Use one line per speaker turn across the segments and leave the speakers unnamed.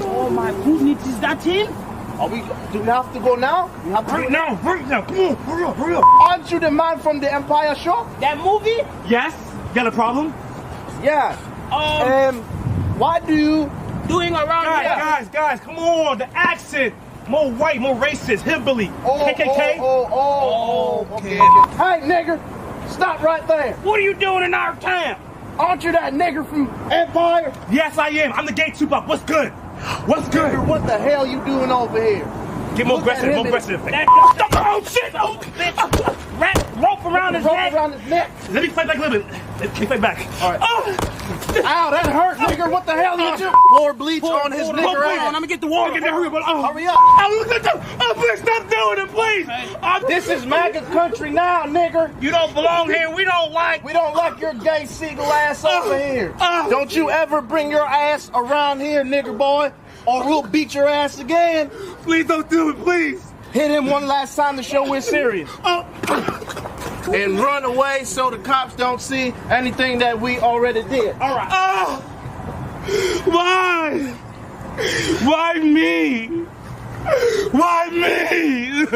Oh my goodness, is that him?
Do we have to go now? We have to
Right now, right now. Come on, hurry up, hurry up.
Aren't you the man from the Empire Show?
That movie?
Yes? Got a problem?
Yeah. Why do you...
Doing around here?
Guys, come on. The accent. More white, more racist, hillbilly. KKK?
Okay. Hey, nigger, stop right there.
What are you doing in our town?
Aren't you that nigger from Empire?
Yes, I am. I'm the gay Tupac. What's good? What's good?
Nigger, what the hell you doing over here?
Get more
Look at
aggressive,
him
more aggressive.
Oh shit! Oh, bitch! Wrap rope around his neck.
Around his neck.
Let me fight back a little bit. Let me fight back.
All right.
Oh.
Ow, that hurt, nigger. What the hell you do? Pour bleach on his nigger
Hold
ass.
on, I'm gonna get the water.
Hurry up.
Hurry up.
Oh, look at that. Oh, please stop doing it, please.
This is MAGA country now, nigger.
You don't belong here. We don't like
your gay seagull ass over here. Don't you ever bring your ass around here, nigger boy, or we'll beat your ass again.
Please don't do it, please.
Hit him one last time to show we're serious. And run away so the cops don't see anything that we already did.
All right. Why? Why me? Why me?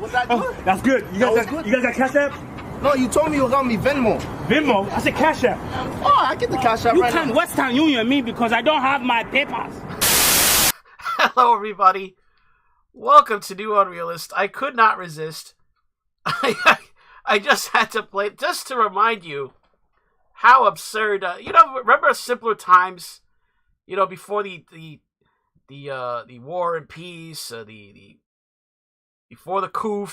Was that good?
That's good. You guys got Cash App?
No, you told me you was gonna be Venmo.
Venmo? I said Cash App.
Oh, I get the Cash App
You
right
can't
now.
Western Union me because I don't have my papers.
Hello, everybody. Welcome to NeoUnrealist. I could not resist. I just had to play just to remind you how absurd. Remember simpler times. Before the war and peace. Before the coup.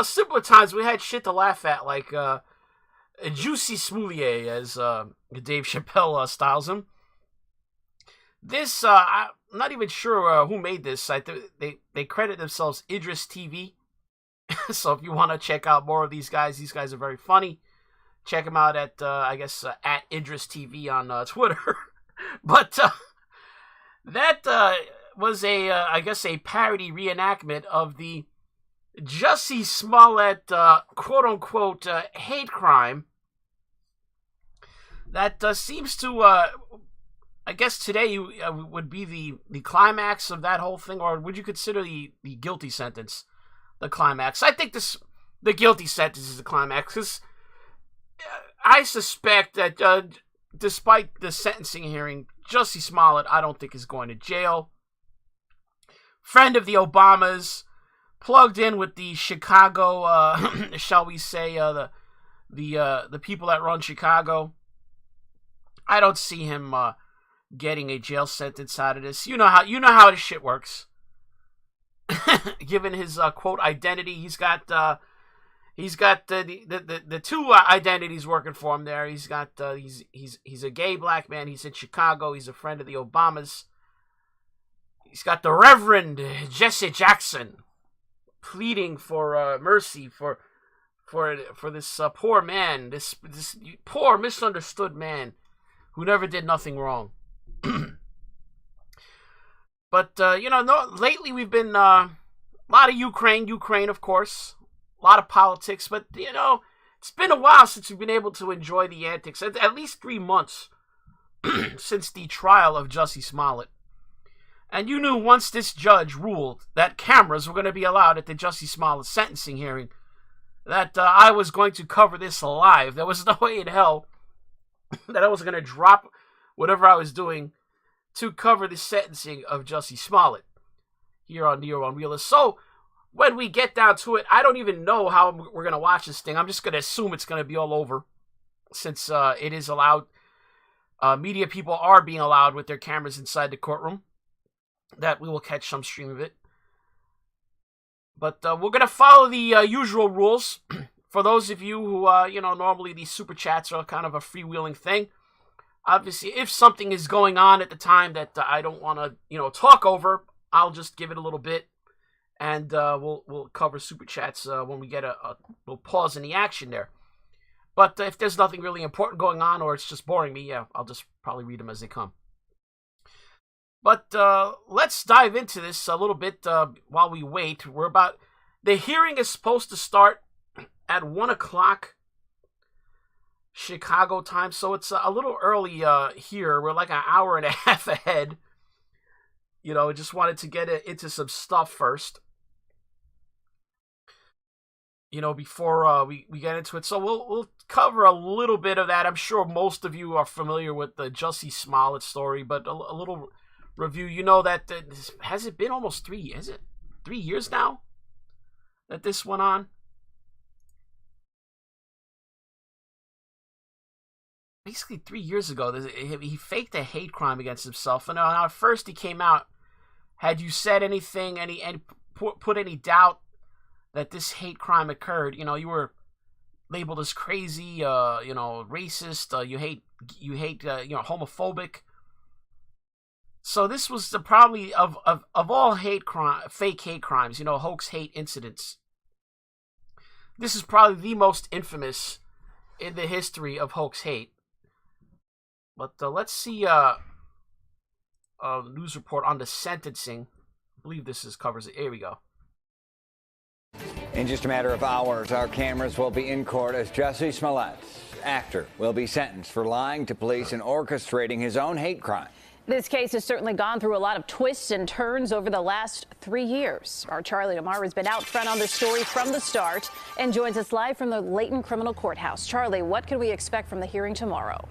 Simpler times we had shit to laugh at, like Jussie Smollett, as Dave Chappelle styles him. This, I'm not even sure who made this. They credit themselves Idris TV. So if you want to check out more of these guys are very funny. Check them out at, at Idris TV on Twitter. But that was a parody reenactment of the Jussie Smollett, quote-unquote, hate crime that seems to... I guess today would be the climax of that whole thing, or would you consider the guilty sentence the climax? I think the guilty sentence is the climax, because I suspect that despite the sentencing hearing, Jussie Smollett I don't think is going to jail. Friend of the Obamas, plugged in with the Chicago, shall we say, the people that run Chicago. I don't see him getting a jail sentence out of this. You know how this shit works. Given his quote identity, he's got the two identities working for him there. He's got he's a gay black man. He's in Chicago. He's a friend of the Obamas. He's got the Reverend Jussie Jackson pleading for mercy for this poor man, this poor misunderstood man who never did nothing wrong. But lately we've been a lot of Ukraine, of course, a lot of politics. But it's been a while since we've been able to enjoy the antics. At least 3 months since the trial of Jussie Smollett. And you knew once this judge ruled that cameras were going to be allowed at the Jussie Smollett sentencing hearing, that I was going to cover this live. There was no way in hell that I was going to drop whatever I was doing to cover the sentencing of Jussie Smollett here on NeoUnrealist. So when we get down to it, I don't even know how we're going to watch this thing. I'm just going to assume it's going to be all over, since it is allowed. Media people are being allowed with their cameras inside the courtroom, that we will catch some stream of it. But we're going to follow the usual rules. For those of you who, normally these super chats are kind of a freewheeling thing. Obviously, if something is going on at the time that I don't want to, talk over, I'll just give it a little bit. And we'll cover super chats when we get a little pause in the action there. But if there's nothing really important going on, or it's just boring me, I'll just probably read them as they come. But let's dive into this a little bit while we wait. The hearing is supposed to start at 1 o'clock Chicago time, so it's a little early here. We're like an hour and a half ahead. Just wanted to get into some stuff first, before we get into it. So we'll cover a little bit of that. I'm sure most of you are familiar with the Jussie Smollett story, but a little review. That has it been almost 3 years? Is it 3 years now that this went on? Basically 3 years ago, he faked a hate crime against himself. And at first he came out, had you said anything, and put any doubt that this hate crime occurred, you were labeled as crazy, racist, you hate, homophobic. So this was probably of all fake hate crimes, hoax hate incidents. This is probably the most infamous in the history of hoax hate. But let's see a news report on the sentencing. I believe this covers it. Here we go.
In just a matter of hours, our cameras will be in court as Jussie Smollett, actor, will be sentenced for lying to police and orchestrating his own hate crime.
This case has certainly gone through a lot of twists and turns over the last 3 years. Our Charlie Amar has been out front on the story from the start and joins us live from the Layton Criminal Courthouse. Charlie, what can we expect from the hearing tomorrow?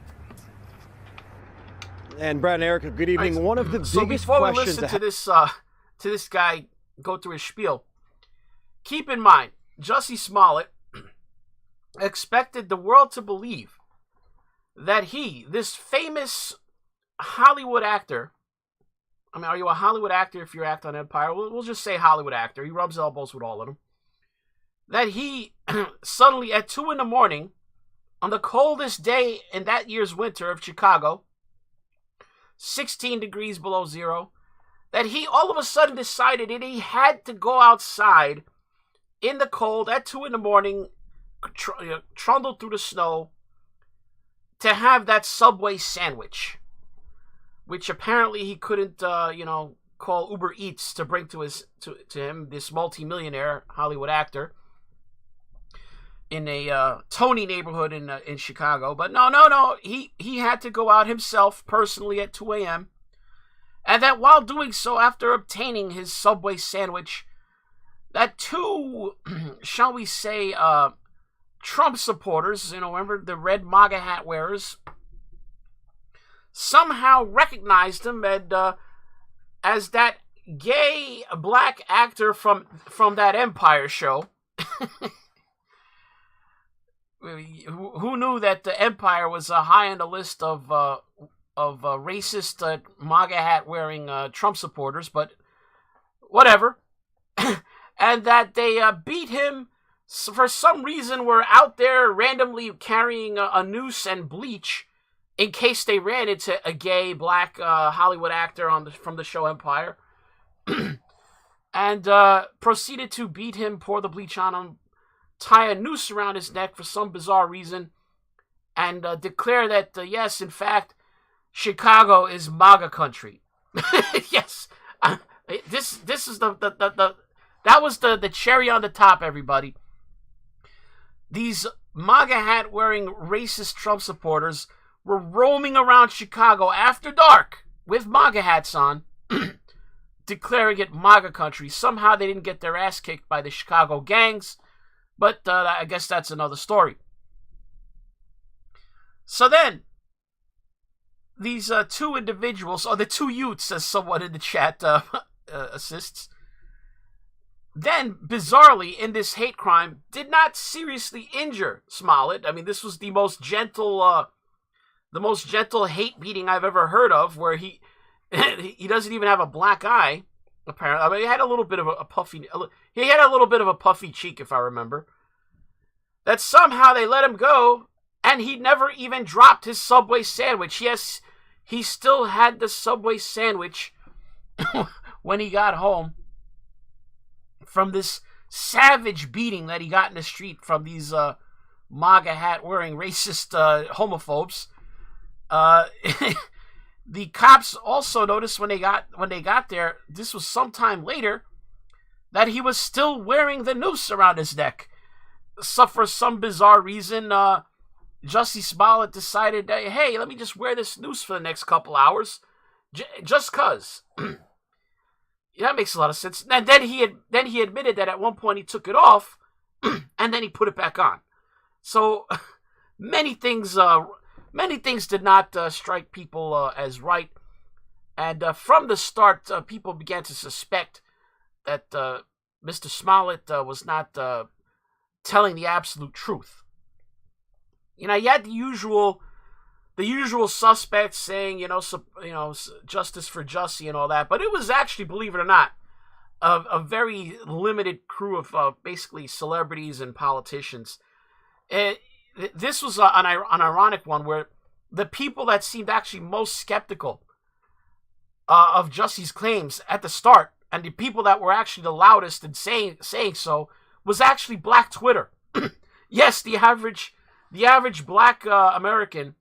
And Brad and Erica, good evening.
Right.
One of the
so
biggest
before we
questions
listen to this guy go through his spiel, keep in mind, Jussie Smollett expected the world to believe that he, this famous Hollywood actor, are you a Hollywood actor if you act on Empire? We'll just say Hollywood actor. He rubs elbows with all of them. That he suddenly at 2 a.m, on the coldest day in that year's winter of Chicago, 16 degrees below zero, that he all of a sudden decided that he had to go outside in the cold at 2 a.m, trundle through the snow to have that Subway sandwich, which apparently he couldn't, call Uber Eats to bring to him, this multimillionaire Hollywood actor in a Tony neighborhood in Chicago. But no, he had to go out himself personally at 2 a.m. And that while doing so, after obtaining his Subway sandwich, that two, shall we say, Trump supporters, remember the red MAGA hat wearers, somehow recognized him and as that gay black actor from that Empire show. Who knew that the Empire was high on the list of racist MAGA hat wearing Trump supporters, but whatever. And that they beat him for some reason. Were out there randomly carrying a noose and bleach in case they ran into a gay black Hollywood actor from the show Empire, and proceeded to beat him, pour the bleach on him, tie a noose around his neck for some bizarre reason, and declare that yes, in fact, Chicago is MAGA country. Yes, this is that was the cherry on the top, everybody. These MAGA hat wearing racist Trump supporters were roaming around Chicago after dark with MAGA hats on, declaring it MAGA country. Somehow they didn't get their ass kicked by the Chicago gangs, but I guess that's another story. So then, these two individuals, or the two youths, as someone in the chat assists, then, bizarrely, in this hate crime, did not seriously injure Smollett. I mean, this was the most gentle hate beating I've ever heard of, where he doesn't even have a black eye, apparently. I mean, he had a little bit of a puffy cheek, if I remember. That somehow they let him go, and he never even dropped his Subway sandwich. Yes, he still had the Subway sandwich when he got home from this savage beating that he got in the street from these MAGA hat wearing racist homophobes. The cops also noticed when they got there, this was sometime later, that he was still wearing the noose around his neck. So for some bizarre reason, Jussie Smollett decided, hey, let me just wear this noose for the next couple hours, just cause. Yeah, that makes a lot of sense. And then he admitted that at one point he took it off, and then he put it back on. So many things did not strike people as right, and from the start, people began to suspect that Mr. Smollett was not telling the absolute truth. You know, you had the usual suspects saying, justice for Jussie and all that, but it was actually, believe it or not, a very limited crew of basically celebrities and politicians. This was an ironic one where the people that seemed actually most skeptical of Jussie's claims at the start, and the people that were actually the loudest in saying so, was actually Black Twitter. Yes, the average Black American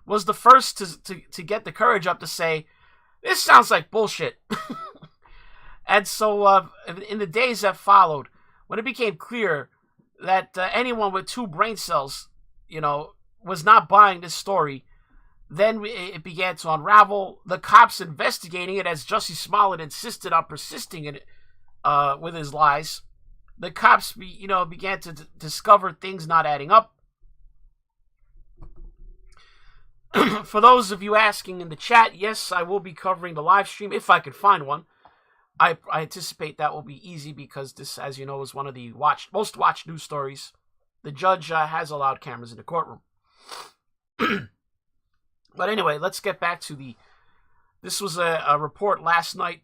was the first to get the courage up to say, this sounds like bullshit. And so in the days that followed, when it became clear that anyone with two brain cells, was not buying this story, then it began to unravel. The cops investigating it, as Jussie Smollett insisted on persisting in it with his lies. The cops, began to discover things not adding up. For those of you asking in the chat, yes, I will be covering the live stream if I could find one. I anticipate that will be easy because this, as you know, is one of the most watched news stories. The judge has allowed cameras in the courtroom. But anyway, let's get back to this was a report last night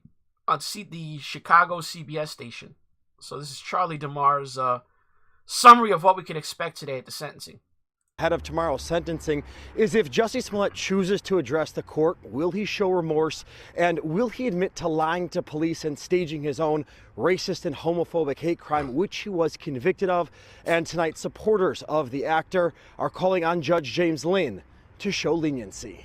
on the Chicago CBS station. So this is Charlie DeMar's summary of what we can expect today at the sentencing.
Ahead of tomorrow's sentencing is if Jussie Smollett chooses to address the court, will he show remorse, and will he admit to lying to police and staging his own racist and homophobic hate crime, which he was convicted of? And tonight, supporters of the actor are calling on Judge James Lynn to show leniency.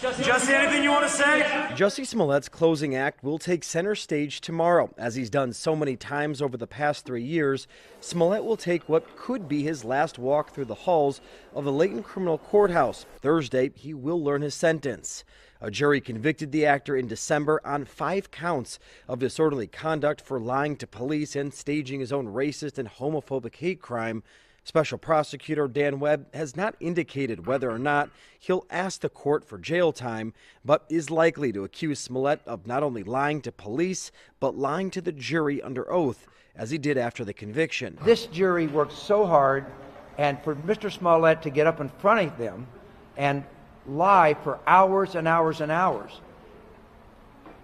Jussie, anything you want to say?
Jussie Smollett's closing act will take center stage tomorrow. As he's done so many times over the past 3 years, Smollett will take what could be his last walk through the halls of the Layton Criminal Courthouse. Thursday, he will learn his sentence. A jury convicted the actor in December on 5 counts of disorderly conduct for lying to police and staging his own racist and homophobic hate crime. Special Prosecutor Dan Webb has not indicated whether or not he'll ask the court for jail time, but is likely to accuse Smollett of not only lying to police, but lying to the jury under oath, as he did after the conviction.
This jury worked so hard, and for Mr. Smollett to get up in front of them and lie for hours and hours and hours,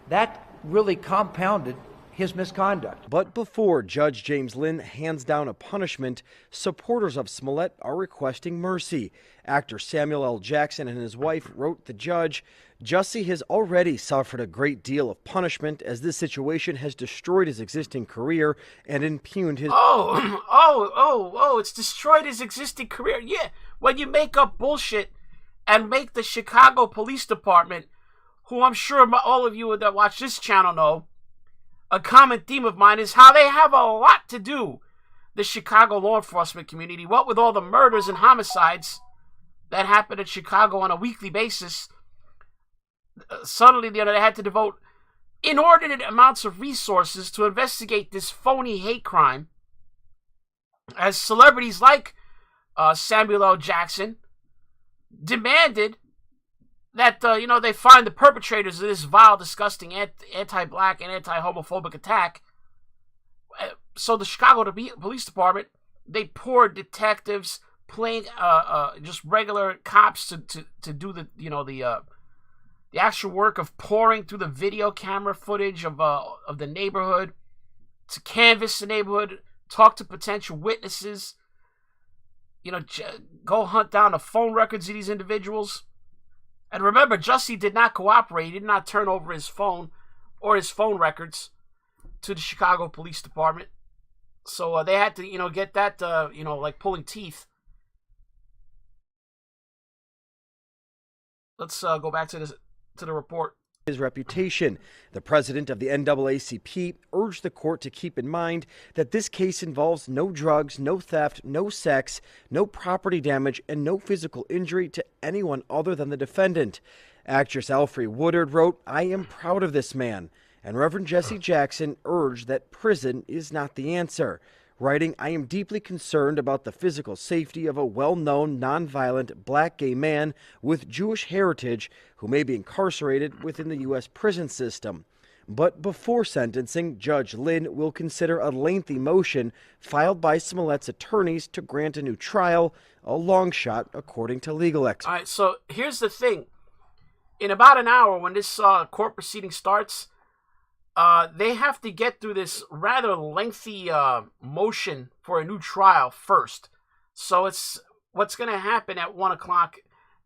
that really compounded his misconduct.
But before Judge James Lynn hands down a punishment, supporters of Smollett are requesting mercy. Actor Samuel L. Jackson and his wife wrote the judge, Jussie has already suffered a great deal of punishment as this situation has destroyed his existing career and impugned his...
It's destroyed his existing career. Yeah, when you make up bullshit and make the Chicago Police Department, who I'm sure all of you that watch this channel know, a common theme of mine is how they have a lot to do, the Chicago law enforcement community. What with all the murders and homicides that happen in Chicago on a weekly basis, suddenly they had to devote inordinate amounts of resources to investigate this phony hate crime, as celebrities like Samuel L. Jackson demanded that they find the perpetrators of this vile, disgusting, anti-black and anti-homophobic attack. So the Chicago Police Department, they poured detectives playing just regular cops to do the actual work of pouring through the video camera footage of the neighborhood, to canvass the neighborhood, talk to potential witnesses, go hunt down the phone records of these individuals. And remember, Jussie did not cooperate. He did not turn over his phone or his phone records to the Chicago Police Department. So they had to, get that, like pulling teeth. Let's go back to the report.
His reputation. The president of the NAACP urged the court to keep in mind that this case involves no drugs, no theft, no sex, no property damage, and no physical injury to anyone other than the defendant. Actress Alfre Woodard wrote, I am proud of this man. And Reverend Jussie Jackson urged that prison is not the answer, writing, I am deeply concerned about the physical safety of a well-known, nonviolent black gay man with Jewish heritage who may be incarcerated within the U.S. prison system. But before sentencing, Judge Lynn will consider a lengthy motion filed by Smollett's attorneys to grant a new trial, a long shot, according to legal experts.
All right, so here's the thing. In about an hour, when this court proceeding starts, they have to get through this rather lengthy motion for a new trial first. So it's what's going to happen at 1 o'clock.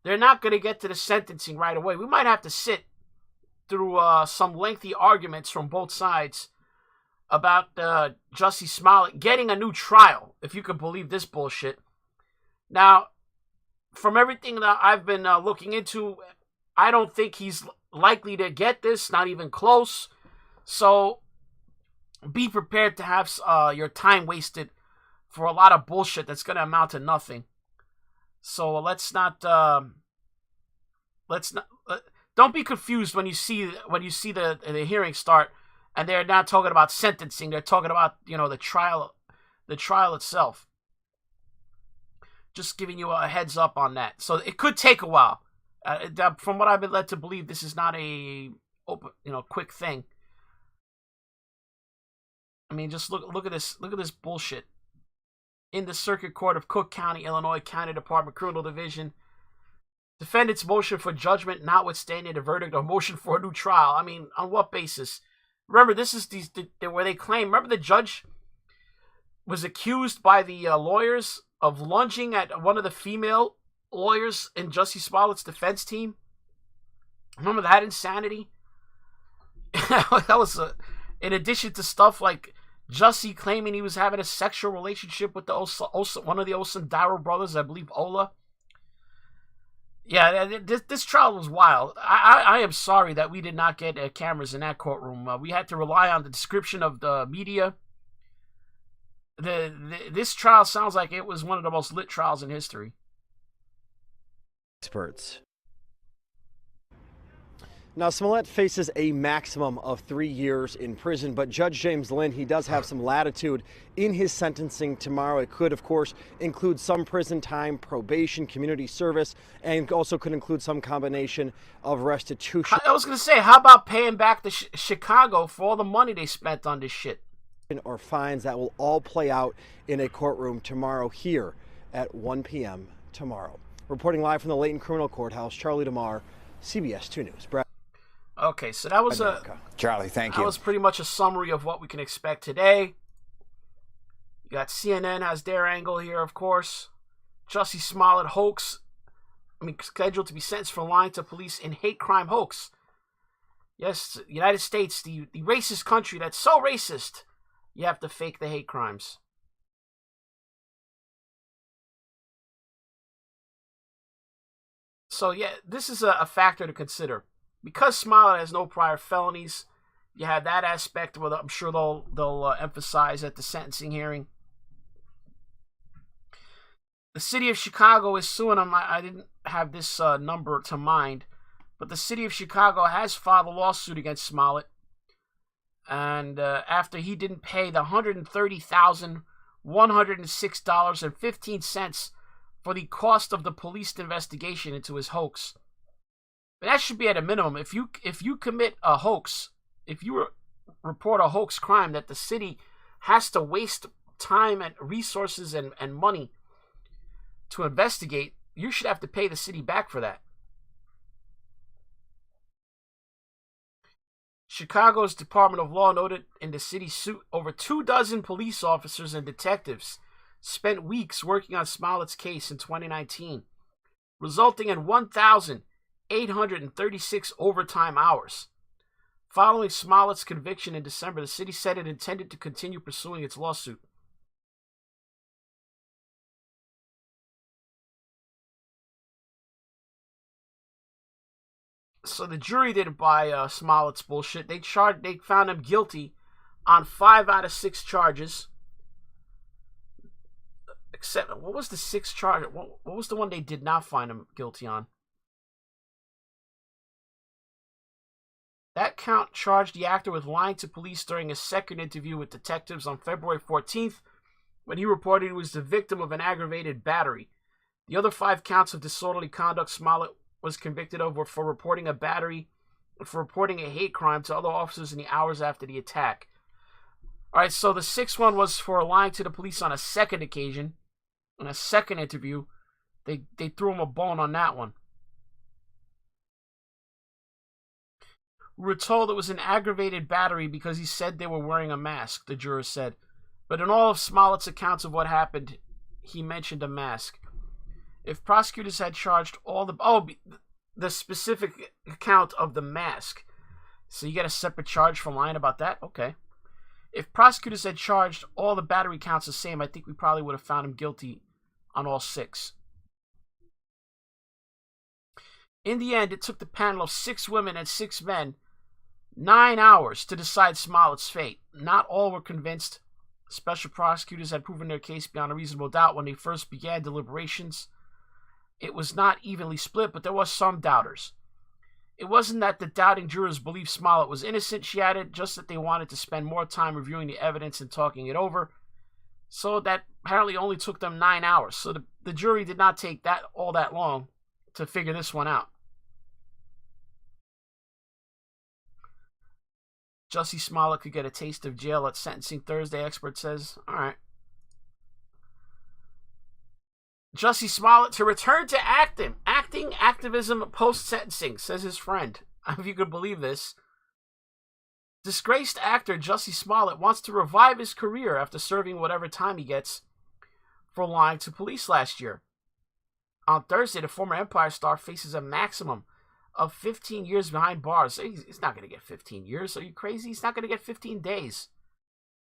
They're not going to get to the sentencing right away. We might have to sit through some lengthy arguments from both sides about Jussie Smollett getting a new trial, if you can believe this bullshit. Now, from everything that I've been looking into, I don't think he's likely to get this, not even close. So be prepared to have your time wasted for a lot of bullshit that's going to amount to nothing. So don't be confused when you see the hearing start and they're not talking about sentencing. They're talking about, the trial itself. Just giving you a heads up on that. So it could take a while. From what I've been led to believe, this is not a quick thing. I mean, just look at this. Look at this bullshit. In the Circuit Court of Cook County, Illinois, County Department Criminal Division, defendant's motion for judgment notwithstanding the verdict or motion for a new trial. I mean, on what basis? Remember, this is where they claim. Remember, the judge was accused by the lawyers of lunging at one of the female lawyers in Jussie Smollett's defense team. Remember that insanity? That was in addition to stuff like Jussie claiming he was having a sexual relationship with one of the Olsen Darrow brothers, I believe Ola. Yeah, this trial was wild. I am sorry that we did not get cameras in that courtroom. We had to rely on the description of the media. This trial sounds like it was one of the most lit trials in history.
Experts. Now, Smollett faces a maximum of 3 years in prison, but Judge James Lynn, he does have some latitude in his sentencing tomorrow. It could, of course, include some prison time, probation, community service, and also could include some combination of restitution.
I was going to say, how about paying back to Chicago for all the money they spent on this shit?
Or fines that will all play out in a courtroom tomorrow here at 1 p.m. tomorrow. Reporting live from the Layton Criminal Courthouse, Charlie DeMar, CBS 2 News. Brad.
Okay, so that was
Charlie, thank you.
That was pretty much a summary of what we can expect today. You got CNN has their angle here, of course. Jussie Smollett hoax. Scheduled to be sentenced for lying to police in hate crime hoax. Yes, United States, the racist country that's so racist, you have to fake the hate crimes. So yeah, this is a factor to consider. Because Smollett has no prior felonies, you have that aspect where I'm sure they'll emphasize at the sentencing hearing. The city of Chicago is suing him. I didn't have this number to mind, but the city of Chicago has filed a lawsuit against Smollett, and after he didn't pay the $130,106.15 for the cost of the police investigation into his hoax. But that should be at a minimum. If you commit a hoax, if you report a hoax crime that the city has to waste time and resources and money to investigate, you should have to pay the city back for that. Chicago's Department of Law noted in the city's suit over 24 police officers and detectives spent weeks working on Smollett's case in 2019, resulting in 1,836 overtime hours. Following Smollett's conviction in December, the city said it intended to continue pursuing its lawsuit. So the jury didn't buy Smollett's bullshit. They found him guilty on 5 out of 6 charges. Except, what was the 6th charge? What was the one they did not find him guilty on? That count charged the actor with lying to police during a second interview with detectives on February 14th, when he reported he was the victim of an aggravated battery. The other 5 counts of disorderly conduct Smollett was convicted of were for reporting a battery and for reporting a hate crime to other officers in the hours after the attack. Alright, so the 6th one was for lying to the police on a second occasion. In a second interview, they threw him a bone on that one. We were told it was an aggravated battery because he said they were wearing a mask, the juror said. But in all of Smollett's accounts of what happened, he mentioned a mask. If prosecutors had charged all the specific account of the mask, so you get a separate charge for lying about that? Okay. If prosecutors had charged all the battery counts the same, I think we probably would have found him guilty on all 6. In the end, it took the panel of 6 women and 6 men 9 hours to decide Smollett's fate. Not all were convinced. Special prosecutors had proven their case beyond a reasonable doubt when they first began deliberations. It was not evenly split, but there was some doubters. It wasn't that the doubting jurors believed Smollett was innocent, she added, just that they wanted to spend more time reviewing the evidence and talking it over. So that apparently only took them 9 hours. So the jury did not take all that long to figure this one out. Jussie Smollett could get a taste of jail at sentencing Thursday, expert says. All right. Jussie Smollett to return to activism post-sentencing, says his friend. If you could believe this. Disgraced actor Jussie Smollett wants to revive his career after serving whatever time he gets for lying to police last year. On Thursday, the former Empire star faces a maximum of 15 years behind bars. He's not going to get 15 years. Are you crazy? He's not going to get 15 days.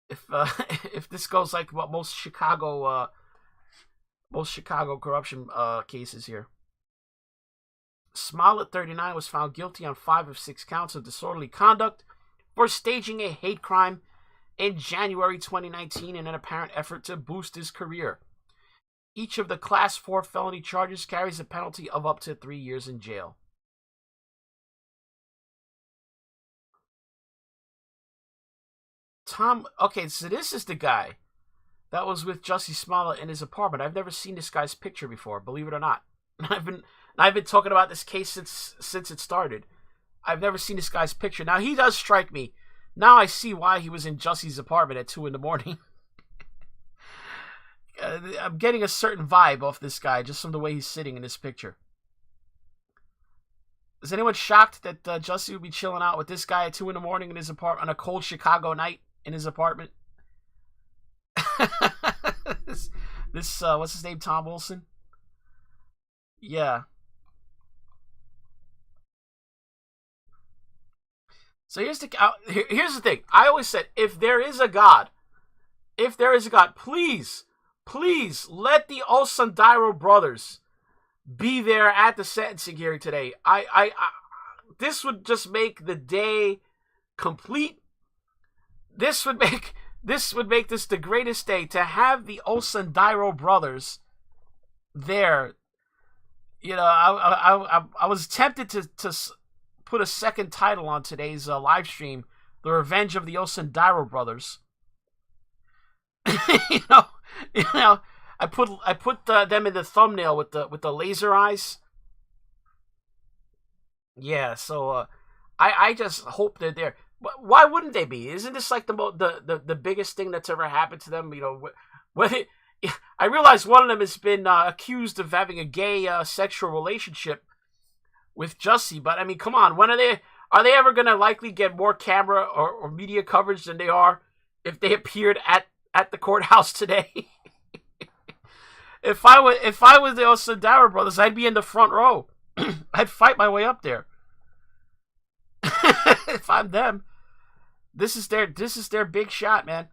If this goes like what most Chicago corruption cases here. Smollett, 39, was found guilty on 5 of 6 counts of disorderly conduct for staging a hate crime in January 2019 in an apparent effort to boost his career. Each of the Class 4 felony charges carries a penalty of up to 3 years in jail. Tom. Okay, so this is the guy that was with Jussie Smollett in his apartment. I've never seen this guy's picture before, believe it or not. I've been talking about this case since it started. I've never seen this guy's picture. Now, he does strike me. Now I see why he was in Jussie's apartment at 2 in the morning. I'm getting a certain vibe off this guy just from the way he's sitting in this picture. Is anyone shocked that Jussie would be chilling out with this guy at 2 in the morning in his apartment on a cold Chicago night in his apartment? this what's his name? Tom Wilson? Yeah. So here's the thing. I always said, if there is a God, please let the Osundairo brothers be there at the sentencing hearing today. This would just make the day complete. This would make this the greatest day to have the Osundairo brothers there. You know, I was tempted to put a second title on today's live stream, The Revenge of the Osundairo Brothers. you know, I put them in the thumbnail with the laser eyes. Yeah, so I just hope they're there. Why wouldn't they be? Isn't this like the biggest thing that's ever happened to them? You know, I realize one of them has been accused of having a gay sexual relationship with Jussie, but I mean, come on, when are they ever gonna likely get more camera or media coverage than they are if they appeared at the courthouse today? If I was the Osundairo brothers, I'd be in the front row. I'd fight my way up there. If I'm them, this is their big shot, man.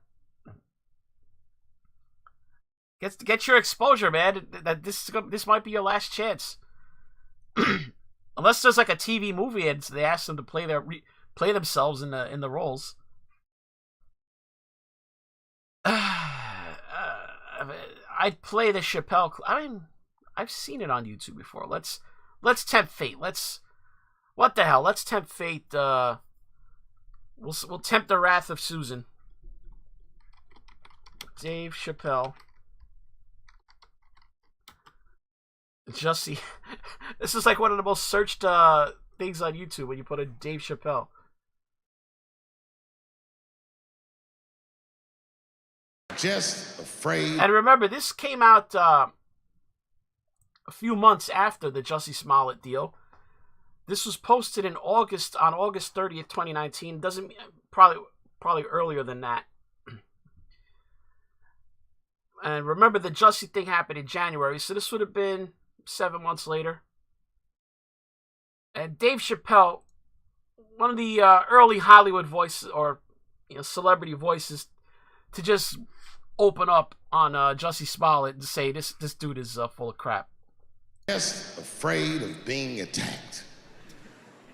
Get your exposure, man. That this might be your last chance. Unless there's like a TV movie and they ask them to play themselves in the roles. I'd play the Chappelle. I've seen it on YouTube before. Let's tempt fate. What the hell? Let's tempt fate. We'll tempt the wrath of Susan. Dave Chappelle. Jussie. This is like one of the most searched things on YouTube when you put a Dave Chappelle.
Just afraid.
And remember, this came out a few months after the Jussie Smollett deal. This was posted on August 30th, 2019. Doesn't probably earlier than that. And remember, the Jussie thing happened in January, so this would have been 7 months later. And Dave Chappelle, one of the early Hollywood voices or celebrity voices, to just open up on Jussie Smollett and say this dude is full of crap.
Just afraid of being attacked.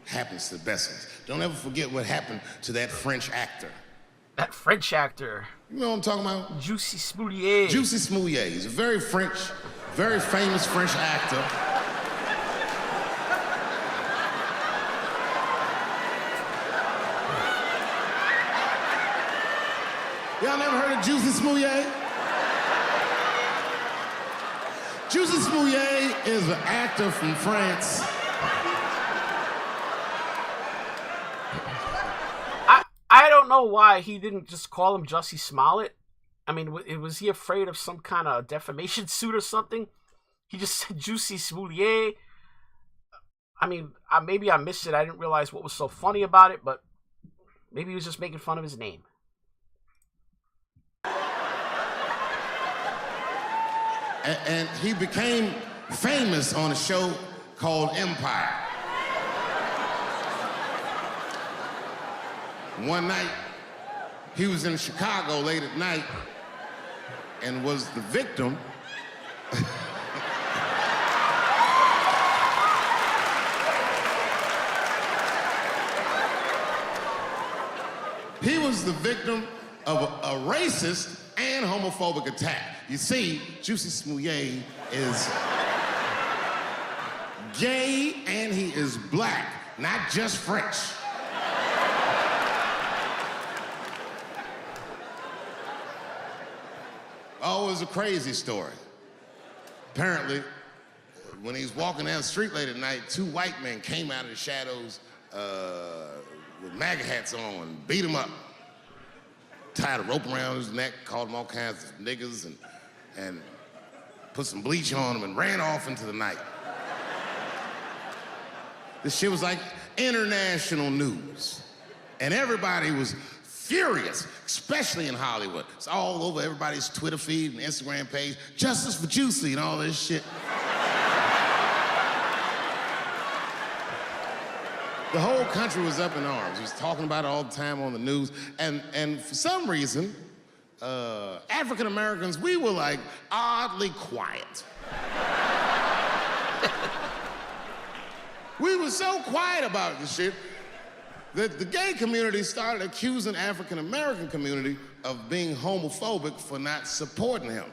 Happens to the best of us. Don't ever forget what happened to that French actor.
That French actor.
You know what I'm talking about?
Jussie Smollett.
Jussie Smollett. He's a very famous French actor. Y'all never heard of Jussie Smollett? Jussie Smollett is an actor from France.
I don't know why he didn't just call him Jussie Smollett. I mean, was he afraid of some kind of defamation suit or something? He just said Jussie Smollett. I mean, maybe I missed it. I didn't realize what was so funny about it, but maybe he was just making fun of his name.
And he became famous on a show called Empire. One night, he was in Chicago late at night and was the victim he was the victim of a racist and homophobic attack. You see, Jussie Smollett is gay and he is black, not just French. was a crazy story. Apparently, when he was walking down the street late at night, two white men came out of the shadows with MAGA hats on and beat him up. Tied a rope around his neck, called him all kinds of niggas, and put some bleach on him and ran off into the night. This shit was like international news. And everybody was furious, especially in Hollywood. It's all over everybody's Twitter feed and Instagram page. Justice for Jussie and all this shit. The whole country was up in arms. He was talking about it all the time on the news. And for some reason, African Americans, we were like oddly quiet. We were so quiet about this shit that the gay community started accusing African American community of being homophobic for not supporting him.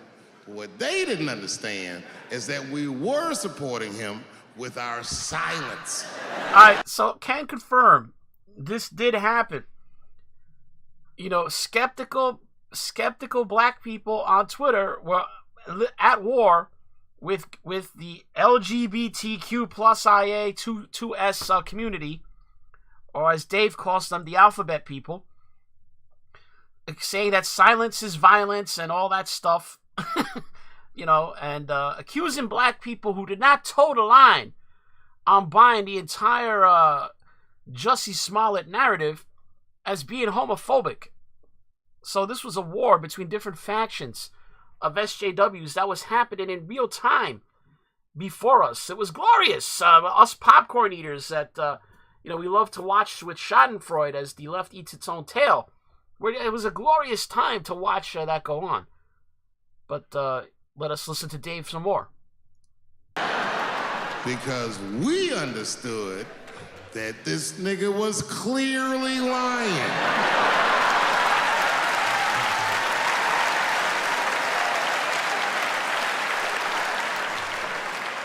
What they didn't understand is that we were supporting him with our silence.
All right, so can confirm this did happen. You know, skeptical black people on Twitter were at war with the LGBTQ plus IA 2S community, or as Dave calls them, the alphabet people, saying that silence is violence and all that stuff, you know, and accusing black people who did not toe the line on buying the entire Jussie Smollett narrative as being homophobic. So this was a war between different factions of SJWs that was happening in real time before us. It was glorious. Us popcorn eaters that, you know, we love to watch with Schadenfreude as the left eats its own tail. It was a glorious time to watch that go on. But let us listen to Dave some more.
Because we understood that this nigga was clearly lying.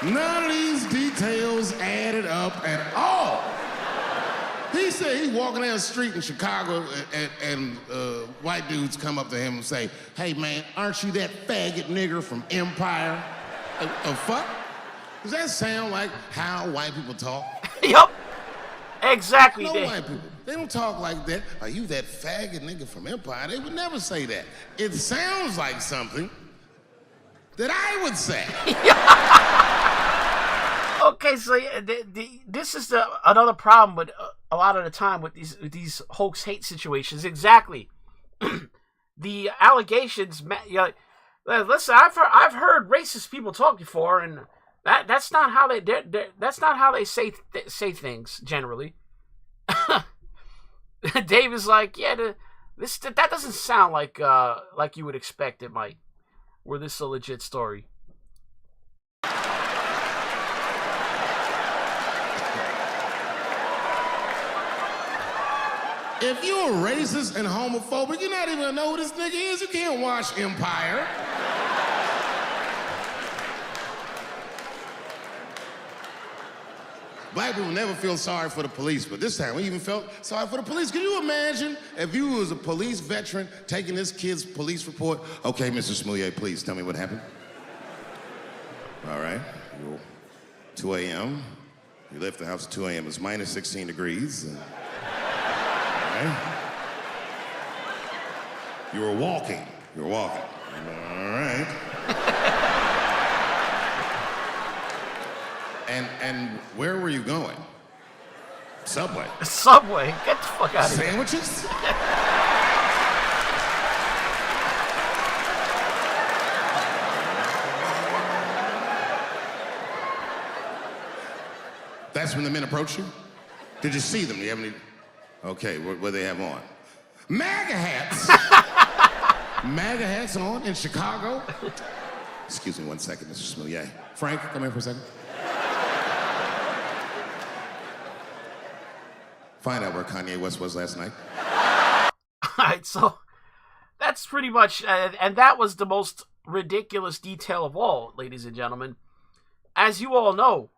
None of these details added up at all. He said he's walking down the street in Chicago and white dudes come up to him and say, "Hey man, aren't you that faggot nigger from Empire?" Fuck? Does that sound like how white people talk?
Yup. Exactly.
No white people. They don't talk like that. Are you that faggot nigga from Empire? They would never say that. It sounds like something that I would say.
Okay, so this is another problem with a lot of the time with these hoax hate situations. Exactly, the allegations. You know, listen, I've heard racist people talk before, and that's not how they say things generally. Dave is like, yeah, that doesn't sound like you would expect it might. Were this a legit story?
If you're racist and homophobic, you're not even gonna know who this nigga is. You can't watch Empire. Black people never feel sorry for the police, but this time we even felt sorry for the police. Can you imagine if you was a police veteran taking this kid's police report? Okay, Mr. Smollett, please tell me what happened. All right, 2 a.m. You left the house at 2 a.m. It's minus 16 degrees. You were walking. All right. And where were you going? Subway.
Subway? Get the fuck out of here.
Sandwiches? That's when the men approached you? Did you see them? Do you have any? Okay, what they have on? MAGA hats! MAGA hats on in Chicago? Excuse me one second, Mr. Smollett. Frank, come here for a second. Find out where Kanye West was last night.
All right, so that's pretty much, and that was the most ridiculous detail of all, ladies and gentlemen. As you all know,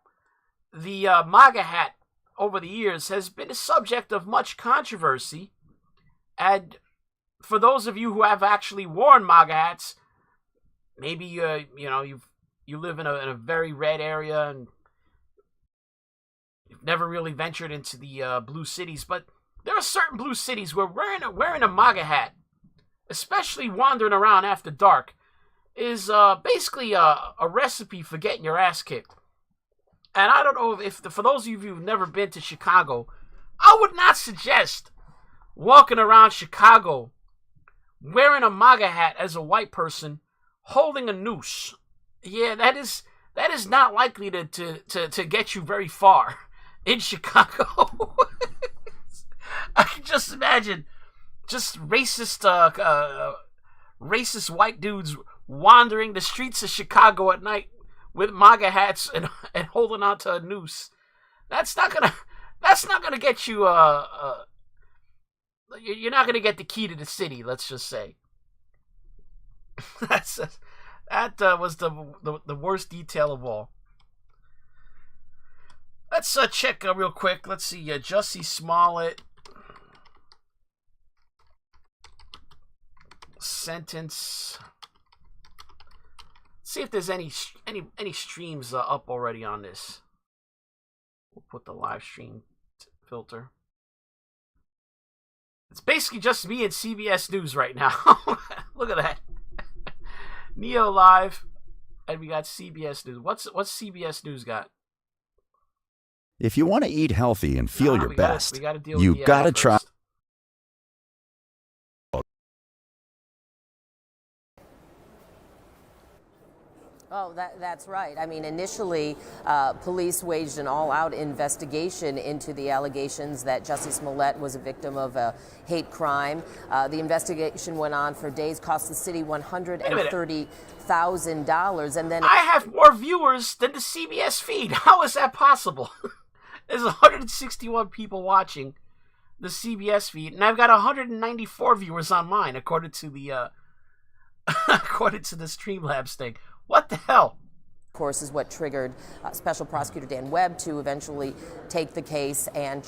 the MAGA hat over the years has been a subject of much controversy. And for those of you who have actually worn MAGA hats, maybe you live in a very red area and you've never really ventured into the blue cities, but there are certain blue cities where wearing a MAGA hat, especially wandering around after dark, is basically a recipe for getting your ass kicked. And I don't know if for those of you who've never been to Chicago, I would not suggest walking around Chicago wearing a MAGA hat as a white person holding a noose. Yeah, that is not likely to get you very far in Chicago. I can just imagine just racist white dudes wandering the streets of Chicago at night with MAGA hats and holding onto a noose. That's not gonna get you you're not gonna get the key to the city, let's just say. That was the worst detail of all. Let's check real quick. Let's see, Jussie Smollett sentence. See if there's any streams up already on this. We'll put the live stream filter. It's basically just me and CBS News right now. Look at that. Neo Live, and we got CBS News. What's CBS News got?
If you want to eat healthy and feel your best,
you've
got to try.
Oh, that's right. I mean, initially, police waged an all-out investigation into the allegations that Jussie Smollett was a victim of a hate crime. The investigation went on for days, cost the city $130,000, and then
I have more viewers than the CBS feed. How is that possible? There's 161 people watching the CBS feed, and I've got 194 viewers on mine, according to the according to the Streamlabs thing. What the hell?
Of course, is what triggered Special Prosecutor Dan Webb to eventually take the case and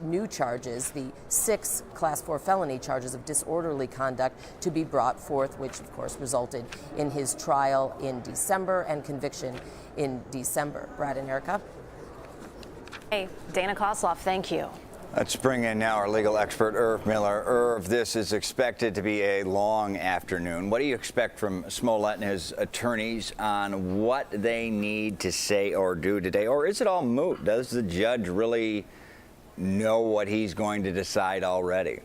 new charges, the 6 Class 4 felony charges of disorderly conduct to be brought forth, which of course resulted in his trial in December and conviction in December. Brad and Erica.
Hey, Dana Kosloff, thank you.
Let's bring in now our legal expert, Irv Miller. Irv, this is expected to be a long afternoon. What do you expect from Smollett and his attorneys on what they need to say or do today? Or is it all moot? Does the judge really know what he's going to decide already?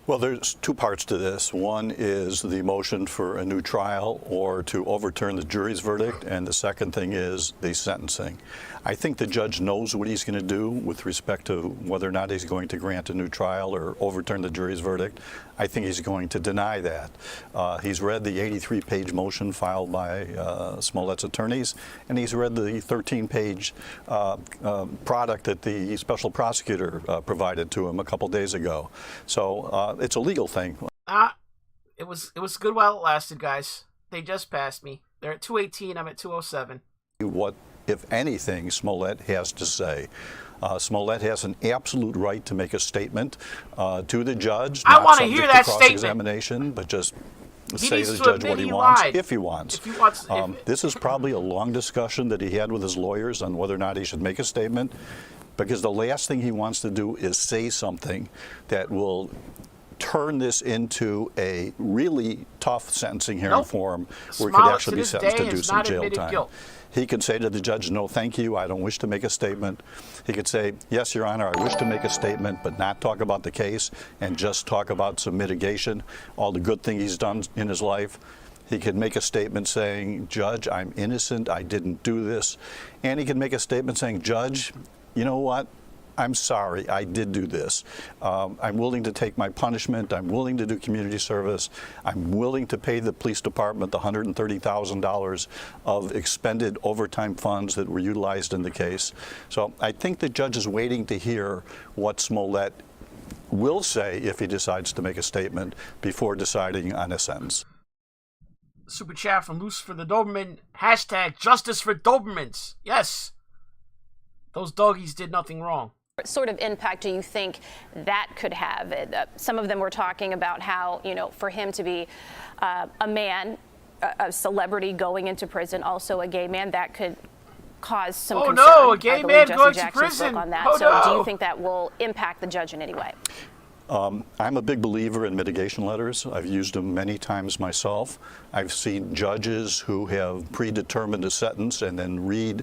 Well, there's 2 parts to this. One is the motion for a new trial or to overturn the jury's verdict, and the second thing is the sentencing. I think the judge knows what he's going to do with respect to whether or not he's going to grant a new trial or overturn the jury's verdict. I think he's going to deny that. He's read the 83-page motion filed by Smollett's attorneys, and he's read the 13-page product that the special prosecutor provided to him a couple days ago. So it's a legal thing.
It was good while it lasted, guys. They just passed me. They're at 218. I'm at 207.
What, if anything, Smollett has to say. Smollett has an absolute right to make a statement to the judge.
I want to hear that
cross-examination, but just say to the judge what he wants, if he wants. This is probably a long discussion that he had with his lawyers on whether or not he should make a statement, because the last thing he wants to do is say something that will turn this into a really tough sentencing hearing form where he could actually be sentenced to do some jail time. He could say to the judge, no, thank you, I don't wish to make a statement. He could say, yes, Your Honor, I wish to make a statement, but not talk about the case and just talk about some mitigation, all the good things he's done in his life. He could make a statement saying, Judge, I'm innocent, I didn't do this. And he could make a statement saying, Judge, you know what? I'm sorry, I did do this. I'm willing to take my punishment. I'm willing to do community service. I'm willing to pay the police department the $130,000 of expended overtime funds that were utilized in the case. So I think the judge is waiting to hear what Smollett will say if he decides to make a statement before deciding on a sentence.
Super chat from Lucifer the Doberman. Hashtag justice for Dobermans. Yes. Those doggies did nothing wrong.
sort of impact do you think that could have? Some of them were talking about how, you know, for him to be a man, a celebrity going into prison, also a gay man, that could cause some concern.
No, a gay man
Jussie
going to
Jackson
prison.
spoke on that.
Oh,
so
no.
do you think that will impact the judge in any way?
I'm a big believer in mitigation letters. I've used them many times myself. I've seen judges who have predetermined a sentence and then read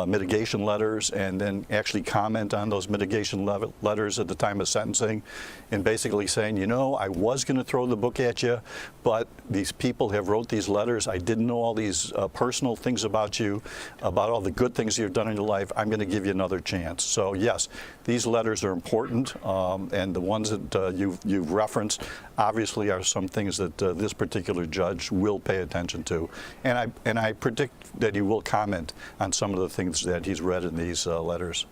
mitigation letters and then actually comment on those mitigation letters at the time of sentencing and basically saying, you know, I was going to throw the book at you, but these people have wrote these letters. I didn't know all these personal things about you, about all the good things you've done in your life. I'm going to give you another chance. So yes, these letters are important, and the ones that you've referenced obviously are some things that this particular judge will pay attention to, and I predict that he will comment on some of the things that he's read in these letters.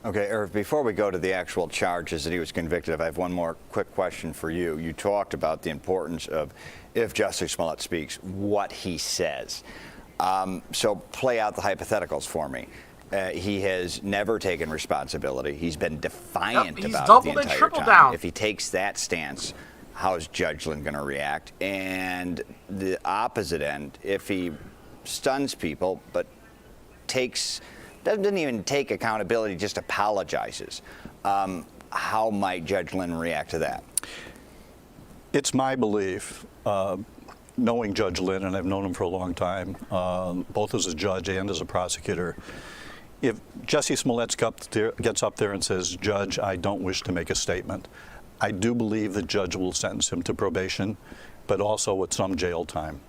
Okay, Irv, before we go to the actual charges that he was convicted of, I have one more quick question for you. You talked about the importance of, if Jussie Smollett speaks, what he says. So play out the hypotheticals for me. He has never taken responsibility. He's been defiant about it the entire time. If he takes that stance, how is Judge Lynn going to react? And the opposite end, if he stuns people but doesn't even take accountability, just apologizes, how might Judge Lynn react to that?
It's my belief, knowing Judge Lynn, and I've known him for a long time, both as a judge and as a prosecutor, if Jussie Smollett gets up there and says, Judge, I don't wish to make a statement, I do believe the judge will sentence him to probation, but also with some jail time.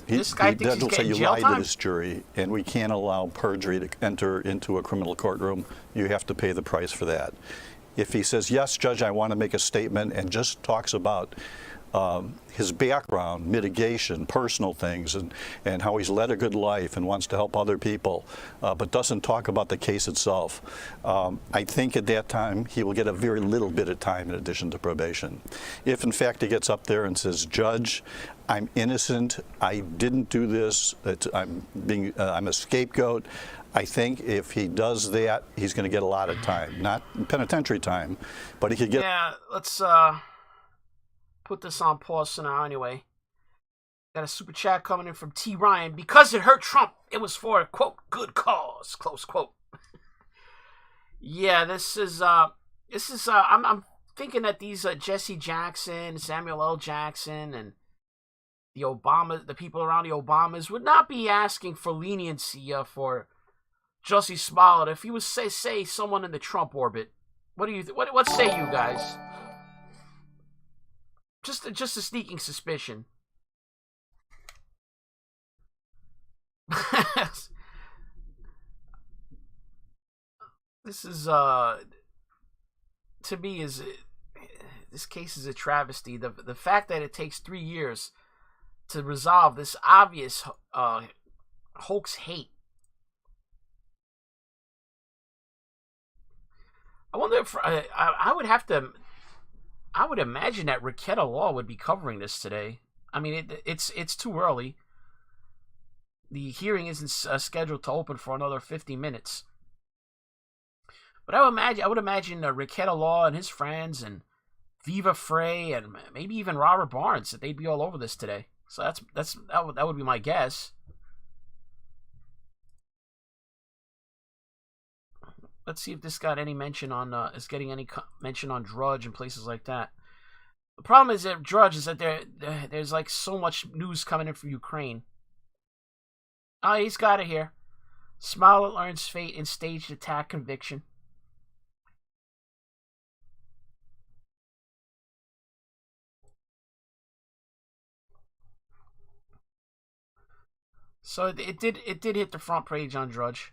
This guy thinks
Judge will say, you
jail
lied
time?
to this jury, and we can't allow perjury to enter into a criminal courtroom. You have to pay the price for that. If he says, yes, Judge, I want to make a statement, and just talks about his background, mitigation, personal things, and how he's led a good life and wants to help other people, but doesn't talk about the case itself, I think at that time he will get a very little bit of time in addition to probation. If in fact he gets up there and says, Judge, I'm innocent, I didn't do this, I'm a scapegoat, I think if he does that, he's going to get a lot of time, not penitentiary time, but he could get...
Yeah, let's put this on pause for now anyway. Got a super chat coming in from T. Ryan. Because it hurt Trump, it was for a, quote, good cause, close quote. Yeah, this is I'm thinking that these Jesse Jackson, Samuel L. Jackson, and the people around the Obamas would not be asking for leniency for Jussie Smollett if he was say someone in the Trump orbit. What do you what say you guys? Just a sneaking suspicion. This is to me this case is a travesty. The fact that it takes 3 years to resolve this obvious hoax hate. I wonder if I would have to. I would imagine that Requetta Law would be covering this today. I mean, it's too early. The hearing isn't scheduled to open for another 50 minutes. But I would imagine Requetta Law and his friends and Viva Frey and maybe even Robert Barnes, that they'd be all over this today. So that would be my guess. Let's see if this got any mention on is getting any mention on Drudge and places like that. The problem is that Drudge is that there's like so much news coming in from Ukraine. Oh, he's got it here. Smollett learns fate in staged attack conviction. So it did hit the front page on Drudge.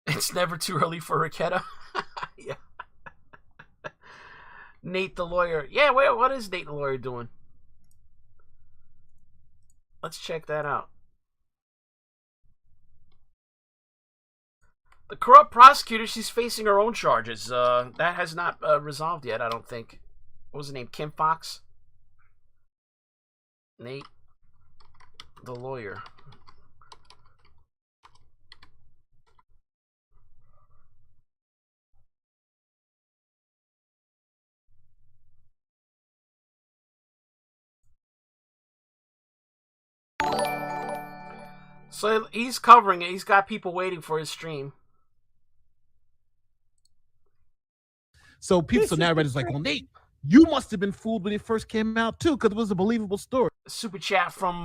It's never too early for Requetta. Yeah. Nate the lawyer. Yeah, wait, what is Nate the lawyer doing? Let's check that out. The corrupt prosecutor, she's facing her own charges. That has not resolved yet, I don't think. What was her name? Kim Fox? Nate the lawyer. So he's covering it. He's got people waiting for his stream.
So people, so now everybody's like, well, Nate, you must have been fooled when it first came out too, because it was a believable story.
Super chat from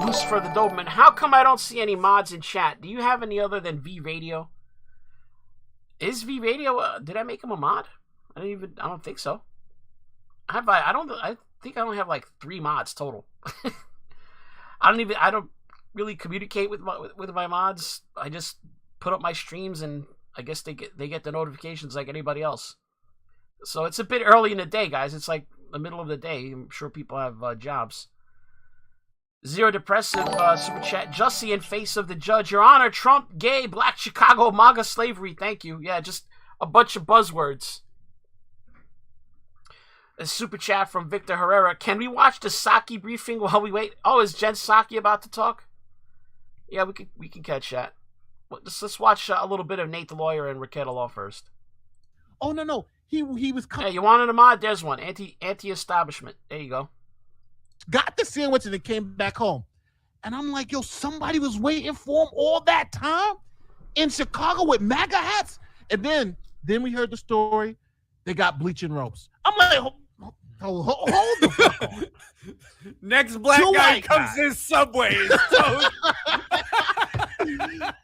Lucifer the Doberman. How come I don't see any mods in chat? Do you have any other than V Radio? Is V Radio? Did I make him a mod? I don't think so. I think I only have like 3 mods total. I don't really communicate with my mods. I just put up my streams, and I guess they get the notifications like anybody else. So it's a bit early in the day, guys. It's like the middle of the day. I'm sure people have jobs. Zero Depressive super chat. Jussie in face of the judge. Your Honor, Trump, gay, black Chicago, MAGA, slavery. Thank you. Yeah, just a bunch of buzzwords. A super chat from Victor Herrera. Can we watch the Psaki briefing while we wait? Oh, is Jen Psaki about to talk? Yeah, we can catch that. Let's watch a little bit of Nate the Lawyer and Raquel Law first.
Oh no. He was
Hey, you wanted a mod? There's one. Anti-establishment. There you go.
Got the sandwich and then came back home. And I'm like, yo, somebody was waiting for him all that time in Chicago with MAGA hats. And then we heard the story. They got bleaching ropes. I'm like, hold the fuck on.
Next black guy comes in subways.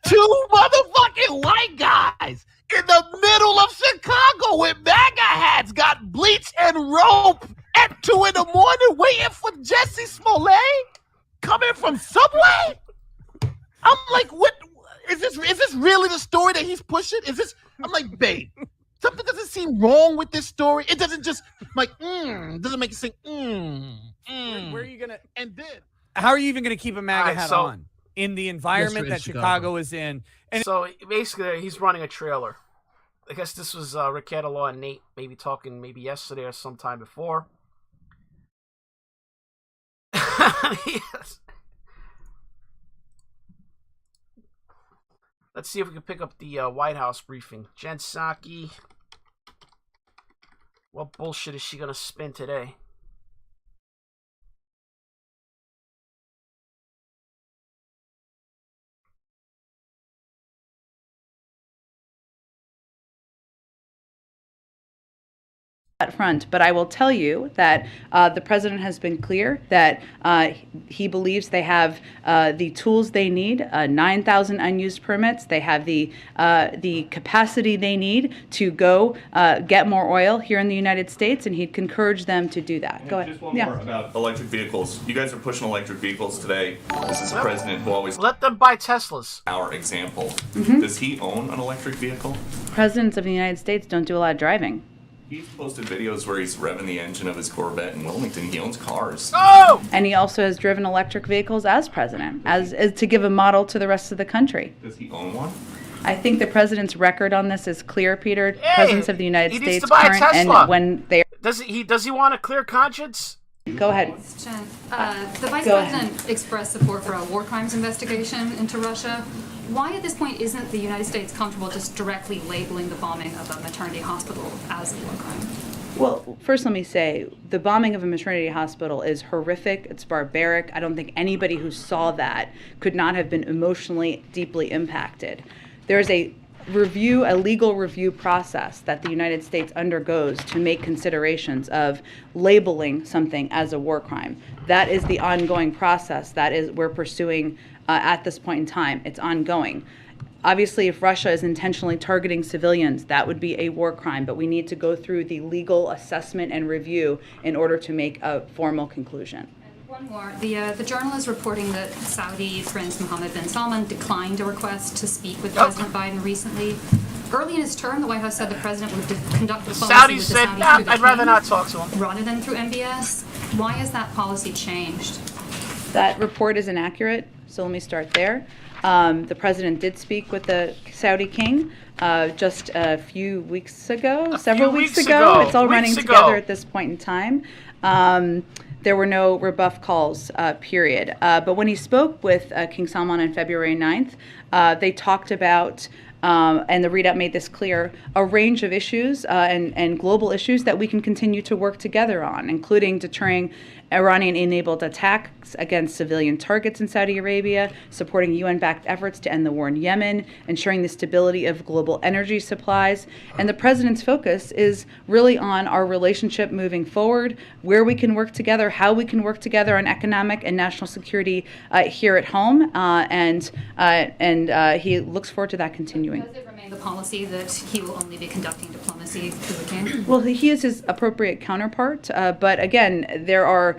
Two motherfucking white guys in the middle of Chicago with MAGA hats got bleach and rope at 2 in the morning waiting for Jussie Smollett coming from Subway. I'm like, what is this? Is this really the story that he's pushing? Is this? I'm like, babe, something doesn't seem wrong with this story. It doesn't just doesn't make it sing.
Where are you gonna?
And then
how are you even gonna keep a MAGA hat on in the environment that Chicago is in?
And so basically, he's running a trailer. I guess this was Raquel Law and Nate maybe talking maybe yesterday or sometime before. Yes. Let's see if we can pick up the White House briefing. Jen Psaki. What bullshit is she going to spin today?
Front, but I will tell you that the president has been clear that he believes they have the tools they need, 9,000 unused permits. They have the capacity they need to go get more oil here in the United States, and he'd encourage them to do that. Go ahead.
Just one more about electric vehicles. You guys are pushing electric vehicles today. This is a president who always
let them buy Teslas.
Our example.
Mm-hmm.
Does he own an electric vehicle?
Presidents of the United States don't do a lot of driving.
He's posted videos where he's revving the engine of his Corvette in Wilmington. He owns cars.
Oh!
And he also has driven electric vehicles as president, as to give a model to the rest of the country.
Does he own one?
I think the president's record on this is clear, Peter.
Hey,
Presidents of the United States,
needs to buy a
current
Tesla.
and when they
does he want a clear conscience?
Go ahead.
Jen, the vice
Go
president expressed support for a war crimes investigation into Russia. Why at this point isn't the United States comfortable just directly labeling the bombing of a maternity hospital as a war crime?
Well, first let me say, the bombing of a maternity hospital is horrific. It's barbaric. I don't think anybody who saw that could not have been emotionally deeply impacted. There's a legal review process that the United States undergoes to make considerations of labeling something as a war crime. That is the ongoing process that we're pursuing at this point in time. It's ongoing. Obviously, if Russia is intentionally targeting civilians, that would be a war crime, but we need to go through the legal assessment and review in order to make a formal conclusion.
One more. The journal is reporting that Saudi Prince Mohammed bin Salman declined a request to speak with President Biden recently. Early in his term, the White House said the president would conduct diplomacy with the Saudis through the
I'd rather
king
not talk to him.
rather than through MBS. Why has that policy changed?
That report is inaccurate, so let me start there. The president did speak with the Saudi king just a few weeks ago, several weeks ago. It's all running together at this point in time. there were no rebuff calls, period. But when he spoke with King Salman on February 9th, they talked about, and the readout made this clear, a range of issues and global issues that we can continue to work together on, including deterring Iranian-enabled attacks against civilian targets in Saudi Arabia, supporting UN-backed efforts to end the war in Yemen, ensuring the stability of global energy supplies. And the president's focus is really on our relationship moving forward, where we can work together, how we can work together on economic and national security here at home, and he looks forward to that continuing.
Does it remain the policy that he will only be conducting diplomacy through the king?
Well, he is his appropriate counterpart, but again, there are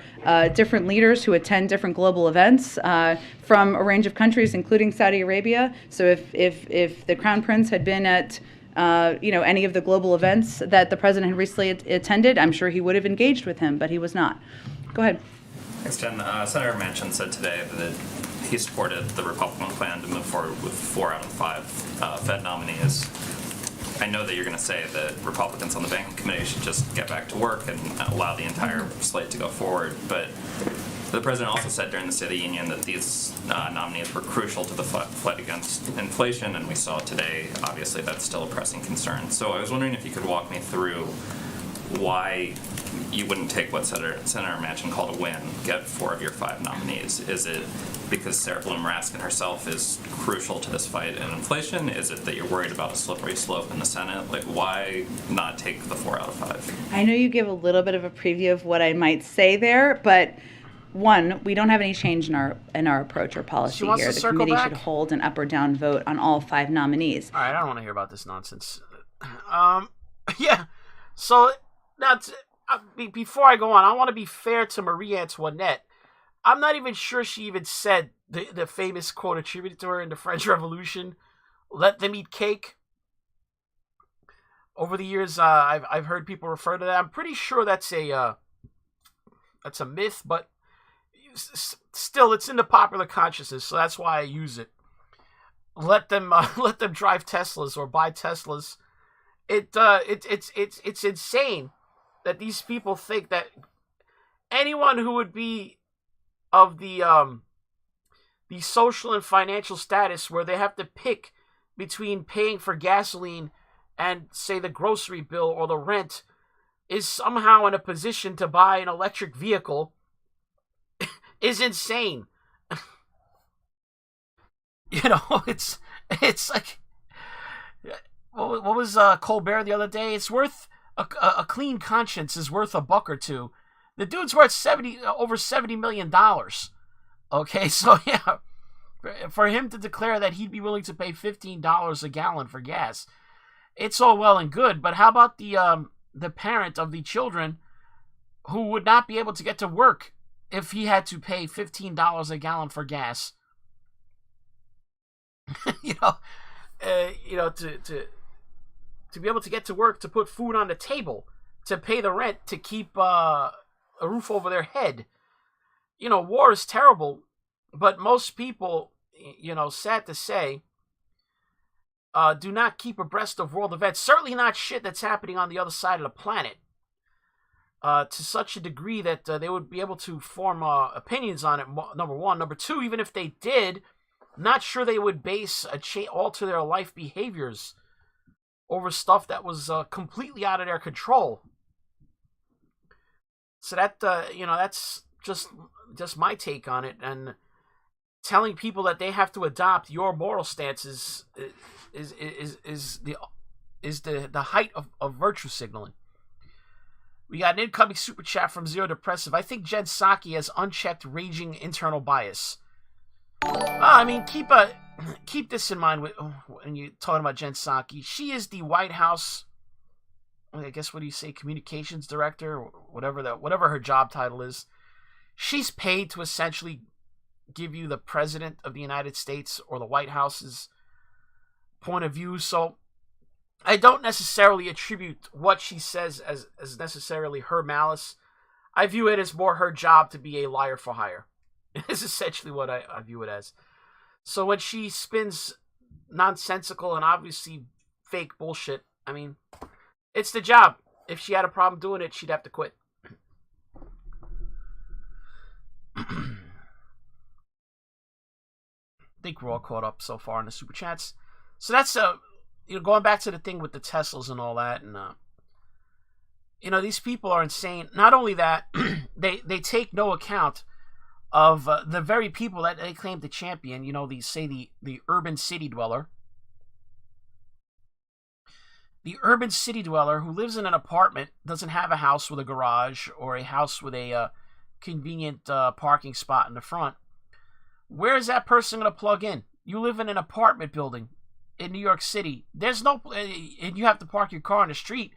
different leaders who attend different global events from a range of countries, including Saudi Arabia. So if the Crown Prince had been at any of the global events that the president had recently attended, I'm sure he would have engaged with him, but he was not. Go ahead.
Thanks, Jen. Senator Manchin said today that he supported the Republican plan to move forward with 4 out of 5 Fed nominees. I know that you're going to say that Republicans on the Banking Committee should just get back to work and allow the entire slate to go forward, but the president also said during the State of the Union that these nominees were crucial to the fight against inflation, and we saw today, obviously, that's still a pressing concern. So I was wondering if you could walk me through why you wouldn't take what Senator Manchin called a win, get 4 of your 5 nominees. Is it because Sarah Bloom Raskin herself is crucial to this fight in inflation? Is it that you're worried about a slippery slope in the Senate? Like, why not take the 4 out of 5?
I know you give a little bit of a preview of what I might say there, but one, we don't have any change in our approach or policy here. The committee should hold an up or down vote on all 5 nominees.
All right, I don't want to hear about this nonsense. Yeah, so now before I go on, I want to be fair to Marie Antoinette. I'm not even sure she even said the famous quote attributed to her in the French Revolution, "Let them eat cake." Over the years, I've heard people refer to that. I'm pretty sure that's a myth, but still, it's in the popular consciousness, so that's why I use it. Let them drive Teslas or buy Teslas. It's insane that these people think that anyone who would be of the social and financial status where they have to pick between paying for gasoline and, say, the grocery bill or the rent is somehow in a position to buy an electric vehicle is insane. It's like, what was Colbert the other day? It's worth a clean conscience is worth $1 or $2. The dude's worth over $70 million. Okay, so yeah, for him to declare that he'd be willing to pay $15 a gallon for gas, it's all well and good. But how about the parent of the children who would not be able to get to work if he had to pay $15 a gallon for gas? To be able to get to work, to put food on the table, to pay the rent, to keep a roof over their head. War is terrible, but most people, sad to say, do not keep abreast of world events. Certainly not shit that's happening on the other side of the planet. To such a degree that they would be able to form opinions on it, number one. Number two, even if they did, not sure they would alter their life behaviors over stuff that was completely out of their control. So that that's just my take on it. And telling people that they have to adopt your moral stance is the height of virtue signaling. We got an incoming super chat from Zero Depressive. I think Jen Psaki has unchecked raging internal bias. Keep this in mind when you're talking about Jen Psaki. She is the White House, I guess, what do you say, communications director, or whatever her job title is. She's paid to essentially give you the president of the United States or the White House's point of view. So I don't necessarily attribute what she says as necessarily her malice. I view it as more her job to be a liar for hire. It's essentially what I view it as. So when she spins nonsensical and obviously fake bullshit, it's the job. If she had a problem doing it, she'd have to quit. think we're all caught up so far in the super chats. So that's going back to the thing with the Teslas and all that, and these people are insane. Not only that, they take no account of the very people that they claim to champion. The urban city dweller. The urban city dweller who lives in an apartment, doesn't have a house with a garage or a house with a convenient parking spot in the front. Where is that person going to plug in? You live in an apartment building in New York City. And you have to park your car on the street.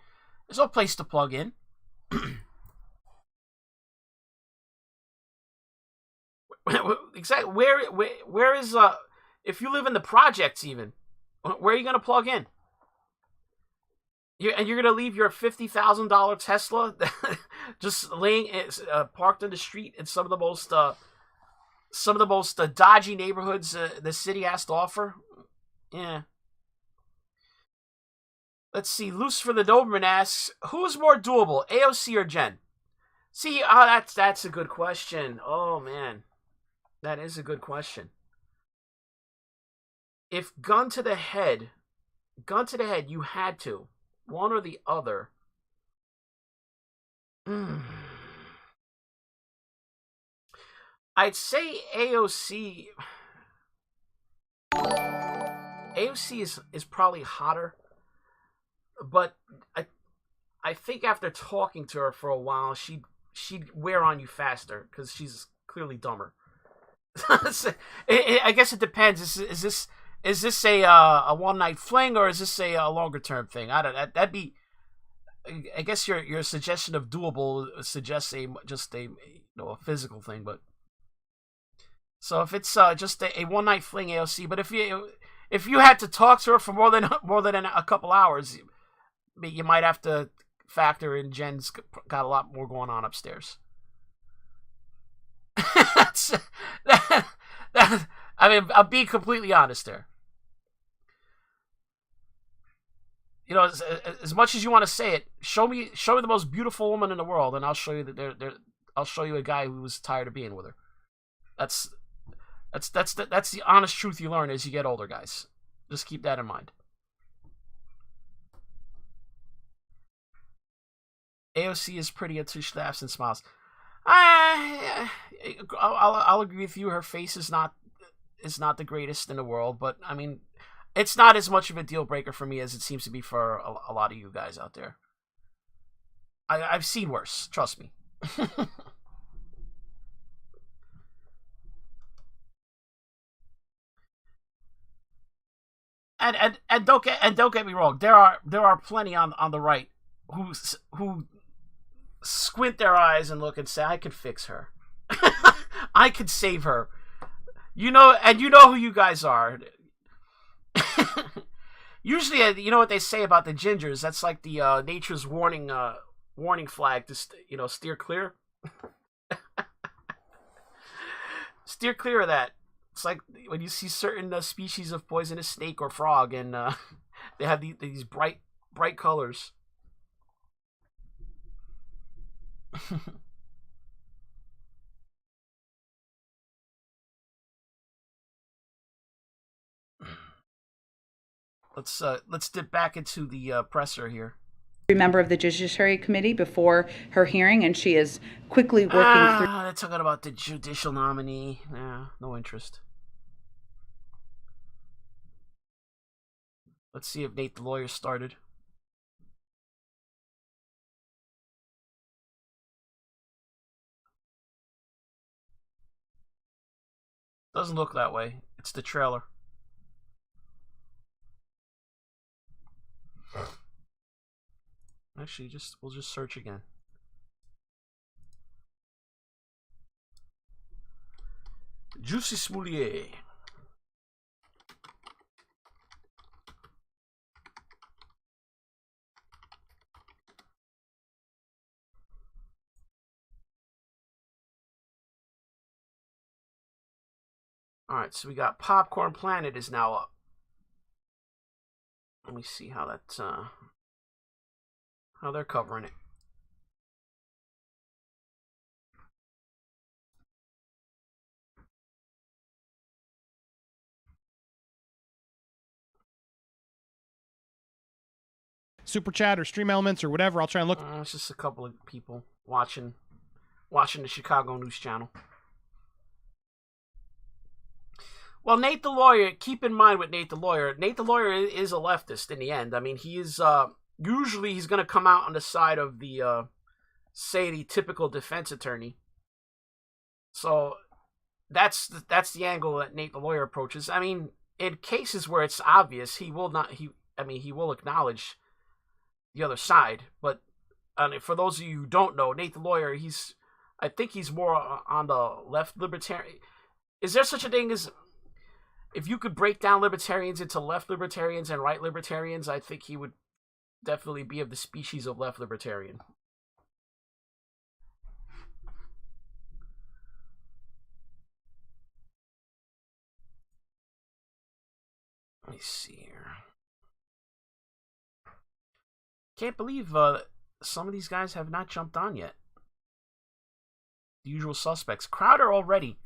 There's no place to plug in. Exactly. Where is if you live in the projects even, where are you going to plug in? You're going to leave your $50,000 Tesla just laying parked in the street in some of the most dodgy neighborhoods the city has to offer. Yeah. Let's see. Lucifer the Doberman asks, who's more doable, AOC or Jen? See, that's a good question. Oh man, that is a good question. If gun to the head, you had to. One or the other. I'd say AOC. AOC is probably hotter, but I think after talking to her for a while, she'd wear on you faster because she's clearly dumber. I guess it depends. Is this a one night fling or is this a longer term thing? That'd be. I guess your suggestion of doable suggests just a physical thing, but so if it's just a one night fling, AOC. But if you had to talk to her for more than a couple hours, you might have to factor in Jen's got a lot more going on upstairs. I mean, I'll be completely honest there. As much as you want to say it, show me the most beautiful woman in the world, and I'll show you that I'll show you a guy who was tired of being with her. That's the honest truth you learn as you get older, guys. Just keep that in mind. AOC is pretty until she laughs and smiles. I'll agree with you. Her face is not the greatest in the world, but I mean, it's not as much of a deal breaker for me as it seems to be for a lot of you guys out there. I've seen worse. Trust me. and don't get me wrong. There are plenty on the right who squint their eyes and look and say, I could fix her. I could save her. And you know who you guys are. Usually, you know what they say about the gingers. That's like the nature's warning flag to steer clear. Steer clear of that. It's like when you see certain species of poisonous snake or frog, and they have these bright colors. Let's dip back into the presser here.
Member of the Judiciary Committee before her hearing, and she is quickly working through.
They're talking about the judicial nominee. No interest. Let's see if Nate the lawyer started. Doesn't look that way. It's the trailer. Actually, we'll just search again. Jussie Smollett. Alright, so we got Popcorn Planet is now up. Let me see how that's how they're covering it.
Super Chat or Stream Elements or whatever. I'll try and look.
It's just a couple of people watching the Chicago News Channel. Well, Nate the Lawyer, keep in mind with Nate the Lawyer is a leftist in the end. I mean, he is, usually he's going to come out on the side of the, say, the typical defense attorney. So, that's the angle that Nate the Lawyer approaches. I mean, in cases where it's obvious, he will acknowledge the other side. But for those of you who don't know, Nate the Lawyer, I think he's more on the left libertarian. Is there such a thing as... If you could break down libertarians into left libertarians and right libertarians, I think he would definitely be of the species of left libertarian. Let me see here. Can't believe some of these guys have not jumped on yet. The usual suspects. Crowder already,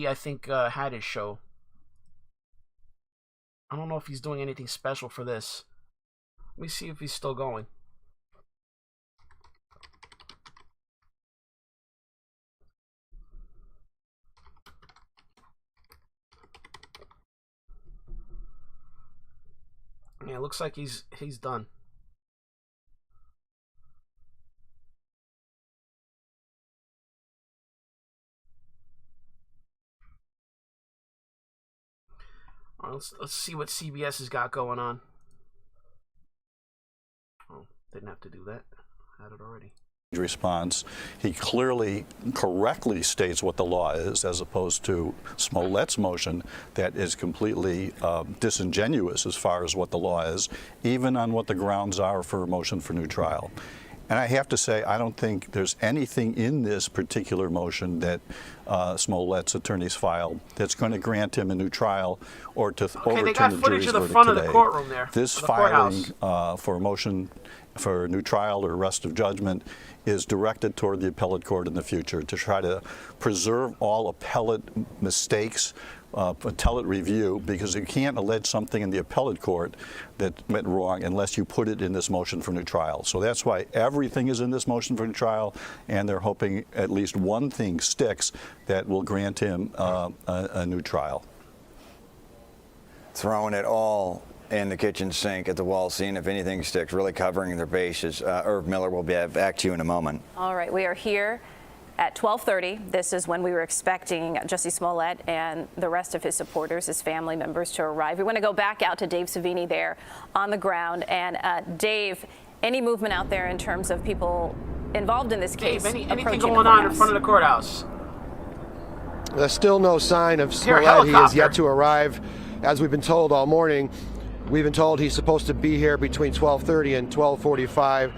I think, had his show. I don't know if he's doing anything special for this. Let me see if he's still going. Yeah, it looks like he's done. Let's see what CBS has got going on. Oh, didn't have to do that. Had it already.
Response. He clearly, correctly states what the law is, as opposed to Smollett's motion that is completely disingenuous as far as what the law is, even on what the grounds are for a motion for new trial. And I have to say, I don't think there's anything in this particular motion that Smollett's attorneys filed that's going to grant him a new trial or to overturn the jury's verdict today. They got footage of the front of the courtroom there. This filing for a motion for a new trial or arrest of judgment is directed toward the appellate court in the future to try to preserve all appellate mistakes, appellate review, because you can't allege something in the appellate court that went wrong unless you put it in this motion for new trial. So that's why everything is in this motion for new trial, and they're hoping at least one thing sticks that will grant him a new trial.
Throwing it all in the kitchen sink at the wall, seeing if anything sticks, really covering their bases. Irv Miller will be back to you in a moment.
All right, we are here at 12:30. This is when we were expecting Jussie Smollett and the rest of his supporters, his family members, to arrive. We want to go back out to Dave Savini there on the ground. And Dave, any movement out there in terms of people involved in this case?
Dave, anything going on in front of the courthouse?
There's still no sign of Smollett. He has yet to arrive. As we've been told all morning, we've been told he's supposed to be here between 12:30 and 12:45.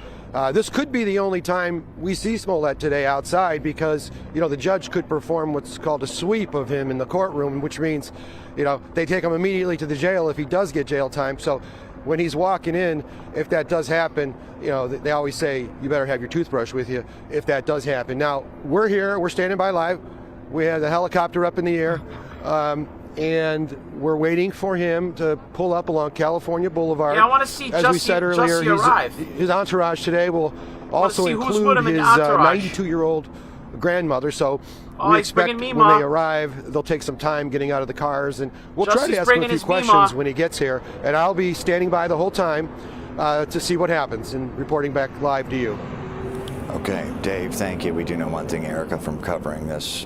This could be the only time we see Smollett today outside, because, you know, the judge could perform what's called a sweep of him in the courtroom, which means, you know, they take him immediately to the jail if he does get jail time. So when he's walking in, if that does happen, you know, they always say you better have your toothbrush with you if that does happen. Now, we're here, we're standing by live. We have the helicopter up in the air. And we're waiting for him to pull up along California Boulevard.
Yeah, I want to see
As we said earlier, his entourage today will also include his 92-year-old grandmother. So we expect when they arrive, they'll take some time getting out of the cars, and we'll try to ask him a few questions when he gets here. And I'll be standing by the whole time to see what happens and reporting back live to you.
Okay, Dave, thank you. We do know one thing, Erica, from covering this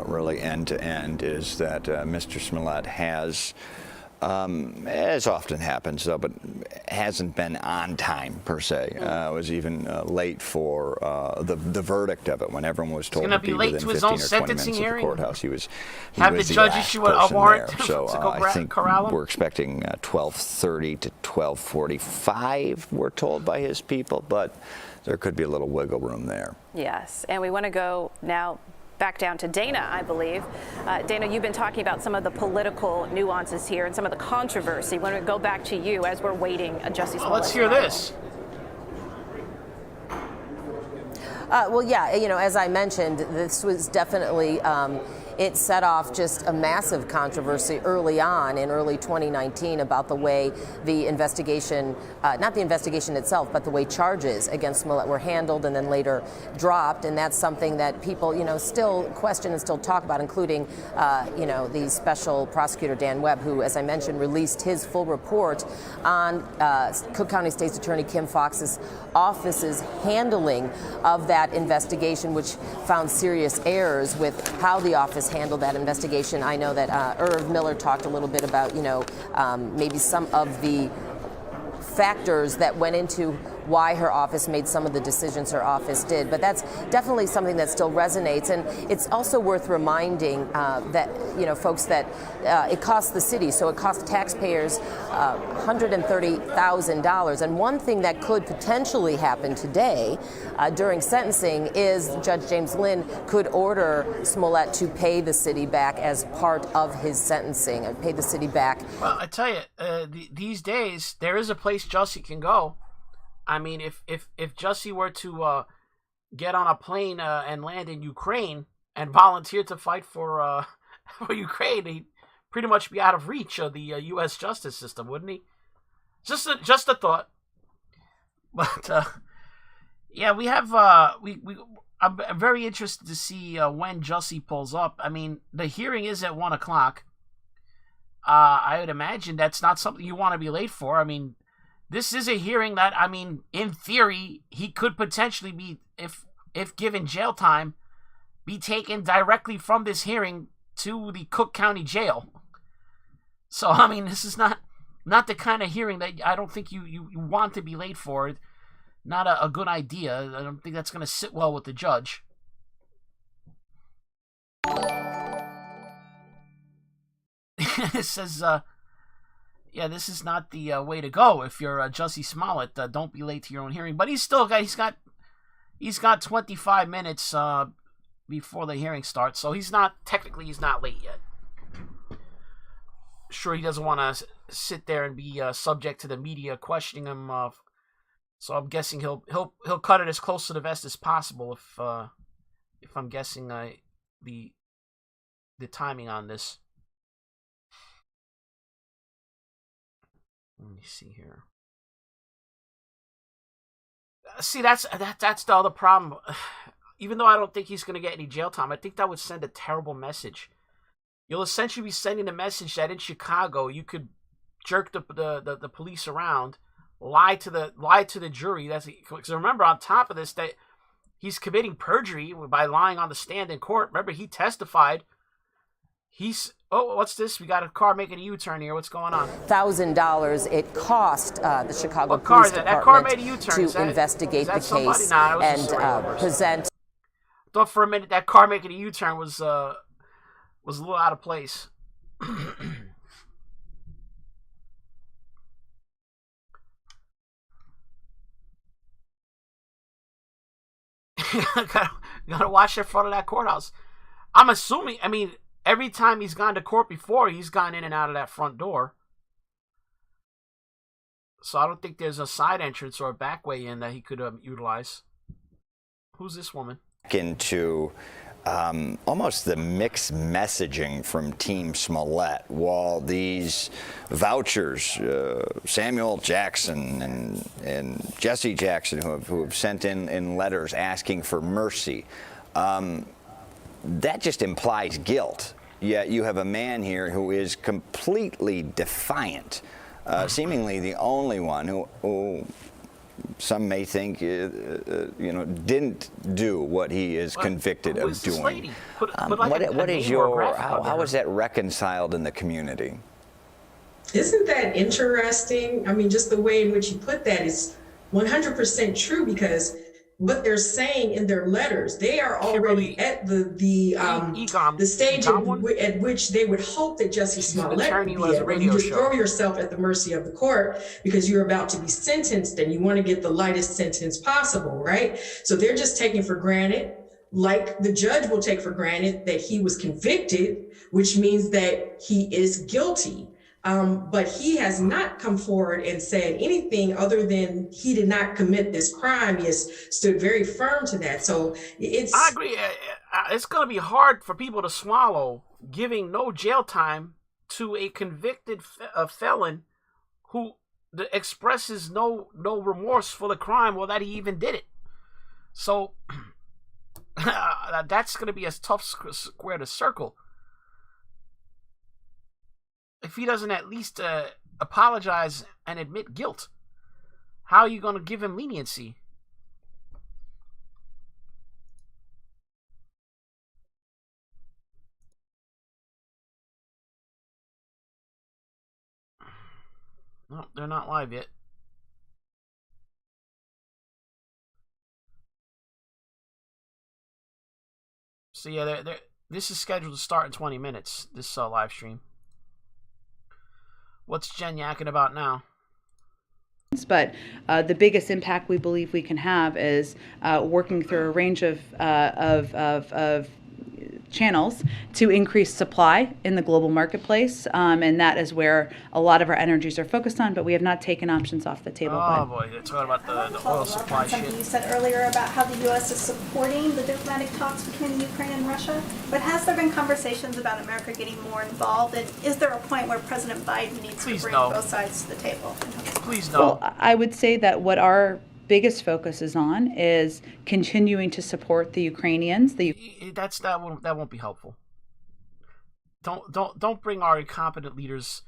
really end to end, is that Mr. Smollett has, as often happens, though, but hasn't been on time per se. Was even late for the verdict of it when everyone was told to be within 15 or 20 minutes of the courthouse. He was the judge issue a warrant there. So I think we're expecting 12:30 to 12:45. We're told by his people, but there could be a little wiggle room there.
Yes, and we want to go now back down to Dana, I believe. Dana, you've been talking about some of the political nuances here and some of the controversy. We want to go back to you as we're waiting Jussie Smollett.
Let's hear this.
Well, yeah, you know, as I mentioned, this was definitely it set off just a massive controversy early on in early 2019 about the way the investigation, not the investigation itself, but the way charges against Smollett were handled and then later dropped. And that's something that people, still question and still talk about, including, the special prosecutor Dan Webb, who, as I mentioned, released his full report on Cook County State's Attorney Kim Foxx's office's handling of that investigation, which found serious errors with how the office handled that investigation. I know that Irv Miller talked a little bit about, maybe some of the factors that went into why her office made some of the decisions her office did. But that's definitely something that still resonates. And it's also worth reminding that, folks, that it costs the city, so it costs taxpayers $130,000. And one thing that could potentially happen today during sentencing is Judge James Lynn could order Smollett to pay the city back as part of his sentencing, and pay the city back.
Well, I tell you, these days, there is a place Jussie can go. I mean, if Jussie were to get on a plane and land in Ukraine and volunteer to fight for Ukraine, he'd pretty much be out of reach of the U.S. justice system, wouldn't he? Just a thought. But yeah, we have I'm very interested to see when Jussie pulls up. I mean, the hearing is at 1:00. I would imagine that's not something you want to be late for. I mean, this is a hearing that, I mean, in theory, he could potentially be, if given jail time, be taken directly from this hearing to the Cook County Jail. So, I mean, this is not the kind of hearing that I don't think you want to be late for. Not a good idea. I don't think that's going to sit well with the judge. It says, yeah, this is not the way to go. If you're Jussie Smollett, don't be late to your own hearing. But he's got 25 minutes before the hearing starts, so he's not late yet. Sure, he doesn't want to sit there and be subject to the media questioning him. So I'm guessing he'll cut it as close to the vest as possible. If I'm guessing the timing on this. Let me see here. See, that's the other problem. Even though I don't think he's going to get any jail time, I think that would send a terrible message. You'll essentially be sending a message that in Chicago you could jerk the police around, lie to the jury. Because remember, on top of this, that he's committing perjury by lying on the stand in court. Remember, he testified. Oh, what's this? We got a car making a U-turn here. What's going on?
$1,000 it cost the Chicago
Police
Police
Department
that
car made a U-turn.
to investigate the case and present.
I thought for a minute that car making a U-turn was a little out of place. gotta watch in front of that courthouse. I'm assuming. I mean, every time he's gone to court before, he's gone in and out of that front door. So I don't think there's a side entrance or a back way in that he could utilize. Who's this woman?
Into almost the mixed messaging from Team Smollett. While these vouchers, Samuel Jackson and Jesse Jackson, who have sent in letters asking for mercy, that just implies guilt. Yet you have a man here who is completely defiant, seemingly the only one who some may think, didn't do what he is convicted of doing. How is that reconciled in the community?
Isn't that interesting? I mean, just the way in which you put that is 100% true, because what they're saying in their letters, they are already at the stage at which they would hope that Jussie Smollett would be at, where you just throw yourself at the mercy of the court because you're about to be sentenced and you want to get the lightest sentence possible, right? So they're just taking for granted, like the judge will take for granted, that he was convicted, which means that he is guilty. But he has not come forward and said anything other than he did not commit this crime. He has stood very firm to that. So
I agree. It's going to be hard for people to swallow giving no jail time to a convicted felon who expresses no remorse for the crime or that he even did it. So that's going to be a tough square to circle. If he doesn't at least apologize and admit guilt, how are you going to give him leniency? No, they're not live yet. So yeah, this is scheduled to start in 20 minutes, this live stream. What's Jen yakking about now?
But the biggest impact we believe we can have is working through a range of channels to increase supply in the global marketplace, and that is where a lot of our energies are focused on, but we have not taken options off the table.
Oh boy, they're talking about the oil supply shit.
Something you said earlier about how the U.S. is supporting the diplomatic talks between Ukraine and Russia, but has there been conversations about America getting more involved, and is there a point where President Biden needs to bring both sides to the table?
Please no.
Well, I would say that what our biggest focus is on is continuing to support the Ukrainians.
That won't be helpful. Don't bring our incompetent leaders.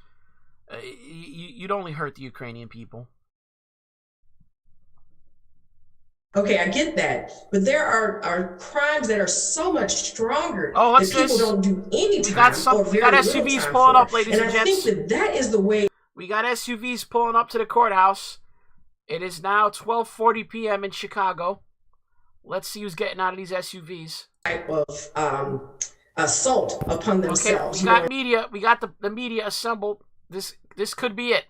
You'd only hurt the Ukrainian people.
Okay, I get that, but there are crimes that are so much stronger
that
people don't do any time.
We got SUVs pulling up, ladies and gents.
I think that is the way.
We got SUVs pulling up to the courthouse. It is now 12:40 p.m. in Chicago. Let's see who's getting out of these SUVs.
Type of assault upon themselves.
Okay, we got media. We got the media assembled. This could be it.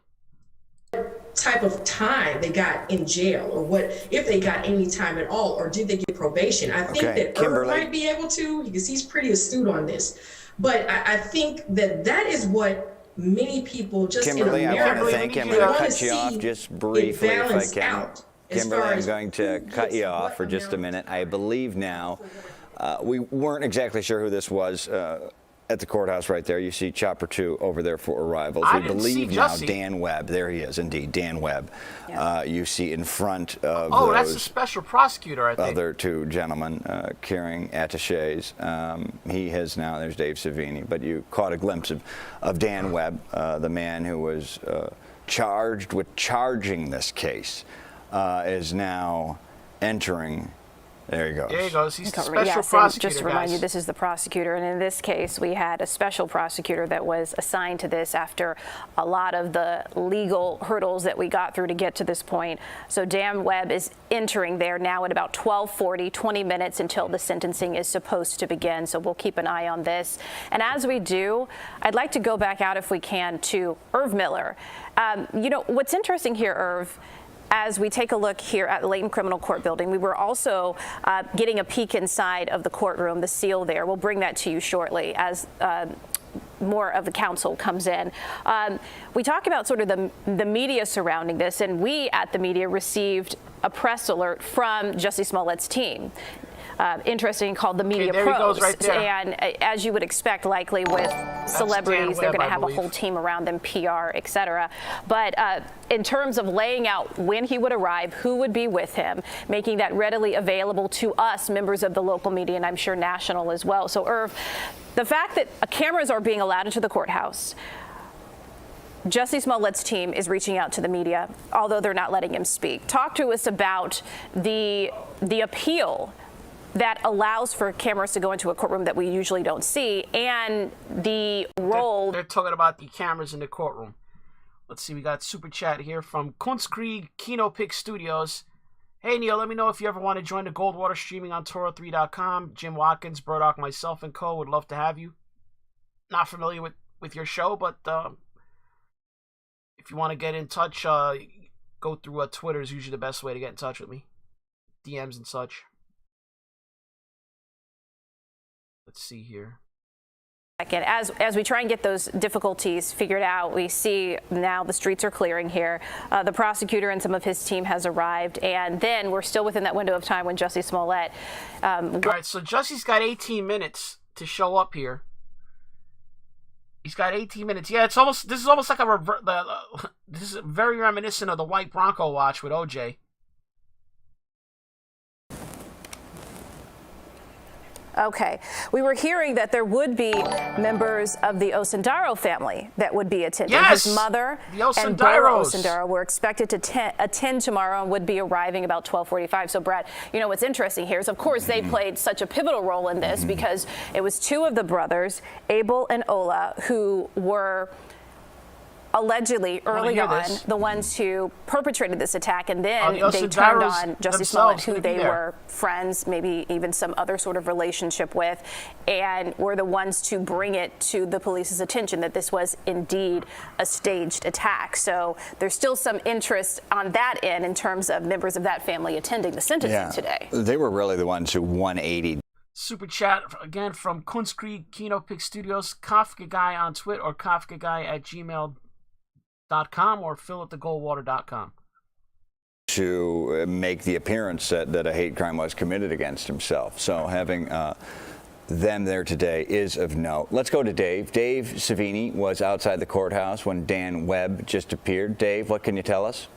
Type of time they got in jail, or what if they got any time at all, or did they get probation? I think that Irv might be able to, because he's pretty astute on this. But I think that is what many people just
Kimberly,
in America,
I want to thank you. I'm going to cut you off just briefly if I can. Kimberly, I'm going to cut you off for just a minute. I believe now, we weren't exactly sure who this was at the courthouse right there. You see Chopper 2 over there for arrivals. We believe now Dan Webb. There he is, indeed, Dan Webb. Yeah. You see in front of
that's the special prosecutor, I think.
Other two gentlemen carrying attachés. He has now, there's Dave Savini, but you caught a glimpse of Dan Webb, the man who was charged with charging this case, is now entering. There he goes.
There he goes. He's the special prosecutor,
just to remind you, this is the prosecutor, and in this case, we had a special prosecutor that was assigned to this after a lot of the legal hurdles that we got through to get to this point. So Dan Webb is entering there now at about 12:40, 20 minutes until the sentencing is supposed to begin. So we'll keep an eye on this. And as we do, I'd like to go back out, if we can, to Irv Miller. You know, what's interesting here, Irv, as we take a look here at the Layton Criminal Court building, we were also getting a peek inside of the courtroom, the seal there. We'll bring that to you shortly as more of the counsel comes in. We talk about sort of the media surrounding this, and we at the media received a press alert from Jussie Smollett's team. Interesting, called the Media
there
Pros.
He goes right there.
And as you would expect, likely with celebrities, they're going to have a whole team around them, PR, etc. But in terms of laying out when he would arrive, who would be with him, making that readily available to us, members of the local media, and I'm sure national as well. So, Irv, the fact that cameras are being allowed into the courthouse, Jussie Smollett's team is reaching out to the media, although they're not letting him speak. Talk to us about the appeal that allows for cameras to go into a courtroom that we usually don't see, and the role.
They're talking about the cameras in the courtroom. Let's see, we got super chat here from Kunstkrieg Kino Pick Studios. Hey, Neil, let me know if you ever want to join the Goldwater streaming on Toro3.com. Jim Watkins, Burdock, myself, and co. would love to have you. Not familiar with your show, but if you want to get in touch, go through Twitter is usually the best way to get in touch with me. DMs and such. Let's see here.
And as we try and get those difficulties figured out, we see now the streets are clearing here. The prosecutor and some of his team has arrived, and then we're still within that window of time when Jussie Smollett.
All right, so Jussie's got 18 minutes to show up here. He's got 18 minutes. Yeah, this is almost like this is very reminiscent of the White Bronco watch with OJ.
Okay. We were hearing that there would be members of the Osundaro family that would be attending.
Yes!
His mother and Bora Osundaro were expected to attend tomorrow and would be arriving about 12:45. So, Brad, you know what's interesting here is, of course, they played such a pivotal role in this because it was two of the brothers, Abel and Ola, who were allegedly early on the ones who perpetrated this attack, and then they turned on Jussie Smollett, who they were friends, maybe even some other sort of relationship with, and were the ones to bring it to the police's attention that this was indeed a staged attack. So there's still some interest on that end in terms of members of that family attending the sentencing today.
They were really the ones who 180.
Super chat again from Kunstkrieg Kino Pick Studios, Kafka Guy on Twitter or kafkaguy@gmail.com or phil@thegoldwater.com.
To make the appearance that a hate crime was committed against himself. So having them there today is of note. Let's go to Dave. Dave Savini was outside the courthouse when Dan Webb just appeared. Dave, what can you tell us?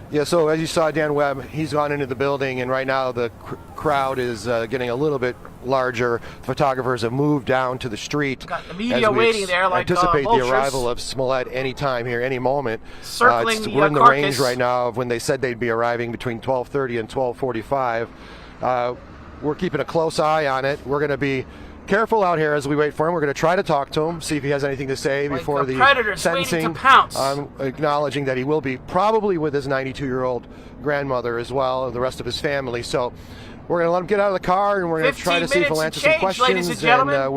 Yeah, so as you saw, Dan Webb, he's gone into the building, and right now the crowd is getting a little bit larger. Photographers have moved down to the street.
Got the media waiting there, like
anticipate
vultures.
the arrival of Smollett any time here, any moment.
Circling
we're in the
carcass.
range right now of when they said they'd be arriving between 12:30 and 12:45. We're keeping a close eye on it. We're going to be careful out here as we wait for him. We're going to try to talk to him, see if he has anything to say before the sentencing. Acknowledging that he will be probably with his 92-year-old grandmother as well, and the rest of his family. So we're going to let him get out of the car, and we're going to try to see if he'll answer some questions. And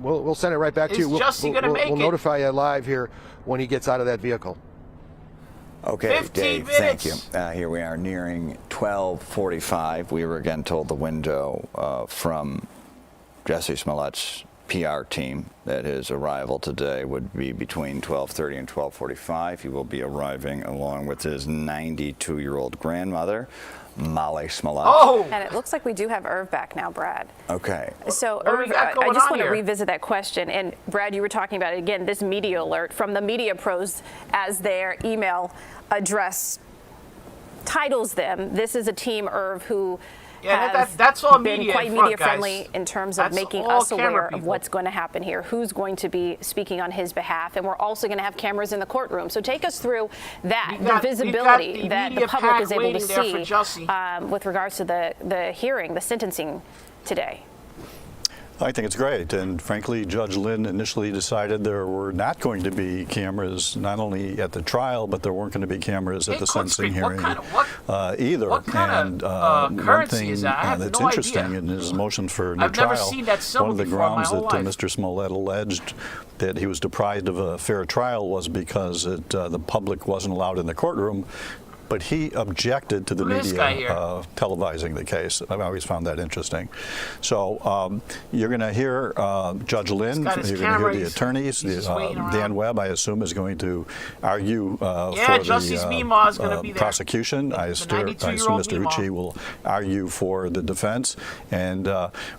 we'll send it right back to you. We'll notify you live here when he gets out of that vehicle.
Okay, Dave, thank you. Here we are nearing 12:45. We were again told the window from Jussie Smollett's PR team that his arrival today would be between 12:30 and 12:45. He will be arriving along with his 92-year-old grandmother, Molly Smollett.
Oh! And it looks like we do have Irv back now, Brad.
Okay.
So, Irv, I just want to revisit that question. And, Brad, you were talking about it again, this media alert from the media pros as their email address titles them. This is a team, Irv, who
that's all
been
media
quite media friendly in terms of making us aware of what's going to happen here, who's going to be speaking on his behalf, and we're also going to have cameras in the courtroom. So take us through that, the visibility that the public is able to see with regards to the hearing, the sentencing today.
I think it's great, and frankly, Judge Lynn initially decided there were not going to be cameras, not only at the trial, but there weren't going to be cameras at the sentencing hearing either.
What kind of currency is that? I have
that's
no
interesting
idea.
in his motion for a new
I've
trial,
never seen that symbol
one of the
before in my
grounds
whole
that
life.
Mr. Smollett alleged that he was deprived of a fair trial was because the public wasn't allowed in the courtroom. But he objected to the media televising the case. I've always found that interesting. So you're going to hear Judge Lynn, you're going to hear the attorneys. Dan Webb, I assume, is going to argue for the prosecution. I assume Mr. Ucci will argue for the defense. And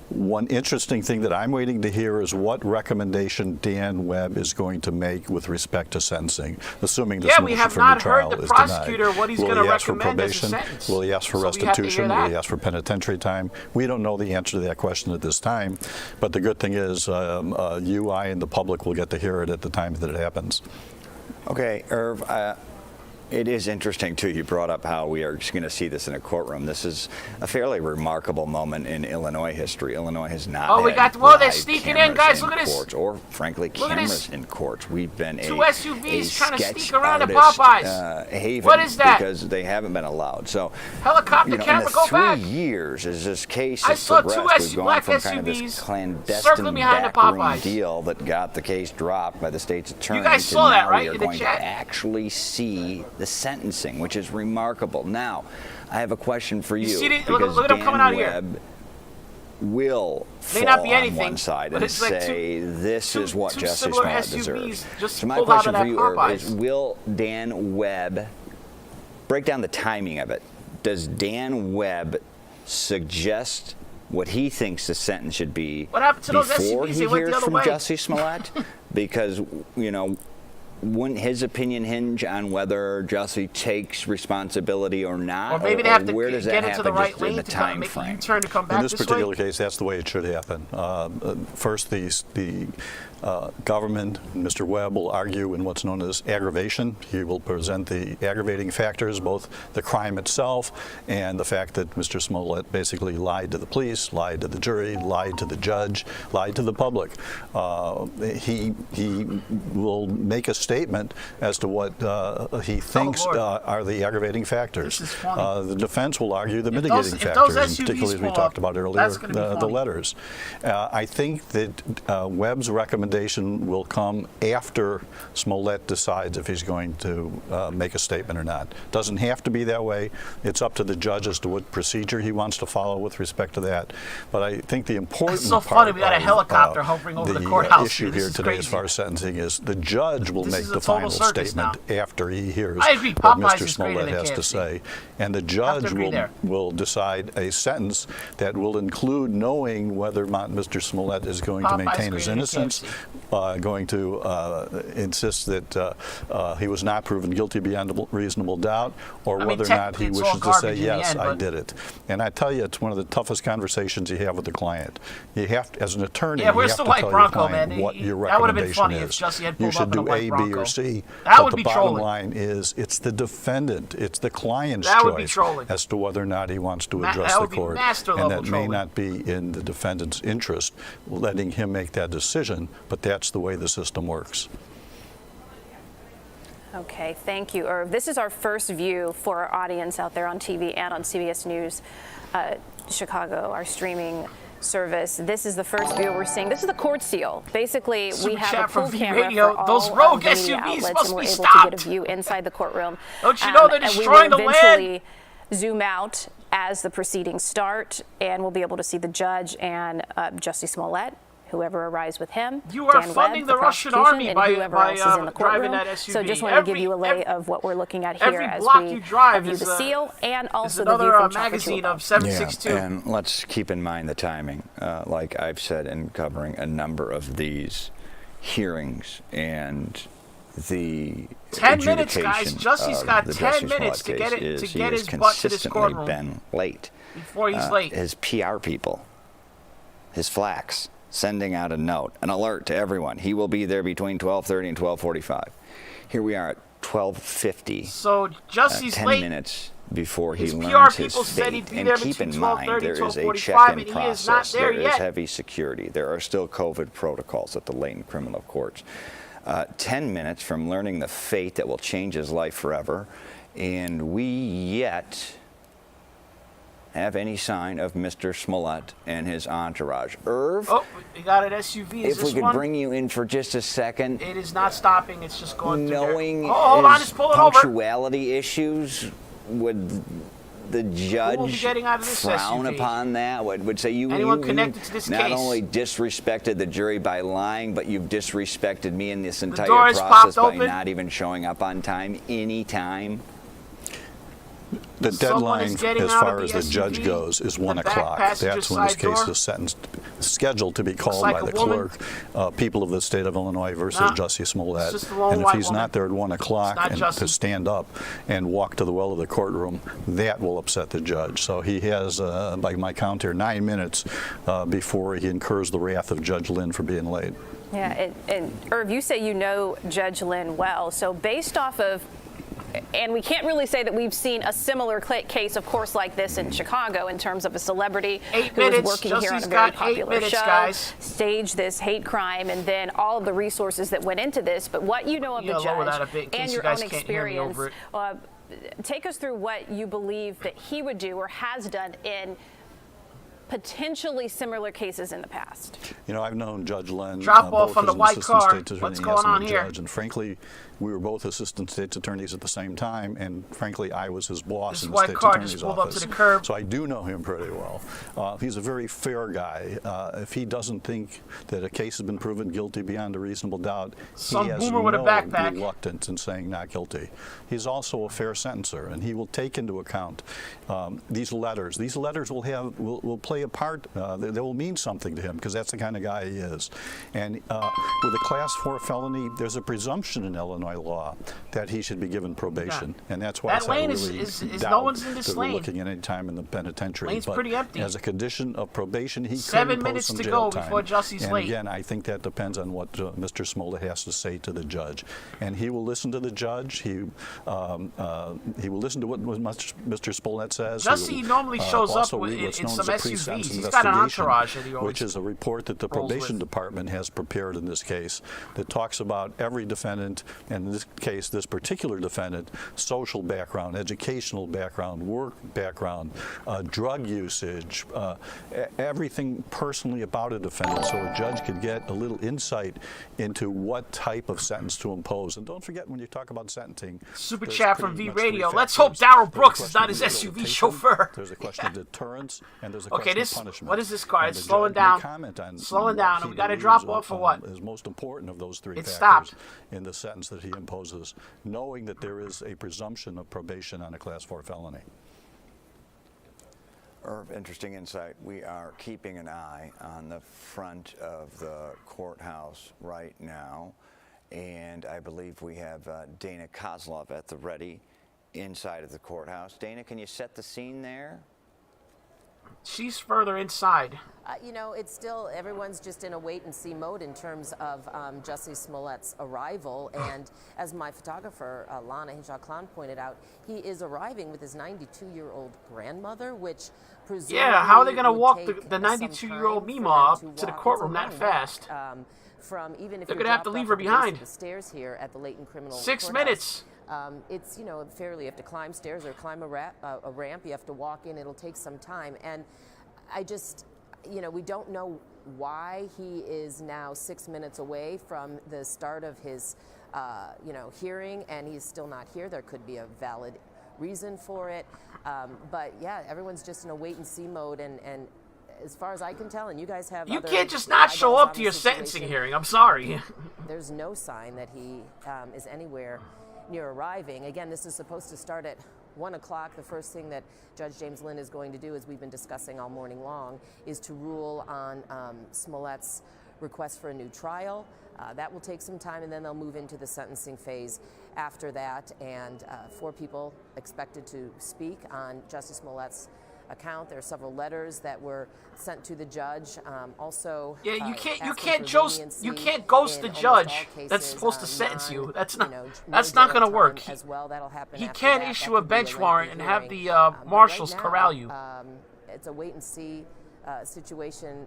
one interesting thing that I'm waiting to hear is what recommendation Dan Webb is going to make with respect to sentencing, assuming this motion for new trial is denied. Will he ask for probation? Will he ask for restitution? Will he ask for penitentiary time? We don't know the answer to that question at this time. But the good thing is you, I, and the public will get to hear it at the time that it happens.
Okay, Irv, it is interesting, too. You brought up how we are going to see this in a courtroom. This is a fairly remarkable moment in Illinois history. Illinois has not had
they're sneaking in, guys. Look at this.
Courts, or, frankly, cameras in courts. We've been
two SUVs trying to sneak around at Popeyes.
Haven
what is that?
Because they haven't been allowed. So,
helicopter camera, go back.
In the 3 years as this case
I
has
saw
progressed,
two
we've gone from
SUVs
kind of this clandestine backroom deal that got the case dropped by the state's attorney.
You guys saw that, right?
We are going to actually see the sentencing, which is remarkable. Now, I have a question for you.
You see look at him coming out here.
will
May
fall
not be
on
anything,
one side
but
and
it's like
say this is what
two
Jussie
similar
Smollett
SUVs
deserves.
just
So my
pulled out
question
of
for
that
you, Irv,
Popeyes.
is will Dan Webb break down the timing of it? Does Dan Webb suggest what he thinks the sentence should be
What happened to those
before
SUVs?
he
They went the
hears
other
from
way.
Jussie Smollett? Because, you know, wouldn't his opinion hinge on whether Jussie takes responsibility or not?
Or maybe they have to
where does
get
that
into the
happen
right
just in
lane
the
to
time
make a
frame?
U-turn to come back
In this particular
way?
case, that's the way it should happen. First, the government, Mr. Webb, will argue in what's known as aggravation. He will present the aggravating factors, both the crime itself and the fact that Mr. Smollett basically lied to the police, lied to the jury, lied to the judge, lied to the public. He will make a statement as to what he thinks are the aggravating factors. The defense will argue the mitigating factors, and particularly as we talked about earlier, the letters. I think that Webb's recommendation will come after Smollett decides if he's going to make a statement or not. Doesn't have to be that way. It's up to the judge as to what procedure he wants to follow with respect to that. But I think the important
so
part
funny. We got a helicopter hovering over the courthouse.
Issue here today, as far as sentencing, is the judge will make the final statement after he hears what Mr. Smollett has to say, and the judge will decide a sentence that will include knowing whether or not Mr. Smollett is going to maintain his innocence, going to insist that he was not proven guilty beyond a reasonable doubt, or whether or not he wishes to say, yes, I did it. And I tell you, it's one of the toughest conversations you have with the client. You have to, as an attorney, you have to tell your client what your recommendation is. You should do A, B, or C. But the bottom line is, it's the defendant, it's the client's choice as to whether or not he wants to address the court. And that may not be in the defendant's interest, letting him make that decision, but that's the way the system works.
Okay, thank you, Irv. This is our first view for our audience out there on TV and on CBS News Chicago, our streaming service. This is the first view we're seeing. This is the court seal. Basically, we have a pool camera for all
those rogue
of the media
SUVs
outlets, and we're able to get a view inside the courtroom.
Don't you know they're destroying the land?
And we will eventually zoom out as the proceedings start, and we'll be able to see the judge and Jussie Smollett, whoever arrives with him.
You are
Dan
funding
Webb,
the Russian army by
driving
that SUV.
So just want to give you a lay of what we're looking at here as we view the seal and also the view from
magazine of 762.
Yeah, and let's keep in mind the timing. Like I've said in covering a number of these hearings and the
10 minutes, guys. Jussie's got 10 minutes to get his butt to this courtroom.
Been late.
Before he's late.
His PR people, his flacks, sending out a note, an alert to everyone. He will be there between 12:30 and 12:45. Here we are at 12:50.
So Jussie's
10
late.
minutes before he
His
learns
PR
his
people said
fate.
he'd be
And
there
keep
between
in mind,
12:30
there is a
12:45,
check-in
and he is not
process.
there
There
yet.
is heavy security. There are still COVID protocols at the latent criminal courts. 10 minutes from learning the fate that will change his life forever, and we yet have any sign of Mr. Smollett and his entourage. Irv?
Oh, we got an SUV. Is
if
this
we could
one?
bring you in for just a second.
It is not stopping. It's just going through
Knowing
there. Oh, hold on. It's pulling over.
punctuality issues, would the judge frown
SUV?
upon that? Would say you
connected to this
not
case?
only disrespected the jury by lying, but you've disrespected me in this entire
door is
process
popped
by
open.
not even showing up on time any time?
The deadline, as far as the judge goes, is 1 o'clock. That's when this case is scheduled to be called by the clerk. People of the state of Illinois versus Jussie Smollett. And if he's not there at 1 o'clock and to stand up and walk to the well of the courtroom, that will upset the judge. So he has, by my count here, 9 minutes before he incurs the wrath of Judge Lynn for being late.
Yeah, and Irv, you say you know Judge Lynn well. So based off of, and we can't really say that we've seen a similar case, of course, like this in Chicago in terms of a celebrity who was working here on a very popular show, staged this hate crime, and then all of the resources that went into this. But what you know of the judge and your own experience, take us through what you believe that he would do or has done in potentially similar cases in the past?
You know, I've known Judge Len
Drop off
both
on the
as an
white
assistant
car.
state attorney
What's going
and
on
a
here?
judge, and frankly, we were both assistant state's attorneys at the same time, and frankly, I was his boss
This
in the
white
state's
car
attorney's
just pulled up
office.
to the curb.
So I do know him pretty well. He's a very fair guy. If he doesn't think that a case has been proven guilty beyond a reasonable doubt,
Some
he has
boomer with a
no
backpack.
reluctance in saying not guilty. He's also a fair sentencer, and he will take into account these letters. These letters will play a part. They will mean something to him because that's the kind of guy he is. And with a Class 4 felony, there's a presumption in Illinois law that he should be given probation, and that's why
That
it's not
lane
really
is
doubt
no one's in this
that we're
lane.
looking at any time in the penitentiary.
Lane's
but
pretty empty.
as a condition of probation, he
7
could
minutes
impose some
to
jail
go
time.
before Jussie's
and
late.
again, I think that depends on what Mr. Smollett has to say to the judge, and he will listen to the judge. He will listen to what Mr. Smollett says.
Jussie normally shows up
also read
in
what's known
some
as a
SUVs.
pre-sentence
He's got an
investigation,
entourage that he always
which is a report that the
rolls
probation
with.
department has prepared in this case that talks about every defendant, and in this case, this particular defendant, social background, educational background, work background, drug usage, everything personally about a defendant, so a judge could get a little insight into what type of sentence to impose. And don't forget, when you talk about sentencing,
Super
there's
chat from
pretty
V
much three
Radio. Let's hope
factors.
Darryl
There's a
Brooks is
question
not
of
his SUV
rehabilitation,
chauffeur.
There's a question of deterrence, and there's a
Okay,
question of punishment.
what is this car?
And
It's
the
slowing
judge may
down.
comment on
Slowing
what
down.
he
We got to
believes
drop off for what?
is most important of those three
It
factors
stopped.
in the sentence that he imposes, knowing that there is a presumption of probation on a Class 4 felony.
Irv, interesting insight. We are keeping an eye on the front of the courthouse right now, and I believe we have Dana Kozlov at the ready inside of the courthouse. Dana, can you set the scene there?
She's further inside.
You know, it's still, everyone's just in a wait-and-see mode in terms of Jussie Smollett's arrival. And as my photographer, Lana Hinshaw-Clown, pointed out, he is arriving with his 92-year-old grandmother, which presumably
Yeah, how are they going to
would
walk
take
the
some
92-year-old
time
Meemaw
for them
up to the
walk.
courtroom
It's a
that
long
fast?
walk, from even if
They're
you're
going to have to
dropped
leave
off
her
at the base
behind.
of the stairs here at the Layton Criminal
6
Courthouse.
minutes.
It's, you know, fairly, you have to climb stairs or climb a ramp, you have to walk in, it'll take some time. And I just, you know, we don't know why he is now 6 minutes away from the start of his, you know, hearing, and he's still not here. There could be a valid reason for it. But yeah, everyone's just in a wait-and-see mode, and as far as I can tell, and you guys have
You
other
can't just not show
eyeballs
up
on
to
the
your
situation,
sentencing hearing. I'm sorry.
There's no sign that he is anywhere near arriving. Again, this is supposed to start at 1 o'clock. The first thing that Judge James Lynn is going to do, as we've been discussing all morning long, is to rule on Smollett's request for a new trial. That will take some time, and then they'll move into the sentencing phase after that. And 4 people expected to speak on Jussie Smollett's account. There are several letters that were sent to the judge. Also,
Yeah, you can't
ghost
ghost the judge that's supposed to sentence you. That's not going to work.
As well, that'll happen.
He
after
can't
that.
issue
That
a
could be
bench
lengthy
warrant and have
hearing.
the marshals
Right
corral
now,
you.
It's a wait and see situation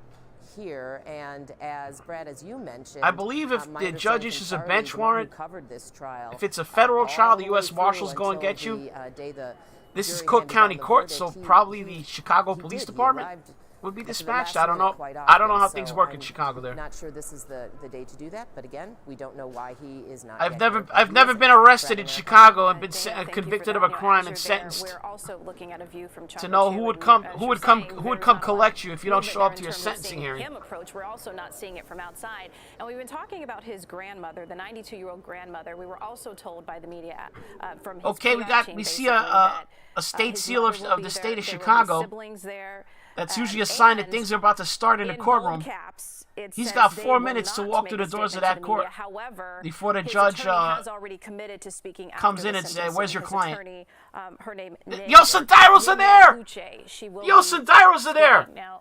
here, and as Brad, as you mentioned,
I believe if
my
the judge
understanding
issues
from
a
Charlie,
bench
the one who
warrant,
covered this trial,
if it's a federal trial, the
all
U.S.
way
Marshals
through
go and get
until
you.
the day the
This is
jury
Cook
handed
County
down the
Court, so
verdict.
probably the Chicago Police
He
Department
arrived
would be
at the
dispatched.
last
I don't
minute
know.
quite
I don't know how
often,
things
so
work in
I'm
Chicago there.
Not sure this is the day to do that, but again, we don't know why he is not.
I've
yet
never
here, but he
never
is
been arrested in
Brad,
Chicago and been
Thank you for
convicted
that
of a
new
crime and
answer there.
sentenced.
We're also looking at a view from
To know who would come collect you if you don't show up to your sentencing hearing.
Him approach. We're also not seeing it from outside. And we've been talking about his grandmother, the 92-year-old grandmother. We were also told by the media from his
Okay,
PR team,
we see
basically, that,
a state
his
seal
mother will
of
be
the
there.
state of
There will be
Chicago.
siblings there.
That's usually a sign that
And
things are about to start in the
in
courtroom.
bold caps, it
He's
says
got
they
4
will
minutes to
not
walk
make
through the
a
doors of
statement
that
to the
court
media. However,
before the
his
judge
attorney has already committed to speaking
comes
after
in
the
and says,
sentencing.
"Where's your
His
client?"
attorney, her name,
Yo, Sendairos are there! Yo, Sendairos are there!
Now,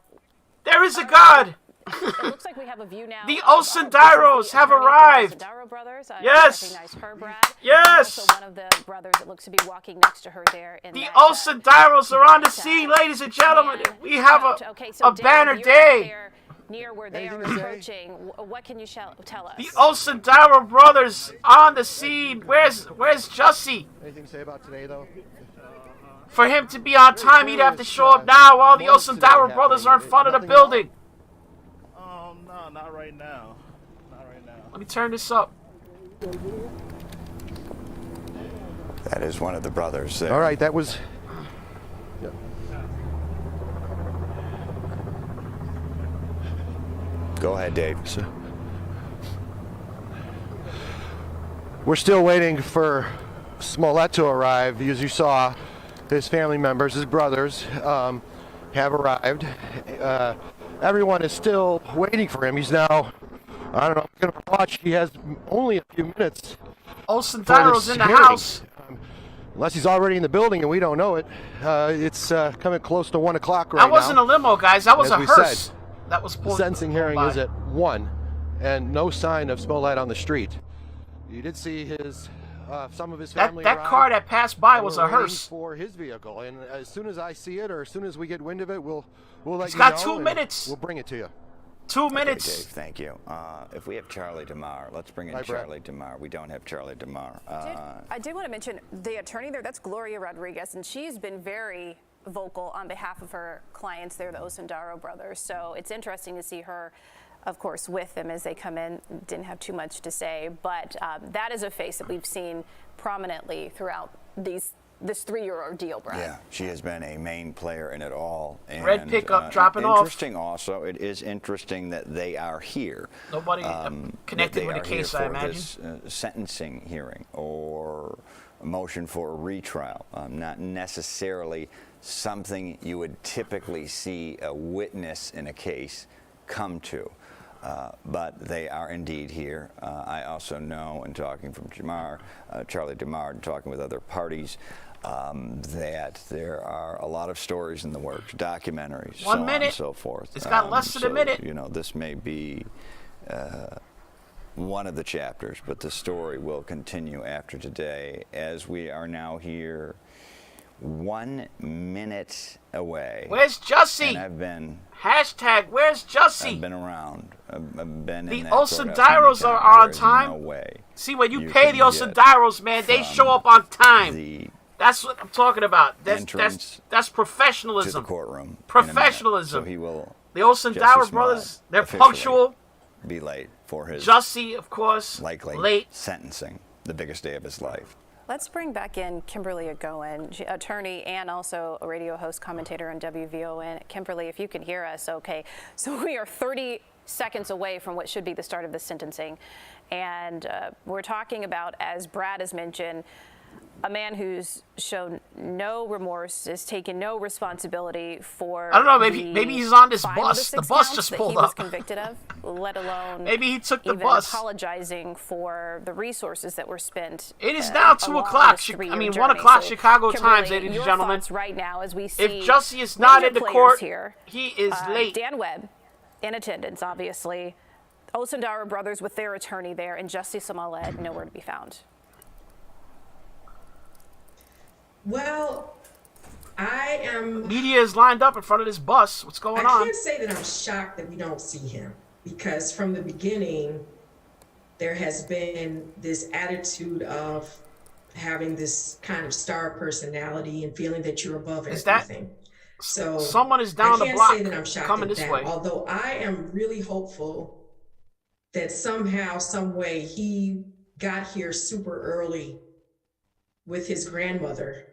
There is a God!
it looks like we have a view now.
The Osendairos have arrived!
Brothers.
Yes!
Recognize her, Brad.
Yes!
Also one of the brothers that looks to be walking next to her there. In
The
that,
Osendairos are on the scene, ladies and gentlemen. We have a banner day.
Near where they are approaching, what can you tell us?
The Osendairo brothers on the scene. Where's Jussie?
Anything to say about today, though?
For him to be on time, he'd have to show up now while the Osundaro brothers are in front of the building.
No, not right now. Not right now.
Let me turn this up.
That is one of the brothers there.
All right, that was... Yeah.
Go ahead, Dave.
We're still waiting for Smollett to arrive. As you saw, his family members, his brothers, have arrived. Everyone is still waiting for him. He's now, I don't know, I'm going to watch. He has only a few minutes.
Osundaro's in the house.
Unless he's already in the building and we don't know it. It's coming close to 1 o'clock right now.
That wasn't a limo, guys. That was a hearse. That was
the sentencing hearing is at 1, and no sign of Smollett on the street. You did see his some of his family.
That car that passed by was a hearse
for his vehicle, and as soon as I see it, or as soon as we get wind of it, we'll let you know.
He's got 2 minutes.
We'll bring it to you.
2 minutes.
Okay, Dave, thank you. If we have Charlie DeMar, let's bring in Charlie DeMar. We don't have Charlie DeMar.
I did want to mention the attorney there. That's Gloria Rodriguez, and she's been very vocal on behalf of her clients there, the Osundaro brothers. So it's interesting to see her, of course, with them as they come in. Didn't have too much to say, but that is a face that we've seen prominently throughout this 3-year ordeal, Brad.
Yeah, she has been a main player in it all. And,
red pickup dropping off.
Interesting also, it is interesting that they are here.
Nobody connected with the case, I imagine.
This sentencing hearing or a motion for a retrial, not necessarily something you would typically see a witness in a case come to. But they are indeed here. I also know, in talking from Charlie DeMar, and talking with other parties, that there are a lot of stories in the works, documentaries,
1
so
minute.
on and so forth.
It's got less than a minute.
You know, this may be one of the chapters, but the story will continue after today, as we are now here 1 minute away.
Where's Jussie?
And I've been...
Hashtag, where's Jussie?
I've been around. I've been
the
in that
Osundaros are on time.
No way.
See, when you pay the Osundaros, man, they show up on time. That's what I'm talking about. That's professionalism.
To the courtroom.
Professionalism.
So he will.
The Osundaro brothers, they're punctual.
Be late for his.
Jussie, of course.
Likely
late
sentencing, the biggest day of his life.
Let's bring back in Kimberly Agoin, attorney and also a radio host commentator on WVON. Kimberly, if you can hear us, okay. So we are 30 seconds away from what should be the start of the sentencing. And we're talking about, as Brad has mentioned, a man who's shown no remorse, has taken no responsibility for.
I don't know. Maybe he's on this bus. The bus just pulled
up. He was convicted of, let alone
maybe he took the
even
bus.
Apologizing for the resources that were spent.
It is now 2 o'clock. 1 o'clock Chicago time, ladies and gentlemen.
Right now, as we see,
if Jussie is not in the court,
here,
he is late.
Dan Webb, in attendance, obviously. Osundaro brothers with their attorney there, and Jussie Smollett nowhere to be found.
Well, I am...
Media is lined up in front of this bus. What's going on?
I can't say that I'm shocked that we don't see him, because from the beginning, there has been this attitude of having this kind of star personality and feeling that you're above everything. So
someone is down the block
I can't say that I'm shocked
coming
at
this
that,
way.
although I am really hopeful that somehow, some way, he got here super early with his grandmother.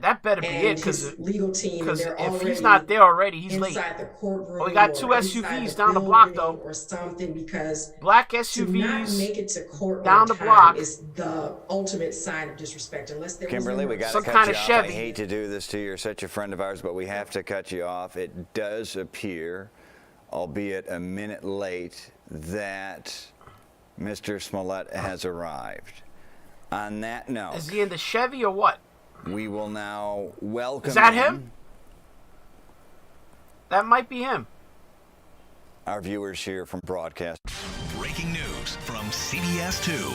That better be it, because
legal team.
If he's not there already, he's late.
The courtroom,
we got 2 SUVs down the block though,
or something, because
black
to
SUVs
not make it to court
down
on
the
time
block
is the ultimate sign of disrespect. Unless there
Kimberly,
was
we got to cut you off. I hate to do this to you. You're such a friend of ours, but we have to cut you off. It does appear, albeit a minute late, that Mr. Smollett has arrived. On that note,
is he in the Chevy or what?
We will now welcome.
Is that him? That might be him.
Our viewers here from broadcast.
Breaking news from CBS 2.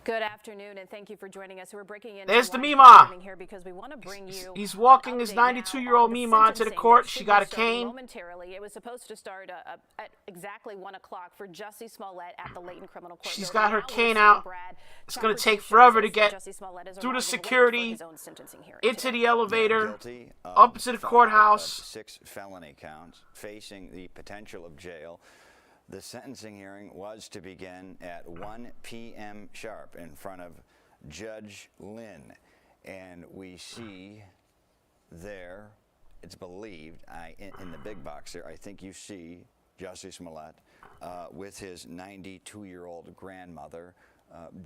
Good afternoon, and thank you for joining us. We're breaking in.
There's the Mima.
Here because we want to bring you.
He's walking his 92-year-old Mima into the court. She got a cane.
Momentarily, it was supposed to start at exactly 1 o'clock for Jussie Smollett at the Layton Criminal Court.
She's got her cane out. It's going to take forever to get through the security, into the elevator, up to the courthouse.
6 felony counts, facing the potential of jail. The sentencing hearing was to begin at 1 p.m. sharp in front of Judge Lynn. And we see there, it's believed, in the big box there, I think you see Jussie Smollett with his 92-year-old grandmother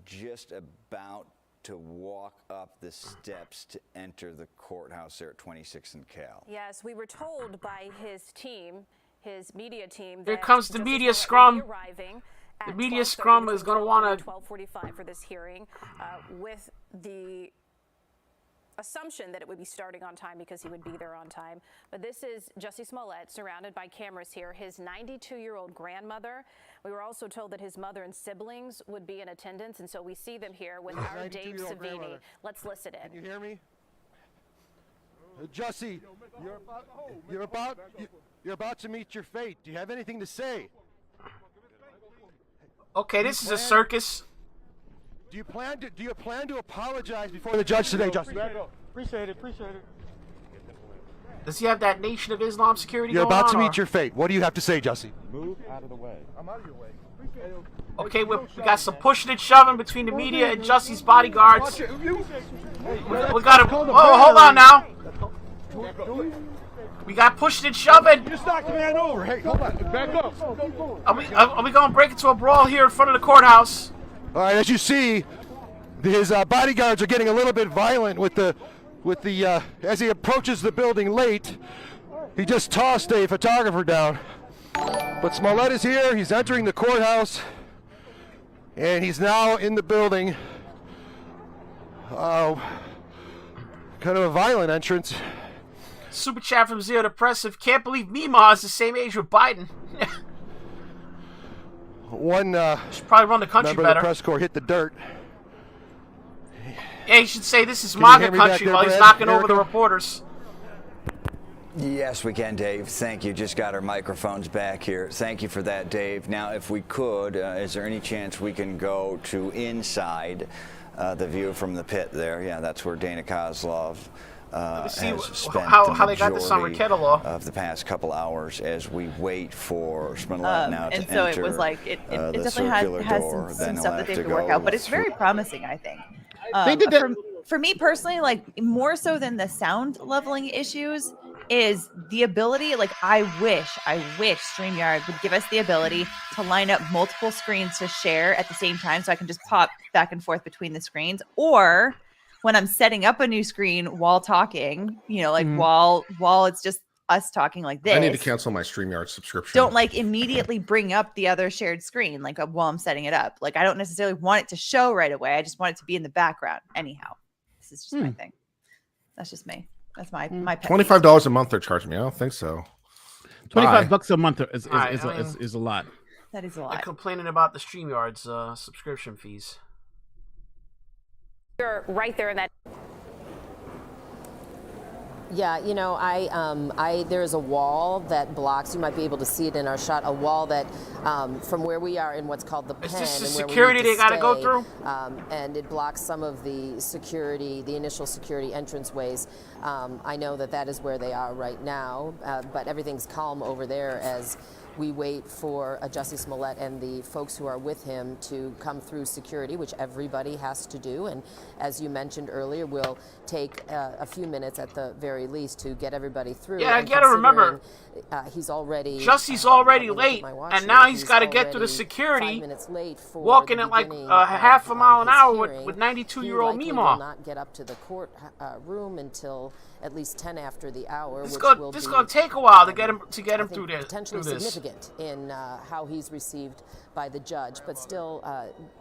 just about to walk up the steps to enter the courthouse there at 26th and Cal.
Yes, we were told by his team, his media team,
Here comes the media scrum. The media scrum is going to want to
12:45 for this hearing, with the assumption that it would be starting on time because he would be there on time. But this is Jussie Smollett surrounded by cameras here. His 92-year-old grandmother. We were also told that his mother and siblings would be in attendance, and so we see them here with our Dave Savini. Let's listen in.
Can you hear me? Jussie, you're about to meet your fate. Do you have anything to say?
Okay, this is a circus.
Do you plan to apologize before the judge today, Jussie?
Appreciate it.
Does he have that Nation of Islam security
You're
going on?
about to meet your fate. What do you have to say, Jussie?
Move out of the way. I'm out of your way.
Okay, we got some pushing and shoving between the media and Jussie's bodyguards. We got him. Oh, hold on now. We got pushing and shoving.
You just knocked the man over. Hey, hold on. Back up.
Are we going to break into a brawl here in front of the courthouse?
All right, as you see, his bodyguards are getting a little bit violent with the as he approaches the building late. He just tossed a photographer down. But Smollett is here. He's entering the courthouse, and he's now in the building. Kind of a violent entrance.
Super chat from Zero Depressive. Can't believe Mima is the same age with Biden.
One
should probably run the country
member
better.
Of the press corps hit the dirt.
Yeah, you should say this is MAGA country
there,
while he's
Brad?
knocking over the reporters.
Yes, we can, Dave. Thank you. Just got our microphones back here. Thank you for that, Dave. Now, if we could, is there any chance we can go to inside the view from the pit there? Yeah, that's where Dana Kozlov has spent
how they got the summer kettle law
of the past couple hours as we wait for Smollett now to
and so
enter
it was like it
the
definitely has
door.
some
Then
stuff that they have to work out, but it's very promising, I think.
They did that.
For me personally, like more so than the sound leveling issues is the ability, like I wish StreamYard would give us the ability to line up multiple screens to share at the same time so I can just pop back and forth between the screens, or when I'm setting up a new screen while talking, you know, like while it's just us talking like this.
I need to cancel my StreamYard subscription.
Don't like immediately bring up the other shared screen like while I'm setting it up. Like I don't necessarily want it to show right away. I just want it to be in the background. Anyhow, this is just my thing. That's just me. That's my pet
$25 a month they're charging me. I don't think so.
$25 a month is a lot.
That is a lot.
They're complaining about the StreamYard's subscription fees.
You're right there in that.
Yeah, you know, there's a wall that blocks. You might be able to see it in our shot. A wall that, from where we are in what's called the pen,
is this the
and where
security
we need
they got to go
stay,
through?
And it blocks some of the security, the initial security entranceways. I know that is where they are right now, but everything's calm over there as we wait for Jussie Smollett and the folks who are with him to come through security, which everybody has to do. And as you mentioned earlier, we'll take a few minutes at the very least to get everybody through.
Yeah, I got to remember,
he's already
Jussie's already late, and now he's got to get through the security, walking at like half a mile an hour with 92-year-old Mima.
He will not get up to the court room until at least 10 after the hour.
This is going to take a while to get him through this.
Potentially significant in how he's received by the judge, but still,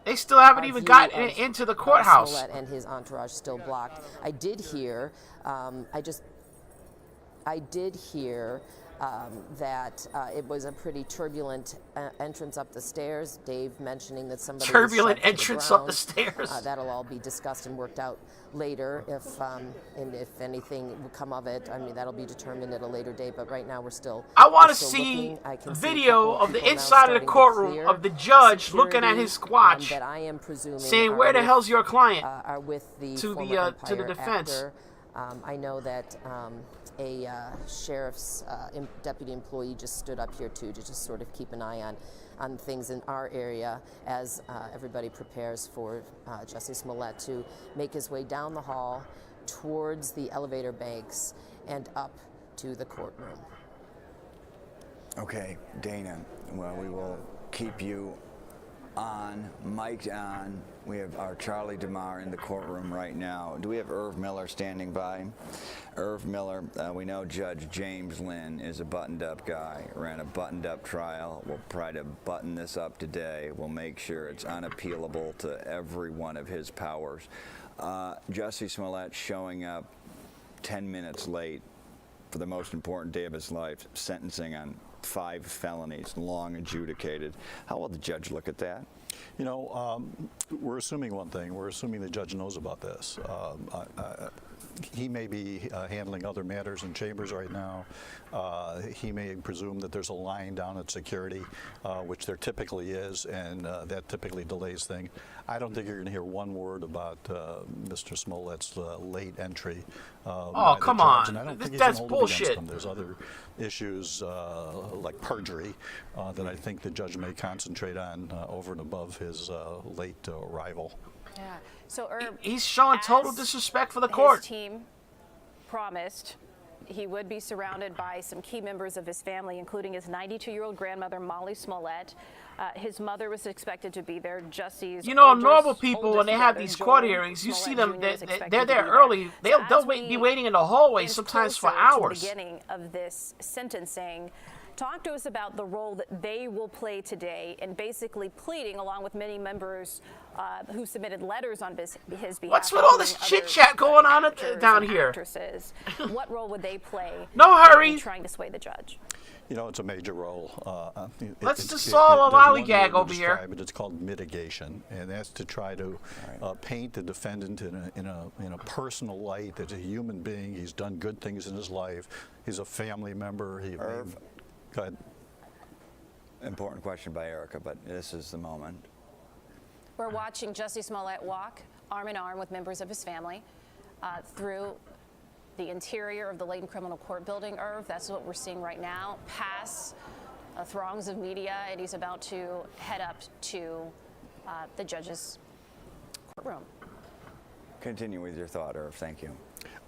they still haven't even gotten into the courthouse.
Smollett and his entourage still blocked. I did hear that it was a pretty turbulent entrance up the stairs. Dave mentioning that somebody
turbulent
was shoved
entrance
to the
up the stairs.
That'll all be discussed and worked out later. And if anything will come of it, I mean, that'll be determined at a later date. But right now, we're still.
I want to
see
video of the inside of the courtroom of the judge looking at his watch,
that I am presuming
saying, "Where the hell's your client?"
Are with the
to the defense.
Actor. I know that a sheriff's deputy employee just stood up here too, to just sort of keep an eye on things in our area as everybody prepares for Jussie Smollett to make his way down the hall towards the elevator banks and up to the courtroom.
Okay, Dana, well, we will keep you on, mic'd on. We have our Charlie DeMar in the courtroom right now. Do we have Irv Miller standing by? Irv Miller, we know Judge James Lynn is a buttoned-up guy, ran a buttoned-up trial. We'll try to button this up today. We'll make sure it's unappealable to every one of his powers. Jussie Smollett showing up 10 minutes late for the most important day of his life, sentencing on 5 felonies, long adjudicated. How will the judge look at that?
You know, we're assuming one thing. We're assuming the judge knows about this. He may be handling other matters in chambers right now. He may presume that there's a line down at security, which there typically is, and that typically delays things. I don't think you're going to hear one word about Mr. Smollett's late entry.
Oh, come on.
And I don't think
That's
he's gonna hold it against
bullshit.
him. There's other issues like perjury that I think the judge may concentrate on over and above his late arrival.
Yeah. So
he's showing total disrespect for the court.
His team promised he would be surrounded by some key members of his family, including his 92-year-old grandmother, Molly Smollett. His mother was expected to be there. Jussie's
normal people, when they have these court hearings, you see them, they're there early. They'll be waiting in the hallway sometimes for hours.
The beginning of this sentencing. Talk to us about the role that they will play today in basically pleading, along with many members who submitted letters on his behalf.
What's with all this chit-chat going on down here?
What role would they play
No hurry.
in trying to sway the judge?
You know, it's a major role.
Let's just solve a lollygag over here.
It's called mitigation, and that's to try to paint the defendant in a personal light as a human being. He's done good things in his life. He's a family member. Go ahead.
Important question by Erica, but this is the moment.
We're watching Jussie Smollett walk arm in arm with members of his family through the interior of the Layton Criminal Court building, Irv. That's what we're seeing right now. Pass throngs of media, and he's about to head up to the judge's courtroom.
Continue with your thought, Irv. Thank you.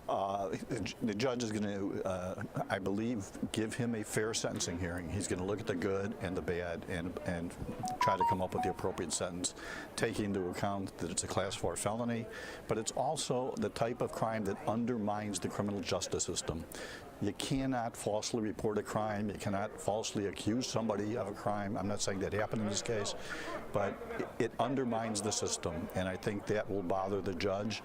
The judge is going to, I believe, give him a fair sentencing hearing. He's going to look at the good and the bad and try to come up with the appropriate sentence, taking into account that it's a Class 4 felony, but it's also the type of crime that undermines the criminal justice system. You cannot falsely report a crime. You cannot falsely accuse somebody of a crime. I'm not saying that happened in this case, but it undermines the system, and I think that will bother the judge.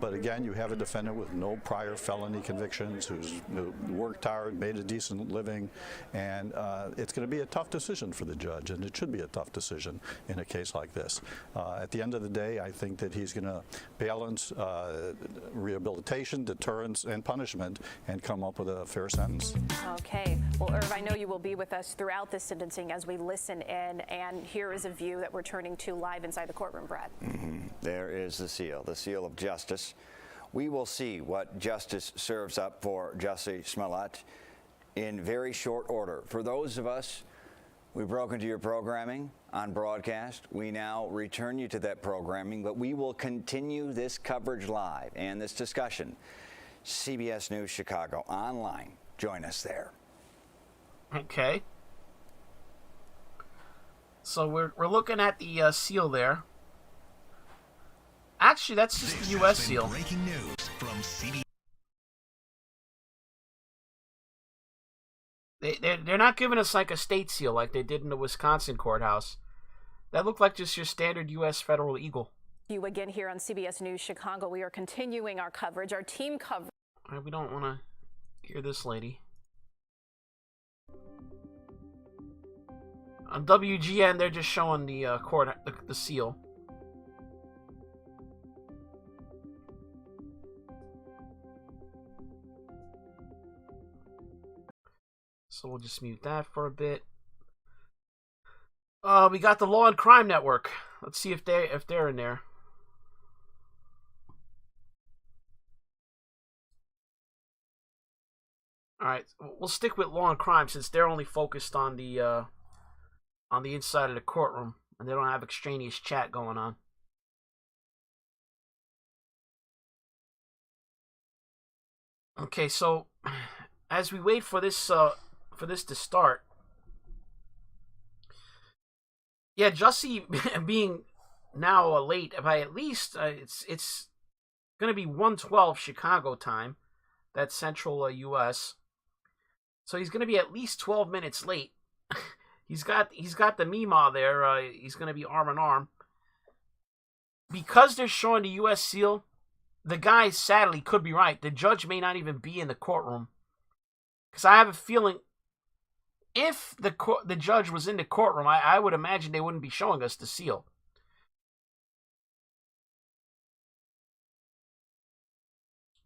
But again, you have a defendant with no prior felony convictions who's worked hard, made a decent living, and it's going to be a tough decision for the judge, and it should be a tough decision in a case like this. At the end of the day, I think that he's going to balance rehabilitation, deterrence, and punishment and come up with a fair sentence.
Okay. Well, Irv, I know you will be with us throughout this sentencing as we listen in, and here is a view that we're turning to live inside the courtroom, Brad.
There is the seal of justice. We will see what justice serves up for Jussie Smollett in very short order. For those of us who broke into your programming on broadcast, we now return you to that programming, but we will continue this coverage live and this discussion. CBS News Chicago online. Join us there.
Okay. So we're looking at the seal there. Actually, that's just the U.S. seal.
Breaking news from CBS.
They're not giving us like a state seal like they did in the Wisconsin courthouse. That looked like just your standard U.S. federal eagle.
You again here on CBS News Chicago. We are continuing our coverage, our team coverage.
We don't want to hear this lady. On WGN, they're just showing the court, the seal. So we'll just mute that for a bit. We got the Law and Crime Network. Let's see if they're in there. All right, we'll stick with Law and Crime since they're only focused on the inside of the courtroom and they don't have extraneous chat going on. Okay, so as we wait for this to start, yeah, Jussie being now late by at least it's going to be 1:12 Chicago time, that's Central U.S. So he's going to be at least 12 minutes late. He's got the Mima there. He's going to be arm in arm. Because they're showing the U.S. seal, the guy sadly could be right. The judge may not even be in the courtroom. Because I have a feeling if the judge was in the courtroom, I would imagine they wouldn't be showing us the seal.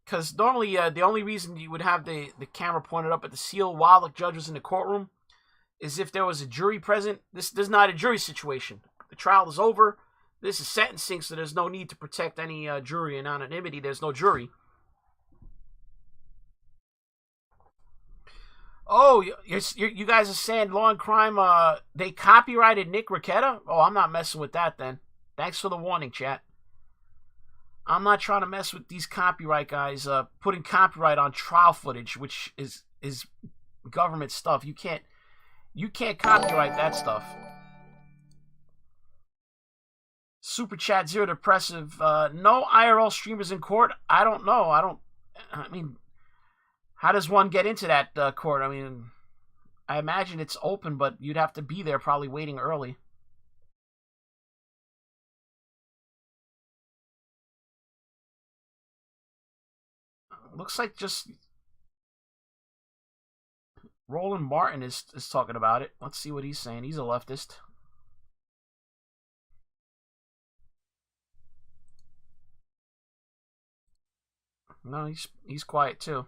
Because normally the only reason you would have the camera pointed up at the seal while the judge was in the courtroom is if there was a jury present. This is not a jury situation. The trial is over. This is sentencing, so there's no need to protect any jury anonymity. There's no jury. Oh, you guys are saying Law and Crime, they copyrighted Nick Ricchetta? Oh, I'm not messing with that then. Thanks for the warning, chat. I'm not trying to mess with these copyright guys putting copyright on trial footage, which is government stuff. You can't copyright that stuff. Super chat Zero Depressive. No IRL streamers in court? I don't know. I mean, how does one get into that court? I mean, I imagine it's open, but you'd have to be there probably waiting early. Looks like just Roland Martin is talking about it. Let's see what he's saying. He's a leftist. No, he's quiet too.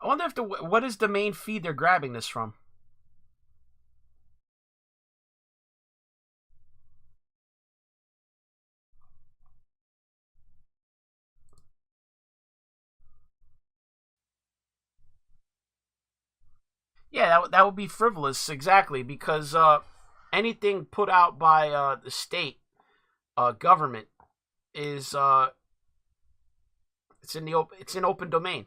I wonder if what is the main feed they're grabbing this from? Yeah, that would be frivolous, exactly, because anything put out by the state government is it's in open domain.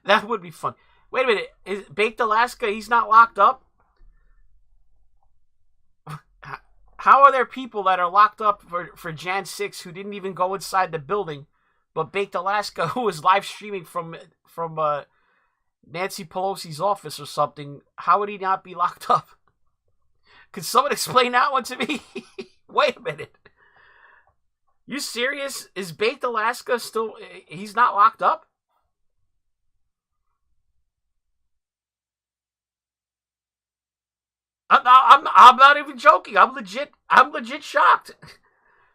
That would be fun. Wait a minute, is Baked Alaska? He's not locked up. How are there people that are locked up for Jan 6 who didn't even go inside the building? But Baked Alaska, who was live streaming from Nancy Pelosi's office or something, how would he not be locked up? Could someone explain that one to me? Wait a minute. You serious? Is Baked Alaska still... He's not locked up? I'm not even joking. I'm legit shocked.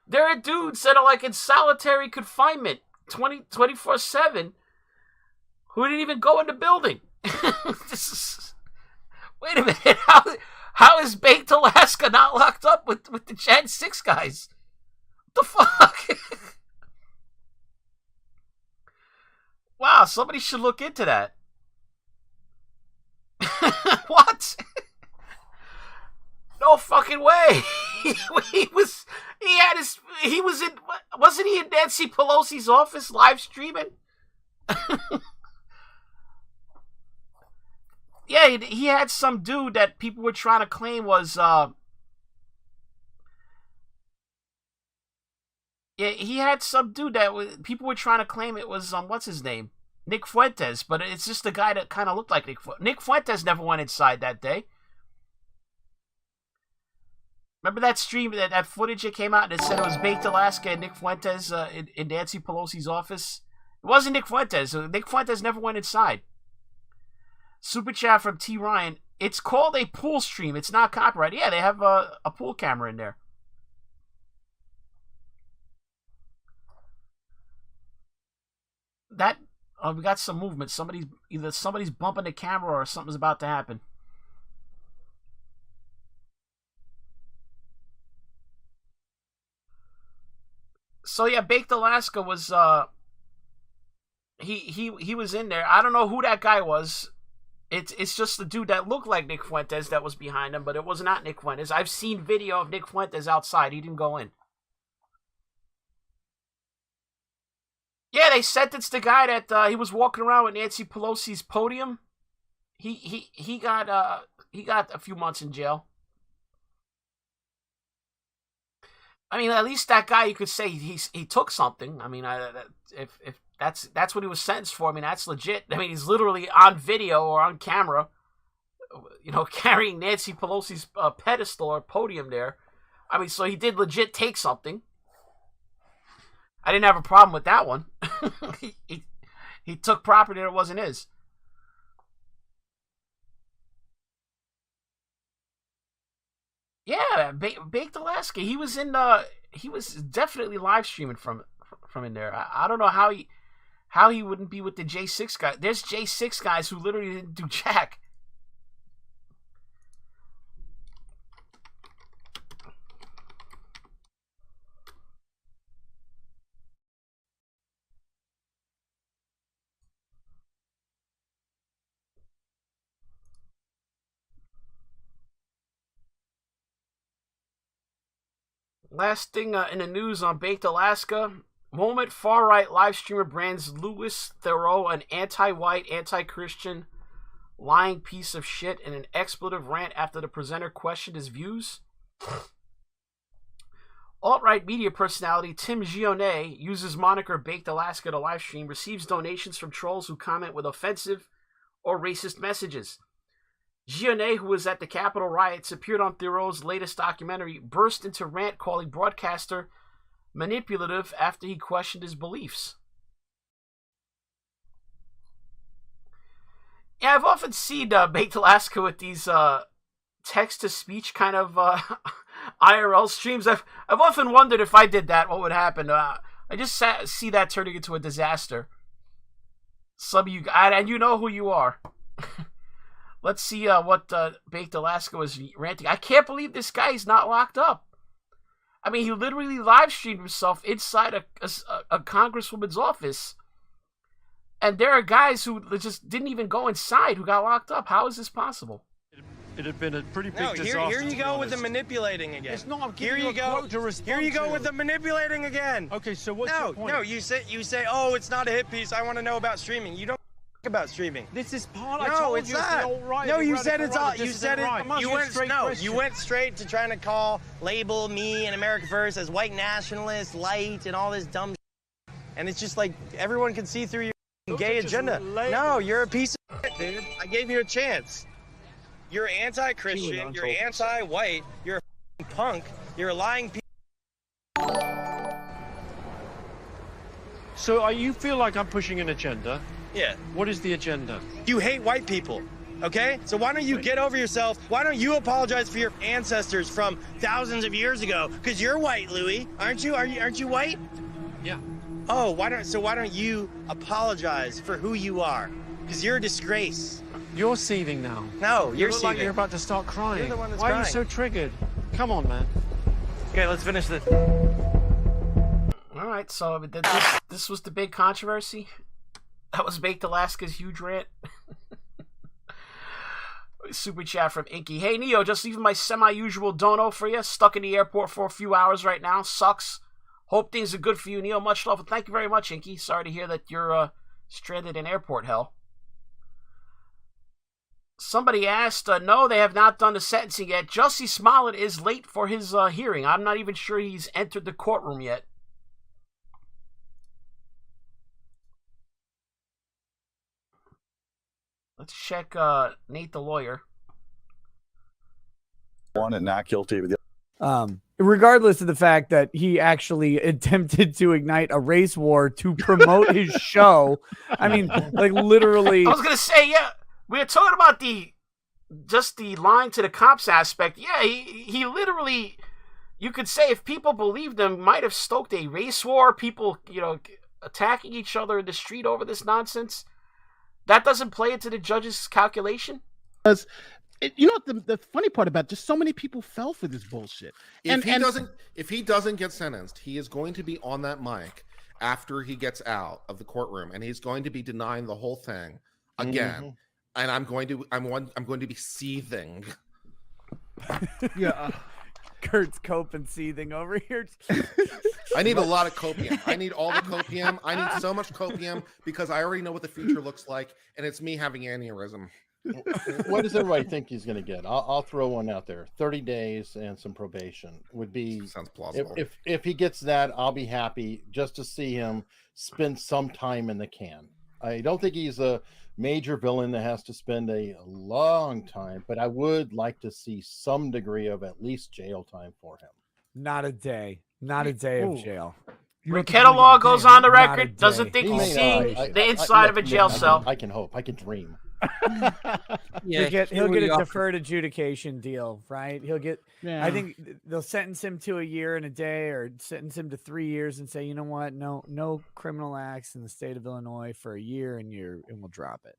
There are dudes that are like in solitary confinement 24/7 who didn't even go in the building. Wait a minute. How is Baked Alaska not locked up with the Jan 6 guys? What the fuck? Wow, somebody should look into that. What? No fucking way. Wasn't he in Nancy Pelosi's office live streaming? Yeah, he had some dude that people were trying to claim was yeah, he had some dude that people were trying to claim it was what's his name? Nick Fuentes, but it's just the guy that kind of looked like Nick Fuentes never went inside that day. Remember that stream, that footage that came out and it said it was Baked Alaska and Nick Fuentes in Nancy Pelosi's office? It wasn't Nick Fuentes. Nick Fuentes never went inside. Super chat from T. Ryan. It's called a pool stream. It's not copyright. Yeah, they have a pool camera in there. We got some movement. Either somebody's bumping the camera or something's about to happen. So yeah, Baked Alaska was he was in there. I don't know who that guy was. It's just the dude that looked like Nick Fuentes that was behind him, but it was not Nick Fuentes. I've seen video of Nick Fuentes outside. He didn't go in. Yeah, they sentenced the guy that he was walking around with Nancy Pelosi's podium. He got a few months in jail. I mean, at least that guy, you could say he took something. I mean, if that's what he was sentenced for, I mean, that's legit. I mean, he's literally on video or on camera, you know, carrying Nancy Pelosi's pedestal or podium there. I mean, so he did legit take something. I didn't have a problem with that one. he took property that wasn't his. Yeah, Baked Alaska. He was definitely live streaming from in there. I don't know how he wouldn't be with the J6 guy. There's J6 guys who literally didn't do jack. Last thing in the news on Baked Alaska. Moment far-right live streamer brands Louis Theroux an anti-white, anti-Christian, lying piece of shit in an expletive rant after the presenter questioned his views. Alt-right media personality Tim Gionnet uses moniker Baked Alaska to live stream, receives donations from trolls who comment with offensive or racist messages. Gionnet, who was at the Capitol riots, appeared on Theroux's latest documentary, burst into rant calling broadcaster manipulative after he questioned his beliefs. Yeah, I've often seen Baked Alaska with these text-to-speech kind of IRL streams. I've often wondered if I did that, what would happen. I just see that turning into a disaster. Some of you, and you know who you are. Let's see what Baked Alaska was ranting. I can't believe this guy is not locked up. I mean, he literally live streamed himself inside a congresswoman's office. And there are guys who just didn't even go inside who got locked up. How is this possible?
It had been a pretty big disaster.
Here you go with the manipulating again.
It's not. I'm
here
giving
you go.
To respond
Here you go
to.
with the manipulating again.
Okay, so what's your point?
No, you say, oh, it's not a hit piece. I want to know about streaming. You don't about streaming.
This is part.
No,
I told
it's
you
not.
It's the alt-right,
no,
the
you said it's all.
right,
You said it.
right.
You went straight to trying to label me and America First as white nationalist, light, and all this dumb. And it's just like everyone can see through your gay agenda. No, you're a piece of shit, dude. I gave you a chance. You're anti-Christian. You're anti-white. You're a punk. You're a lying piece.
So you feel like I'm pushing an agenda?
Yeah.
What is the agenda?
You hate white people, okay? So why don't you get over yourself? Why don't you apologize for your ancestors from thousands of years ago? Because you're white, Louis. Aren't you? Aren't you white?
Yeah.
Oh, why don't you apologize for who you are? Because you're a disgrace.
You're seething now.
No, you're
seething.
seething.
Like you're about to start crying.
You're the one that's
Why
crying.
are you so triggered? Come on, man.
Okay, let's finish this.
All right, so this was the big controversy. That was Baked Alaska's huge rant. Super chat from Inky. Hey, Neo, just leaving my semi-usual dono for you. Stuck in the airport for a few hours right now. Sucks. Hope things are good for you, Neo. Much love. And thank you very much, Inky. Sorry to hear that you're stranded in airport hell. Somebody asked, no, they have not done the sentencing yet. Jussie Smollett is late for his hearing. I'm not even sure he's entered the courtroom yet. Let's check Nate the lawyer.
One and not guilty.
Regardless of the fact that he actually attempted to ignite a race war to promote his show. I mean, like literally.
I was gonna say, yeah, we were talking about the lying to the cops aspect. Yeah, he literally, you could say if people believed him, might have stoked a race war. People, attacking each other in the street over this nonsense. That doesn't play into the judge's calculation.
Because you know what the funny part about just so many people fell for this bullshit.
If he doesn't get sentenced, he is going to be on that mic after he gets out of the courtroom, and he's going to be denying the whole thing again. And I'm going to be seething.
Yeah.
Kurt's coping seething over here.
I need a lot of copium. I need all the copium. I need so much copium because I already know what the future looks like, and it's me having aneurysm.
What does everybody think he's going to get? I'll throw one out there. 30 days and some probation would be.
Sounds plausible.
If he gets that, I'll be happy just to see him spend some time in the can. I don't think he's a major villain that has to spend a long time, but I would like to see some degree of at least jail time for him.
Not a day of jail.
Kettlelaw goes on the record, doesn't think he's seeing the inside of a jail cell.
I can hope. I can dream.
He'll get a deferred adjudication deal, right? He'll get. Yeah. I think they'll sentence him to a year and a day, or sentence him to 3 years, and say, you know what, no criminal acts in the state of Illinois for a year, and we'll drop it.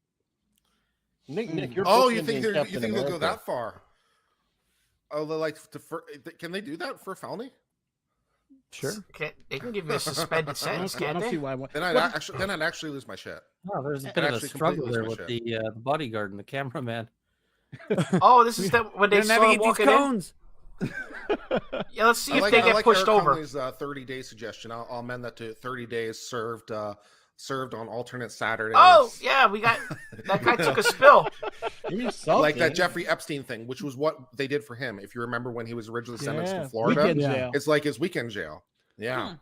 Nick, you're
you think they'll go that far? Oh, they like can they do that for a felony?
Sure.
They can give you a suspended sentence, can't they?
Then I'd actually lose my shit.
Oh, there's a bit of a struggle there with the bodyguard and the cameraman.
Oh, this is when they saw him walking in. Yeah, let's see if they get pushed over.
His 30-day suggestion. I'll amend that to 30 days served on alternate Saturdays.
Oh yeah, we got that guy took a spill.
Like that Jeffrey Epstein thing, which was what they did for him. If you remember when he was originally sentenced to Florida, it's like his weekend jail. Yeah,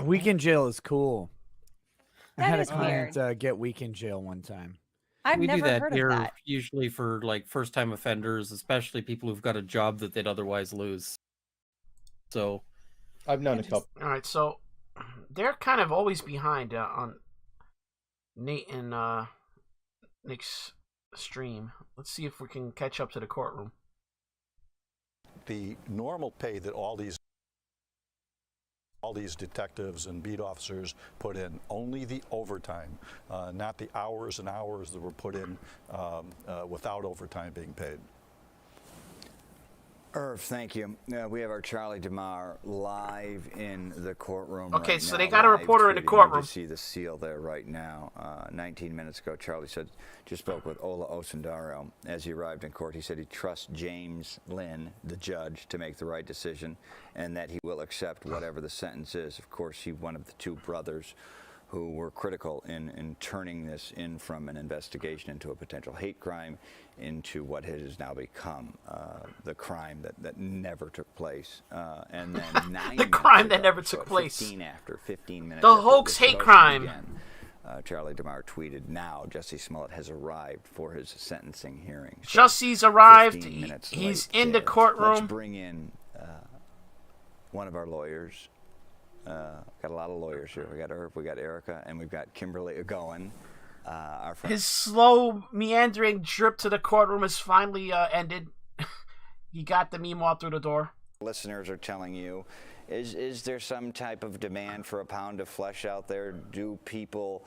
weekend jail is cool. I had a
client
get weekend jail one time.
We do that here
usually for like first-time offenders, especially people who've got a job that they'd otherwise lose. So,
I've known a couple.
All right, so they're kind of always behind on Nate and Nick's stream. Let's see if we can catch up to the courtroom.
The normal pay that all these detectives and beat officers put in, only the overtime, not the hours and hours that were put in without overtime being paid.
Irv, thank you. We have our Charlie DeMar live in the courtroom.
Okay,
right
so
now,
they got a reporter in the courtroom.
You see the seal there right now. 19 minutes ago, Charlie just spoke with Ola Osundario as he arrived in court. He said he trusts James Lynn, the judge, to make the right decision, and that he will accept whatever the sentence is. Of course, he's one of the two brothers who were critical in turning this in from an investigation into a potential hate crime into what it has now become, the crime that never took place. And then 9
the crime that never took place.
15 minutes.
The hoax hate crime.
Charlie DeMar tweeted, "Now Jussie Smollett has arrived for his sentencing hearing."
So Jussie's arrived. He's in the courtroom.
Let's bring in one of our lawyers. Got a lot of lawyers here. We got Irv, we got Erica, and we've got Kimberly going. Our friend.
His slow, meandering drip to the courtroom has finally ended. He got the meanwhile through the door.
Listeners are telling you, is there some type of demand for a pound of flesh out there? Do people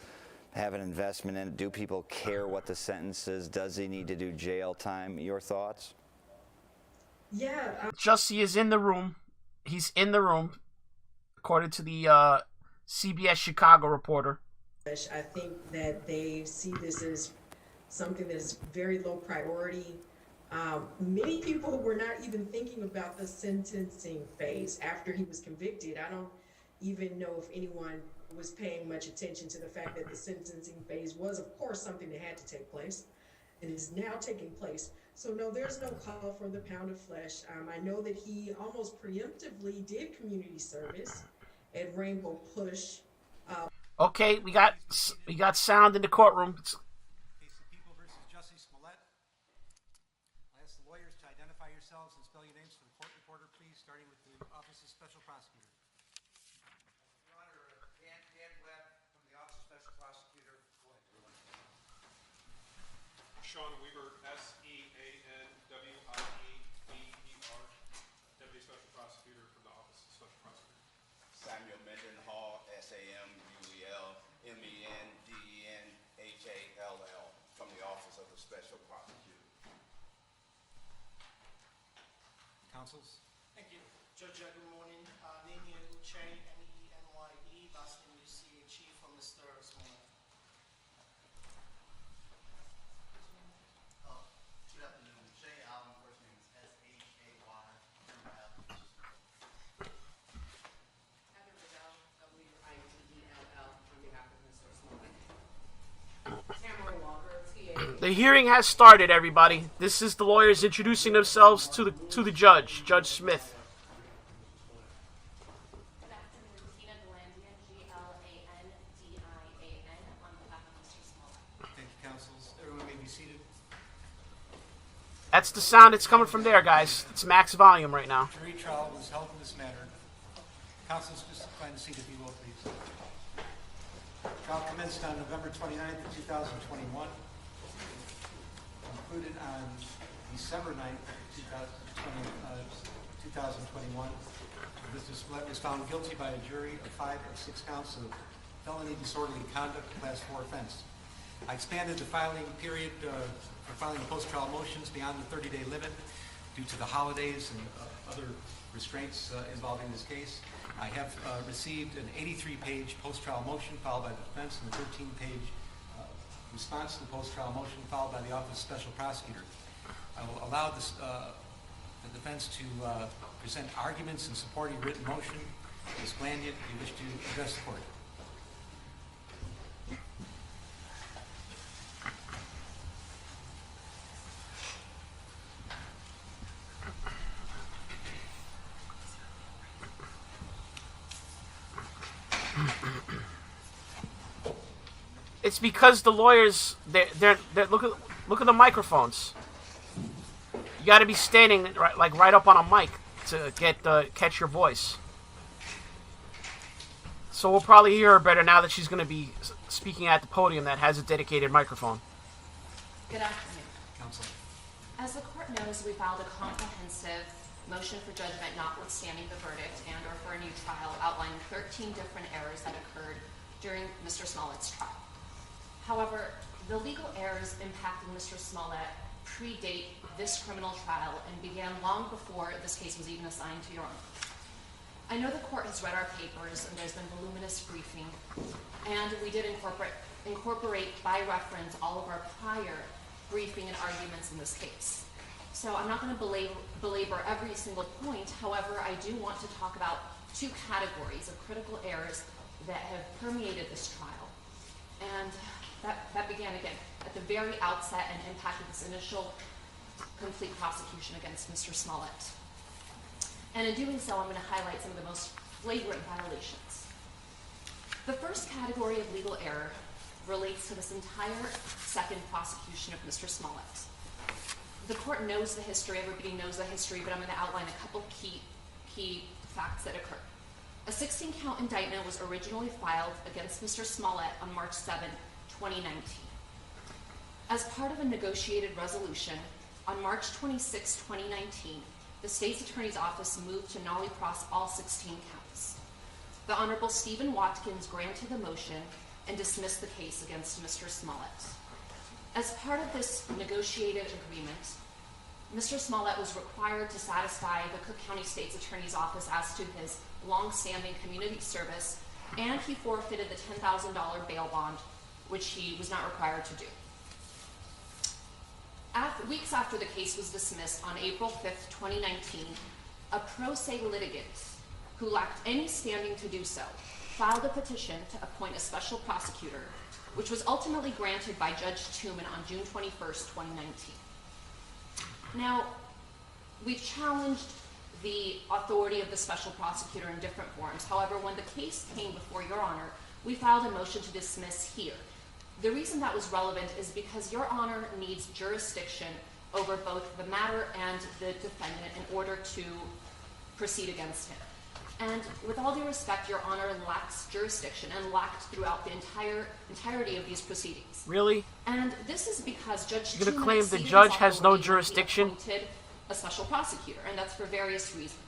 have an investment in it? Do people care what the sentence is? Does he need to do jail time? Your thoughts?
Yeah.
Jussie is in the room. He's in the room, according to the CBS Chicago reporter.
I think that they see this as something that is very low priority. Many people were not even thinking about the sentencing phase after he was convicted. I don't even know if anyone was paying much attention to the fact that the sentencing phase was, of course, something that had to take place. It is now taking place. So no, there's no call for the pound of flesh. I know that he almost preemptively did community service at Rainbow Push.
Okay, we got sound in the courtroom.
Case of People versus Jussie Smollett. I ask the lawyers to identify yourselves and spell your names for the court reporter, please, starting with the Office of Special Prosecutor.
Your Honor, Dan Webb from the Office of Special Prosecutor. Go ahead, everyone.
Sean Weaver, S-E-A-N-W-I-E-B-E-R, Deputy Special Prosecutor from the Office of Special Prosecutor.
Samuel Mendenhall, S-A-M-U-E-L-M-E-N-D-E-N-H-A-L-L, from the Office of the Special Prosecutor.
Counsels.
Thank you. Judge, good morning. Name Uche, N-E-N-Y-E, last name U-C-H-E, from Mr. Smollett.
Good afternoon. Shay Allen, first name is S-H-A-Y.
Heather Riddell, W-I-D-E-L-L, on behalf of Mr. Smollett. Tamara Walker, T-A.
The hearing has started, everybody. This is the lawyers introducing themselves to the judge, Judge Smith.
Good afternoon, Tina Glandian, G-L-A-N-D-I-A-N, on behalf of Mr. Smollett.
Thank you, counsels. Everyone may be seated.
That's the sound that's coming from there, guys. It's max volume right now.
Jury trial was held in this matter. Counsels, just find a seat if you will, please. Trial commenced on November 29th, 2021. Concluded on December 9th, 2021. Mr. Smollett was found guilty by a jury of 5 of 6 counts of felony disorderly conduct, class 4 offense. I expanded the filing period for filing post-trial motions beyond the 30-day limit due to the holidays and other restraints involving this case. I have received an 83-page post-trial motion filed by the defense and a 13-page response to the post-trial motion filed by the Office of Special Prosecutor. I will allow the defense to present arguments in supporting written motion. Ms. Glandian, if you wish to address the court.
It's because the lawyers, they're look at the microphones. You got to be standing right up on a mic to catch your voice. So we'll probably hear her better now that she's going to be speaking at the podium that has a dedicated microphone.
Good afternoon.
Counsel.
As the court knows, we filed a comprehensive motion for judgment notwithstanding the verdict and or for a new trial outlining 13 different errors that occurred during Mr. Smollett's trial. However, the legal errors impacting Mr. Smollett predate this criminal trial and began long before this case was even assigned to Your Honor. I know the court has read our papers and there's been voluminous briefing, and we did incorporate by reference all of our prior briefing and arguments in this case. So I'm not going to belabor every single point. However, I do want to talk about 2 categories of critical errors that have permeated this trial. And that began again at the very outset and impacted this initial complete prosecution against Mr. Smollett. And in doing so, I'm going to highlight some of the most flagrant violations. The first category of legal error relates to this entire second prosecution of Mr. Smollett. The court knows the history, everybody knows the history, but I'm going to outline a couple key facts that occurred. A 16-count indictment was originally filed against Mr. Smollett on March 7, 2019. As part of a negotiated resolution, on March 26, 2019, the State's Attorney's Office moved to nollie pros all 16 counts. The Honorable Stephen Watkins granted the motion and dismissed the case against Mr. Smollett. As part of this negotiated agreement, Mr. Smollett was required to satisfy the Cook County State's Attorney's Office as to his long-standing community service, and he forfeited the $10,000 bail bond, which he was not required to do. Weeks after the case was dismissed on April 5th, 2019, a pro se litigant who lacked any standing to do so filed a petition to appoint a special prosecutor, which was ultimately granted by Judge Tooman on June 21st, 2019. Now, we've challenged the authority of the special prosecutor in different forms. However, when the case came before Your Honor, we filed a motion to dismiss here. The reason that was relevant is because Your Honor needs jurisdiction over both the matter and the defendant in order to proceed against him. And with all due respect, Your Honor lacks jurisdiction and lacked throughout the entirety of these proceedings.
Really?
And this is because Judge
You're gonna
Truman
claim the
exceeded
judge
his
has no
authority when he
jurisdiction?
appointed a special prosecutor, and that's for various reasons.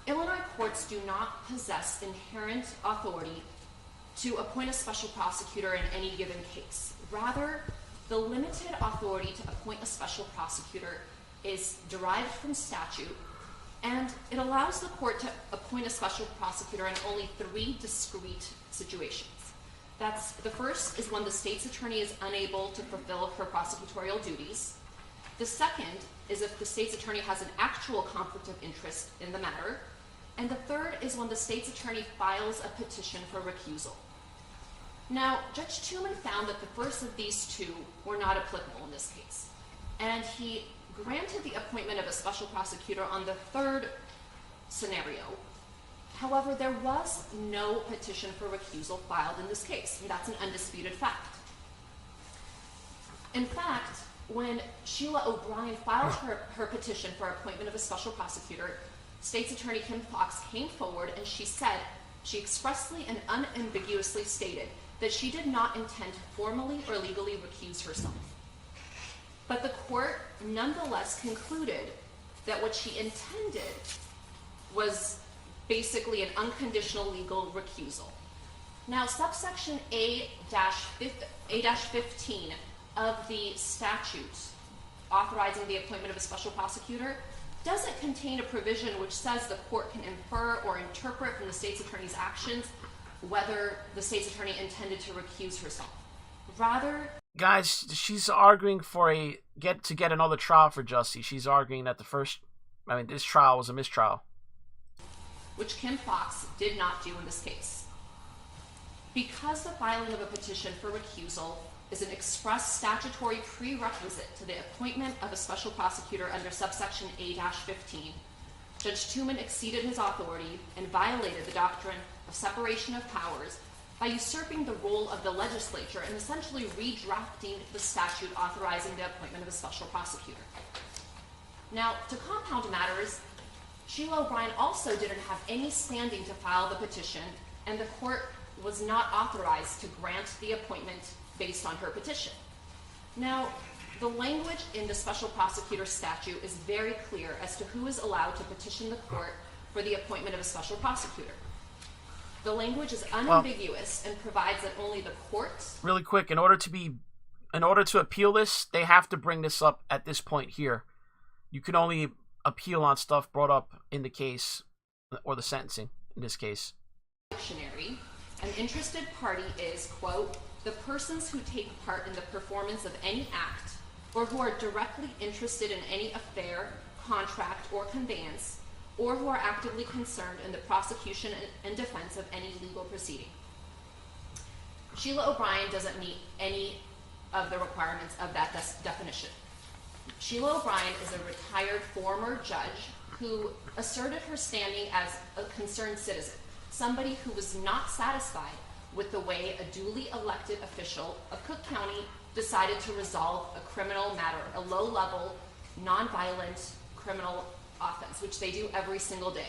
Illinois courts do not possess inherent authority to appoint a special prosecutor in any given case. Rather, the limited authority to appoint a special prosecutor is derived from statute, and it allows the court to appoint a special prosecutor in only 3 discrete situations. The first is when the state's attorney is unable to fulfill her prosecutorial duties. The second is if the state's attorney has an actual conflict of interest in the matter. And the third is when the state's attorney files a petition for recusal. Now, Judge Truman found that the first of these 2 were not applicable in this case, and he granted the appointment of a special prosecutor on the third scenario. However, there was no petition for recusal filed in this case, and that's an undisputed fact. In fact, when Sheila O'Brien filed her petition for appointment of a special prosecutor, State's Attorney Kim Foxx came forward and she expressly and unambiguously stated that she did not intend to formally or legally recuse herself. But the court nonetheless concluded that what she intended was basically an unconditional legal recusal. Now, subsection A-15 of the statute authorizing the appointment of a special prosecutor doesn't contain a provision which says the court can infer or interpret from the state's attorney's actions whether the state's attorney intended to recuse herself. Rather,
guys, she's arguing for to get another trial for Jussie. She's arguing that this trial was a mistrial,
which Kim Foxx did not do in this case. Because the filing of a petition for recusal is an express statutory prerequisite to the appointment of a special prosecutor under subsection A-15, Judge Truman exceeded his authority and violated the doctrine of separation of powers by usurping the role of the legislature and essentially redrafting the statute authorizing the appointment of a special prosecutor. Now, to compound matters, Sheila O'Brien also didn't have any standing to file the petition, and the court was not authorized to grant the appointment based on her petition. Now, the language in the special prosecutor statute is very clear as to who is allowed to petition the court for the appointment of a special prosecutor. The language is unambiguous and provides that only the courts...
Really quick, in order to appeal this, they have to bring this up at this point here. You can only appeal on stuff brought up in the case or the sentencing in this case.
Dictionary, an interested party is, quote, the persons who take part in the performance of any act or who are directly interested in any affair, contract, or conveyance, or who are actively concerned in the prosecution and defense of any legal proceeding. Sheila O'Brien doesn't meet any of the requirements of that definition. Sheila O'Brien is a retired former judge who asserted her standing as a concerned citizen, somebody who was not satisfied with the way a duly elected official of Cook County decided to resolve a criminal matter, a low-level, non-violent criminal offense, which they do every single day.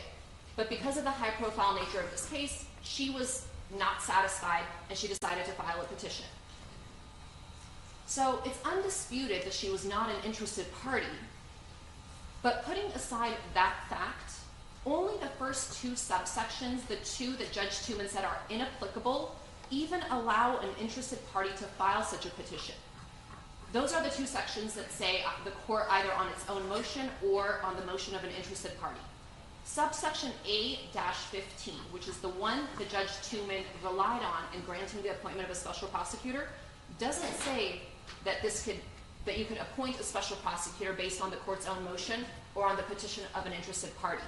But because of the high-profile nature of this case, she was not satisfied, and she decided to file a petition. So it's undisputed that she was not an interested party, but putting aside that fact, only the first 2 subsections, the 2 that Judge Truman said are inapplicable, even allow an interested party to file such a petition. Those are the 2 sections that say the court either on its own motion or on the motion of an interested party. Subsection A-15, which is the one that Judge Truman relied on in granting the appointment of a special prosecutor, doesn't say that you could appoint a special prosecutor based on the court's own motion or on the petition of an interested party.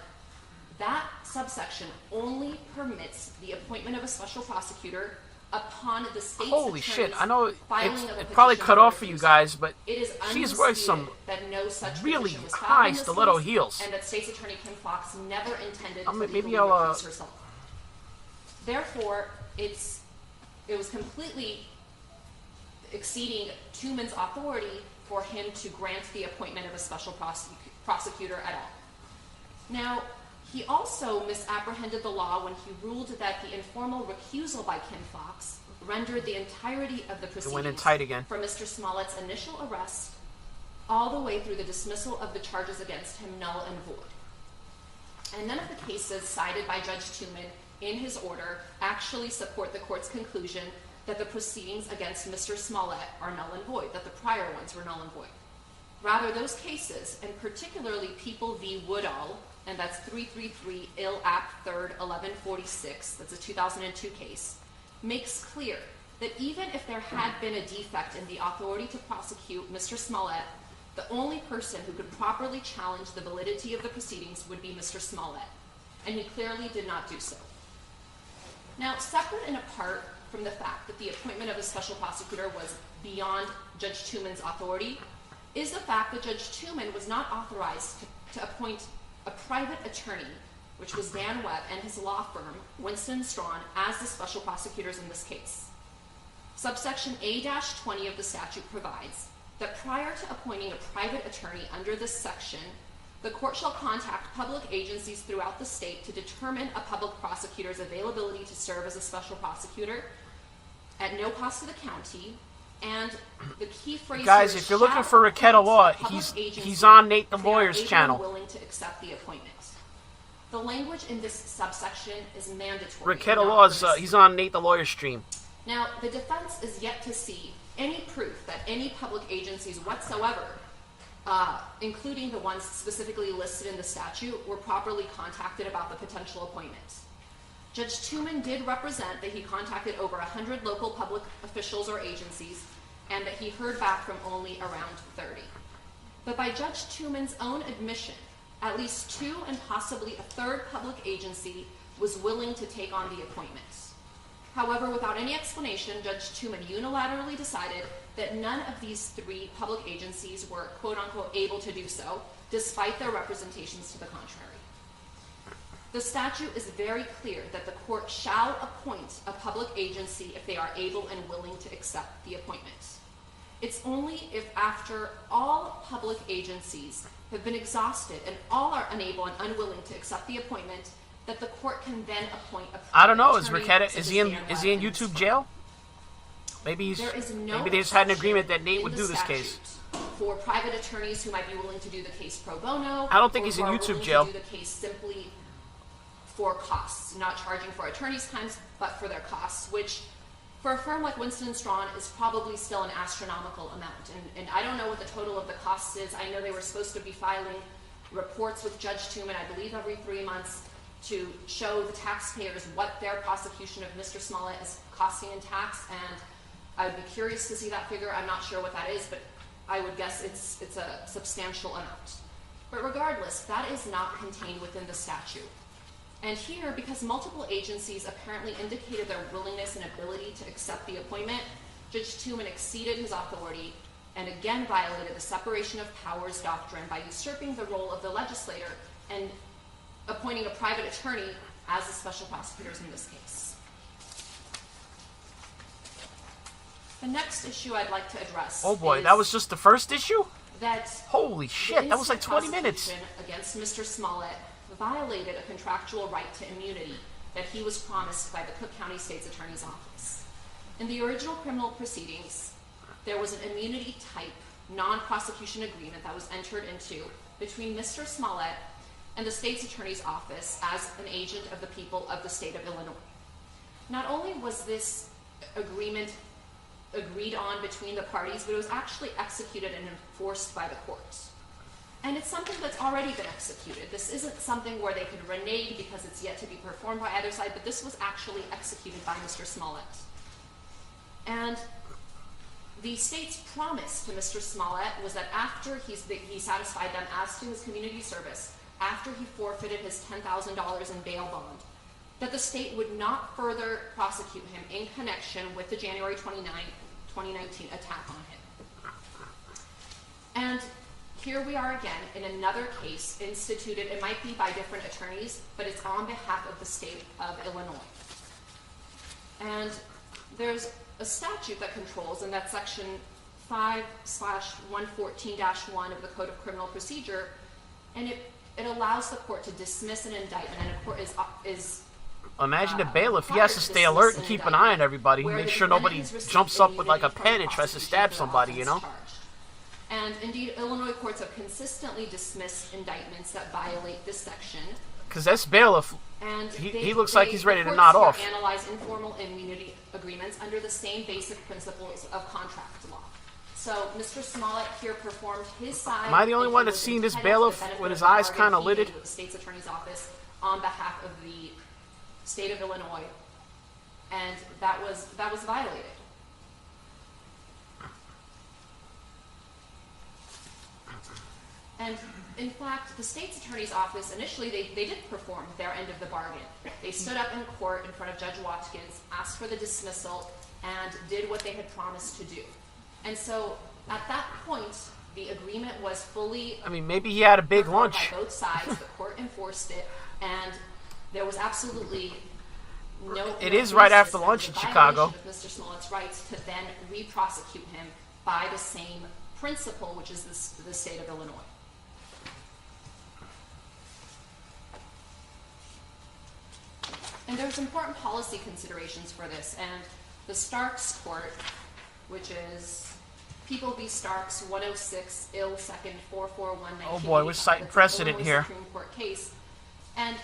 That subsection only permits the appointment of a special prosecutor upon the state's
Holy shit, I know it
petition
probably cut off for you guys, but
it is
she's wearing some
that no such
really
petition was filed
high
in this
stiletto
case,
heels.
and that State's Attorney Kim Foxx never intended to
Maybe
legally
I'll
recuse herself. Therefore, it was completely exceeding Truman's authority for him to grant the appointment of a special prosecutor at all. Now, he also misapprehended the law when he ruled that the informal recusal by Kim Fox rendered the entirety of the proceedings
went in tight again.
from Mr. Smollett's initial arrest all the way through the dismissal of the charges against him null and void. And none of the cases cited by Judge Tooman in his order actually support the court's conclusion that the proceedings against Mr. Smollett are null and void, that the prior ones were null and void. Rather, those cases, and particularly People v. Woodall, and that's 333 Ill App 3rd 1146, that's a 2002 case, makes clear that even if there had been a defect in the authority to prosecute Mr. Smollett, the only person who could properly challenge the validity of the proceedings would be Mr. Smollett, and he clearly did not do so. Now, separate and apart from the fact that the appointment of a special prosecutor was beyond Judge Tooman's authority, is the fact that Judge Tooman was not authorized to appoint a private attorney, which was Dan Webb and his law firm, Winston & Strawn, as the special prosecutors in this case. Subsection A-20 of the statute provides that prior to appointing a private attorney under this section, the court shall contact public agencies throughout the state to determine a public prosecutor's availability to serve as a special prosecutor at no cost to the county. And the key phrase
guys,
here
if
is
you're looking
shall
for Raquel Law,
appoint public
he's
agency
on Nate the
if they are
Lawyer's
able
channel.
and willing to accept the appointment. The language in this subsection is mandatory.
Raquel
not
Law is
permissive.
he's on Nate the Lawyer's stream.
Now, the defense is yet to see any proof that any public agencies whatsoever, including the ones specifically listed in the statute, were properly contacted about the potential appointment. Judge Tooman did represent that he contacted over 100 local public officials or agencies, and that he heard back from only around 30. But by Judge Tooman's own admission, at least 2 and possibly a third public agency was willing to take on the appointments. However, without any explanation, Judge Tooman unilaterally decided that none of these 3 public agencies were quote-unquote able to do so, despite their representations to the contrary. The statute is very clear that the court shall appoint a public agency if they are able and willing to accept the appointment. It's only if after all public agencies have been exhausted and all are unable and unwilling to accept the appointment that the court can then appoint a private
I don't know. Is
attorney
Raquel
such
is
as
he in
Dan
is he in
Webb
YouTube
and
jail? Maybe maybe they just had an agreement that Nate
in
would
the
do this
statute
case.
for private attorneys who might be willing to do the case pro bono.
I don't think
or
he's
who
in
are
YouTube
willing
jail.
To do the case simply for costs, not charging for attorneys' times, but for their costs, which for a firm like Winston & Strawn is probably still an astronomical amount. And I don't know what the total of the costs is. I know they were supposed to be filing reports with Judge Tooman, I believe every 3 months, to show the taxpayers what their prosecution of Mr. Smollett is costing in tax, and I'd be curious to see that figure. I'm not sure what that is, but I would guess it's a substantial amount. But regardless, that is not contained within the statute. And here, because multiple agencies apparently indicated their willingness and ability to accept the appointment, Judge Tooman exceeded his authority and again violated the separation of powers doctrine by usurping the role of the legislator and appointing a private attorney as the special prosecutors in this case. The next issue I'd like to address.
Oh boy,
is
that was just the first issue?
That
holy shit, that was like 20 minutes.
Against Mr. Smollett violated a contractual right to immunity that he was promised by the Cook County State's Attorney's Office. In the original criminal proceedings, there was an immunity type non-prosecution agreement that was entered into between Mr. Smollett and the State's Attorney's Office as an agent of the people of the state of Illinois. Not only was this agreement agreed on between the parties, but it was actually executed and enforced by the courts. And it's something that's already been executed. This isn't something where they could renege because it's yet to be performed by either side, but this was actually executed by Mr. Smollett. And the state's promise to Mr. Smollett was that after he satisfied them as to his community service, after he forfeited his $10,000 in bail bond, that the state would not further prosecute him in connection with the January 29, 2019 attack on him. And here we are again in another case instituted, it might be by different attorneys, but it's on behalf of the state of Illinois. And there's a statute that controls, and that's section 5/114-1 of the Code of Criminal Procedure, and it it allows the court to dismiss an indictment, and a court is
Imagine the bailiff. He has to stay alert and keep an eye on everybody, make sure nobody jumps up with like a pen and tries to stab somebody, you know?
And indeed, Illinois courts have consistently dismissed indictments that violate this section.
Because that's bailiff.
And
he looks like he's ready to nod off.
Analyze informal immunity agreements under the same basic principles of contract law. So Mr. Smollett here performed his side.
Am I the only one that's seen this bailiff with his eyes kind of lidded?
The state's attorney's office on behalf of the state of Illinois, and that was violated. And in fact, the state's attorney's office, initially, they did perform their end of the bargain. They stood up in court in front of Judge Watkins, asked for the dismissal, and did what they had promised to do. And so, at that point, the agreement was fully...
I mean, maybe he had a big lunch.
By both sides, the court enforced it, and there was absolutely no...
It is right after lunch in Chicago.
...of Mr. Smollett's rights to then re-prosecute him by the same principle, which is the state of Illinois. And there's important policy considerations for this, and the Starks Court, which is People v. Starks 106 Ill 2nd 441
Oh boy, we're citing precedent here.
Supreme Court case, and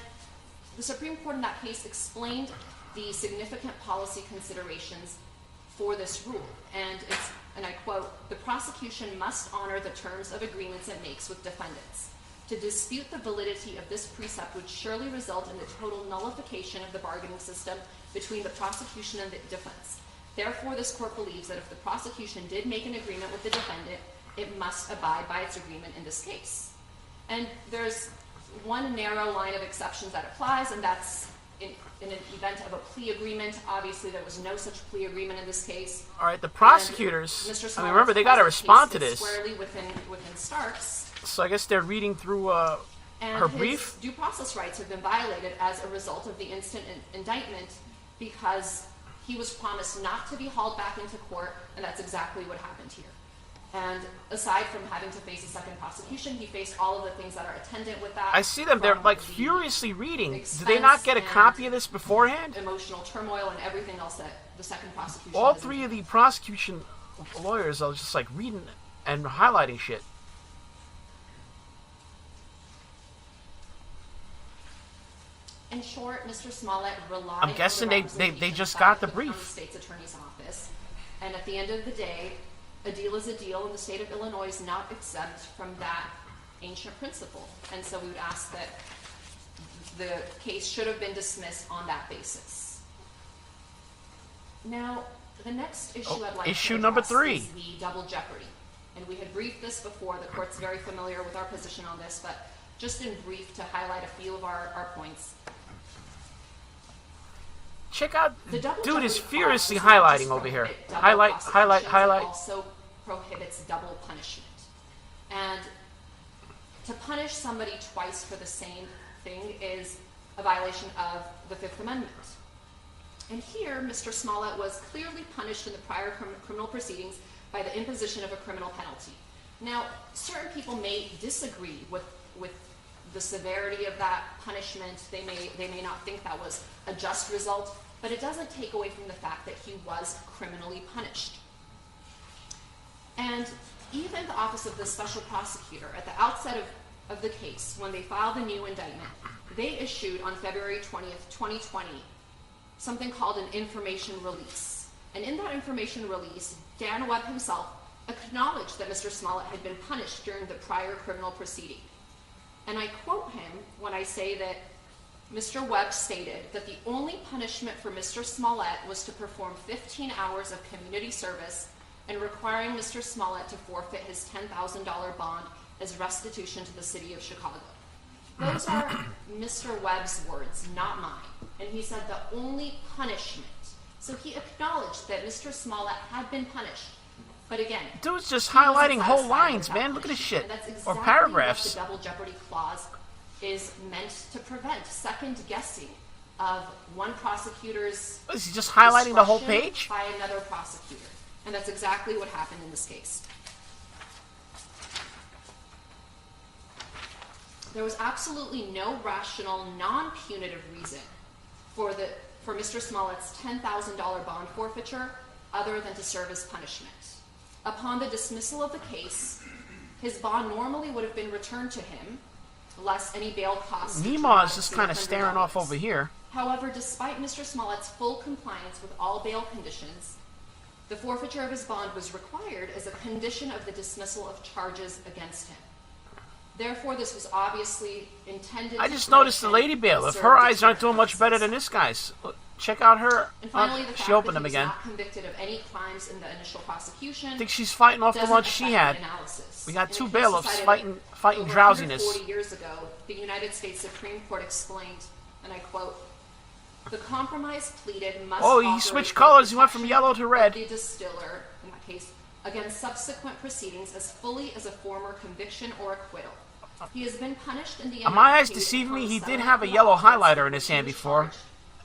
the Supreme Court in that case explained the significant policy considerations for this rule, and I quote, "The prosecution must honor the terms of agreements it makes with defendants. To dispute the validity of this precept would surely result in the total nullification of the bargaining system between the prosecution and the defense. Therefore, this court believes that if the prosecution did make an agreement with the defendant, it must abide by its agreement in this case." And there's one narrow line of exceptions that applies, and that's in an event of a plea agreement. Obviously, there was no such plea agreement in this case.
All right, the prosecutors, I mean, remember, they got to respond to this.
Squarely within Starks.
So I guess they're reading through her brief.
His due process rights have been violated as a result of the instant indictment because he was promised not to be hauled back into court, and that's exactly what happened here. And aside from having to face a second prosecution, he faced all of the things that are attendant with that.
I see them, they're like furiously reading. Did they not get a copy of this beforehand?
Emotional turmoil and everything else that the second prosecution
All three of the prosecution lawyers are just like reading and highlighting shit.
In short, Mr. Smollett relied
I'm guessing
on the
they just got the brief.
From the state's attorney's office. And at the end of the day, a deal is a deal, and the state of Illinois is not exempt from that ancient principle. And so we would ask that the case should have been dismissed on that basis. Now, the next issue I'd like
issue
to
number
address
3
is the double jeopardy. And we had briefed this before. The court's very familiar with our position on this, but just in brief to highlight a few of our points.
Check out, dude is furiously highlighting over here. Highlight.
It also prohibits double punishment. And to punish somebody twice for the same thing is a violation of the Fifth Amendment. And here, Mr. Smollett was clearly punished in the prior criminal proceedings by the imposition of a criminal penalty. Now, certain people may disagree with the severity of that punishment. They may not think that was a just result, but it doesn't take away from the fact that he was criminally punished. And even the Office of the Special Prosecutor, at the outset of the case, when they filed the new indictment, they issued on February 20th, 2020, something called an information release. And in that information release, Dan Webb himself acknowledged that Mr. Smollett had been punished during the prior criminal proceeding. And I quote him when I say that Mr. Webb stated that the only punishment for Mr. Smollett was to perform 15 hours of community service and requiring Mr. Smollett to forfeit his $10,000 bond as restitution to the city of Chicago. Those are Mr. Webb's words, not mine. And he said the only punishment. So he acknowledged that Mr. Smollett had been punished. But again,
dude's just highlighting whole lines, man. Look at this shit. Or paragraphs.
What the double jeopardy clause is meant to prevent second guessing of one prosecutor's
is he just highlighting the whole page
by another prosecutor. And that's exactly what happened in this case. there was absolutely no rational, non-punitive reason for Mr. Smollett's $10,000 bond forfeiture other than to serve as punishment. Upon the dismissal of the case, his bond normally would have been returned to him, less any bail costs.
Nima is just kind of staring off over here.
However, despite Mr. Smollett's full compliance with all bail conditions, the forfeiture of his bond was required as a condition of the dismissal of charges against him. Therefore, this was obviously intended
I just noticed the lady bailiff. Her eyes aren't doing much better than this guy's. Check out her.
And finally, the fact
she opened
that
them
he was
again.
not convicted of any crimes in the initial prosecution.
I think she's fighting off the
doesn't
one she
affect
had.
the analysis.
We got
In a
two
case
bailiffs
decided
fighting
over
drowsiness.
140 years ago, the United States Supreme Court explained, and I quote, "The compromise pleaded must
Oh, he
authorize
switched
the
colors. He went from
protection
yellow to red.
of the distiller, in that case, against subsequent proceedings as fully as a former conviction or acquittal. He has been punished in the
Are my eyes deceiving me? He did have a yellow highlighter in his hand before.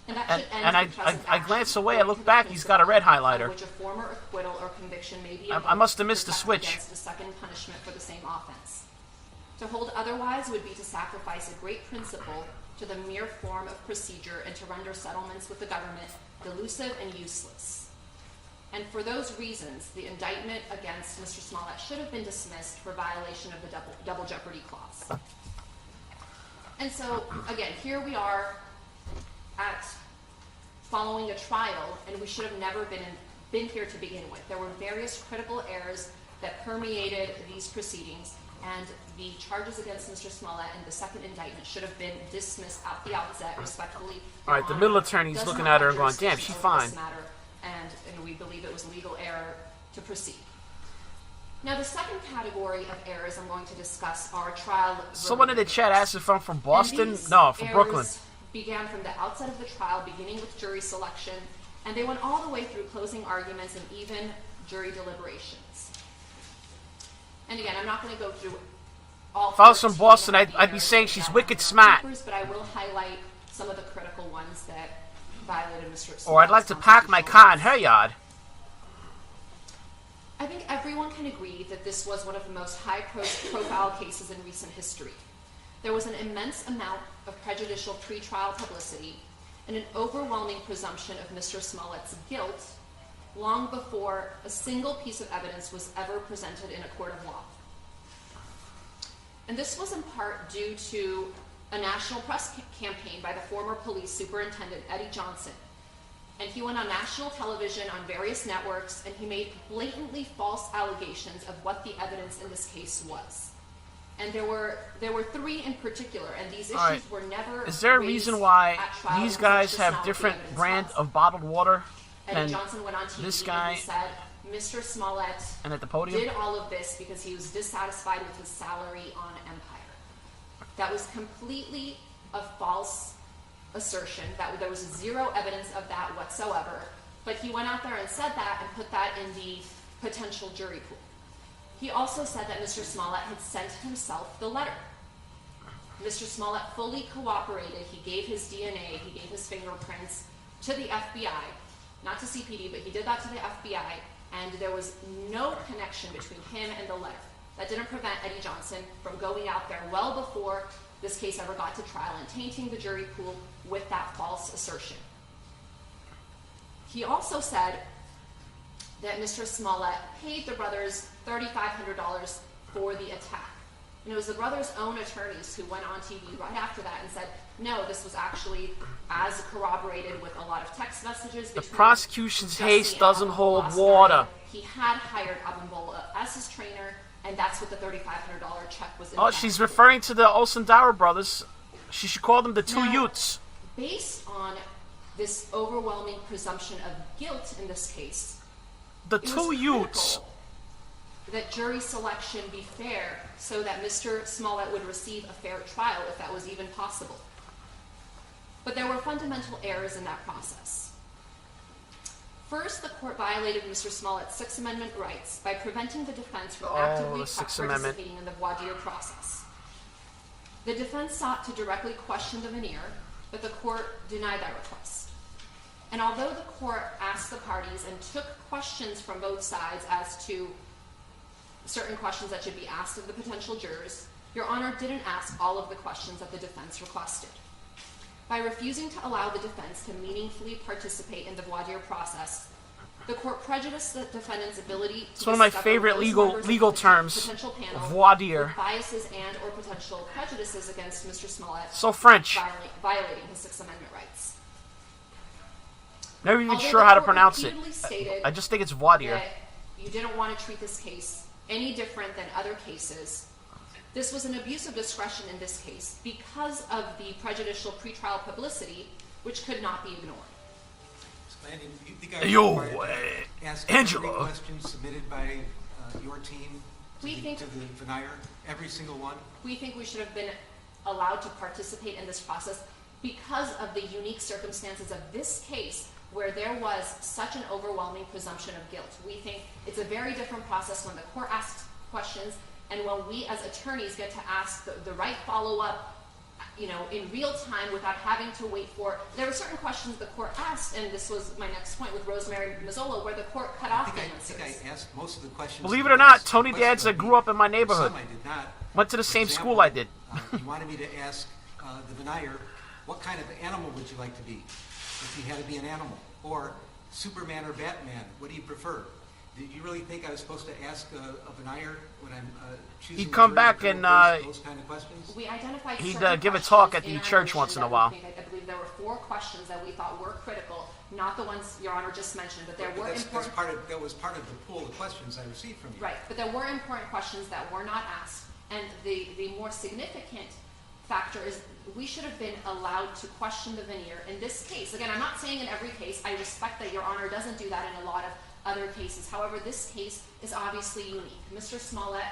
And I glanced away. I looked back. He's got a red highlighter.
Which a former acquittal or conviction may be
I must have missed the switch.
against a second punishment for the same offense. To hold otherwise would be to sacrifice a great principle to the mere form of procedure and to render settlements with the government delusive and useless. And for those reasons, the indictment against Mr. Smollett should have been dismissed for violation of the double jeopardy clause." And so, again, here we are at following a trial, and we should have never been here to begin with. There were various critical errors that permeated these proceedings, and the charges against Mr. Smollett and the second indictment should have been dismissed at the outset, respectfully.
All right, the middle attorney's looking at her and going, "Damn, she's fine."
And we believe it was legal error to proceed. Now, the second category of errors I'm going to discuss are trial.
Someone in the chat asked if I'm from
And
Boston.
these
No, from
errors
Brooklyn.
Began from the outset of the trial, beginning with jury selection, and they went all the way through closing arguments and even jury deliberations. And again, I'm not going to go through all.
If I was from Boston, I'd be saying she's wicked smart.
But I will highlight some of the critical ones that violated Mr.
Or I'd like to park my car in her yard.
I think everyone can agree that this was one of the most high-profile cases in recent history. There was an immense amount of prejudicial pretrial publicity and an overwhelming presumption of Mr. Smollett's guilt long before a single piece of evidence was ever presented in a court of law. And this was in part due to a national press campaign by the former police superintendent, Eddie Johnson. And he went on national television on various networks, and he made blatantly false allegations of what the evidence in this case was. And there were three in particular, and these issues were never.
Is there a reason why these guys have different brand of bottled water
Eddie
than
Johnson went on TV
this
and
guy?
he said Mr. Smollett
And at the podium?
did all of this because he was dissatisfied with his salary on Empire. That was completely a false assertion. That there was zero evidence of that whatsoever. But he went out there and said that and put that in the potential jury pool. He also said that Mr. Smollett had sent himself the letter. Mr. Smollett fully cooperated. He gave his DNA, he gave his fingerprints to the FBI, not to CPD, but he did that to the FBI, and there was no connection between him and the letter. That didn't prevent Eddie Johnson from going out there well before this case ever got to trial and tainting the jury pool with that false assertion. He also said that Mr. Smollett paid the brothers $3,500 for the attack. And it was the brothers' own attorneys who went on TV right after that and said, no, this was actually as corroborated with a lot of text messages.
The prosecution's haste doesn't hold water.
He had hired Abimbola as his trainer, and that's what the $3,500 check was in.
Oh, she's referring to the Olsen Dower brothers. She should call them the two Utes.
Based on this overwhelming presumption of guilt in this case,
the two Utes.
That jury selection be fair so that Mr. Smollett would receive a fair trial if that was even possible. But there were fundamental errors in that process. First, the court violated Mr. Smollett's Sixth Amendment rights by preventing the defense from actively participating in the voir dire process. The defense sought to directly question the veneer, but the court denied that request. And although the court asked the parties and took questions from both sides as to certain questions that should be asked of the potential jurors, Your Honor didn't ask all of the questions that the defense requested. By refusing to allow the defense to meaningfully participate in the voir dire process, the court prejudiced the defendant's ability to
It's one of my
discover
favorite
those
legal terms.
potential panel
Voir dire.
with biases and or potential prejudices against Mr. Smollett.
So French.
Violating his Sixth Amendment rights.
Never even
Although
sure
the
how to
court
pronounce it.
repeatedly stated
I just think it's voir dire.
that you didn't want to treat this case any different than other cases. This was an abuse of discretion in this case because of the prejudicial pretrial publicity, which could not be ignored.
Landon, you think I
Yo,
ask
Angela.
every question submitted by your team to the veneer? Every single one?
We think we should have been allowed to participate in this process because of the unique circumstances of this case where there was such an overwhelming presumption of guilt. We think it's a very different process when the court asks questions and when we as attorneys get to ask the right follow-up, you know, in real time without having to wait for. There were certain questions the court asked, and this was my next point with Rosemary Mazzola, where the court cut off the answers.
I think I asked most of the questions.
Believe it or not, Tony Dadza grew up in my neighborhood.
Some I did not.
Went to the same school I did.
You wanted me to ask the veneer, what kind of animal would you like to be if you had to be an animal? Or Superman or Batman, what do you prefer? Did you really think I was supposed to ask a veneer when I'm choosing?
He'd come back and
those kind of questions?
We identified
he'd
certain
give a talk at
questions
the
in
church
our
once in a
motion
while.
that I believe there were 4 questions that we thought were critical, not the ones Your Honor just mentioned, but there were important.
That was part of the pool of questions I received from you.
Right, but there were important questions that were not asked, and the more significant factor is we should have been allowed to question the veneer in this case. Again, I'm not saying in every case. I respect that Your Honor doesn't do that in a lot of other cases. However, this case is obviously unique. Mr. Smollett,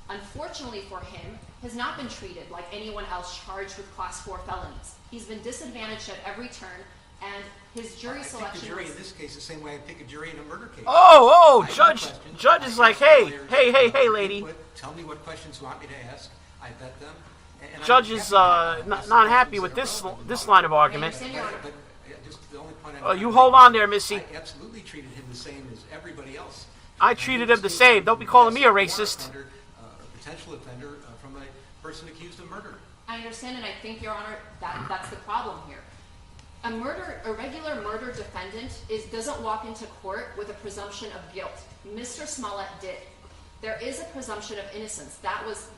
unfortunately for him, has not been treated like anyone else charged with Class 4 felonies. He's been disadvantaged at every turn, and his jury selection.
I pick a jury in this case the same way I pick a jury in a murder case.
Judge is like, hey, lady.
Tell me what questions you want me to ask. I vet them.
Judge is not happy with this line of argument. You hold on there, Missy.
I absolutely treated him the same as everybody else.
I treated him the same. Don't be calling me a racist.
A potential offender from a person accused of murder.
I understand, and I think, Your Honor, that's the problem here. A regular murder defendant doesn't walk into court with a presumption of guilt. Mr. Smollett did. There is a presumption of innocence. That was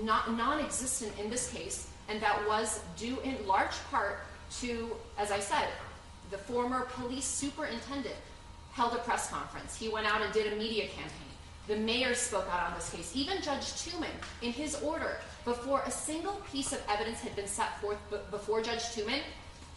non-existent in this case, and that was due in large part to, as I said, the former police superintendent held a press conference. He went out and did a media campaign. The mayor spoke out on this case. Even Judge Tooman, in his order, before a single piece of evidence had been set forth before Judge Tooman,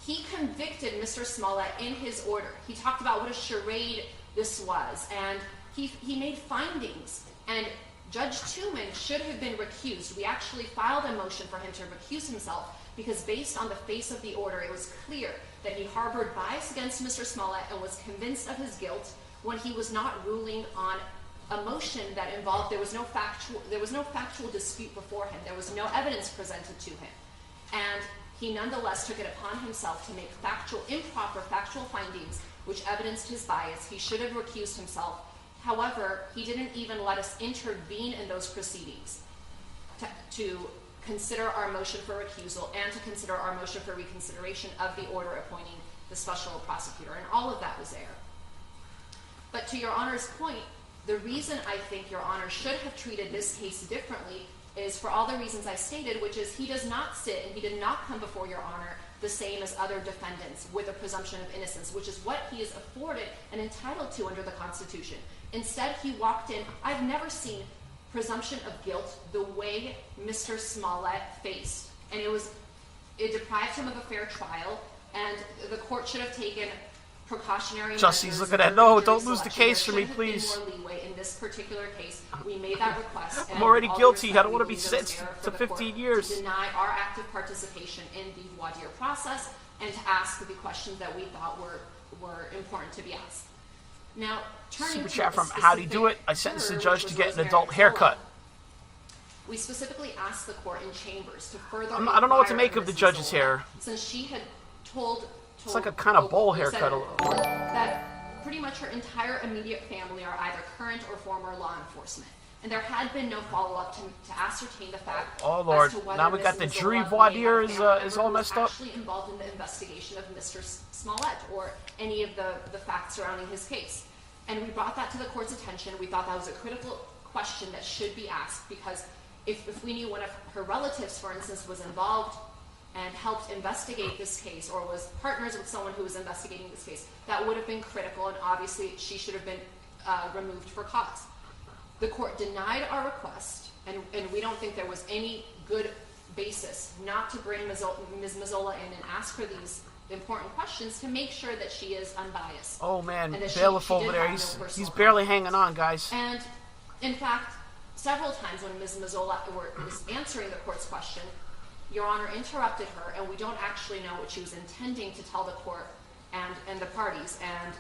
he convicted Mr. Smollett in his order. He talked about what a charade this was, and he made findings. And Judge Tooman should have been recused. We actually filed a motion for him to recuse himself because based on the face of the order, it was clear that he harbored bias against Mr. Smollett and was convinced of his guilt when he was not ruling on a motion that involved, there was no factual dispute before him. There was no evidence presented to him. And he nonetheless took it upon himself to make improper factual findings which evidenced his bias. He should have recused himself. However, he didn't even let us intervene in those proceedings to consider our motion for recusal and to consider our motion for reconsideration of the order appointing the special prosecutor. And all of that was there. But to Your Honor's point, the reason I think Your Honor should have treated this case differently is for all the reasons I stated, which is he does not sit and he did not come before Your Honor the same as other defendants with a presumption of innocence, which is what he is afforded and entitled to under the Constitution. Instead, he walked in. I've never seen presumption of guilt the way Mr. Smollett faced. And it deprived him of a fair trial, and the court should have taken precautionary measures.
Jussie's looking at, no, don't lose the case for me, please.
More leeway in this particular case. We made that request.
I'm already guilty. I don't want to be sentenced to 15 years.
To deny our active participation in the voir dire process and to ask the questions that we thought were important to be asked. Now,
Super chat from Howdy Do It. I sentenced the judge to get an adult haircut.
We specifically asked the court in chambers to further.
I don't know what to make of the judge's hair.
Since she had told
it's like a kind of bowl haircut.
That pretty much her entire immediate family are either current or former law enforcement. and there had been no follow-up to ascertain the fact.
Oh Lord!
As to whether
Now we got
Ms.
the jury
Mazzola
voir
may
dire
have a family
is all
member
messed
who was
up.
actually involved in the investigation of Mr. Smollett or any of the facts surrounding his case. And we brought that to the court's attention. We thought that was a critical question that should be asked, because if we knew one of her relatives, for instance, was involved and helped investigate this case, or was partners with someone who was investigating this case, that would have been critical, and obviously she should have been removed for cause. The court denied our request, and we don't think there was any good basis not to bring Ms. Mazzola in and ask her these important questions to make sure that she is unbiased.
Oh man,
and that
bailiff
she
over
did
there,
have no
he's
personal
barely
conflict.
hanging on, guys.
And in fact, several times when Ms. Mazzola was answering the court's question, Your Honor interrupted her, and we don't actually know what she was intending to tell the court and the parties. And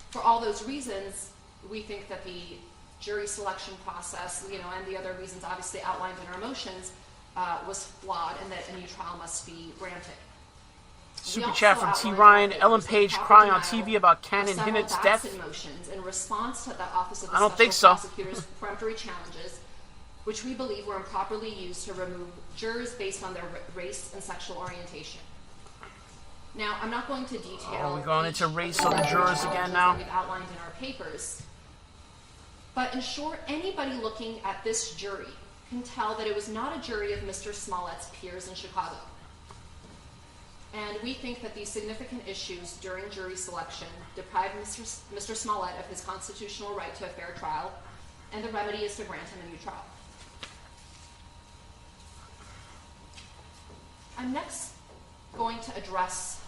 for all those reasons, we think that the jury selection process, and the other reasons obviously outlined in our motions, was flawed, and that a new trial must be granted.
Super chat from T. Ryan. Ellen Page crying on TV about Cannon Hinnett's death.
Motions in response to the Office of the
I don't think
Special
so.
Prosecutor's peremptory challenges, which we believe were improperly used to remove jurors based on their race and sexual orientation. Now, I'm not going to detail.
Oh, we're going into race on the jurors again now.
We've outlined in our papers. But in short, anybody looking at this jury can tell that it was not a jury of Mr. Smollett's peers in Chicago. And we think that these significant issues during jury selection deprive Mr. Smollett of his constitutional right to a fair trial, and the remedy is to grant him a new trial. I'm next going to address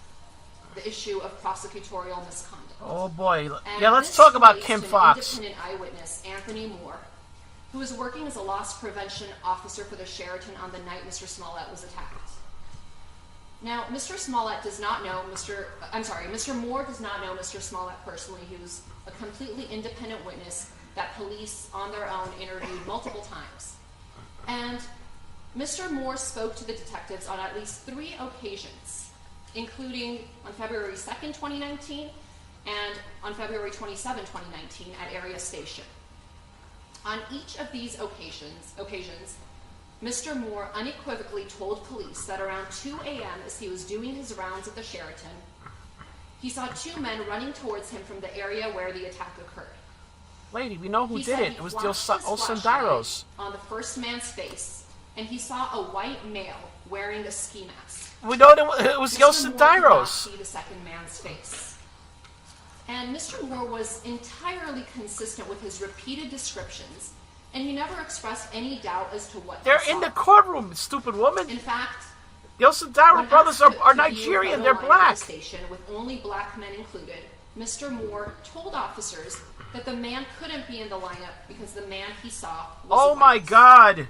the issue of prosecutorial misconduct.
Oh boy.
And
Yeah, let's
this
talk about
relates
Kim
to an
Fox.
Independent eyewitness, Anthony Moore, who was working as a loss prevention officer for the Sheraton on the night Mr. Smollett was attacked. Now, Mr. Smollett does not know Mr. Moore does not know Mr. Smollett personally. He was a completely independent witness that police on their own interviewed multiple times. And Mr. Moore spoke to the detectives on at least 3 occasions, including on February 2nd, 2019, and on February 27, 2019 at Area Station. On each of these occasions, Mr. Moore unequivocally told police that around 2 a.m. as he was doing his rounds at the Sheraton, he saw 2 men running towards him from the area where the attack occurred.
Lady, we know who
He
did
said
it.
he
It was
flashed
the
his
Osendaros.
flashlight on the first man's face, and he saw a white male wearing a ski mask.
We know it was the
Mr. Moore did not
Osendaros.
see the second man's face. And Mr. Moore was entirely consistent with his repeated descriptions, and he never expressed any doubt as to what
They're
he saw.
in the courtroom, stupid woman.
In fact,
the Osendaro
when
brothers
asked
are
to view
Nigerian.
the
They're
line
black.
Station with only black men included, Mr. Moore told officers that the man couldn't be in the lineup because the man he saw was
Oh
white.
my God.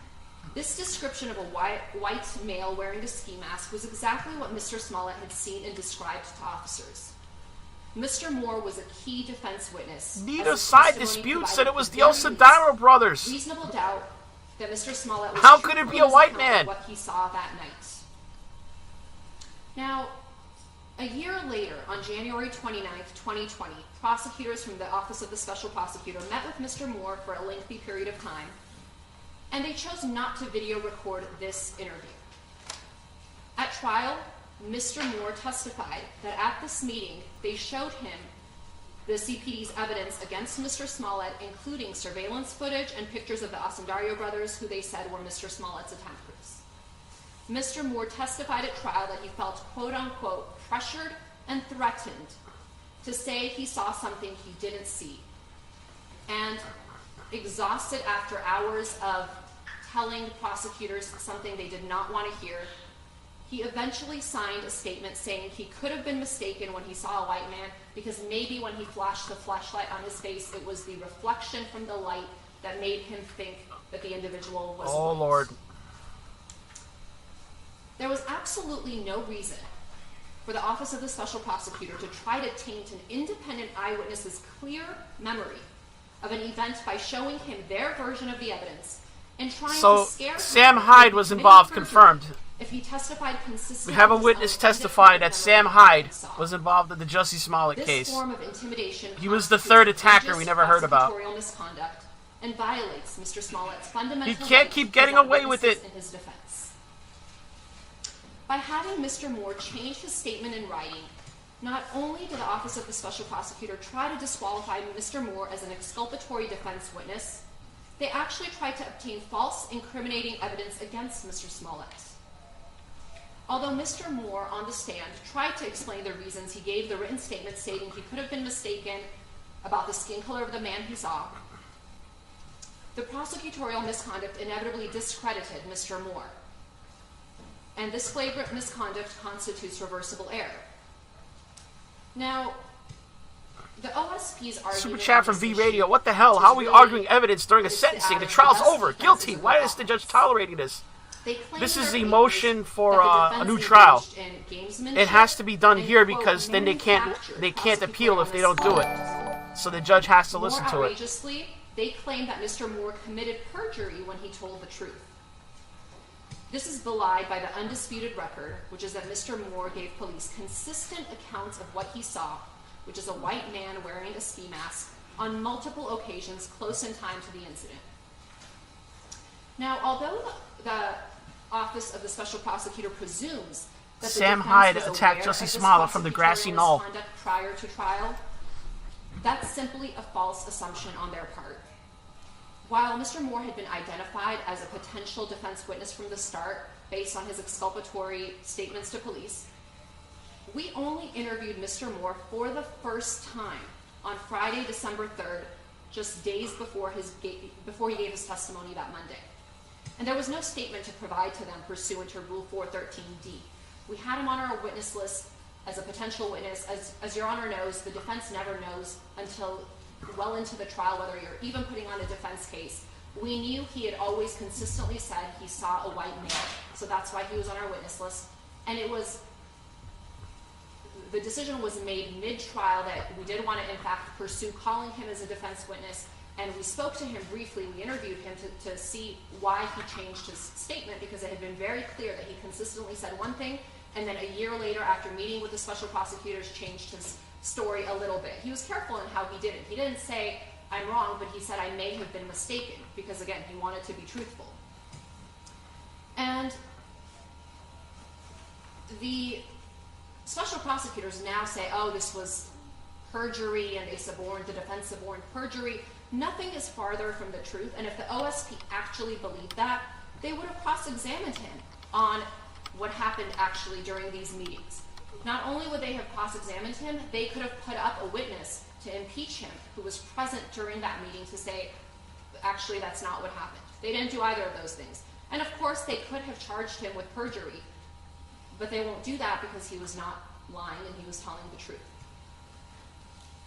This description of a white male wearing a ski mask was exactly what Mr. Smollett had seen and described to officers. Mr. Moore was a key defense witness.
Neither
as his
side
testimony
disputes
provided
that it was the
very
Osendaro brothers.
reasonable doubt that Mr. Smollett was
How could it
truthful
be
in
a
his
white
account of
man?
what he saw that night. Now, a year later, on January 29th, 2020, prosecutors from the Office of the Special Prosecutor met with Mr. Moore for a lengthy period of time, and they chose not to video record this interview. At trial, Mr. Moore testified that at this meeting, they showed him the CPD's evidence against Mr. Smollett, including surveillance footage and pictures of the Osendario brothers, who they said were Mr. Smollett's attackers. Mr. Moore testified at trial that he felt, quote-unquote, pressured and threatened to say he saw something he didn't see. And exhausted after hours of telling prosecutors something they did not want to hear, he eventually signed a statement saying he could have been mistaken when he saw a white man because maybe when he flashed the flashlight on his face, it was the reflection from the light that made him think that the individual was
Oh,
white.
Lord.
There was absolutely no reason for the Office of the Special Prosecutor to try to taint an independent eyewitness's clear memory of an event by showing him their version of the evidence and trying
So,
to scare him
Sam
into
Hyde was
committing
involved,
perjury
confirmed.
If he testified consistently,
We have a
with his
witness
own
testify that Sam Hyde
independent saw.
was involved in the Jussie Smollett
This
case.
form of intimidation
He was the third
constitutes
attacker we never heard about.
prosecutorial misconduct and violates Mr. Smollett's fundamental.
He can't keep getting away with it.
In his defense. By having Mr. Moore change his statement in writing, not only did the Office of the Special Prosecutor try to disqualify Mr. Moore as an exculpatory defense witness, they actually tried to obtain false, incriminating evidence against Mr. Smollett. Although Mr. Moore, on the stand, tried to explain the reasons he gave the written statement stating he could have been mistaken about the skin color of the man he saw, the prosecutorial misconduct inevitably discredited Mr. Moore. And this flagrant misconduct constitutes reversible error. Now, the OSP's argument...
Super chat from V Radio. What the hell? How are we arguing evidence during a sentencing? The trial's over. Guilty. Why is the judge tolerating this? This is the motion for a new trial. It has to be done here because then they can't appeal if they don't do it. So the judge has to listen to it.
More outrageously, they claim that Mr. Moore committed perjury when he told the truth. This is belied by the undisputed record, which is that Mr. Moore gave police consistent accounts of what he saw, which is a white man wearing a ski mask, on multiple occasions close in time to the incident. Now, although the Office of the Special Prosecutor presumes that
Sam Hyde attacked Jussie Smollett from the grassy knoll
prior to trial, that's simply a false assumption on their part. While Mr. Moore had been identified as a potential defense witness from the start based on his exculpatory statements to police, we only interviewed Mr. Moore for the first time on Friday, December 3rd, just days before he gave his testimony that Monday. And there was no statement to provide to them pursuant to Rule 413D. We had him on our witness list as a potential witness. As Your Honor knows, the defense never knows until well into the trial whether you're even putting on a defense case. We knew he had always consistently said he saw a white male, so that's why he was on our witness list. And the decision was made mid-trial that we did want to, in fact, pursue calling him as a defense witness, and we spoke to him briefly. We interviewed him to see why he changed his statement, because it had been very clear that he consistently said one thing, and then a year later, after meeting with the special prosecutors, changed his story a little bit. He was careful in how he did it. He didn't say, I'm wrong, but he said, I may have been mistaken, because again, he wanted to be truthful. And the special prosecutors now say, oh, this was perjury, and the defense suborned perjury. Nothing is farther from the truth, and if the OSP actually believed that, they would have cross-examined him on what happened actually during these meetings. Not only would they have cross-examined him, they could have put up a witness to impeach him who was present during that meeting to say, actually, that's not what happened. They didn't do either of those things. And of course, they could have charged him with perjury, but they won't do that because he was not lying and he was telling the truth.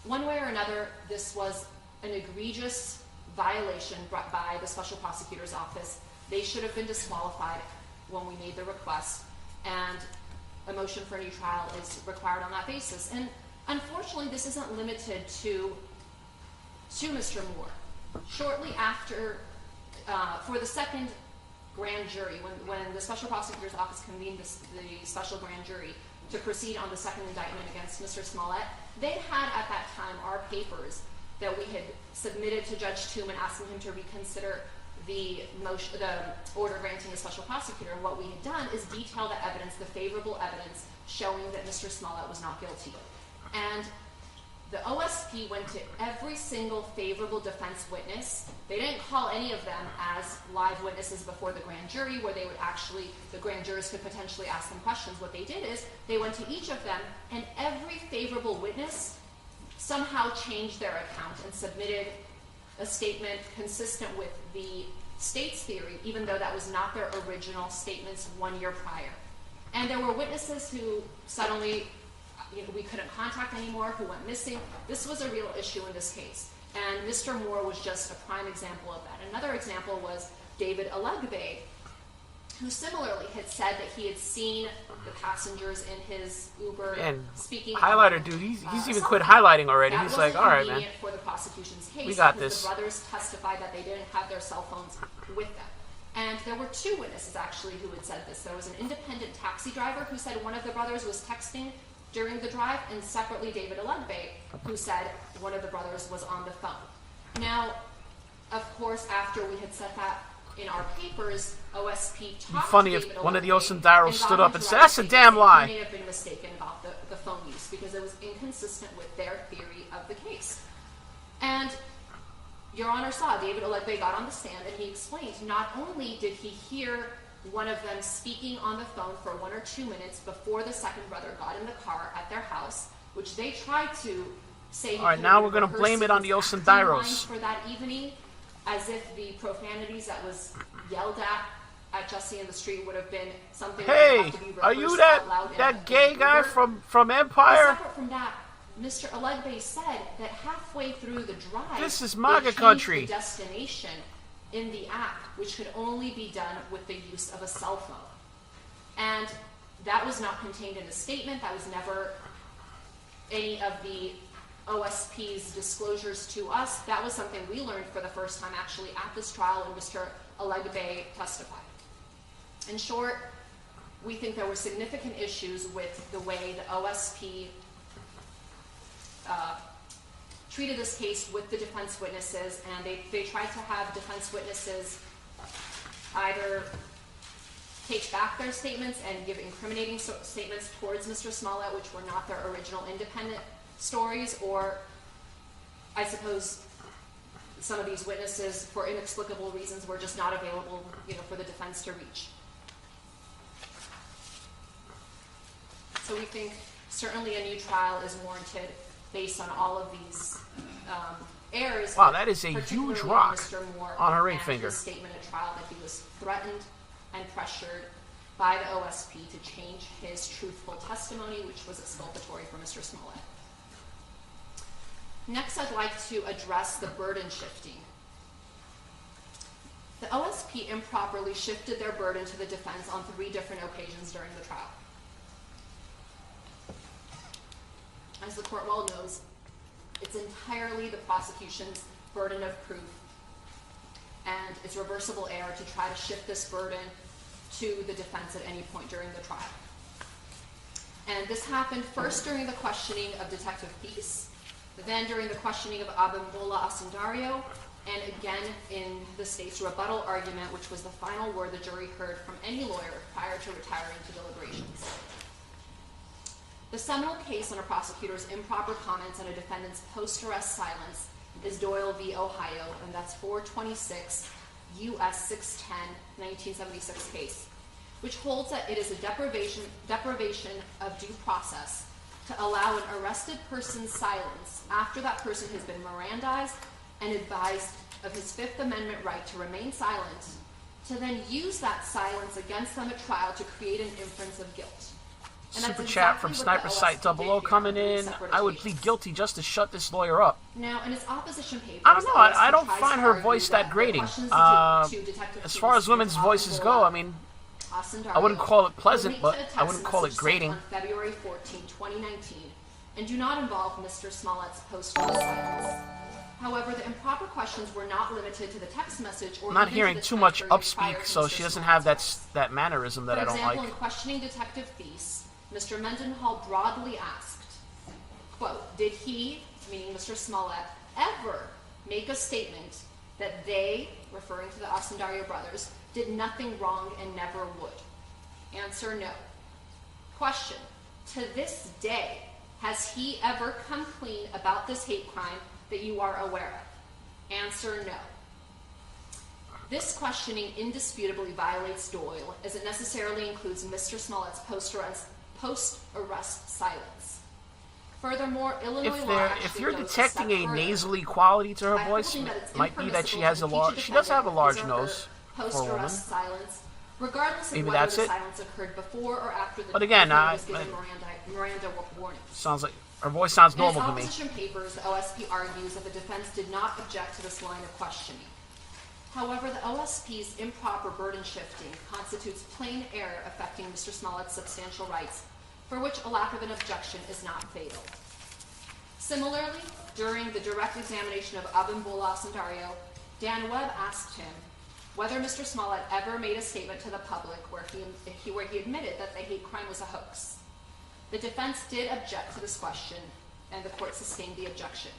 One way or another, this was an egregious violation brought by the Special Prosecutor's Office. They should have been disqualified when we made the request, and a motion for a new trial is required on that basis. And unfortunately, this isn't limited to Mr. Moore. Shortly after, for the second grand jury, when the Special Prosecutor's Office convened the special grand jury to proceed on the second indictment against Mr. Smollett, they had at that time our papers that we had submitted to Judge Tooman asking him to reconsider the order granting the special prosecutor. And what we had done is detail the evidence, the favorable evidence, showing that Mr. Smollett was not guilty. And the OSP went to every single favorable defense witness. They didn't call any of them as live witnesses before the grand jury, where they would actually, the grand jurors could potentially ask them questions. What they did is they went to each of them, and every favorable witness somehow changed their account and submitted a statement consistent with the state's theory, even though that was not their original statements 1 year prior. And there were witnesses who suddenly we couldn't contact anymore, who went missing. This was a real issue in this case. And Mr. Moore was just a prime example of that. Another example was David Alegbe, who similarly had said that he had seen the passengers in his Uber speaking.
Highlighter, dude, he's even quit highlighting already. He's like, all right, man.
For the prosecution's case,
we got this.
The brothers testified that they didn't have their cell phones with them. And there were two witnesses actually who had said this. There was an independent taxi driver who said one of the brothers was texting during the drive, and separately David Alegbe, who said one of the brothers was on the phone. Now, of course, after we had set that in our papers, OSP talked
It'd be funny
to
if
David
one of the
Olegbe
Osundaros
and
stood
got
up
him
and
to
said,
write
"That's a
statements
damn
saying
lie."
He may have been mistaken about the phone use because it was inconsistent with their theory of the case. And Your Honor saw David Olegbe got on the stand and he explained not only did he hear one of them speaking on the phone for 1 or 2 minutes before the second brother got in the car at their house, which they tried to say.
All right, now we're going to blame it on the Osundaros.
For that evening, as if the profanities that was yelled at Jussie in the street would have been something.
Hey,
that would have to be
are you
rehearsed
that
out loud
that gay guy from Empire?
Separate from that, Mr. Olegbe said that halfway through the drive,
This is
they
MAGA
changed
country.
the destination in the app, which could only be done with the use of a cell phone. And that was not contained in a statement. That was never any of the OSP's disclosures to us. That was something we learned for the first time actually at this trial when Mr. Olegbe testified. In short, we think there were significant issues with the way the OSP treated this case with the defense witnesses, and they tried to have defense witnesses either take back their statements and give incriminating statements towards Mr. Smollett, which were not their original independent stories, or I suppose some of these witnesses, for inexplicable reasons, were just not available, for the defense to reach. So we think certainly a new trial is warranted based on all of these errors.
Wow, that is a
particularly
huge rock
Mr. Moore
on her ring
and
finger.
his statement at trial that he was threatened and pressured by the OSP to change his truthful testimony, which was exculpatory for Mr. Smollett. Next, I'd like to address the burden shifting. The OSP improperly shifted their burden to the defense on 3 different occasions during the trial. As the court well knows, it's entirely the prosecution's burden of proof, and it's reversible error to try to shift this burden to the defense at any point during the trial. And this happened first during the questioning of Detective Peace, then during the questioning of Abimbola Asundario, and again in the state's rebuttal argument, which was the final word the jury heard from any lawyer prior to retiring to deliberations. The seminal case on a prosecutor's improper comments on a defendant's post-arrest silence is Doyle v. Ohio, and that's 426 U.S. 610, 1976 case, which holds that it is a deprivation of due process to allow an arrested person's silence after that person has been Mirandized and advised of his Fifth Amendment right to remain silent, to then use that silence against them at trial to create an inference of guilt. And
Super chat from Sniper Site 00 coming in. I would plead guilty just to shut this lawyer up.
Now, in its opposition papers,
I don't know. I don't find her voice that grating. As far as women's voices go, I mean, I wouldn't call it pleasant, but I wouldn't call it grating.
On February 14, 2019, and do not involve Mr. Smollett's post-arrest silence. However, the improper questions were not limited to the text message or
I'm not
even
hearing
to the
too much
time period
upspeak,
prior to
so
Mr.
she doesn't
Smollett's
have
arrest.
that mannerism that I don't
For example,
like.
in questioning Detective Thies, Mr. Mendenhall broadly asked, quote, did he, meaning Mr. Smollett, ever make a statement that they, referring to the Asundario brothers, did nothing wrong and never would? Answer, no. Question, to this day, has he ever come clean about this hate crime that you are aware of? Answer, no. This questioning indisputably violates Doyle, as it necessarily includes Mr. Smollett's post-arrest silence. Furthermore, Illinois law
If you're
goes a
detecting
step
a
further
nasally quality to her
by
voice,
holding that it's
might be that she
impermissible
has
to
a large.
impeach
She does have a large
defendant
nose for a woman.
post-arrest silence, regardless of
Maybe
whether
that's
the
it.
silence occurred before or after the
But again,
defendant was given Miranda warnings.
Sounds like her voice sounds normal
In
to
its
me.
opposition papers, the OSP argues that the defense did not object to this line of questioning. However, the OSP's improper burden shifting constitutes plain error affecting Mr. Smollett's substantial rights, for which a lack of an objection is not fatal. Similarly, during the direct examination of Abimbola Asundario, Dan Webb asked him whether Mr. Smollett ever made a statement to the public where he admitted that the hate crime was a hoax. The defense did object to this question, and the court sustained the objection.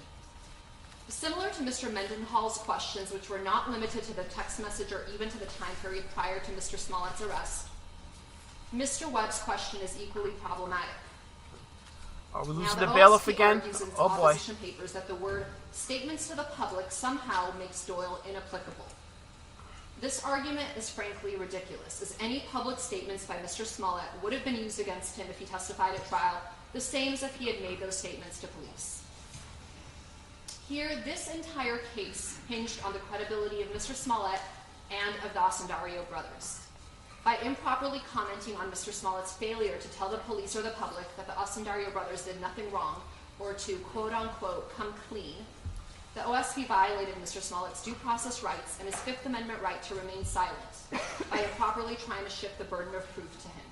Similar to Mr. Mendenhall's questions, which were not limited to the text message or even to the time period prior to Mr. Smollett's arrest, Mr. Webb's question is equally problematic.
Are we losing the bailiff again? Oh boy.
Opposition papers that the word statements to the public somehow makes Doyle inapplicable. This argument is frankly ridiculous, as any public statements by Mr. Smollett would have been used against him if he testified at trial, the same as if he had made those statements to police. Here, this entire case hinged on the credibility of Mr. Smollett and of the Osundario brothers. By improperly commenting on Mr. Smollett's failure to tell the police or the public that the Osundario brothers did nothing wrong, or to quote-unquote come clean, the OSP violated Mr. Smollett's due process rights and his Fifth Amendment right to remain silent by improperly trying to shift the burden of proof to him.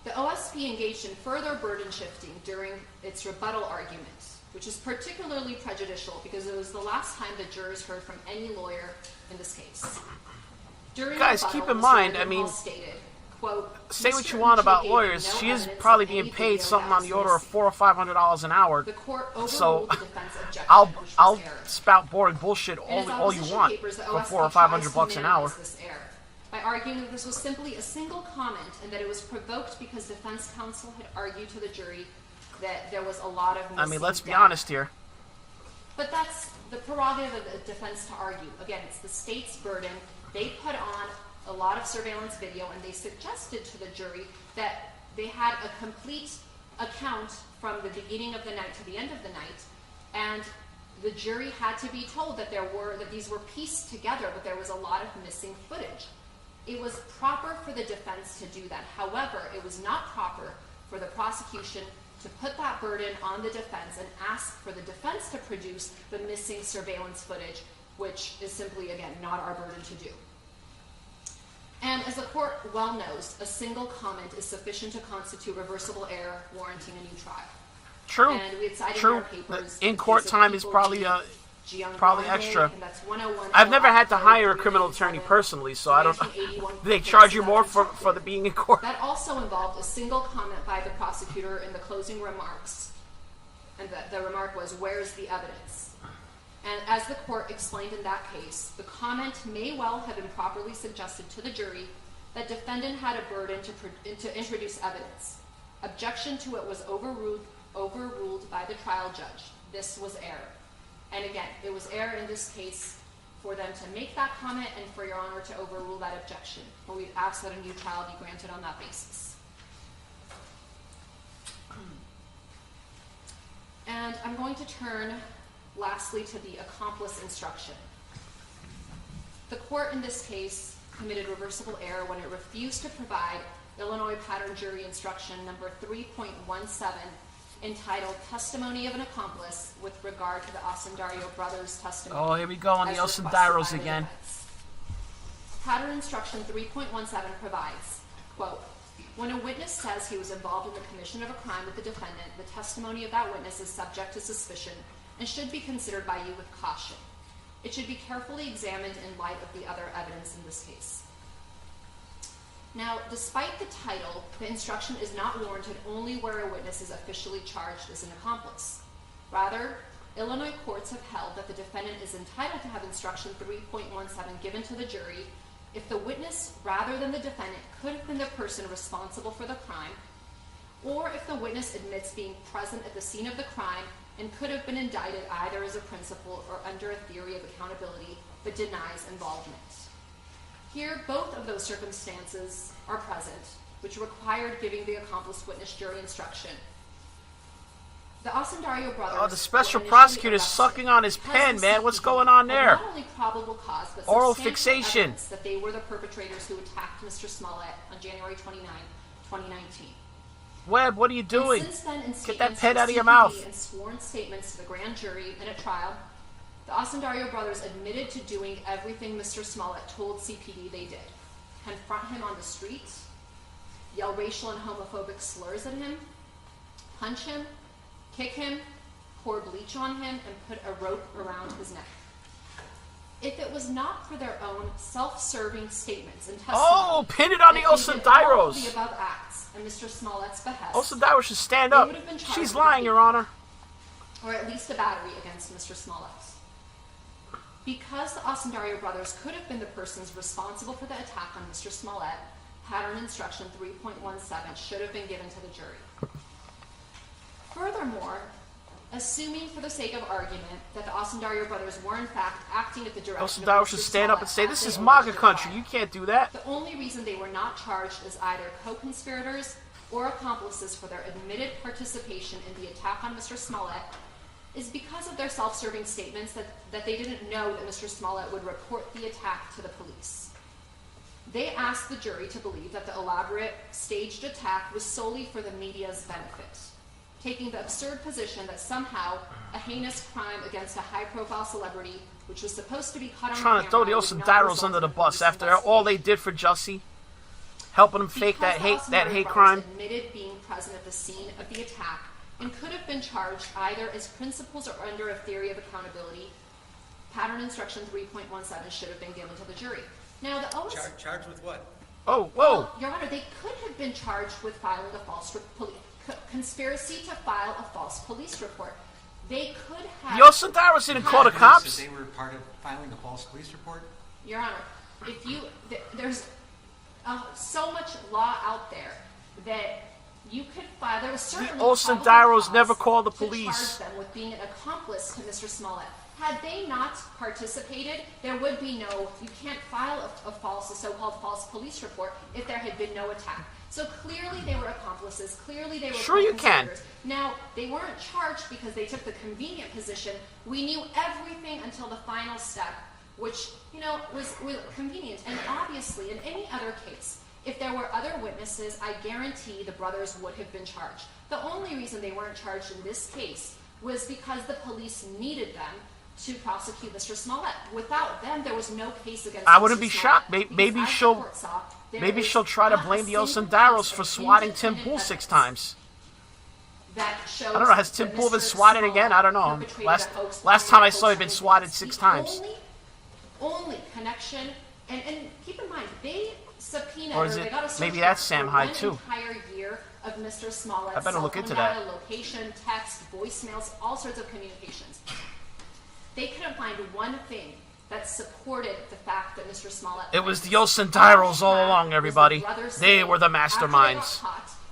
The OSP engaged in further burden shifting during its rebuttal argument, which is particularly prejudicial because it was the last time the jurors heard from any lawyer in this case.
Guys, keep in mind, I mean, say what you want about lawyers, she is probably being paid something on the order of $400 or $500 an hour. So I'll spout boring bullshit all you want for $400 or $500 an hour.
By arguing that this was simply a single comment and that it was provoked because defense counsel had argued to the jury that there was a lot of missing
I mean, let's be
data.
honest here.
But that's the prerogative of the defense to argue. Again, it's the state's burden. They put on a lot of surveillance video and they suggested to the jury that they had a complete account from the beginning of the night to the end of the night, and the jury had to be told that these were pieced together, but there was a lot of missing footage. It was proper for the defense to do that. However, it was not proper for the prosecution to put that burden on the defense and ask for the defense to produce the missing surveillance footage, which is simply, again, not our burden to do. And as the court well knows, a single comment is sufficient to constitute reversible error warranting a new trial.
True.
And we had cited in
True.
our papers
In court time is probably
Giangrande,
extra.
and that's 101
I've never had to hire a criminal attorney personally, so I don't. Do they charge you more for the being in court?
That also involved a single comment by the prosecutor in the closing remarks, and the remark was, "Where's the evidence?" And as the court explained in that case, the comment may well have improperly suggested to the jury that defendant had a burden to introduce evidence. Objection to it was overruled by the trial judge. This was error. And again, it was error in this case for them to make that comment and for Your Honor to overrule that objection. But we'd ask that a new trial be granted on that basis. And I'm going to turn lastly to the accomplice instruction. The court in this case committed reversible error when it refused to provide Illinois Pattern Jury Instruction number 3.17 entitled Testimony of an Accomplice with regard to the Osundario brothers' testimony.
Oh, here we go on the Osundarios again.
Pattern Instruction 3.17 provides, quote, when a witness says he was involved in the commission of a crime with the defendant, the testimony of that witness is subject to suspicion and should be considered by you with caution. It should be carefully examined in light of the other evidence in this case. Now, despite the title, the instruction is not warranted only where a witness is officially charged as an accomplice. Rather, Illinois courts have held that the defendant is entitled to have Instruction 3.17 given to the jury if the witness, rather than the defendant, could have been the person responsible for the crime, or if the witness admits being present at the scene of the crime and could have been indicted either as a principal or under a theory of accountability, but denies involvement. Here, both of those circumstances are present, which required giving the accomplice witness jury instruction. The Osundario brothers...
Oh, the special prosecutor's sucking on his pen, man. What's going on there?
Not only probable cause, but
oral
substantial
fixation
evidence that they were the perpetrators who attacked Mr. Smollett on January 29, 2019.
Webb, what are you doing?
And since then, in
Get that
statements
pen
to
out of your
CPD
mouth.
and sworn statements to the grand jury in a trial, the Osundario brothers admitted to doing everything Mr. Smollett told CPD they did. Confront him on the street, yell racial and homophobic slurs at him, punch him, kick him, pour bleach on him, and put a rope around his neck. If it was not for their own self-serving statements and testimony...
Oh, pin it on the Osundarios!
...the above acts and Mr. Smollett's behest...
Osundario should stand up. She's lying, Your Honor.
or at least a battery against Mr. Smollett. Because the Osundario brothers could have been the persons responsible for the attack on Mr. Smollett, pattern instruction 3.17 should have been given to the jury. Furthermore, assuming for the sake of argument that the Osundario brothers were in fact acting at the direction of
Osundario
Mr.
should stand up and say,
Smollett
"This
as
is
they
MAGA
alleged
country.
it
You can't do that."
The only reason they were not charged as either co-conspirators or accomplices for their admitted participation in the attack on Mr. Smollett is because of their self-serving statements that they didn't know that Mr. Smollett would report the attack to the police. They asked the jury to believe that the elaborate, staged attack was solely for the media's benefit, taking the absurd position that somehow a heinous crime against a high-profile celebrity, which was supposed to be caught on
Trying to throw the Osundaros under the bus after all they did for Jussie, helping them fake that hate crime.
Admitted being present at the scene of the attack and could have been charged either as principals or under a theory of accountability. Pattern instruction 3.17 should have been given to the jury. Now, the OS...
Charged with what?
Oh, whoa.
Well, Your Honor, they could have been charged with filing a false conspiracy to file a false police report. They could have...
The Osundaros didn't call the cops.
That they were part of filing a false police report?
Your Honor, if you... There's so much law out there that you could file... There was certainly...
The Osundaros never called the
to
police.
charge them with being an accomplice to Mr. Smollett. Had they not participated, there would be no... You can't file a so-called false police report if there had been no attack. So clearly they were accomplices. Clearly they were...
Sure you can.
Now, they weren't charged because they took the convenient position. We knew everything until the final step, which, was convenient. And obviously, in any other case, if there were other witnesses, I guarantee the brothers would have been charged. The only reason they weren't charged in this case was because the police needed them to prosecute Mr. Smollett. Without them, there was no case against
I wouldn't
Mr.
be
Smollett.
shocked. Maybe she'll try to blame the Osundaros for swatting Tim Pool 6 times.
I
don't know. Has Tim Pool been swatted again? I don't know. Last time I saw he'd been swatted 6 times.
Only connection, and keep in mind, they subpoenaed,
Or is
they
it
got a search
maybe that's
warrant
Sam
for
Hyde
one
too?
entire year of Mr. Smollett's
I better look
cell
into
phone
that.
data, location, text, voicemails, all sorts of communications. They couldn't find one thing that supported the fact that Mr. Smollett...
It was the Osundaros all along, everybody. They were the masterminds.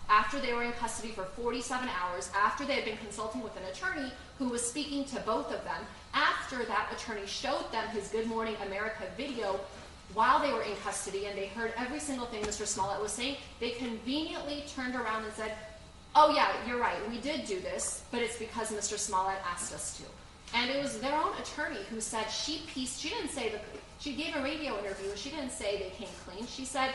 After they were in custody for 47 hours, after they had been consulting with an attorney who was speaking to both of them, after that attorney showed them his Good Morning America video while they were in custody and they heard every single thing Mr. Smollett was saying, they conveniently turned around and said, "Oh yeah, you're right, we did do this, but it's because Mr. Smollett asked us to." And it was their own attorney who said she didn't say she gave a radio interview and she didn't say they came clean. She said,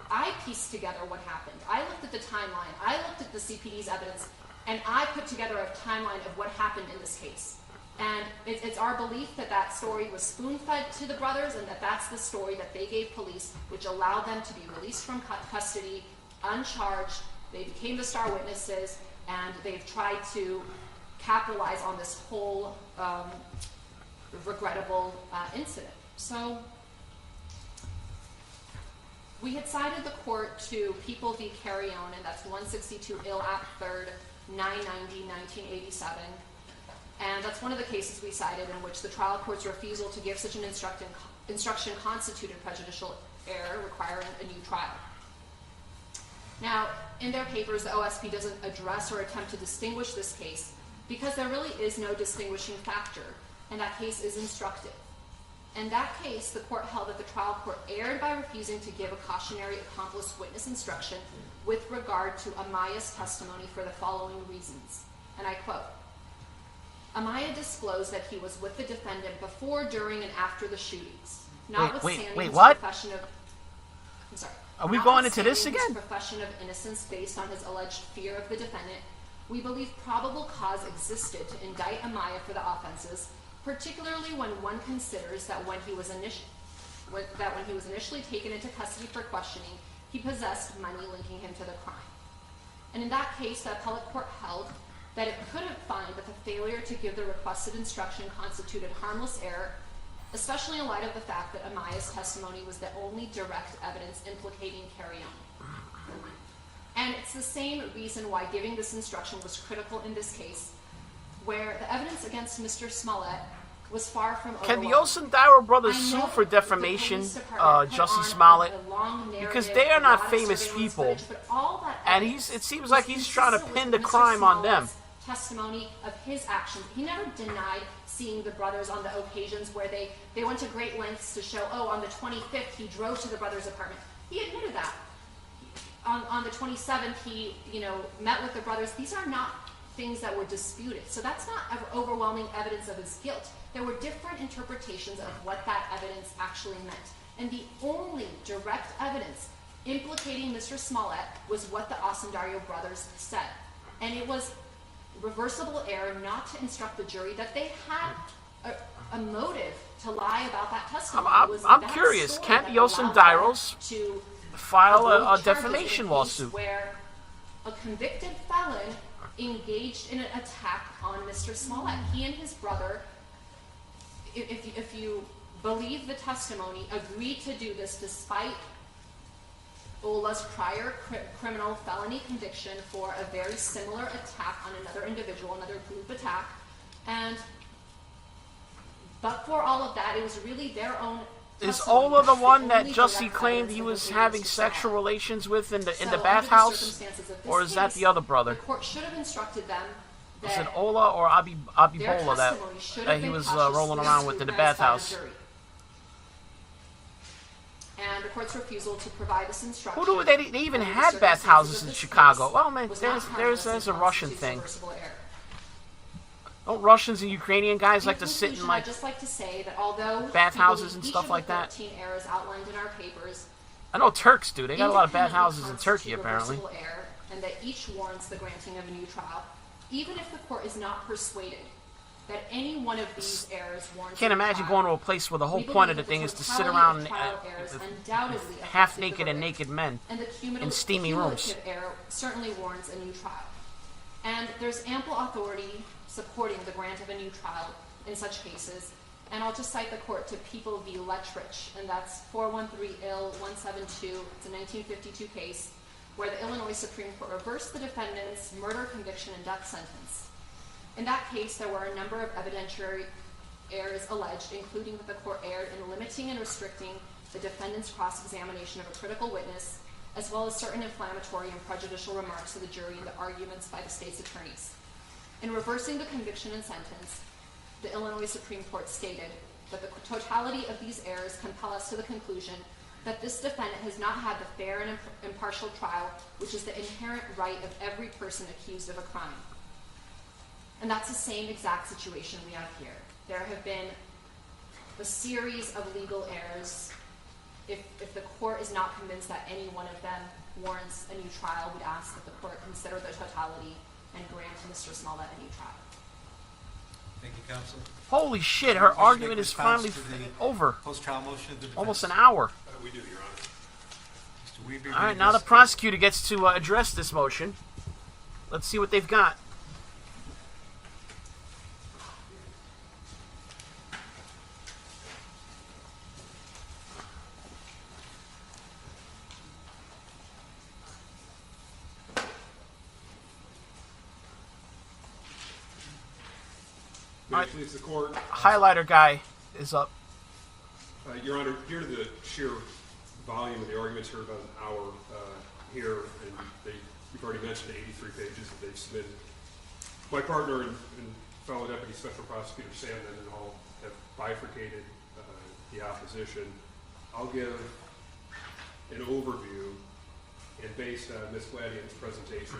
"I pieced together what happened. I looked at the timeline. I looked at the CPD's evidence, and I put together a timeline of what happened in this case." And it's our belief that that story was spoon-fed to the brothers and that that's the story that they gave police, which allowed them to be released from custody, uncharged. They became the star witnesses, and they've tried to capitalize on this whole regrettable incident. So we had cited the court to People v. Carrion, and that's 162 Ill Act 3rd, 990, 1987. And that's one of the cases we cited in which the trial court's refusal to give such an instruction constituted prejudicial error requiring a new trial. Now, in their papers, the OSP doesn't address or attempt to distinguish this case because there really is no distinguishing factor, and that case is instructive. In that case, the court held that the trial court erred by refusing to give a cautionary accomplice witness instruction with regard to Amaya's testimony for the following reasons. And I quote, "Amaya disclosed that he was with the defendant before, during, and after the shootings. Notwithstanding his
what?
profession of... I'm sorry.
Are we going into this
Notwithstanding
again?
his profession of innocence based on his alleged fear of the defendant, we believe probable cause existed to indict Amaya for the offenses, particularly when one considers that when he was initially taken into custody for questioning, he possessed money linking him to the crime." And in that case, the appellate court held that it couldn't find that the failure to give the requested instruction constituted harmless error, especially in light of the fact that Amaya's testimony was the only direct evidence implicating Carrion. And it's the same reason why giving this instruction was critical in this case. where the evidence against Mr. Smollett was far from
Can the
overwhelming.
Osundairo brothers sue for defamation, Jussie Smollett? Because they are not famous people, and it seems like he's trying to pin the crime on them.
Testimony of his actions. He never denied seeing the brothers on the occasions where they went to great lengths to show, oh, on the 25th he drove to the brothers' apartment. He admitted that. On the 27th he, met with the brothers. These are not things that were disputed. So that's not overwhelming evidence of his guilt. There were different interpretations of what that evidence actually meant. And the only direct evidence implicating Mr. Smollett was what the Osundairo brothers said. And it was reversible error not to instruct the jury that they had a motive to lie about that testimony.
I'm curious, can't the Osundairos file a defamation lawsuit?
Where a convicted felon engaged in an attack on Mr. Smollett. He and his brother, if you believe the testimony, agreed to do this despite Ola's prior criminal felony conviction for a very similar attack on another individual, another group attack. But for all of that, it was really their own.
Is Ola the one that Jussie claimed he was having sexual relations with in the bathhouse, or is that the other brother?
The court should have instructed them.
Was it Ola or Abibola that he was rolling around with in the bathhouse?
And the court's refusal to provide this instruction.
They even had bathhouses in Chicago. Well, man, there's a Russian thing. Don't Russians and Ukrainian guys like to sit in
I'd just like to say that although
bathhouses and stuff like that?
13 errors outlined in our papers,
I know Turks do. They got a lot of bathhouses in Turkey, apparently.
Error, and that each warrants the granting of a new trial, even if the court is not persuaded that any one of these errors warrants.
Can't imagine going to a place where the whole point of the thing is to sit around with half-naked and naked men in steamy rooms.
Error certainly warrants a new trial, and there's ample authority supporting the grant of a new trial in such cases. And I'll just cite the court to People v. Lettrich, and that's 413 Ill 172. It's a 1952 case where the Illinois Supreme Court reversed the defendant's murder conviction and death sentence. In that case, there were a number of evidentiary errors alleged, including that the court erred in limiting and restricting the defendant's cross-examination of a critical witness, as well as certain inflammatory and prejudicial remarks to the jury in the arguments by the state's attorneys. In reversing the conviction and sentence, the Illinois Supreme Court stated that the totality of these errors compel us to the conclusion that this defendant has not had the fair and impartial trial, which is the inherent right of every person accused of a crime. And that's the same exact situation we have here. There have been a series of legal errors. If the court is not convinced that any one of them warrants a new trial, we'd ask that the court consider the totality and grant Mr. Smollett a new trial.
Thank you, counsel.
Holy shit, her argument is finally over.
Post-trial motion of the defense.
Almost an hour.
We do, Your Honor.
All right, now the prosecutor gets to address this motion. Let's see what they've got.
May it please the court.
Highlighter guy is up.
Your Honor, due to the sheer volume of the arguments here, about an hour here, and you've already mentioned 83 pages that they've submitted. My partner and fellow Deputy Special Prosecutor Sam Mendenhall have bifurcated the opposition. I'll give an overview, and based on Ms. Gladian's presentation,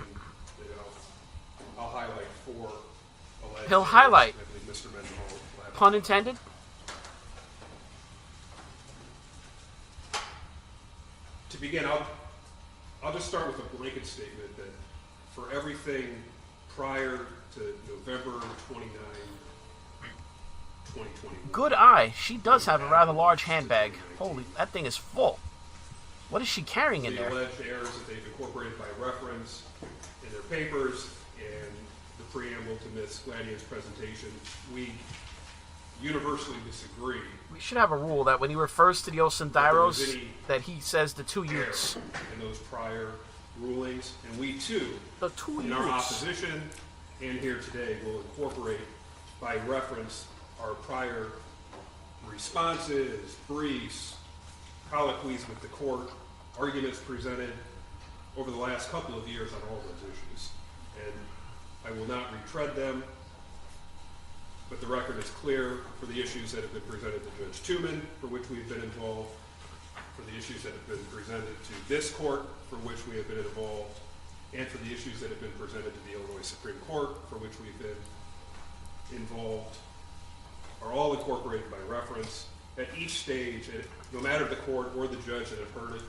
I'll highlight four alleged.
He'll highlight.
I believe Mr. Mendenhall will have.
Pun intended.
To begin, I'll just start with a blanket statement that for everything prior to November 29, 2021.
Good eye. She does have a rather large handbag. Holy, that thing is full. What is she carrying in there?
The alleged errors that they've incorporated by reference in their papers and the preamble to Ms. Gladian's presentation, we universally disagree.
We should have a rule that when he refers to the Osundairos, that he says the two youths.
In those prior rulings, and we too,
the two
in our opposition and here today will incorporate by reference our prior responses, briefs, colloquies with the court, arguments presented over the last couple of years on all those issues. And I will not retread them, but the record is clear for the issues that have been presented to Judge Tuman, for which we've been involved, for the issues that have been presented to this court, for which we have been involved, and for the issues that have been presented to the Illinois Supreme Court, for which we've been involved, are all incorporated by reference at each stage, no matter the court or the judge that have heard it.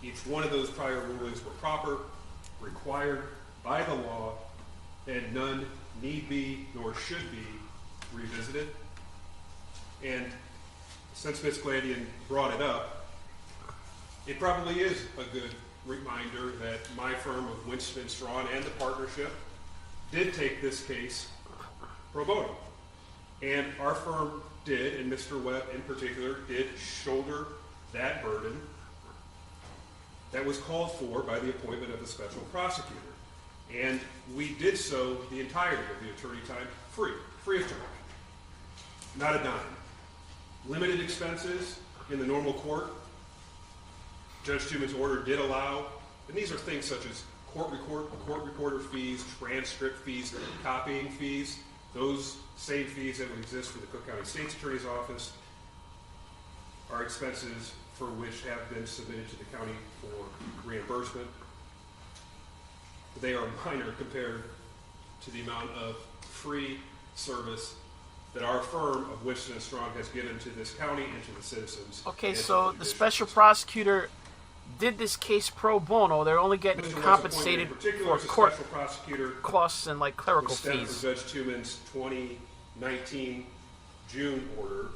Each one of those prior rulings were proper, required by the law, and none need be nor should be revisited. And since Ms. Gladian brought it up, it probably is a good reminder that my firm of Winston and Strawn and the partnership did take this case pro bono. And our firm did, and Mr. Webb in particular, did shoulder that burden that was called for by the appointment of the special prosecutor. And we did so the entirety of the attorney time free of charge. Not a dime. Limited expenses in the normal court. Judge Tuman's order did allow, and these are things such as court recorder fees, transcript fees, copying fees, those same fees that would exist for the Cook County State's Attorney's Office are expenses for which have been submitted to the county for reimbursement. They are minor compared to the amount of free service that our firm of Winston and Strawn has given to this county and to the citizens.
Okay, so the special prosecutor did this case pro bono. They're only getting compensated for court costs and like clerical fees.
For Judge Tuman's 2019 June order,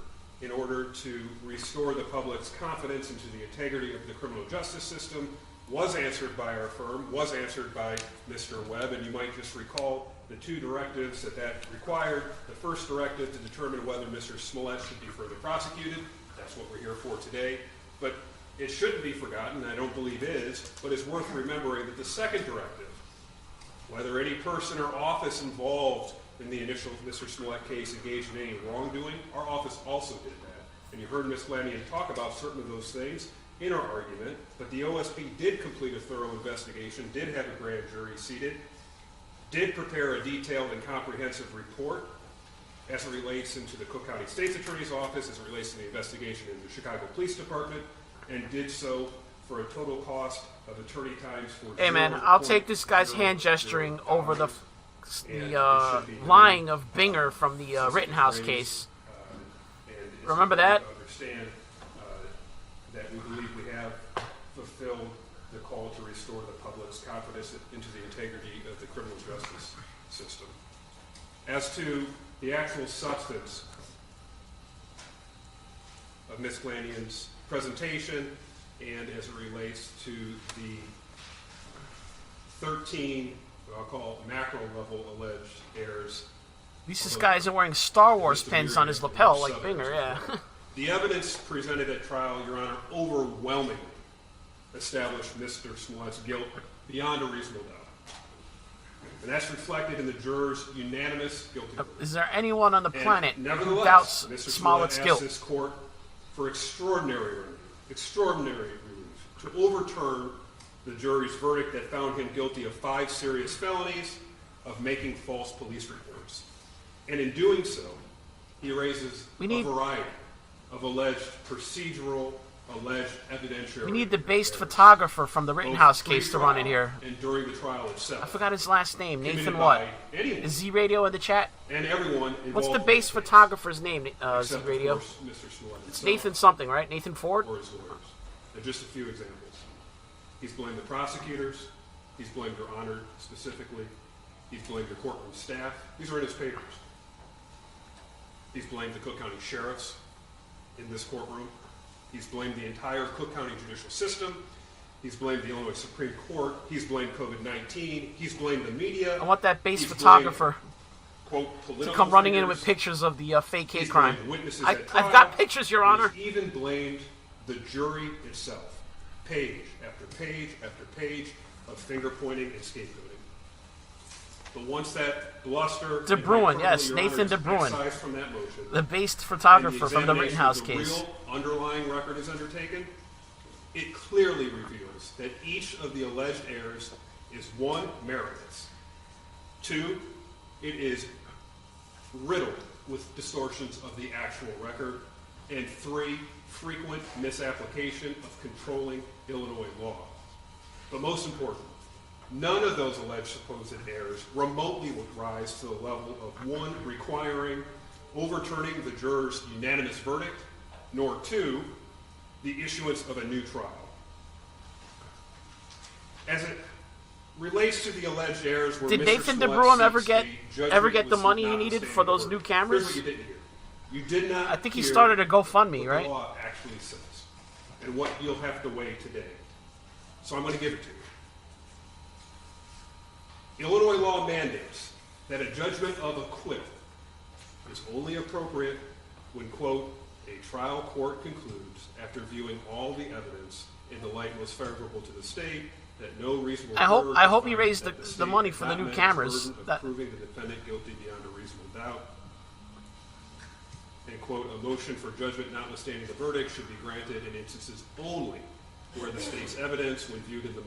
in order to restore the public's confidence into the integrity of the criminal justice system, was answered by our firm, was answered by Mr. Webb, and you might just recall the two directives that required. The first directive to determine whether Mr. Smollett should be further prosecuted. That's what we're here for today. But it shouldn't be forgotten, and I don't believe is, but it's worth remembering that the second directive, whether any person or office involved in the initial Mr. Smollett case engaged in any wrongdoing, our office also did that. And you heard Ms. Lannion talk about certain of those things in our argument, but the OSP did complete a thorough investigation, did have a grand jury seated, did prepare a detailed and comprehensive report as it relates into the Cook County State's Attorney's Office, as it relates to the investigation in the Chicago Police Department, and did so for a total cost of attorney times for...
Hey man, I'll take this guy's hand gesturing over the lying of Binger from the Rittenhouse case. Remember that?
Understand that we believe we have fulfilled the call to restore the public's confidence into the integrity of the criminal justice system. As to the actual substance of Ms. Glannion's presentation, and as it relates to the 13, what I'll call macro level alleged errors.
At least this guy isn't wearing Star Wars pins on his lapel like Binger, yeah.
The evidence presented at trial, Your Honor, overwhelmingly established Mr. Smollett's guilt beyond a reasonable doubt. And that's reflected in the jurors' unanimous guilty verdict.
Is there anyone on the planet who doubts
Mr.
Smollett's guilt?
This court for extraordinary relief to overturn the jury's verdict that found him guilty of 5 serious felonies of making false police reports. And in doing so, he raises a variety of alleged procedural, alleged evidentiary...
We need the based photographer from the Rittenhouse case to run in here.
And during the trial itself.
I forgot his last name. Nathan what? Is Z-Radio in the chat?
And everyone
What's the base photographer's name, Z-Radio? It's Nathan something, right? Nathan Ford?
Or his lawyers. They're just a few examples. He's blamed the prosecutors. He's blamed Your Honor specifically. He's blamed the courtroom staff. These are in his papers. He's blamed the Cook County sheriffs in this courtroom. He's blamed the entire Cook County judicial system. He's blamed the Illinois Supreme Court. He's blamed COVID-19. He's blamed the media.
I want that base photographer
blamed, quote,
to come running in with pictures of the fake hate crime. I've got pictures, Your Honor.
He's even blamed the jury itself. Page after page after page of finger pointing and scapegoating. But once that bluster,
De Bruin, yes, Nathan De Bruin, the based photographer from the Rittenhouse case.
The real underlying record is undertaken. It clearly reveals that each of the alleged errors is 1, meritless, 2, it is riddled with distortions of the actual record, and 3, frequent misapplication of controlling Illinois law. But most important, none of those alleged supposed errors remotely would rise to the level of 1, requiring overturning the jurors' unanimous verdict, nor 2, the issuance of a new trial. As it relates to the alleged errors, where
did
Mr.
Nathan De
Smollett
Bruin ever
seeks
get the money he needed for those new cameras?
Here's what you didn't hear. You did not
I think he
hear
started a GoFundMe,
what
right?
the law actually says, and what you'll have to weigh today. So I'm going to give it to you. Illinois law mandates that a judgment of acquittal is only appropriate when, quote, a trial court concludes, after viewing all the evidence in the light most favorable to the state, that no reasonable
I hope he raised the money for the new cameras.
Proving the defendant guilty beyond a reasonable doubt. And, quote, a motion for judgment notwithstanding the verdict should be granted in instances only where the state's evidence, when viewed in the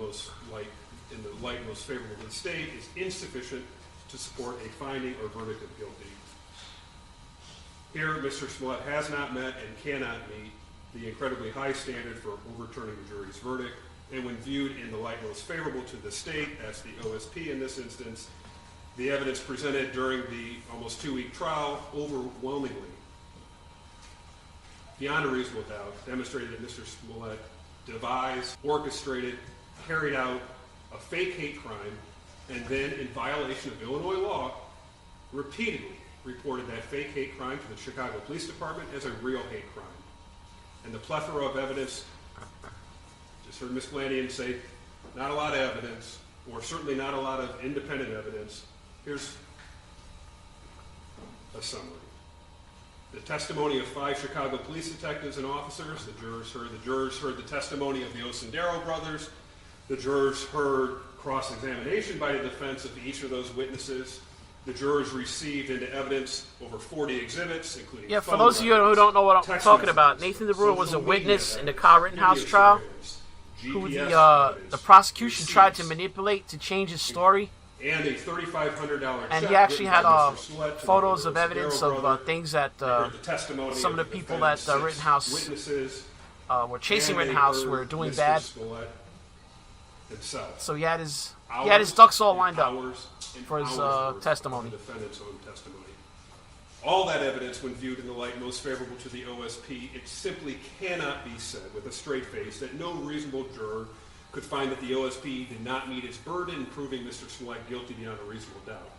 light most favorable to the state, is insufficient to support a finding or verdict of guilty. Here, Mr. Smollett has not met and cannot meet the incredibly high standard for overturning the jury's verdict, and when viewed in the light most favorable to the state, that's the OSP in this instance, the evidence presented during the almost 2-week trial overwhelmingly, beyond a reasonable doubt, demonstrated that Mr. Smollett devised, orchestrated, carried out a fake hate crime, and then, in violation of Illinois law, repeatedly reported that fake hate crime to the Chicago Police Department as a real hate crime. And the plethora of evidence, just heard Ms. Glanian say, not a lot of evidence, or certainly not a lot of independent evidence. Here's a summary. The testimony of 5 Chicago police detectives and officers. The jurors heard the testimony of the Osendero brothers. The jurors heard cross-examination by the defense of each of those witnesses. The jurors received into evidence over 40 exhibits, including
for those of you who don't know what I'm talking about, Nathan De Bruin was a witness in the Kyle Rittenhouse trial, who the prosecution tried to manipulate to change his story.
And a $3,500
and he actually had photos of evidence of things that some of the people that Rittenhouse were chasing Rittenhouse were doing bad. So he had his ducks all lined up for his testimony.
All that evidence, when viewed in the light most favorable to the OSP, it simply cannot be said with a straight face that no reasonable juror could find that the OSP did not meet its burden in proving Mr. Smollett guilty beyond a reasonable doubt.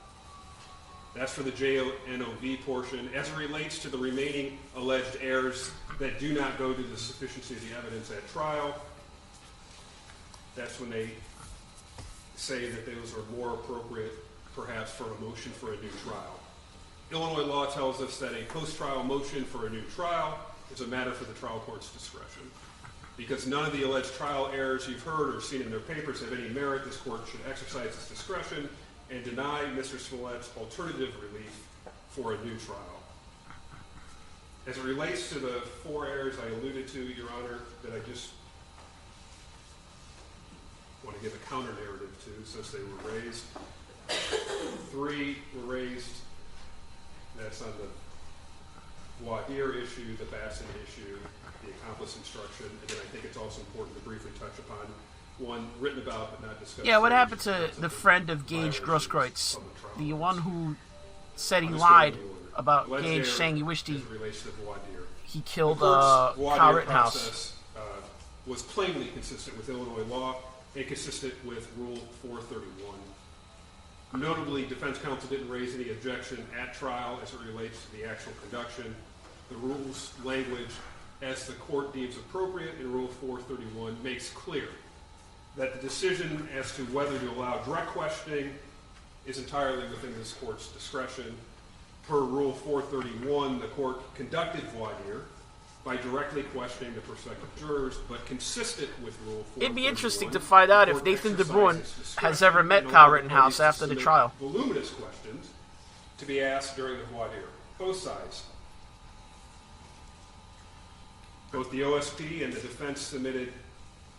That's for the JNOV portion. As it relates to the remaining alleged errors that do not go to the sufficiency of the evidence at trial, that's when they say that those are more appropriate, perhaps, for a motion for a new trial. Illinois law tells us that a post-trial motion for a new trial is a matter for the trial court's discretion. Because none of the alleged trial errors you've heard or seen in their papers have any merit, this court should exercise its discretion and deny Mr. Smollett's alternative relief for a new trial. As it relates to the 4 errors I alluded to, Your Honor, that I just want to give a counter-narrative to, since they were raised. 3 were raised. That's on the voir dire issue, the Bassin issue, the accomplice instruction, and then I think it's also important to briefly touch upon one written about but not discussed.
Yeah, what happened to the friend of Gage Grosskreutz, the one who said he lied about Gage, saying he wished he killed Kyle Rittenhouse?
Was plainly consistent with Illinois law and consistent with Rule 431. Notably, defense counsel didn't raise any objection at trial as it relates to the actual conduction. The rules language, as the court deems appropriate in Rule 431, makes clear that the decision as to whether to allow direct questioning is entirely within this court's discretion. Per Rule 431, the court conducted voir dire, by directly questioning the prospective jurors, but consistent with Rule 4.
It'd be interesting to find out if Nathan DeBruin has ever met Kyle Rittenhouse after the trial.
Voluminous questions to be asked during the voir dire. Both sides. Both the OSP and the defense submitted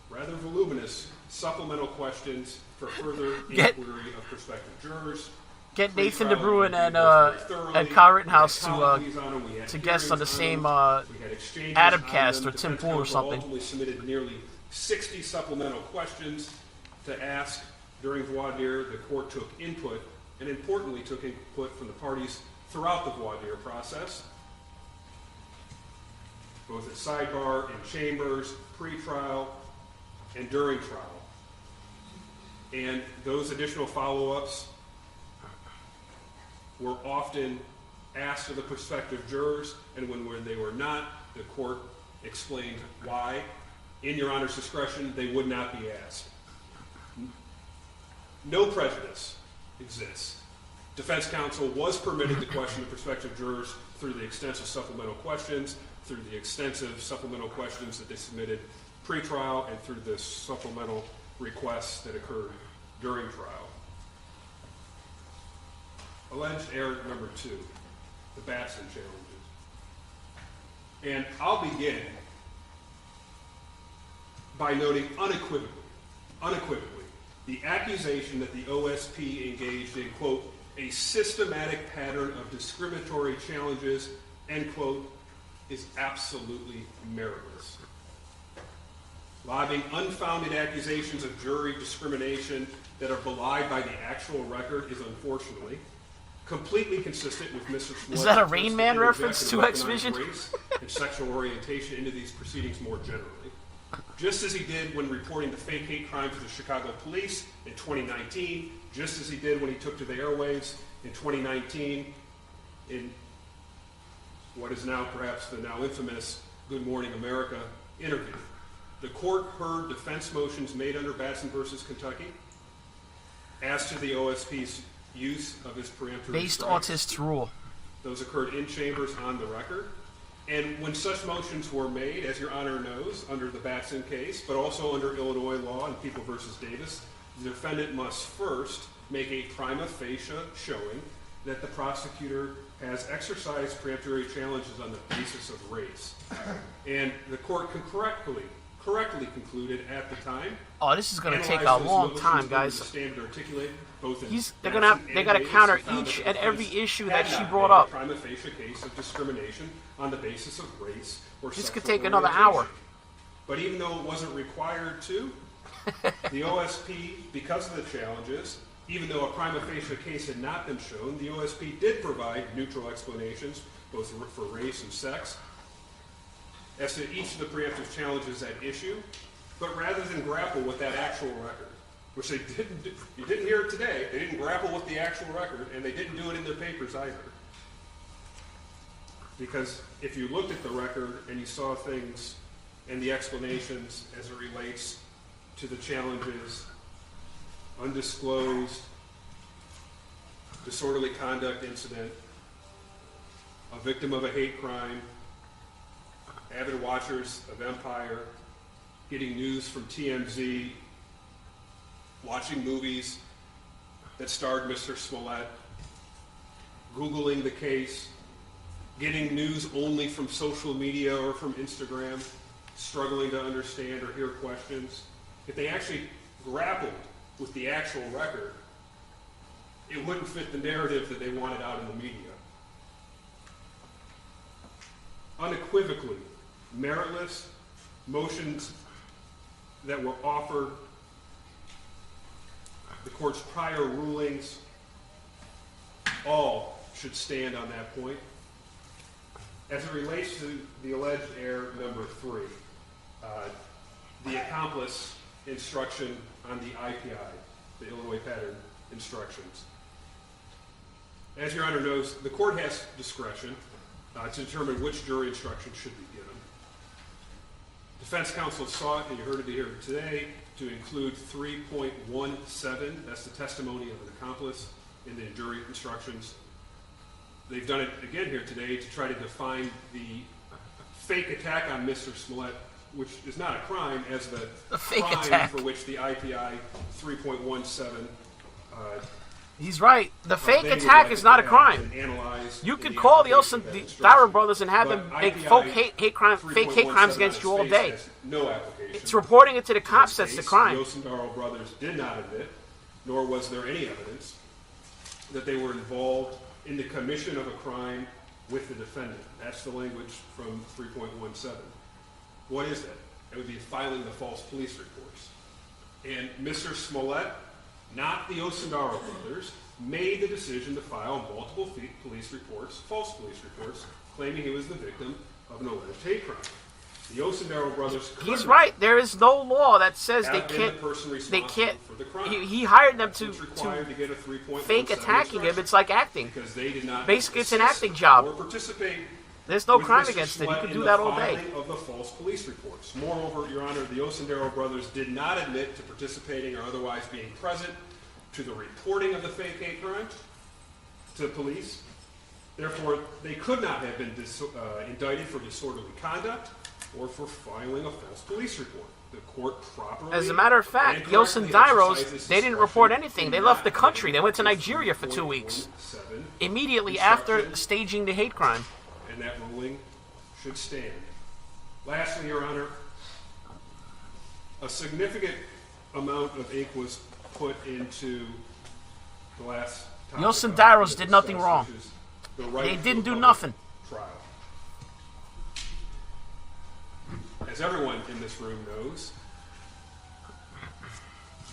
rather voluminous supplemental questions for further inquiry of prospective jurors.
Get Nathan DeBruin and Kyle Rittenhouse to guest on the same Adamcast or Tim Pool or something.
Ultimately submitted nearly 60 supplemental questions to ask during voir dire. The court took input, and importantly took input from the parties throughout the voir dire process, both at sidebar, in chambers, pre-trial, and during trial. And those additional follow-ups were often asked of the prospective jurors, and when they were not, the court explained why. In Your Honor's discretion, they would not be asked. No prejudice exists. Defense counsel was permitted to question the prospective jurors through the extensive supplemental questions, through the extensive supplemental questions that they submitted pre-trial, and through the supplemental requests that occurred during trial. Alleged error number 2, the Batson challenges. And I'll begin by noting unequivocally, the accusation that the OSP engaged in, quote, a systematic pattern of discriminatory challenges, end quote, is absolutely meritless. Lobbing unfounded accusations of jury discrimination that are belied by the actual record is unfortunately completely consistent with Mr. Smollett's
Is that a Rain Man reference to X-Vision?
Race and sexual orientation into these proceedings more generally. Just as he did when reporting the fake hate crimes to the Chicago police in 2019, just as he did when he took to the airwaves in 2019 in what is now perhaps the now infamous Good Morning America interview. The court heard defense motions made under Batson versus Kentucky as to the OSP's use of his peremptory
based
strikes.
autists rule.
Those occurred in chambers on the record. And when such motions were made, as Your Honor knows, under the Batson case, but also under Illinois law and People versus Davis, the defendant must first make a prima facie showing that the prosecutor has exercised peremptory challenges on the basis of race. And the court correctly concluded at the time.
Oh, this is going to take a long time, guys. They're going to counter each and every issue that she brought up.
A prima facie case of discrimination on the basis of race or
this could
sexual
take another
orientation.
hour.
But even though it wasn't required to, the OSP, because of the challenges, even though a prima facie case had not been shown, the OSP did provide neutral explanations, both for race and sex, as to each of the preemptive challenges at issue. But rather than grapple with that actual record, which they didn't do, you didn't hear it today, they didn't grapple with the actual record, and they didn't do it in their papers either. Because if you looked at the record and you saw things and the explanations as it relates to the challenges, undisclosed, disorderly conduct incident, a victim of a hate crime, avid watchers of Empire, getting news from TMZ, watching movies that starred Mr. Smollett, Googling the case, getting news only from social media or from Instagram, struggling to understand or hear questions. If they actually grappled with the actual record, it wouldn't fit the narrative that they wanted out in the media. Unequivocally, meritless motions that were offered, the court's prior rulings, all should stand on that point. As it relates to the alleged error number 3, the accomplice instruction on the IPI, the Illinois pattern instructions. As Your Honor knows, the court has discretion to determine which jury instruction should be given. Defense counsel sought, and you heard it here today, to include 3.17, that's the testimony of an accomplice, in the jury instructions. They've done it again here today to try to define the fake attack on Mr. Smollett, which is not a crime, as the
fake
crime
attack
for which the IPI 3.17.
He's right. The fake attack is not a crime. You could call the Thyro brothers and have them make fake hate crimes against you all day.
No application.
It's reporting it to the cops that's the crime.
The Osendaro brothers did not admit, nor was there any evidence, that they were involved in the commission of a crime with the defendant. That's the language from 3.17. What is that? It would be filing the false police reports. And Mr. Smollett, not the Osendaro brothers, made the decision to file multiple police reports, false police reports, claiming he was the victim of an alleged hate crime. The Osendaro brothers.
He's right. There is no law that says they can't. They can't. He hired them to fake attacking him. It's like acting.
Because they did not.
Basically, it's an acting job.
Or participate.
There's no crime against it. You can do that all day.
Of the false police reports. Moreover, Your Honor, the Osendaro brothers did not admit to participating or otherwise being present to the reporting of the fake hate crime to the police. Therefore, they could not have been indicted for disorderly conduct or for filing a false police report. The court properly.
As a matter of fact, the Osendaros, they didn't report anything. They left the country. They went to Nigeria for 2 weeks. Immediately after staging the hate crime.
And that ruling should stand. Lastly, Your Honor, a significant amount of ink was put into the last topic.
The Osendaros did nothing wrong. They didn't do nothing.
Trial. As everyone in this room knows,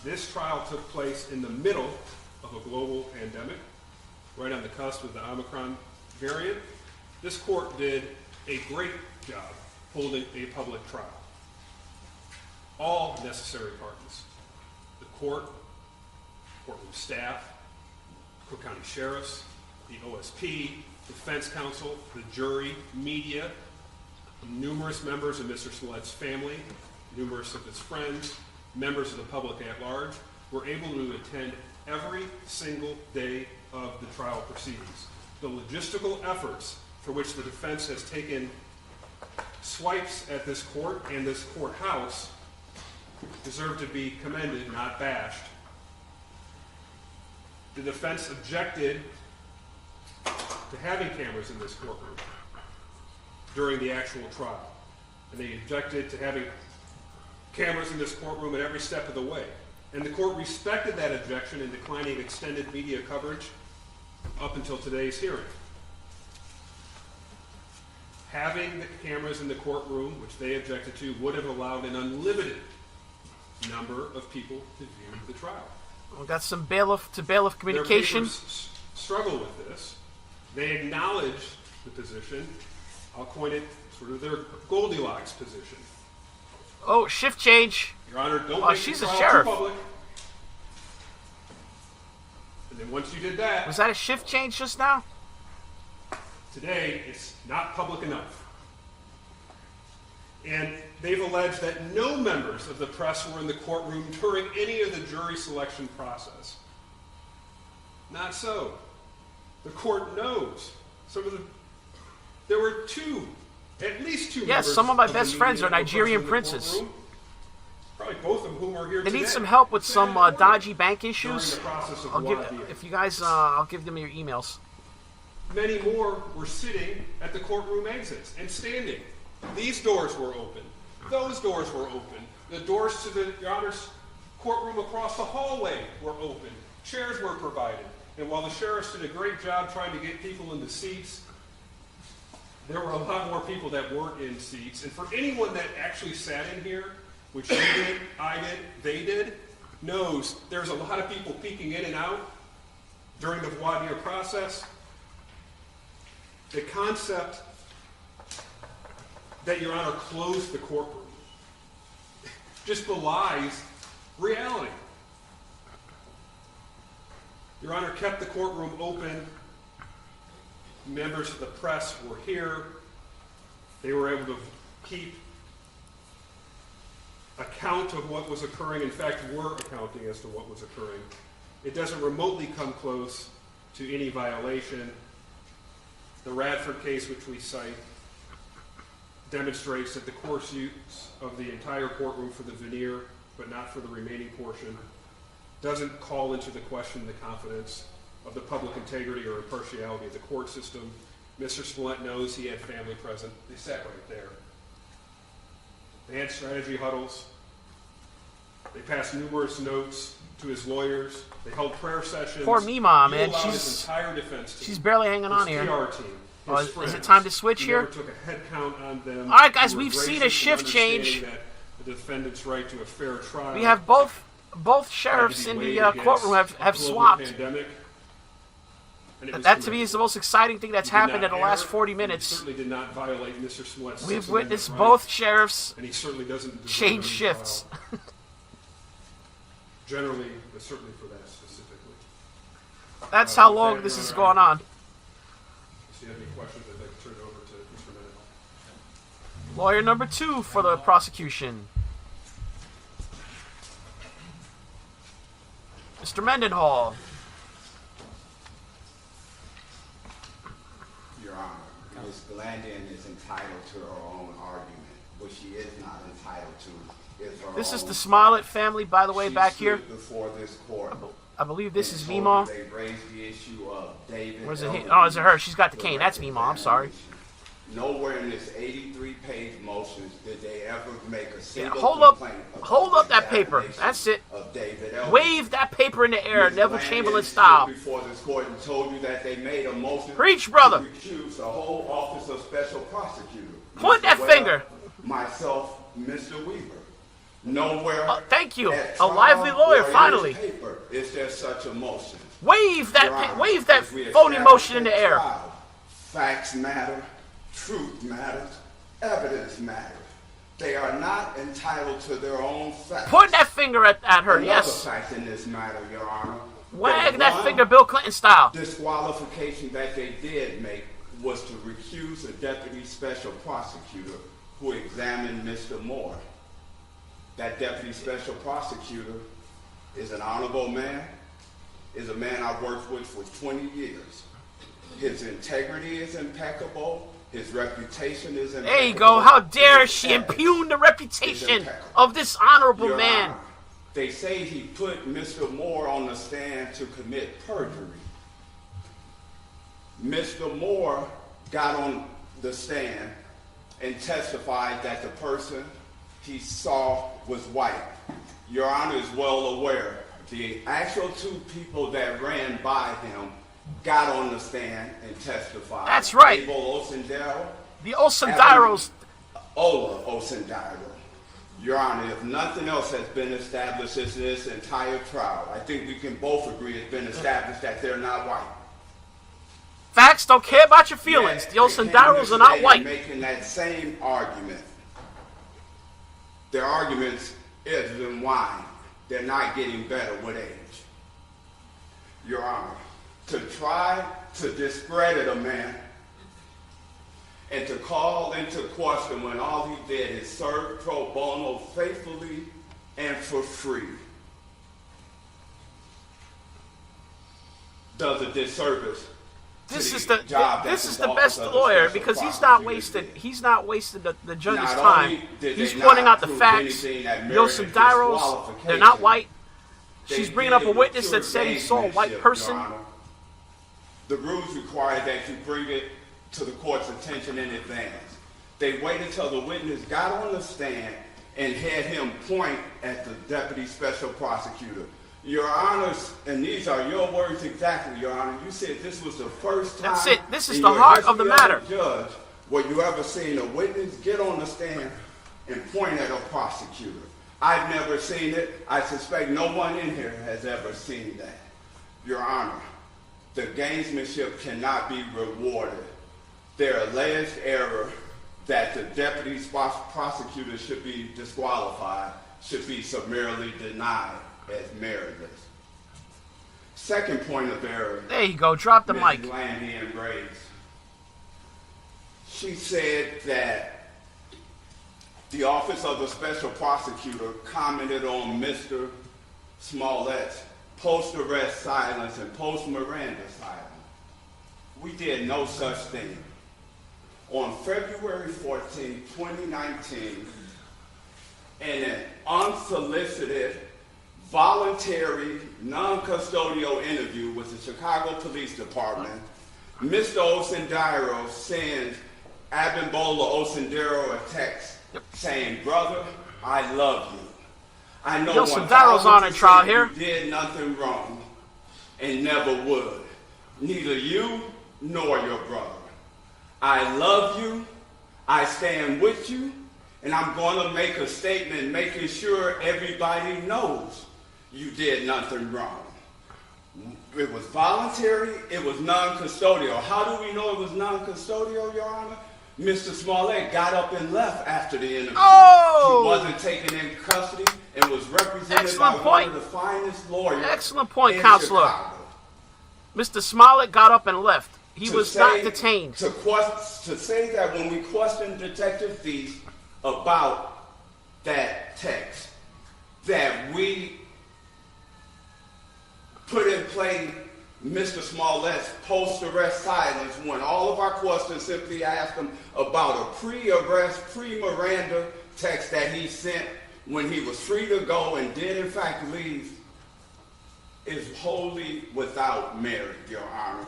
this trial took place in the middle of a global pandemic, right on the cusp of the Omicron variant. This court did a great job holding a public trial. All necessary parties, the court, courtroom staff, Cook County sheriffs, the OSP, defense counsel, the jury, media, numerous members of Mr. Smollett's family, numerous of his friends, members of the public at large, were able to attend every single day of the trial proceedings. The logistical efforts for which the defense has taken swipes at this court and this courthouse deserve to be commended, not bashed. The defense objected to having cameras in this courtroom during the actual trial. And they objected to having cameras in this courtroom at every step of the way. And the court respected that objection in declining extended media coverage up until today's hearing. Having the cameras in the courtroom, which they objected to, would have allowed an unlimited number of people to view the trial.
We got some bailiff-to-bailiff communication.
Their papers struggle with this. They acknowledge the position. I'll coin it sort of their Goldilocks position.
Oh, shift change.
Your Honor, don't make
she's
the
a
trial
sheriff.
too public. And then once you did that...
Was that a shift change just now?
Today, it's not public enough. And they've alleged that no members of the press were in the courtroom during any of the jury selection process. Not so. The court knows. There were at least two.
Yes, some of my best friends are Nigerian princes.
Probably both of whom are here
They
today.
need some help with some dodgy bank issues.
During the process of
I'll give them your emails.
Many more were sitting at the courtroom exits and standing. These doors were open. Those doors were open. The doors to the Your Honor's courtroom across the hallway were open. Chairs were provided. And while the sheriffs did a great job trying to get people into seats, there were a lot more people that weren't in seats. And for anyone that actually sat in here, which you did, I did, they did, knows there's a lot of people peeking in and out during the voir dire process. The concept that Your Honor closed the courtroom just belies reality. Your Honor kept the courtroom open. Members of the press were here. They were able to keep account of what was occurring. In fact, were accounting as to what was occurring. It doesn't remotely come close to any violation. The Radford case, which we cite, demonstrates that the course use of the entire courtroom for the veneer, but not for the remaining portion, doesn't call into the question the confidence of the public integrity or impartiality of the court system. Mr. Smollett knows he had family present. They sat right there. They had strategy huddles. They passed numerous notes to his lawyers. They held prayer sessions.
Poor Mima, man.
His entire defense team,
She's barely hanging on
his
here.
PR team,
Oh,
his
is
friends.
it time to switch
He
here?
never took a head count on them.
All right, guys,
He was
we've seen a
gracious in
shift change.
understanding that the defendant's right to a fair trial.
We have both sheriffs in the courtroom have swapped. That to me is the most exciting thing that's happened in the last 40 minutes.
Certainly did not violate Mr. Smollett's
We've
Sixth Amendment
witnessed
right,
both sheriffs
and he certainly doesn't
change
deserve any
shifts.
trial. Generally, but certainly for that specifically.
That's how long this is going on.
If you have any questions, I'd like to turn it over to Mr. Mendenhall.
Lawyer number 2 for the prosecution. Mr. Mendenhall.
Your Honor, Ms. Glandon is entitled to her own argument. What she is not entitled to is her
This is
own
the Smollett family, by the way,
She
back
stood
here.
before this court.
I believe this is
and
Mima.
told you They raised the issue of David.
Or is it oh, is it her? She's got the cane. That's Mima. I'm sorry.
Nowhere in this 83-page motions did they ever make a single
Hold up.
complaint about
Hold up
the
that paper.
examination
That's it.
of David Elder.
Wave that paper in the air,
Ms.
Neville
Glandon
Chamberlain
stood
style.
Before this court and told you that they made a motion
Preach, brother.
to recuse the whole office of special prosecutor.
Point that
Mr. Webb,
finger.
Myself, Mr. Weaver. Nowhere.
Thank you.
at
A lively
trial
lawyer,
or in
finally.
this paper is there such a motion.
Wave
Your
that
Honor,
wave that
as we
phony
established
motion in the
at
air.
trial, facts matter, truth matters, evidence matters. They are not entitled to their own facts.
Point that finger at her,
Another
yes.
fact in this matter, Your Honor.
Wag
the
that
one
finger Bill Clinton style.
disqualification that they did make was to recuse a deputy special prosecutor who examined Mr. Moore. That deputy special prosecutor is an honorable man, is a man I've worked with for 20 years. His integrity is impeccable. His reputation is impeccable.
There you go. How dare
His
she
ethics
impugn the
is
reputation
impeccable.
of this honorable
Your
man.
Honor, they say he put Mr. Moore on the stand to commit perjury. Mr. Moore got on the stand and testified that the person he saw was white. Your Honor is well aware. The actual 2 people that ran by him got on the stand and testified.
That's right.
Abel Osendero.
The Osendiros.
Ola Osendero. Your Honor, if nothing else has been established in this entire trial, I think we can both agree it's been established that they're not white.
Facts don't care about your feelings. The Osendiros are not white.
Making that same argument. Their arguments is in why they're not getting better with age. Your Honor, to try to discredit a man and to call into question when all he did is serve pro bono faithfully and for free does a disservice.
This is the best lawyer because he's not wasted the judge's
Not
time.
only did
He's
they
pointing
not
out the
prove
facts.
anything that
The
merited
Osendiros, they're not white.
They
She's bringing
did
up a
it
witness
with
that said he
pure
saw a white
gamesmanship,
person.
Your Honor. The rules require that you bring it to the court's attention in advance. They waited till the witness got on the stand and had him point at the deputy special prosecutor. Your Honors, and these are your words exactly, Your Honor. You said this was the first time.
That's it. This is
in
the
your
heart of the
history
matter.
a judge where you ever seen a witness get on the stand and point at a prosecutor. I've never seen it. I suspect no one in here has ever seen that. Your Honor, the gamesmanship cannot be rewarded. Their alleged error that the deputy prosecutor should be disqualified should be summarily denied as meritless. Second point of error.
There you go. Drop the mic.
Ms. Glandon raised. She said that the Office of the Special Prosecutor commented on Mr. Smollett's post-arrest silence and post-Miranda silence. We did no such thing. on February 14, 2019, in an unsolicited, voluntary, non-custodial interview with the Chicago Police Department, Mr. Osendero sends Abimbola Osendero a text saying, "Brother, I love you. I know
Osendero's on a trial here.
You did nothing wrong and never would. Neither you nor your brother. I love you. I stand with you. And I'm going to make a statement making sure everybody knows you did nothing wrong." It was voluntary. It was non-custodial. How do we know it was non-custodial, Your Honor? Mr. Smollett got up and left after the interview.
Oh!
He wasn't taken in custody and was represented by one of the finest lawyers.
Excellent point,
in
Counselor.
Chicago.
Mr. Smollett got up and left. He was not detained.
To say that when we questioned Detective Thies about that text, that we put in play Mr. Smollett's post-arrest silence when all of our questions simply asked him about a pre-arrest, pre-Miranda text that he sent when he was free to go and did in fact leave, is wholly without merit, Your Honor.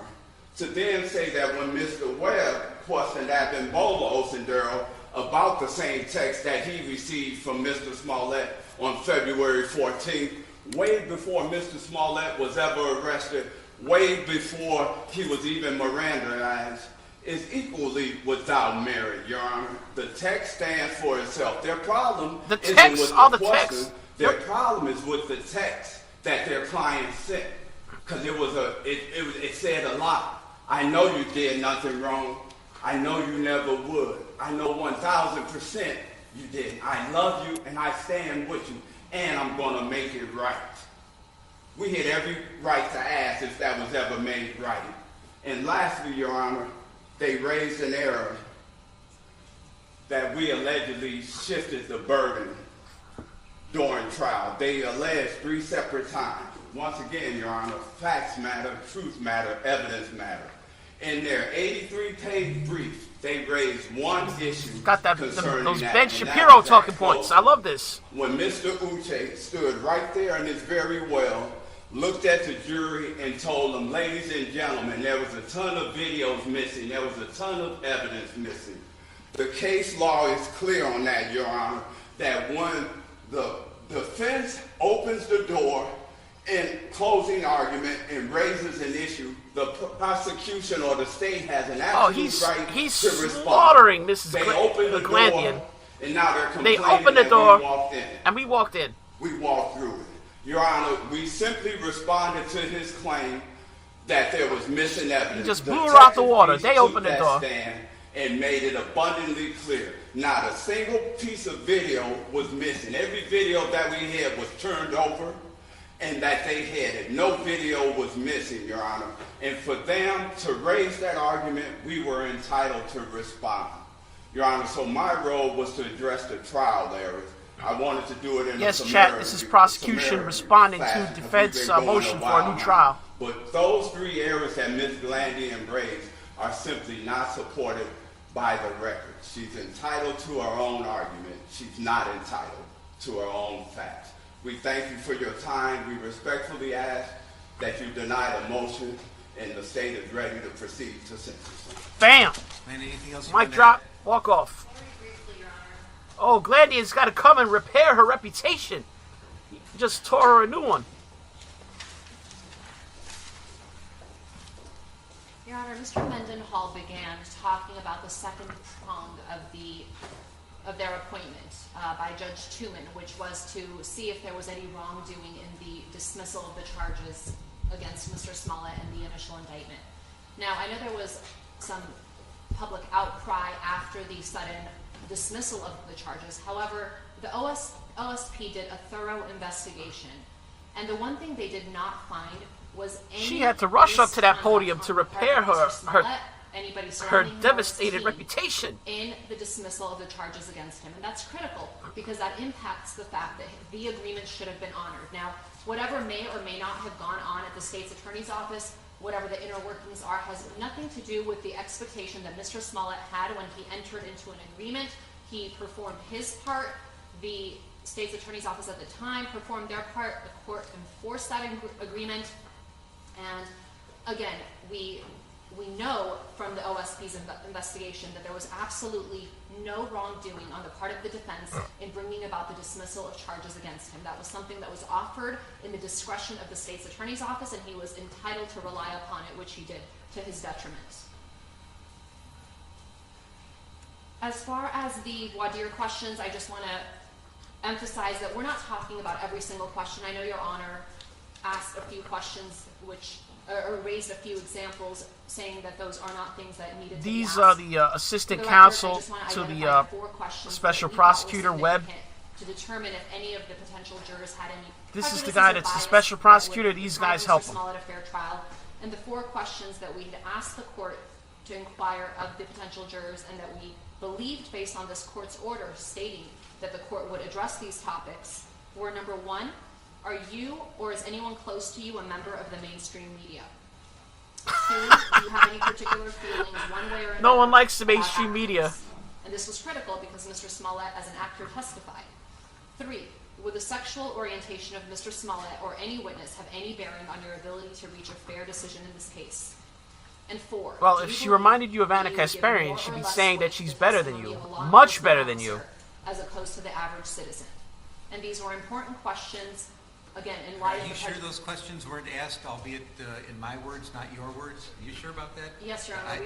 To then say that when Mr. Webb questioned Abimbola Osendero about the same text that he received from Mr. Smollett on February 14th, way before Mr. Smollett was ever arrested, way before he was even Mirandized, is equally without merit, Your Honor. The text stands for itself. Their problem isn't with the question. Their problem is with the text that their client sent, because it said a lot. I know you did nothing wrong. I know you never would. I know 1,000% you did. I love you and I stand with you, and I'm going to make it right. We had every right to ask if that was ever made right. And lastly, Your Honor, they raised an error that we allegedly shifted the burden during trial. They alleged 3 separate times. Once again, Your Honor, facts matter, truth matter, evidence matter. In their 83-page brief, they raised one issue concerning
those
that,
Ben
and
Shapiro
that
talking points. I love this.
When Mr. Uche stood right there in his very well, looked at the jury and told them, "Ladies and gentlemen, there was a ton of videos missing. There was a ton of evidence missing." The case law is clear on that, Your Honor, that when the defense opens the door in closing argument and raises an issue, the prosecution or the state has an absolute right to respond.
Slaughtering Mrs.
They opened the
Glandian.
door, and now they're
They
complaining
opened the
that
door,
we walked in.
and we walked in.
We walked through it. Your Honor, we simply responded to his claim that there was missing evidence.
He just blew her out the water. They opened the door.
And made it abundantly clear. Not a single piece of video was missing. Every video that we had was turned over and that they had it. No video was missing, Your Honor. And for them to raise that argument, we were entitled to respond. Your Honor, so my role was to address the trial errors. I wanted to do it in a
Chat, this is prosecution responding to defense motion for a new trial.
But those 3 errors that Ms. Glandian raised are simply not supported by the record. She's entitled to her own argument. She's not entitled to her own facts. We thank you for your time. We respectfully ask that you deny the motion, and the state is ready to proceed to sentencing.
Bam!
Anything else?
Mic drop, walk off. Oh, Glandian's got to come and repair her reputation. He just tore her a new one.
Your Honor, Mr. Mendenhall began talking about the second prong of their appointment by Judge Tooman, which was to see if there was any wrongdoing in the dismissal of the charges against Mr. Smollett and the initial indictment. Now, I know there was some public outcry after the sudden dismissal of the charges. However, the OSP did a thorough investigation, and the one thing they did not find was any...
She had to rush up to that podium to repair her devastated reputation
in the dismissal of the charges against him. And that's critical because that impacts the fact that the agreement should have been honored. Now, whatever may or may not have gone on at the state's attorney's office, whatever the inner workings are, has nothing to do with the expectation that Mr. Smollett had when he entered into an agreement. He performed his part. The state's attorney's office at the time performed their part. The court enforced that agreement. And again, we know from the OSP's investigation that there was absolutely no wrongdoing on the part of the defense in bringing about the dismissal of charges against him. That was something that was offered in the discretion of the state's attorney's office, and he was entitled to rely upon it, which he did, to his detriment. As far as the voir dire questions, I just want to emphasize that we're not talking about every single question. I know Your Honor asked a few questions or raised a few examples saying that those are not things that needed to be asked.
These are the assistant counsel to the special prosecutor, Webb.
To determine if any of the potential jurors had any.
This is the guy that's the special prosecutor. These guys help him.
Smollett a fair trial, and the 4 questions that we had asked the court to inquire of the potential jurors, and that we believed, based on this court's order stating that the court would address these topics, were: number 1, are you or is anyone close to you a member of the mainstream media? 2, do you have any particular feelings one way or another?
No one likes the mainstream media.
And this was critical because Mr. Smollett, as an actor, testified. 3, would the sexual orientation of Mr. Smollett or any witness have any bearing on your ability to reach a fair decision in this case? And 4,
well, if she reminded you of Anna Kasparian, she'd be saying that she's better than you, much better than you,
as opposed to the average citizen. And these were important questions. Again, in light of...
Are you sure those questions weren't asked, albeit in my words, not your words? Are you sure about that?
Yes, Your Honor.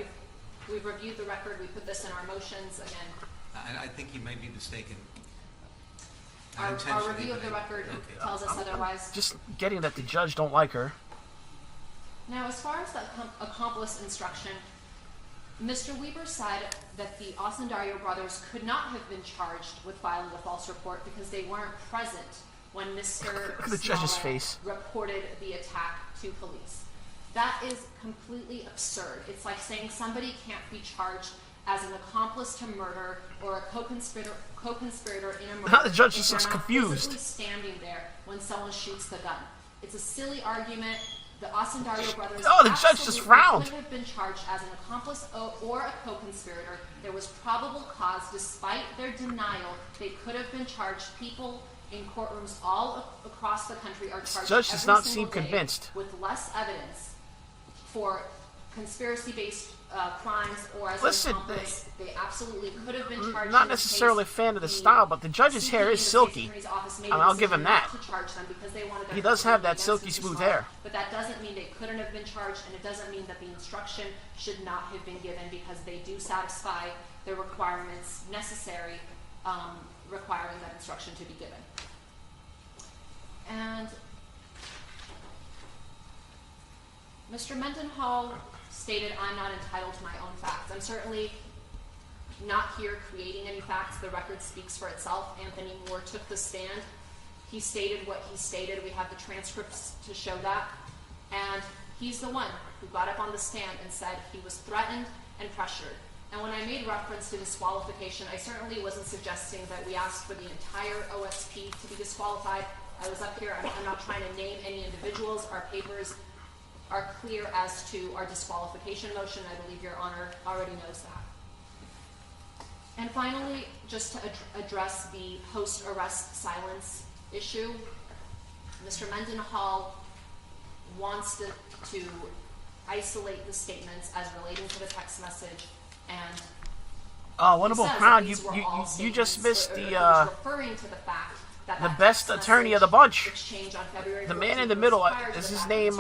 We've reviewed the record. We put this in our motions again.
I think you may be mistaken.
Our review of the record tells us otherwise.
Just getting that the judge don't like her.
Now, as far as the accomplice instruction, Mr. Weber said that the Osundario brothers could not have been charged with filing a false report because they weren't present when Mr.
The judge's
Smollett
face
reported the attack to police. That is completely absurd. It's like saying somebody can't be charged as an accomplice to murder or a co-conspirator in a murder.
Now the judge just
if
looks
they're not
confused.
physically standing there when someone shoots the gun. It's a silly argument. The Osundario brothers
the judge just frowned.
Could have been charged as an accomplice or a co-conspirator. There was probable cause. Despite their denial, they could have been charged. People in courtrooms all across the country are charged.
The judge does not seem convinced.
With less evidence for conspiracy-based crimes or as
Listen,
an accomplice. They absolutely could have been charged.
Not necessarily a fan of the style, but the judge's hair is silky. I'll give him that. He does have that silky smooth hair.
But that doesn't mean they couldn't have been charged, and it doesn't mean that the instruction should not have been given, because they do satisfy the requirements necessary requiring that instruction to be given. And Mr. Mendenhall stated, I'm not entitled to my own facts. I'm certainly not here creating any facts. The record speaks for itself. Anthony Moore took the stand. He stated what he stated. We have the transcripts to show that. And he's the one who got up on the stand and said he was threatened and pressured. And when I made reference to disqualification, I certainly wasn't suggesting that we asked for the entire OSP to be disqualified. I was up here. I'm not trying to name any individuals. Our papers are clear as to our disqualification motion. I believe Your Honor already knows that. And finally, just to address the post-arrest silence issue, Mr. Mendenhall wants to isolate the statements as relating to the text message, and
Wonderful Crown, you just missed the best attorney of the bunch. The man in the middle, is his name,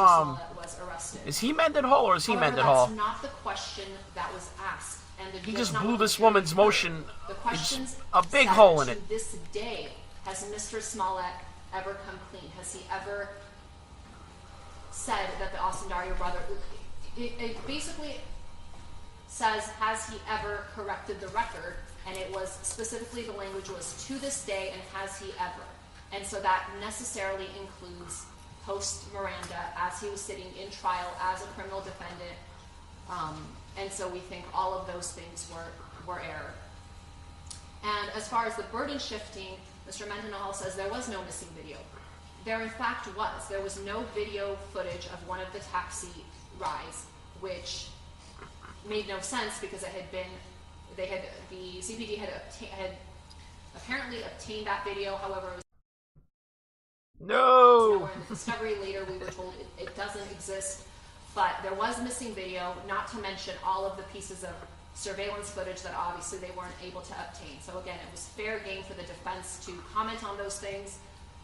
is he Mendenhall or is he Mendenhall?
That's not the question that was asked. And
he just blew this woman's motion,
the questions
a big hole in it.
To this day, has Mr. Smollett ever come clean? Has he ever said that the Osundario brother, it basically says, has he ever corrected the record? And it was specifically, the language was to this day, and has he ever? And so that necessarily includes post-Miranda, as he was sitting in trial as a criminal defendant. And so we think all of those things were error. And as far as the burden shifting, Mr. Mendenhall says there was no missing video. There in fact was. There was no video footage of one of the taxi rise, which made no sense because it had been, the CPD had apparently obtained that video. However, it was
no.
in the discovery later, we were told it doesn't exist, but there was missing video, not to mention all of the pieces of surveillance footage that obviously they weren't able to obtain. So again, it was fair game for the defense to comment on those things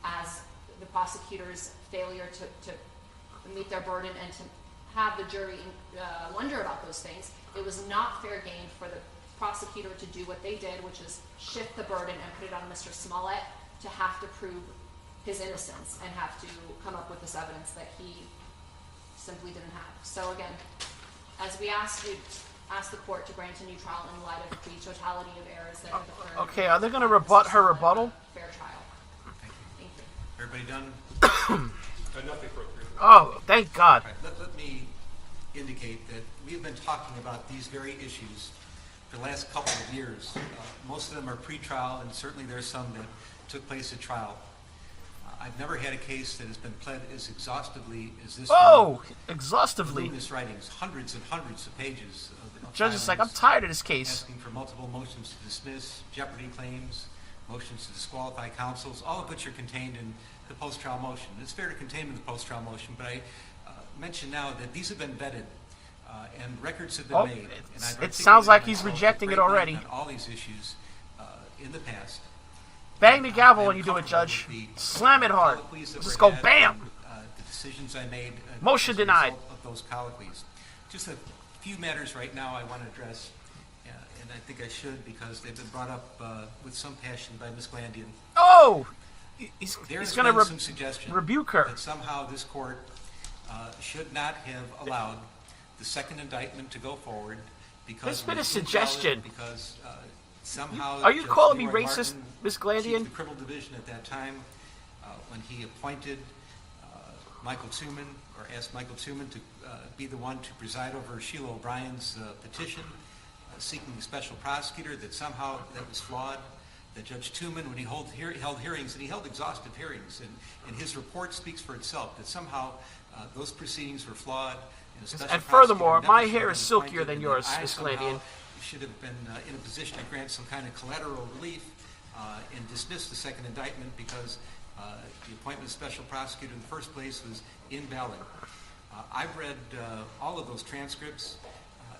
as the prosecutor's failure to meet their burden and to have the jury wonder about those things. It was not fair game for the prosecutor to do what they did, which is shift the burden and put it on Mr. Smollett to have to prove his innocence and have to come up with this evidence that he simply didn't have. So again, as we ask the court to grant a new trial in light of the totality of errors that have occurred.
Okay, are they going to rebut her rebuttal?
Fair trial. Thank you.
Everybody done?
Nothing further.
Oh, thank God.
Right, let me indicate that we've been talking about these very issues for the last couple of years. Most of them are pre-trial, and certainly there's some that took place at trial. I've never had a case that has been pled as exhaustively as this
Oh,
one.
exhaustively.
Voluminous writings, hundreds and hundreds of pages.
The judge is like, I'm tired of this case.
Asking for multiple motions to dismiss, jeopardy claims, motions to disqualify counsels, all of which are contained in the post-trial motion. It's fair to contain them in the post-trial motion, but I mention now that these have been vetted and records have been made. And
it sounds like he's rejecting it already.
On all these issues in the past.
Bang the gavel when you do it, Judge. Slam it hard. Just go bam.
The decisions I made.
Motion denied.
Of those colloquies. Just a few matters right now I want to address, and I think I should because they've been brought up with some passion by Ms. Glandian.
Oh! He's
going to
rebuke her.
That somehow this court should not have allowed the second indictment to go forward because
there's been a suggestion.
Because somehow
are you
Judge
calling me
Leroy
racist,
Martin,
Ms. Glandian?
Chief of the criminal division at that time, when he appointed Michael Tuman, or asked Michael Tuman to be the one to preside over Sheila O'Brien's petition seeking a special prosecutor, that somehow that was flawed. That Judge Tuman, when he held hearings, and he held exhaustive hearings, and his report speaks for itself, that somehow those proceedings were flawed.
And furthermore, my hair is silkier than yours, Ms. Glandian.
Should have been in a position to grant some kind of collateral relief and dismiss the second indictment because the appointment of special prosecutor in the first place was invalid. I've read all of those transcripts,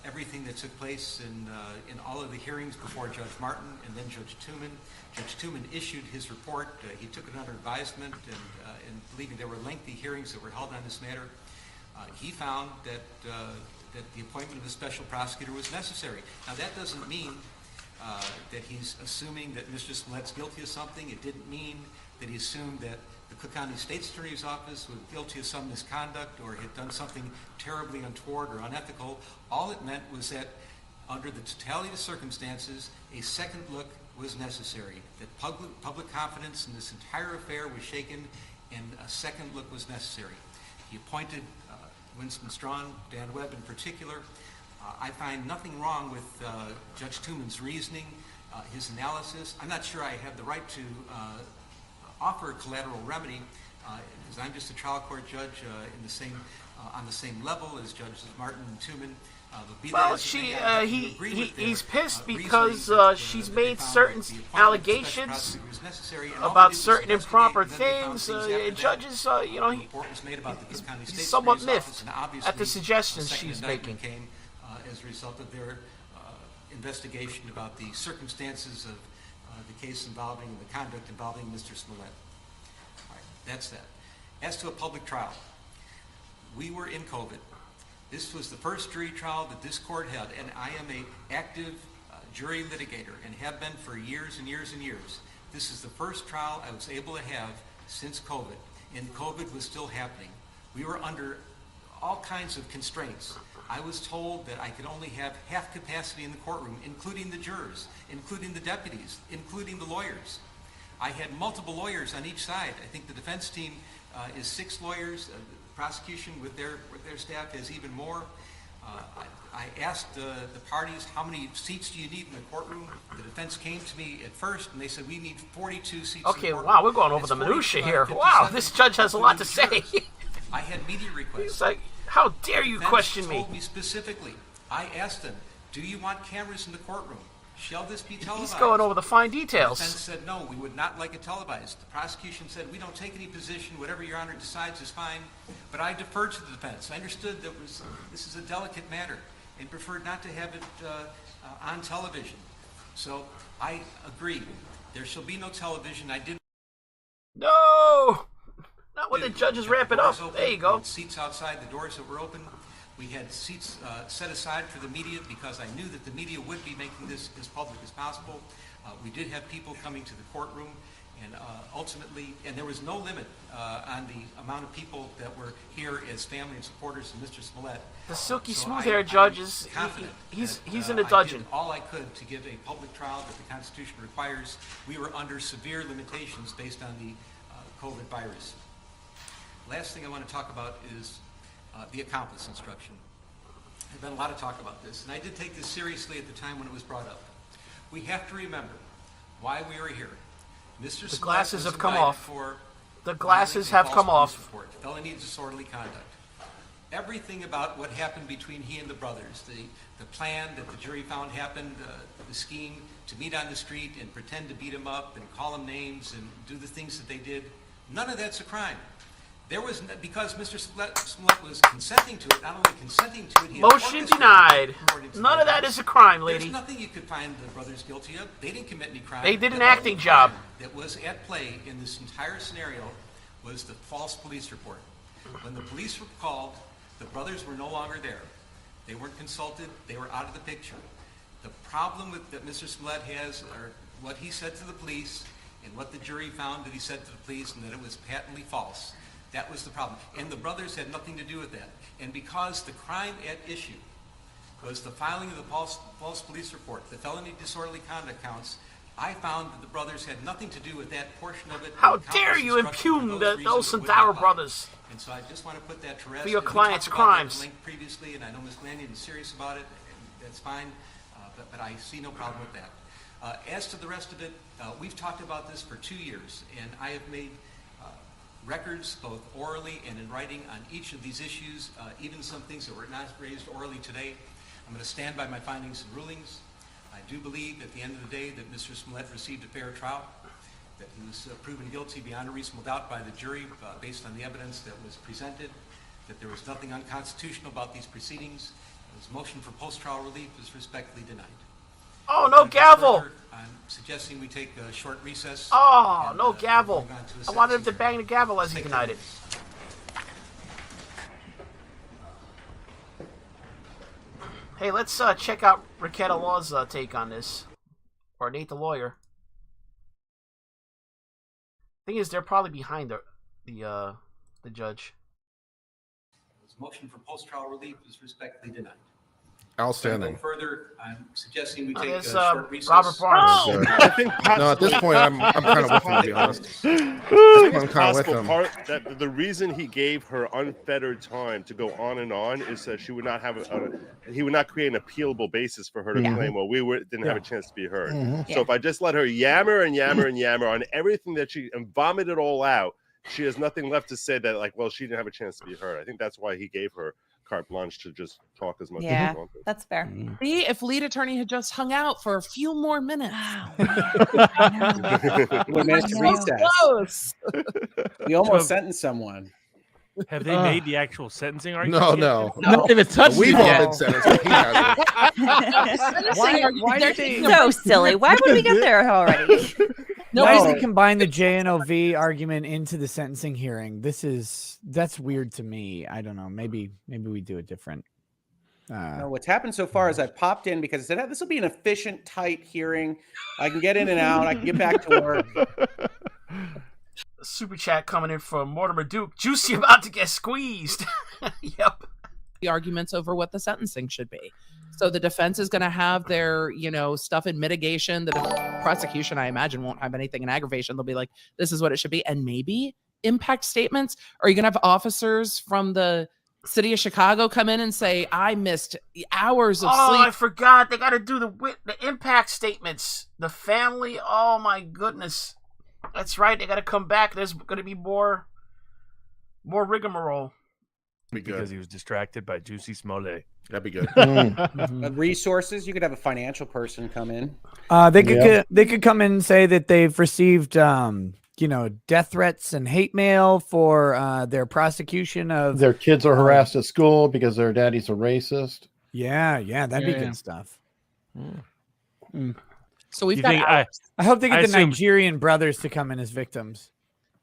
everything that took place in all of the hearings before Judge Martin and then Judge Tuman. Judge Tuman issued his report. He took it under advisement, and believing there were lengthy hearings that were held on this matter. He found that the appointment of a special prosecutor was necessary. Now, that doesn't mean that he's assuming that Mr. Smollett's guilty of something. It didn't mean that he assumed that the Cook County State's Attorney's Office was guilty of some misconduct or had done something terribly untoward or unethical. All it meant was that under the totality of the circumstances, a second look was necessary, that public confidence in this entire affair was shaken and a second look was necessary. He appointed Winston Strawn, Dan Webb in particular. I find nothing wrong with Judge Tuman's reasoning, his analysis. I'm not sure I have the right to offer a collateral remedy because I'm just a trial court judge in the same on the same level as Judges Martin and Tuman.
Well, he's pissed because she's made certain allegations about certain improper things. Judges, he's somewhat miffed at the suggestions she's making.
Came as a result of their investigation about the circumstances of the case involving the conduct involving Mr. Smollett. All right, that's that. As to a public trial, we were in COVID. This was the first jury trial that this court had, and I am an active jury litigator and have been for years and years and years. This is the first trial I was able to have since COVID, and COVID was still happening. We were under all kinds of constraints. I was told that I could only have half capacity in the courtroom, including the jurors, including the deputies, including the lawyers. I had multiple lawyers on each side. I think the defense team is 6 lawyers. Prosecution with their staff has even more. I asked the parties, how many seats do you need in the courtroom? The defense came to me at first and they said, we need 42 seats
okay,
in the courtroom.
Wow, we're going over the minutia here. Wow, this judge has a lot to say.
I had media requests.
He's like, How dare you
Defense
question me?
told me specifically. I asked them, "Do you want cameras in the courtroom? Shall this be televised?"
He's going over the fine
The
details.
defense said, "No, we would not like it televised." The prosecution said, "We don't take any position. Whatever Your Honor decides is fine." But I deferred to the defense. I understood that this is a delicate matter and preferred not to have it on television. So I agree. There shall be no television. I did.
No! Not when the judges wrap it up. There you go.
Seats outside, the doors that were open. We had seats set aside for the media because I knew that the media would be making this as public as possible. We did have people coming to the courtroom, and ultimately, and there was no limit on the amount of people that were here as family and supporters of Mr. Smollett.
The silky
So
smooth hair judge is he's in a
I
dudgeon.
did all I could to give a public trial that the Constitution requires. We were under severe limitations based on the COVID virus. Last thing I want to talk about is the accomplice instruction. There's been a lot of talk about this, and I did take this seriously at the time when it was brought up. We have to remember why we are here. Mr.
The glasses
Smollett
have come
was
off.
indicted for
The glasses
violating
have
false
come off.
police report, felony disorderly conduct. Everything about what happened between he and the brothers, the plan that the jury found happened, the scheme to meet on the street and pretend to beat him up and call him names and do the things that they did, none of that's a crime. There was, because Mr. Smollett was consenting to it, not only consenting to it, he had
Motion
orchestrated
denied.
it according to
None
the
of that
evidence.
is a crime, lady.
There's nothing you could find the brothers guilty of. They didn't commit any crime.
They did an
The
acting
only
job.
crime that was at play in this entire scenario was the false police report. When the police were called, the brothers were no longer there. They weren't consulted. They were out of the picture. The problem that Mr. Smollett has, or what he said to the police, and what the jury found that he said to the police, and that it was patently false. That was the problem. And the brothers had nothing to do with that. And because the crime at issue was the filing of the false police report, the felony disorderly conduct counts, I found that the brothers had nothing to do with that portion of it.
How dare you impugn those Santara brothers
And so I just want to put that to rest.
for your
And we
client's
talked about that
crimes?
at length previously, and I know Ms. Lanyon is serious about it, and that's fine, but I see no problem with that. As to the rest of it, we've talked about this for 2 years, and I have made records, both orally and in writing, on each of these issues, even some things that were not raised orally today. I'm going to stand by my findings and rulings. I do believe at the end of the day that Mr. Smollett received a fair trial, that he was proven guilty beyond a reasonable doubt by the jury based on the evidence that was presented, that there was nothing unconstitutional about these proceedings. His motion for post-trial relief is respectfully denied.
Oh, no gavel.
I'm suggesting we take a short recess.
Oh, no gavel. I wanted him to bang the gavel as he denied it. Hey, let's check out Raquetta Law's take on this. Or Nate the lawyer. Thing is, they're probably behind the judge.
His motion for post-trial relief is respectfully denied.
Outstanding.
Further, I'm suggesting we take a
There's
short recess.
Robert Barnes.
I think no, at this point, I'm kind of with him, to be honest.
It's
I'm kind of with
possible
him.
part that the reason he gave her unfettered time to go on is that she would not have he would not create an appealable basis for her to claim, well, didn't have a chance to be heard. So if I just let her yammer and yammer and yammer on everything that and vomit it all out, she has nothing left to say that, like, well, she didn't have a chance to be heard. I think that's why he gave her carte blanche to just talk as much as she wanted.
That's fair.
See, if lead attorney had just hung out for a few more minutes.
We managed to recess.
Close.
We almost sentenced someone.
Have they made the actual sentencing argument?
No.
Not even touched
We've
it
all
yet.
been sentenced, but he hasn't.
Why did they,
So silly. Why would we get there already?
Why does he combine the JNOV argument into the sentencing hearing? That's weird to me. I don't know. Maybe we do it different.
No, what's happened so far is I popped in because I said, this will be an efficient, tight hearing. I can get in and out. I can get back to work.
Super chat coming in from Mortimer Duke. Jussie about to get squeezed. Yep.
The arguments over what the sentencing should be. So the defense is going to have their, stuff in mitigation. The prosecution, I imagine, won't have anything in aggravation. They'll be like, this is what it should be. And maybe impact statements. Are you going to have officers from the city of Chicago come in and say, I missed hours of sleep?
Oh, I forgot. They got to do the impact statements. The family. Oh, my goodness. That's right. They got to come back. There's going to be more rigmarole.
because he was distracted by Jussie Smollett.
That'd be good.
Resources. You could have a financial person come in.
They could come in and say that they've received death threats and hate mail for their prosecution of
their kids are harassed at school because their daddy's a racist.
Yeah, that'd be good stuff.
So we've got.
I hope they get the Nigerian brothers to come in as victims.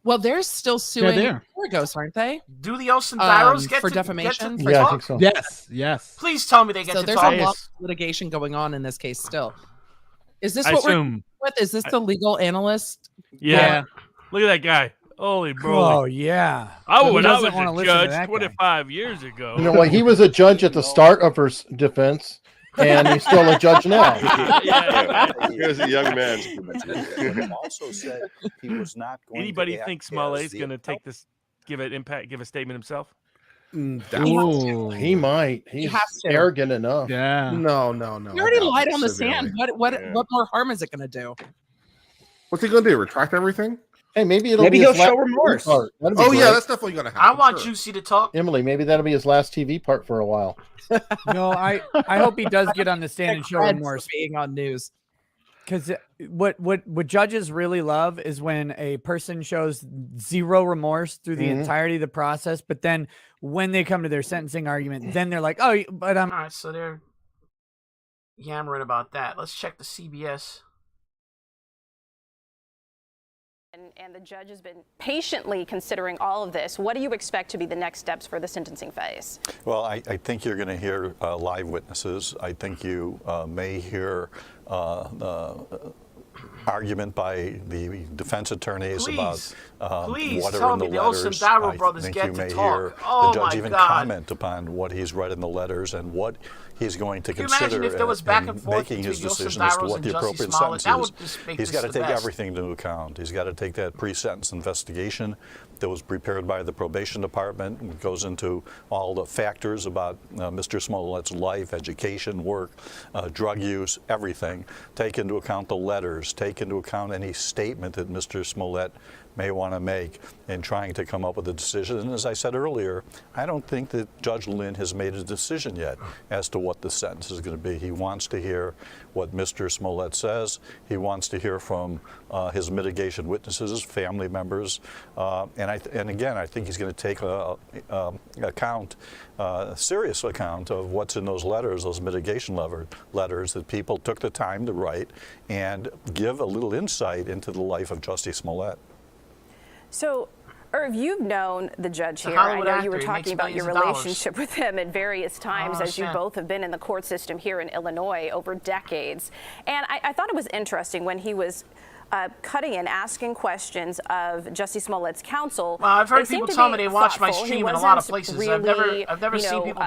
Well, they're still suing
they're.
Burgos, aren't they?
Do the Osendaros get
for
to,
defamation?
Get to talk?
I think so.
Yes.
Please tell me they get
so
to
there's
talk.
a lot of litigation going on in this case still. Is this
I
what we're
assume-
with? Is this the legal analyst?
Yeah. Look at that guy. Holy bro.
Oh yeah.
Oh,
Who
when I
doesn't
was
wanna
a
listen to
judge
that guy?
25 years ago.
You know, well, he was a judge at the start of her defense, and he's still a judge now.
Here's a young man.
He also said he was not going
Anybody
to act
think Smollett's
as
going to take this, give a statement himself?
Ooh, he might. He's
has to.
arrogant enough.
Yeah.
No.
You already lied on the stand. What more harm is it going to do?
What's he gonna do? Retract everything?
Hey, maybe
Maybe
be
he'll
his last
show
TV
remorse.
part. That'd be
Oh
great.
yeah, that's definitely gonna happen.
I want
sure.
Jussie to talk.
Emily, maybe that'll be his last TV part for a while.
No, I hope he does get on the stand and show remorse.
Being on news.
Because what judges really love is when a person shows zero remorse through the entirety of the process, but then when they come to their sentencing argument, then they're like, "Oh, but
All right, so they're yammering about that. Let's check the CBS.
And the judge has been patiently considering all of this. What do you expect to be the next steps for the sentencing phase?
Well, I think you're going to hear live witnesses. I think you may hear argument by the defense attorneys
Please,
about
please
what
tell
are in the
me the
letters.
Osendaro
I
brothers
think
get
you
to
may
talk.
hear
Oh,
the judge
my
even
God.
comment upon what he's read in the letters and what he's going to
Can you
consider
imagine if there was back and forth
making his
between
decision as to
Osendaros
what
and
the
Jussie
appropriate
Smollett?
sentence
That
is.
would just make
He's
this
got to
the
take
best.
everything into account. He's got to take that pre-sentence investigation that was prepared by the probation department. It goes into all the factors about Mr. Smollett's life, education, work, drug use, everything. Take into account the letters. Take into account any statement that Mr. Smollett may want to make in trying to come up with a decision. And as I said earlier, I don't think that Judge Lynn has made a decision yet as to what the sentence is going to be. He wants to hear what Mr. Smollett says. He wants to hear from his mitigation witnesses, family members, and again, I think he's going to take a serious account of what's in those letters, those mitigation letters that people took the time to write, and give a little insight into the life of Jussie Smollett.
So, Irv, you've known the judge
a
here. I
Hollywood
know
actor.
you were
He
talking
makes
about your
millions of dollars.
relationship with him at various times,
Oh,
as you
shit.
both have been in the court system here in Illinois over decades. And I thought it was interesting when he was cutting in, asking questions of Jussie Smollett's counsel.
Well, I've heard
They seemed
people
to
tell
be
me they watch my
thoughtful. He
stream in a lot of
wasn't
places. I've never
really,
seen people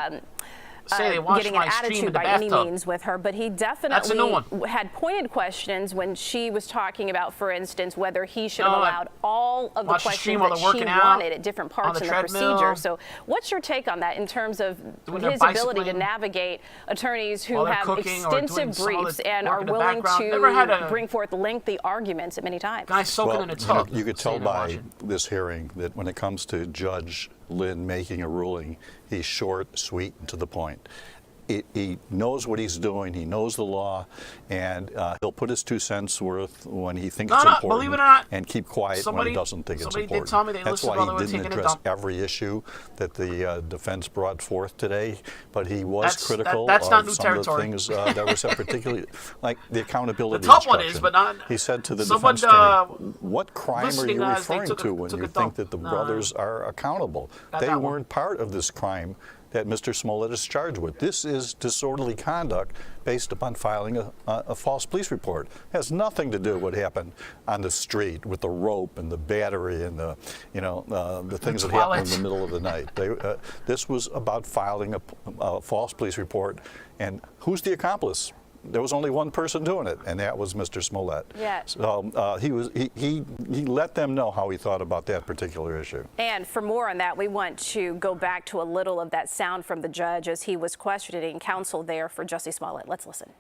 say they watch
getting
my
an
stream in
attitude
the
by any
bathtub.
means with her, but he
That's a new
definitely
one.
had pointed questions when she was talking about, for instance, whether he should
No,
have
I
allowed all of the
watch the
questions
stream while
that
they're
she
working out,
wanted at different
on
parts
the
in the
treadmill.
procedure. So what's your take on that in terms of
Doing their
his ability to
bicycling
navigate attorneys who
while they're
have
cooking or doing
extensive
some other
briefs and
work
are
in the
willing
background? Never had
to
a
bring forth lengthy arguments at many times?
guy soaking
Well,
in a tub.
you could tell
sitting there
by
watching.
this hearing that when it comes to Judge Lynn making a ruling, he's short, sweet, and to the point. He knows what he's doing. He knows the law, and he'll put his 2 cents worth when he thinks it's important,
believe it or not,
and keep quiet when he doesn't think it's
somebody
important.
did tell me they
That's
listened
why
while they
he
were
didn't
taking a
address
dump.
every issue that the defense brought forth today, but he was critical
that's not
of
new
some
territory.
of the things that were said, particularly like the accountability.
The tough one is,
instruction.
but not.
He said to the
someone,
defense attorney, "What crime are
listening
you
as they
referring to when
took
you
a
think
dump."
that the
No,
brothers are accountable?
Got
They
that one.
weren't part of this crime that Mr. Smollett is charged with. This is disorderly conduct based upon filing a false police report. It has nothing to do with what happened on the street with the rope and the battery and the things that happened in the middle of the night. This was about filing a false police report. And who's the accomplice? There was only one person doing it, and that was Mr. Smollett.
Yeah.
So he let them know how he thought about that particular issue.
And for more on that, we want to go back to a little of that sound from the judge as he was questioning counsel there for Jussie Smollett. Let's listen.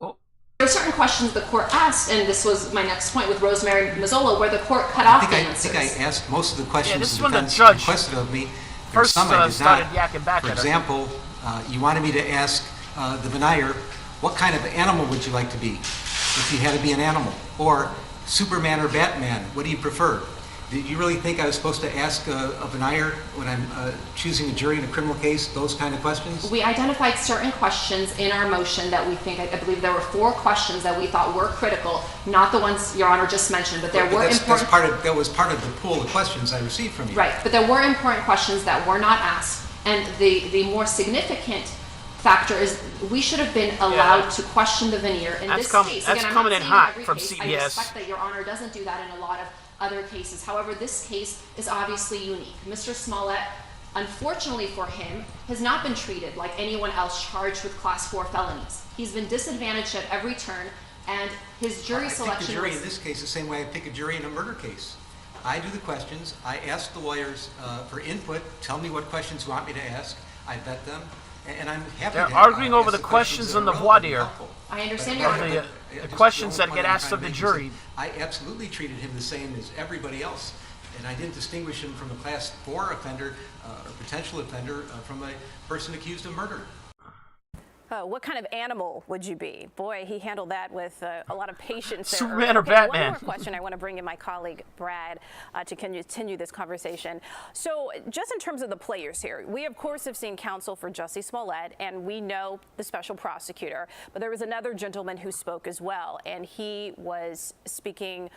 There are certain questions the court asked, and this was my next point with Rosemary Mazzola, where the court cut off the answers.
I think I asked most of the questions
this
the
one the
defense
judge
requested of me.
first
some I did
started
not.
yakking back
For
at us.
example, you wanted me to ask the veneer, what kind of animal would you like to be if you had to be an animal? Or Superman or Batman, what do you prefer? Did you really think I was supposed to ask a veneer when I'm choosing a jury in a criminal case, those kind of questions?
We identified certain questions in our motion that we think, I believe there were 4 questions that we thought were critical, not the ones Your Honor just mentioned, but there were important...
That was part of the pool of questions I received from you.
Right, but there were important questions that were not asked, and the more significant factor is we should have been allowed to question the veneer in this case.
That's
Again,
coming
I'm
in
not
hot
saying
from
every case.
CBS.
I respect that Your Honor doesn't do that in a lot of other cases. However, this case is obviously unique. Mr. Smollett, unfortunately for him, has not been treated like anyone else charged with Class 4 felonies. He's been disadvantaged at every turn, and his jury selection
I pick a jury in this case the same way I pick a jury in a murder case. I do the questions. I ask the lawyers for input. Tell me what questions you want me to ask. I vet them, and I'm happy.
They're
to
arguing over
ask
the questions in the voir dire.
I understand
the questions that get asked of the jury.
I absolutely treated him the same as everybody else, and I didn't distinguish him from a Class 4 offender or potential offender from a person accused of murder.
What kind of animal would you be? Boy, he handled that with a lot of patience there.
Superman or Batman?
One more question I want to bring in my colleague Brad to continue this conversation. So just in terms of the players here, we of course have seen counsel for Jussie Smollett, and we know the special prosecutor, but there was another gentleman who spoke as well, and he was speaking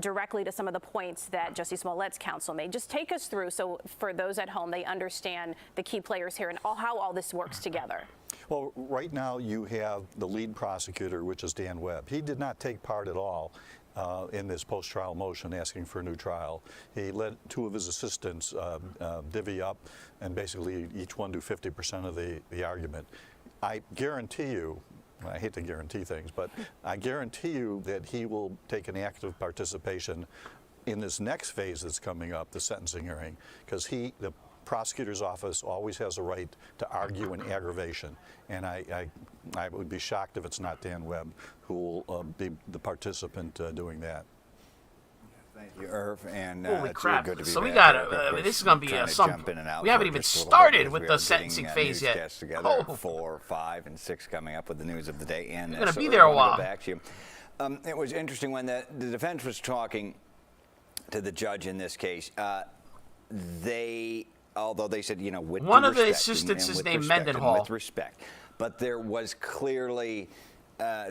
directly to some of the points that Jussie Smollett's counsel made. Just take us through, so for those at home, they understand the key players here and how all this works together.
Well, right now you have the lead prosecutor, which is Dan Webb. He did not take part at all in this post-trial motion asking for a new trial. He let 2 of his assistants divvy up and basically each one do 50% of the argument. I guarantee you, I hate to guarantee things, but I guarantee you that he will take an active participation in this next phase that's coming up, the sentencing hearing, because the prosecutor's office always has a right to argue in aggravation, and I would be shocked if it's not Dan Webb who will be the participant doing that.
Thank you, Irv, and
holy crap!
Good to be
So we
back.
got this is going to be some. We haven't even
just a little
started
bit
with
as
the
we are
sentencing
getting,
phase yet.
newscasts together, 4, 5, and 6 coming up with the news of the day, and
You're going to
so
be there a
Irv, I wanna
while.
go back to you. It was interesting when the defense was talking to the judge in this case. Although they said, with
one of the
respect
assistants
and
is
with
named
respect
Mendenhall.
and with respect, but there was clearly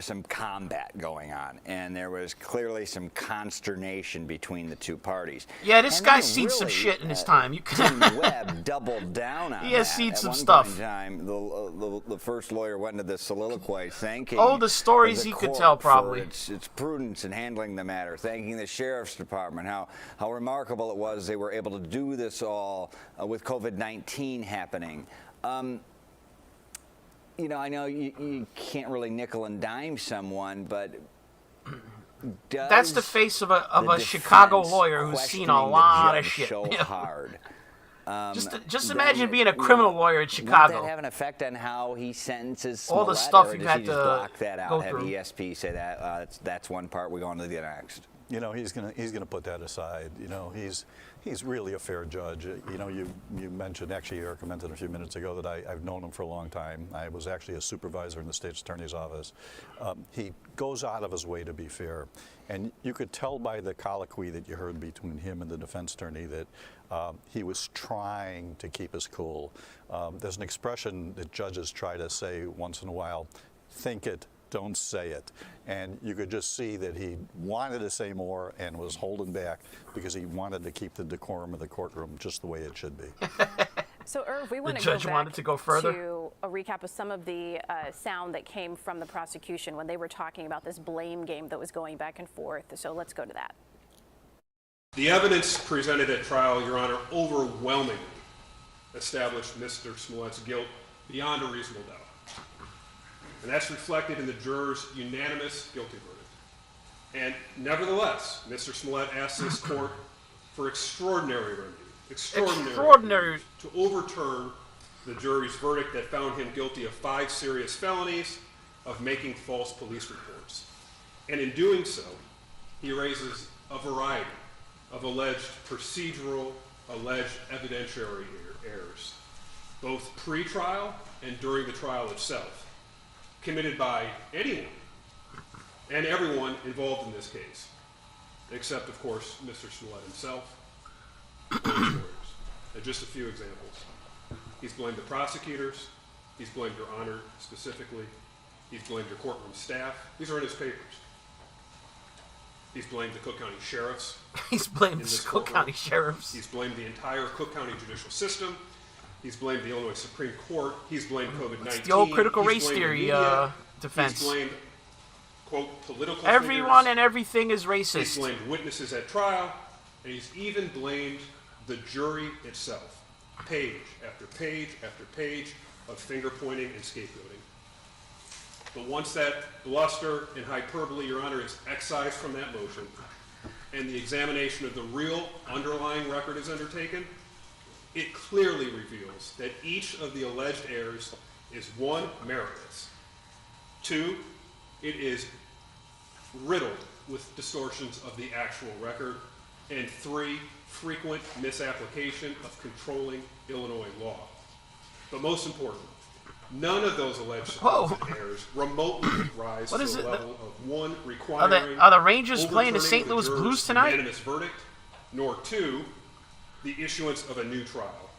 some combat going on, and there was clearly some consternation between the 2 parties.
Yeah, this
And
guy's
then
seen some
really,
shit in his time. You
Tim Webb doubled down on
He has
that.
seen
At
some
one
stuff.
Point in time, the first lawyer went into the soliloquy thanking
the stories
the
he could
court
tell
for
probably.
its prudence in handling the matter, thanking the sheriff's department, how remarkable it was they were able to do this all with COVID-19 happening. I know you can't really nickel and dime someone, but
that's the face of a Chicago lawyer who's seen a lot of shit.
So hard.
Just imagine being a criminal lawyer in Chicago.
Would that have an effect on how he sentences
all
Smollett,
the stuff
or
you've
does
had
he
to
just block that out?
go
Have
through.
ESP say that's one part. We're going to the next.
He's gonna put that aside. He's really a fair judge. You mentioned, actually, Erica mentioned a few minutes ago that I've known him for a long time. I was actually a supervisor in the state's attorney's office. He goes out of his way to be fair, and you could tell by the colloquy that you heard between him and the defense attorney that he was trying to keep his cool. There's an expression that judges try to say once in a while: think it, don't say it. And you could just see that he wanted to say more and was holding back because he wanted to keep the decorum of the courtroom just the way it should be.
So, Irv, we want
The
to go
judge
back
wanted to go further?
to a recap of some of the sound that came from the prosecution when they were talking about this blame game that was going back and forth. So let's go to that.
The evidence presented at trial, Your Honor, overwhelmingly established Mr. Smollett's guilt beyond a reasonable doubt. And that's reflected in the jurors' unanimous guilty verdict. And nevertheless, Mr. Smollett asked this court for extraordinary remedy, extraordinary to overturn the jury's verdict that found him guilty of 5 serious felonies of making false police reports. And in doing so, he raises a variety of alleged procedural, alleged evidentiary errors. errors, both pre-trial and during the trial itself, committed by anyone and everyone involved in this case, except, of course, Mr. Smollett himself or his lawyers. And just a few examples. He's blamed the prosecutors. He's blamed Your Honor specifically. He's blamed your courtroom staff. These are in his papers. He's blamed the Cook County sheriffs.
He's blamed the Cook County sheriffs.
He's blamed the entire Cook County judicial system. He's blamed the Illinois Supreme Court. He's blamed COVID-19.
It's the old critical race theory defense.
He's blamed, quote, political
Everyone
figures.
and everything is racist.
He's blamed witnesses at trial. And he's even blamed the jury itself. Page after page after page of finger-pointing and scapegoating. But once that bluster and hyperbole, Your Honor, is excised from that motion, and the examination of the real underlying record is undertaken, it clearly reveals that each of the alleged errors is, one, meritless, two, it is riddled with distortions of the actual record, and three, frequent misapplication of controlling Illinois law. But most important, none of those alleged errors remotely rise to the level of one, requiring
are the Rangers playing the St. Louis Blues tonight?
Unanimous verdict, nor two, the issuance of a new trial.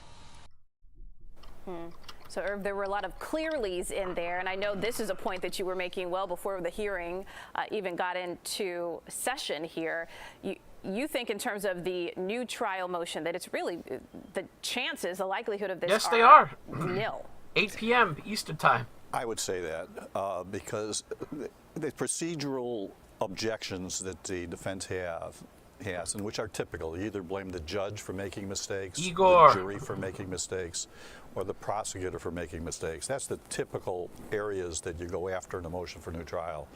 So, Irv, there were a lot of clearlies in there, and I know this is a point that you were making well before the hearing even got into session here. You think in terms of the new trial motion that it's really the chances, the likelihood of this
yes, they are
nil.
8 p.m. Eastern time.
I would say that because the procedural objections that the defense has, and which are typical, you either blame the judge for making mistakes,
Igor.
the jury for making mistakes, or the prosecutor for making mistakes. That's the typical areas that you go after in a motion for new trial.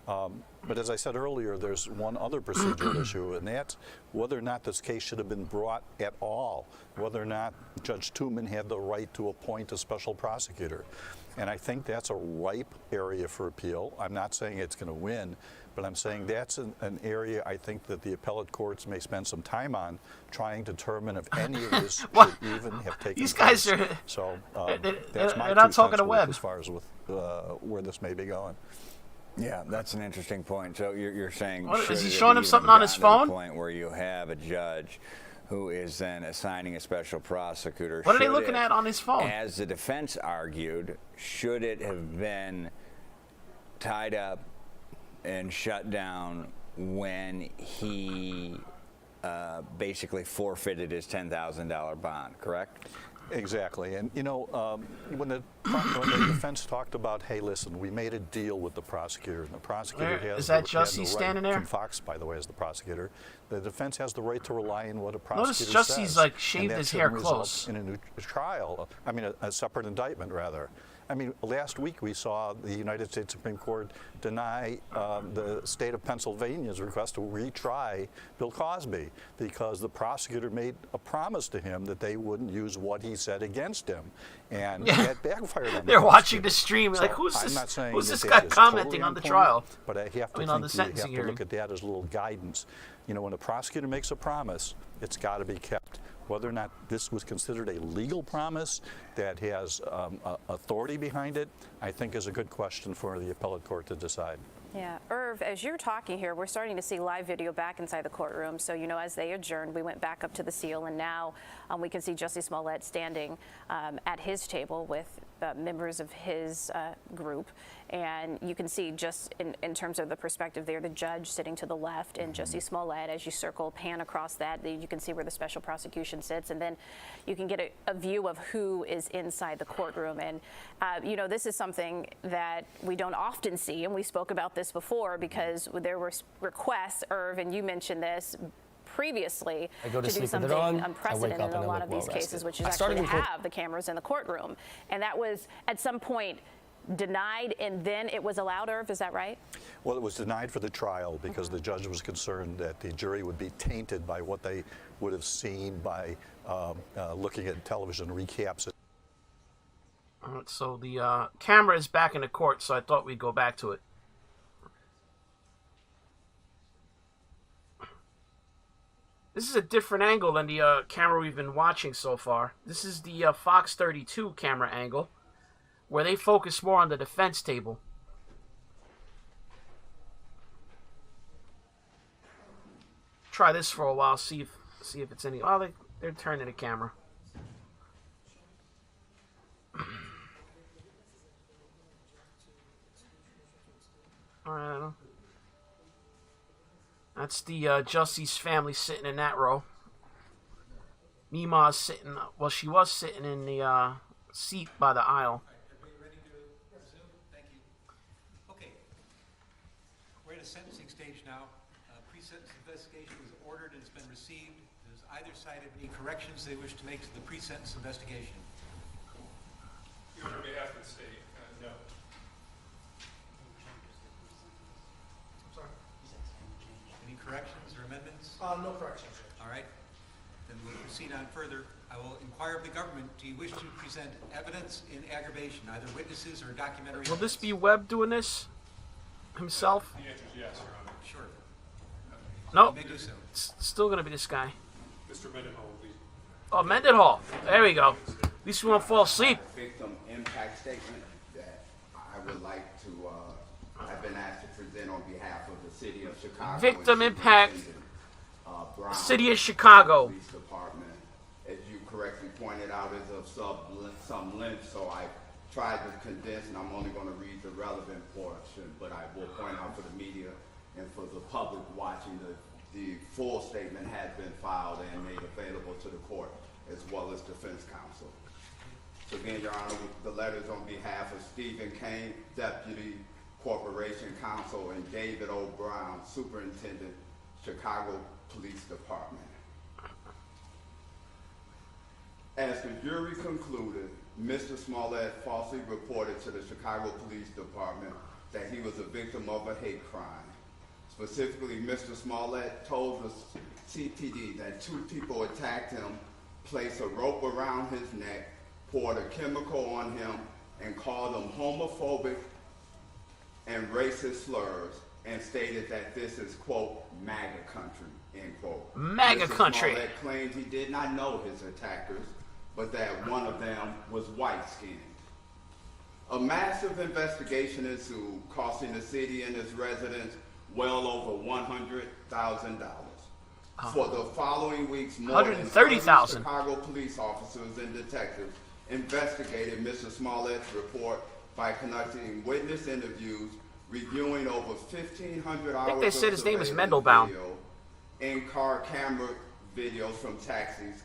But as I said earlier, there's one other procedural issue, and that's whether or not this case should have been brought at all, whether or not Judge Tooman had the right to appoint a special prosecutor. And I think that's a ripe area for appeal. I'm not saying it's going to win, but I'm saying that's an area I think that the appellate courts may spend some time on trying to determine if any of this should even have taken
These
place.
guys are...
So
they're
that's my
not
2
talking
cents
to
worth
Webb.
as far as with where this may be going.
Yeah, that's an interesting point. So you're saying,
is he showing him something on his phone?
To the point where you have a judge who is then assigning a special prosecutor.
What are they looking at on his phone?
As the defense argued, should it have been tied up and shut down when he basically forfeited his $10,000 bond, correct?
Exactly. And, you know, when the defense talked about, hey, listen, we made a deal with the prosecutor, and the prosecutor has
is that
the right,
Jussie standing there?
Tim Fox, by the way, is the prosecutor. The defense has the right to rely on what a prosecutor
Notice
says.
Jussie's, like, shaved
and
his
that
hair
shouldn't result
close.
in a new trial. I mean, a separate indictment, rather. I mean, last week we saw the United States Supreme Court deny the state of Pennsylvania's request to retry Bill Cosby because the prosecutor made a promise to him that they wouldn't use what he said against him, and that backfired on
They're
the
watching the
prosecutor.
stream,
So
like, who's
I'm
this?
not saying
Who's
that
this
that
guy
is
commenting
totally
on the
point,
trial?
But I have to
on the
think you have
sentencing
to
hearing.
look at that as a little guidance. You know, when a prosecutor makes a promise, it's got to be kept. Whether or not this was considered a legal promise that has authority behind it, I think is a good question for the appellate court to decide.
Yeah, Irv, as you're talking here, we're starting to see live video back inside the courtroom. So, you know, as they adjourned, we went back up to the seal, and now we can see Jussie Smollett standing at his table with members of his group. And you can see just in terms of the perspective there, the judge sitting to the left and Jussie Smollett, as you circle, pan across that, you can see where the special prosecution sits. And then you can get a view of who is inside the courtroom. And, you know, this is something that we don't often see. And we spoke about this before because there were requests, Irv, and you mentioned this previously, to do something unprecedented in a lot of these cases, which is actually to have the cameras in the courtroom. And that was at some point denied, and then it was allowed, Irv, is that right?
Well, it was denied for the trial because the judge was concerned that the jury would be tainted by what they would have seen by looking at television recaps.
All right, so the camera is back in the court, so I thought we'd go back to it. This is a different angle than the camera we've been watching so far. This is the Fox 32 camera angle, where they focus more on the defense table. Try this for a while, see if it's any. Oh, they're turning the camera. All right. That's the Jussie's family sitting in that row. Mima's sitting. Well, she was sitting in the seat by the aisle.
Everybody ready to resume? Thank you. Okay. We're at a sentencing stage now. Pre-sentence investigation was ordered and it's been received. Does either side have any corrections they wish to make to the pre-sentence investigation?
Your Honor, on behalf of the state, no.
Sorry? Any corrections or amendments?
No corrections.
All right. Then we'll proceed on further. I will inquire of the government, do you wish to present evidence in aggravation, either witnesses or documentary
Will this
evidence?
be Webb doing this himself?
The answer is yes, Your Honor.
Sure.
Nope.
You may do so.
It's still going to be this guy.
Mr. Mendenhall will be.
Oh, Mendenhall. There we go. At least we won't fall asleep.
Victim impact statement that I would like to, I've been asked to present on behalf of the city of Chicago.
Victim impact,
Brown,
City of Chicago.
Police Department, as you correctly pointed out, is of some length, so I tried to condense, and I'm only going to read the relevant portion, but I will point out for the media and for the public watching, the full statement has been filed and made available to the court, as well as defense counsel. So again, Your Honor, the letters on behalf of Stephen Kane, Deputy Corporation Counsel, and David O. Brown, Superintendent, Chicago Police Department. As the jury concluded, Mr. Smollett falsely reported to the Chicago Police Department that he was a victim of a hate crime. Specifically, Mr. Smollett told the CPD that two people attacked him, placed a rope around his neck, poured a chemical on him, and called him homophobic and racist slurs, and stated that this is, quote, MAGA country, end quote.
MAGA country.
Mr. Smollett claimed he did not know his attackers, but that one of them was white-skinned. A massive investigation ensued, costing the city and its residents well over $100,000. For the following weeks, more than 30 Chicago police officers and detectives investigated Mr. Smollett's report by conducting witness interviews, reviewing over 1,500 hours
I think they said his name was
surveillance
Mendelbaum.
video, in-car camera videos from taxis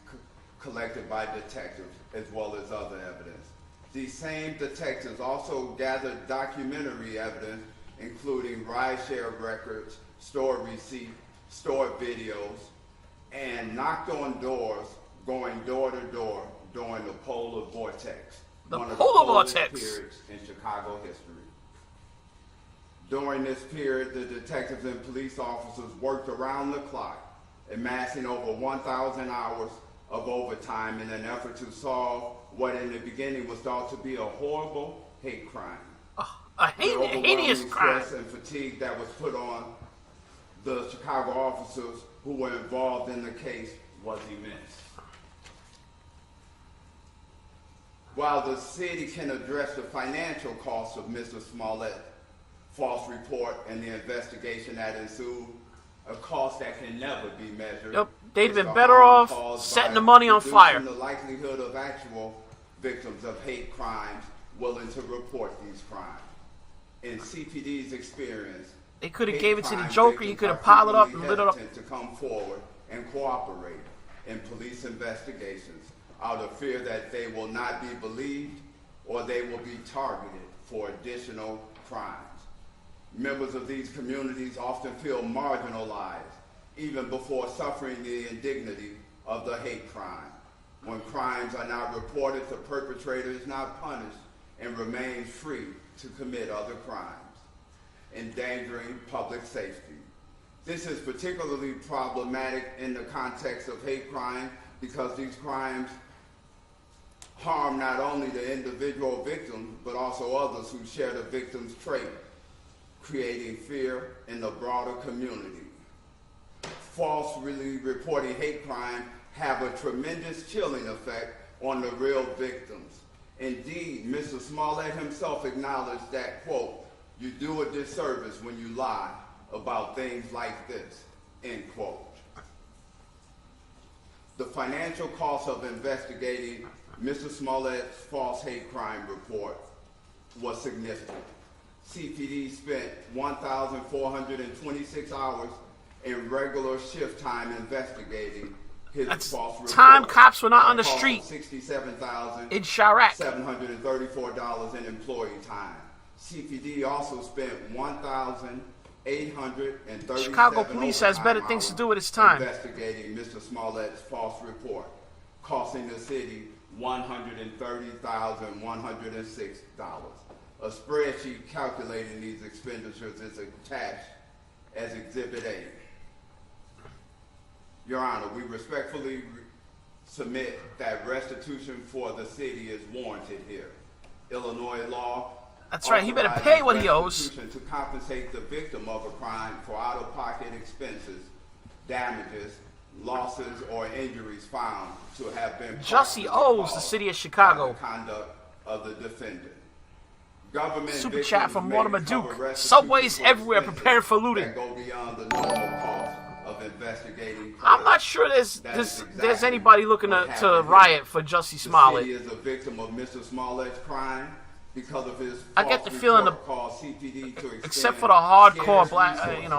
collected by detectives, as well as other evidence. These same detectives also gathered documentary evidence, including rideshare records, store receipts, store videos, and knocked on doors, going door to door during the polar vortex. One of the coldest periods in Chicago history. During this period, the detectives and police officers worked around the clock, amassing over 1,000 hours of overtime in an effort to solve what in the beginning was thought to be a horrible hate crime.
A heinous crime.
Stress and fatigue that was put on the Chicago officers who were involved in the case was immense. While the city can address the financial costs of Mr. Smollett's false report and the investigation that ensued, a cost that can never be measured.
Yep, they'd have been better off setting the money on fire.
The likelihood of actual victims of hate crimes willing to report these crimes. In CPD's experience,
they could have gave it to the Joker. You could have piled it up and lit it up.
To come forward and cooperate in police investigations out of fear that they will not be believed or they will be targeted for additional crimes. Members of these communities often feel marginalized even before suffering the indignity of the hate crime. When crimes are not reported, the perpetrator is not punished and remains free to commit other crimes, endangering public safety. This is particularly problematic in the context of hate crime because these crimes harm not only the individual victim, but also others who share the victim's trait, creating fear in the broader community. falsely reporting hate crime have a tremendous chilling effect on the real victims. Indeed, Mr. Smollett himself acknowledged that, quote, "You do a disservice when you lie about things like this," end quote. The financial cost of investigating Mr. Smollett's false hate crime report was significant. CPD spent 1,426 hours in regular shift time investigating his false report.
Time cops were not on the street
$67,000
in Chirac.
$734 in employee time. CPD also spent 1,837
Chicago police has better things to do with its time.
investigating Mr. Smollett's false report, costing the city $130,106. A spreadsheet calculating these expenditures is attached as Exhibit A. Your Honor, we respectfully submit that restitution for the city is warranted here. Illinois law.
That's right, he better pay what he owes.
To compensate the victim of a crime for out-of-pocket expenses, damages, losses, or injuries found to have been
Jussie owes the city of Chicago.
by the conduct of the defendant. Government
Super chat from Mortimer Duke. Subways everywhere preparing for looting.
that go beyond the normal cost of investigating.
I'm not sure there's anybody looking to riot for Jussie Smollett.
The city is a victim of Mr. Smollett's crime because of his
I get the feeling
CPD
except for the hardcore black,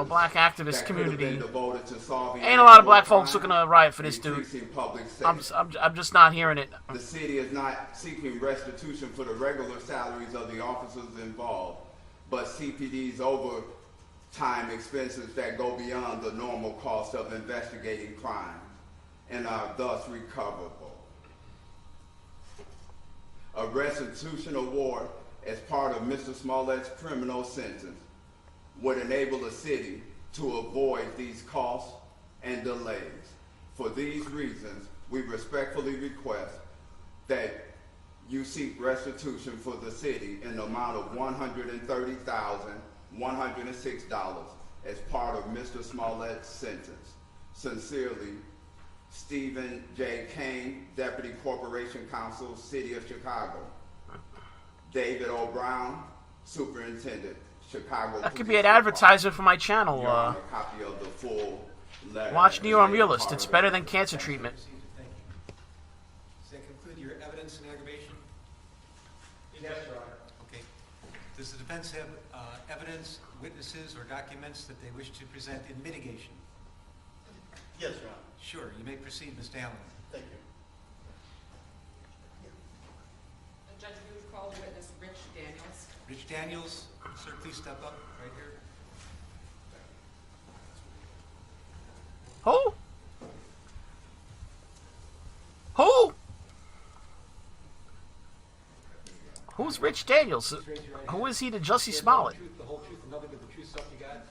black activist community, ain't a lot of black folks looking to riot for this dude. I'm just not hearing it.
The city is not seeking restitution for the regular salaries of the officers involved, but CPD's overtime expenses that go beyond the normal cost of investigating crime and are thus recoverable. A restitution award as part of Mr. Smollett's criminal sentence would enable the city to avoid these costs and delays. For these reasons, we respectfully request that you seek restitution for the city in the amount of $130,106 as part of Mr. Smollett's sentence. Sincerely, Stephen J. Kane, Deputy Corporation Counsel, City of Chicago. David O. Brown, Superintendent, Chicago.
That could be an advertisement for my channel.
Copy of the full letter.
Watch NeoUnrealist. It's better than cancer treatment.
Does that conclude your evidence in aggravation?
Yes, Your Honor.
Okay. Does the defense have evidence, witnesses, or documents that they wish to present in mitigation?
Yes, Your Honor.
Sure. You may proceed, Mr. Allen.
Thank you.
Judge, we would call witness Rich Daniels.
Rich Daniels, sir, please step up right here.
Who? Who? Who's Rich Daniels? Who is he to Jussie Smollett?
The whole truth and nothing but the truth, stuff you got? All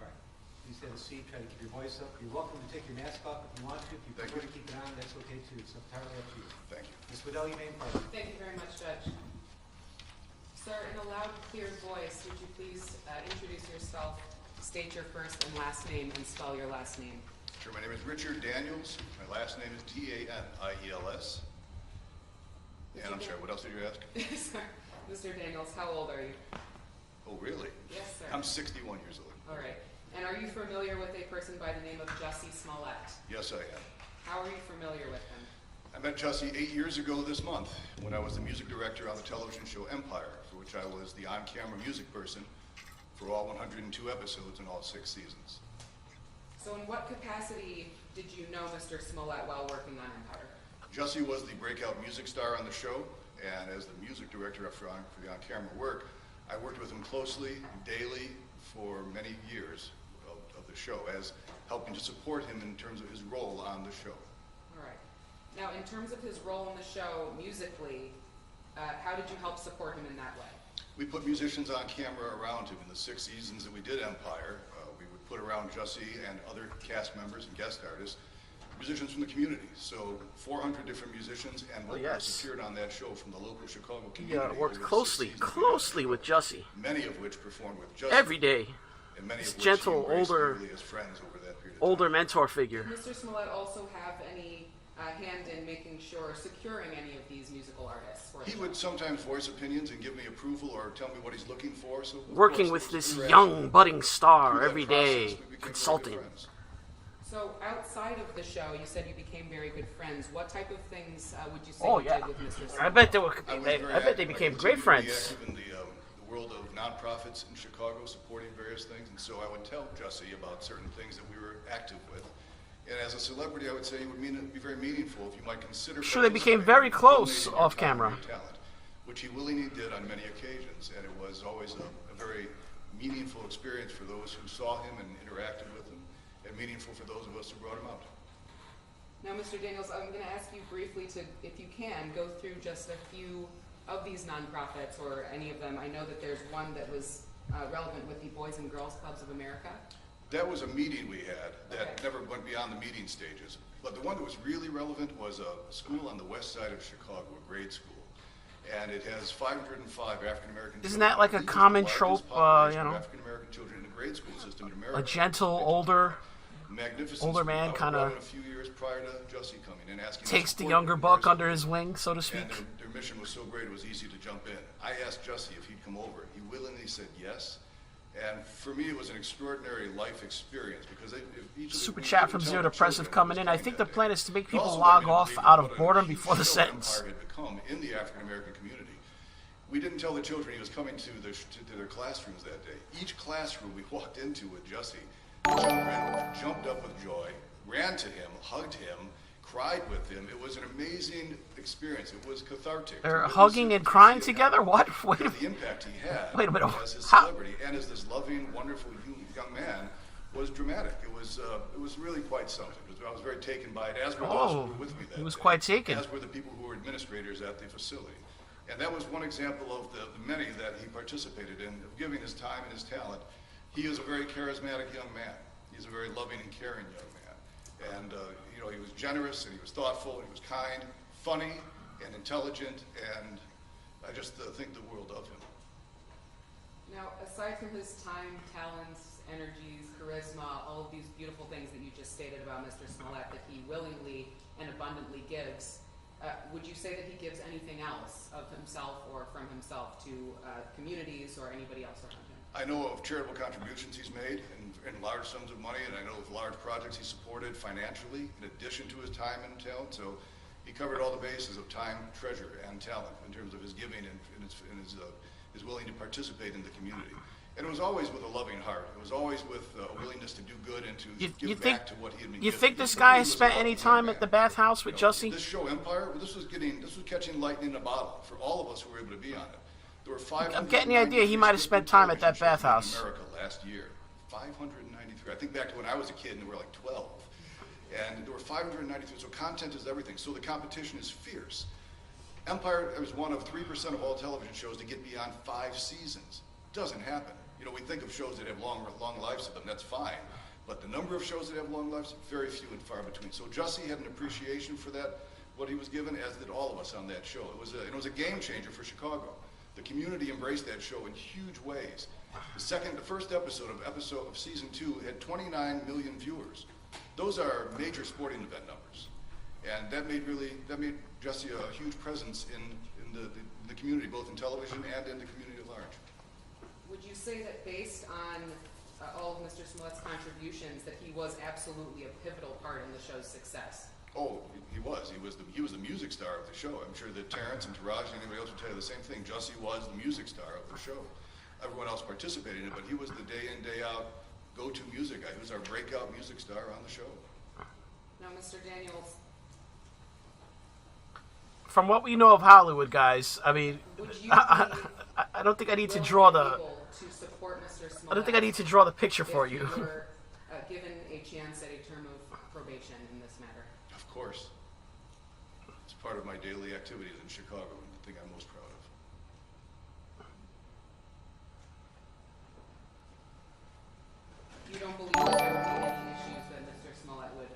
right. Please have a seat. Try to keep your voice up. You're welcome to take your mask off if you want to. If you prefer to keep it on, that's okay too. It's entirely up to you.
Thank you.
Ms. Waddell, you may pardon.
Thank you very much, Judge. Sir, in a loud, clear voice, would you please introduce yourself, state your first and last name, and spell your last name?
Sure. My name is Richard Daniels. My last name is Daniels. And I'm sorry, what else did you ask?
Sorry. Mr. Daniels, how old are you?
Oh, really?
Yes, sir.
I'm 61 years old.
All right. And are you familiar with a person by the name of Jussie Smollett?
Yes, I am.
How are you familiar with him?
I met Jussie 8 years ago this month when I was the music director on the television show Empire, for which I was the on-camera music person for all 102 episodes and all 6 seasons.
So in what capacity did you know Mr. Smollett while working on Empire?
Jussie was the breakout music star on the show, and as the music director for the on-camera work, I worked with him closely, daily, for many years of the show, as helping to support him in terms of his role on the show.
All right. Now, in terms of his role in the show musically, how did you help support him in that way?
We put musicians on camera around him in the 6 seasons that we did Empire. We would put around Jussie and other cast members and guest artists, musicians from the community. So 400 different musicians and vocalists appeared on that show from the local Chicago community.
Worked closely with Jussie.
Many of which performed with Jussie.
Every day.
and many of which
gentle,
he embraced
older,
nearly as friends over that period.
older mentor figure.
Did Mr. Smollett also have any hand in making sure, securing any of these musical artists?
He would sometimes voice opinions and give me approval or tell me what he's looking for. So
Working with this young, budding star every day, consulting.
So outside of the show, you said you became very good friends. What type of things would you say
Oh,
you
yeah.
did with Mr. Smollett?
I bet they were. I bet they became great friends.
In the world of nonprofits in Chicago, supporting various things, and so I would tell Jussie about certain things that we were active with. And as a celebrity, I would say it would be very meaningful if you might consider.
Sure, they became very close off camera.
Talent, which he willingly did on many occasions, and it was always a very meaningful experience for those who saw him and interacted with him, and meaningful for those of us who brought him out.
Now, Mr. Daniels, I'm going to ask you briefly to, if you can, go through just a few of these nonprofits or any of them. I know that there's one that was relevant with the Boys and Girls Clubs of America.
That was a meeting we had that never went beyond the meeting stages. But the one that was really relevant was a school on the west side of Chicago, a grade school. And it has 505 African-American children.
Isn't that like a common trope, you know?
African-American children in the grade school system in America.
A gentle, older man kind of
a few years prior to Jussie coming in, asking
takes the younger buck under his wing, so to speak.
And their mission was so great it was easy to jump in. I asked Jussie if he'd come over. He willingly said yes. And for me, it was an extraordinary life experience because each of
Super chat from Zero Depressive coming in. I think the plan is to make people log off out of boredom before the sentence.
Empire had become in the African American community. We didn't tell the children he was coming to their classrooms that day. Each classroom we walked into with Jussie, children jumped up with joy, ran to him, hugged him, cried with him. It was an amazing experience. It was cathartic.
They're hugging and crying together? What? Wait a minute.
The impact he had
Wait a minute.
as his celebrity and as this loving, wonderful young man was dramatic. It was really quite something. I was very taken by it, as were those who were with me that
he was
day,
quite taken.
as were the people who were administrators at the facility. And that was one example of the many that he participated in, of giving his time and his talent. He is a very charismatic young man. He's a very loving and caring young man. And, you know, he was generous and he was thoughtful and he was kind, funny and intelligent, and I just think the world of him.
Now, aside from his time, talents, energies, charisma, all of these beautiful things that you just stated about Mr. Smollett that he willingly and abundantly gives, would you say that he gives anything else of himself or from himself to communities or anybody else around him?
I know of charitable contributions he's made in large sums of money, and I know of large projects he supported financially in addition to his time and talent. So he covered all the bases of time, treasure, and talent in terms of his giving and his willing to participate in the community. And it was always with a loving heart. It was always with a willingness to do good and to give back to what he had been
You
given.
think this guy has spent any time at the bathhouse with Jussie?
This show Empire, this was catching lightning in a bottle for all of us who were able to be on it. There were 593.
I'm getting the idea he might have spent time at that bathhouse.
In America last year, 593. I think back to when I was a kid and there were like 12, and there were 593. So content is everything. So the competition is fierce. Empire was one of 3% of all television shows to get beyond 5 seasons. Doesn't happen. You know, we think of shows that have long lives to them. That's fine. But the number of shows that have long lives, very few and far between. So Jussie had an appreciation for that, what he was given, as did all of us on that show. It was a game changer for Chicago. The community embraced that show in huge ways. The first episode of season 2 had 29 million viewers. Those are major sporting event numbers, and that made Jussie a huge presence in the community, both in television and in the community at large.
Would you say that based on all of Mr. Smollett's contributions, that he was absolutely a pivotal part in the show's success?
Oh, he was. He was the music star of the show. I'm sure that Terrence and Taraj and anybody else would tell you the same thing. Jussie was the music star of the show. Everyone else participated in it, but he was the day in, day out go-to music guy. He was our breakout music star on the show.
Now, Mr. Daniels,
from what we know of Hollywood, guys, I mean, I don't think I need to draw the. I don't think I need to draw the picture for you.
If you were given a chance at a term of probation in this matter.
Of course. It's part of my daily activities in Chicago and the thing I'm most proud of.
You don't believe that there would be any issues that Mr. Smollett would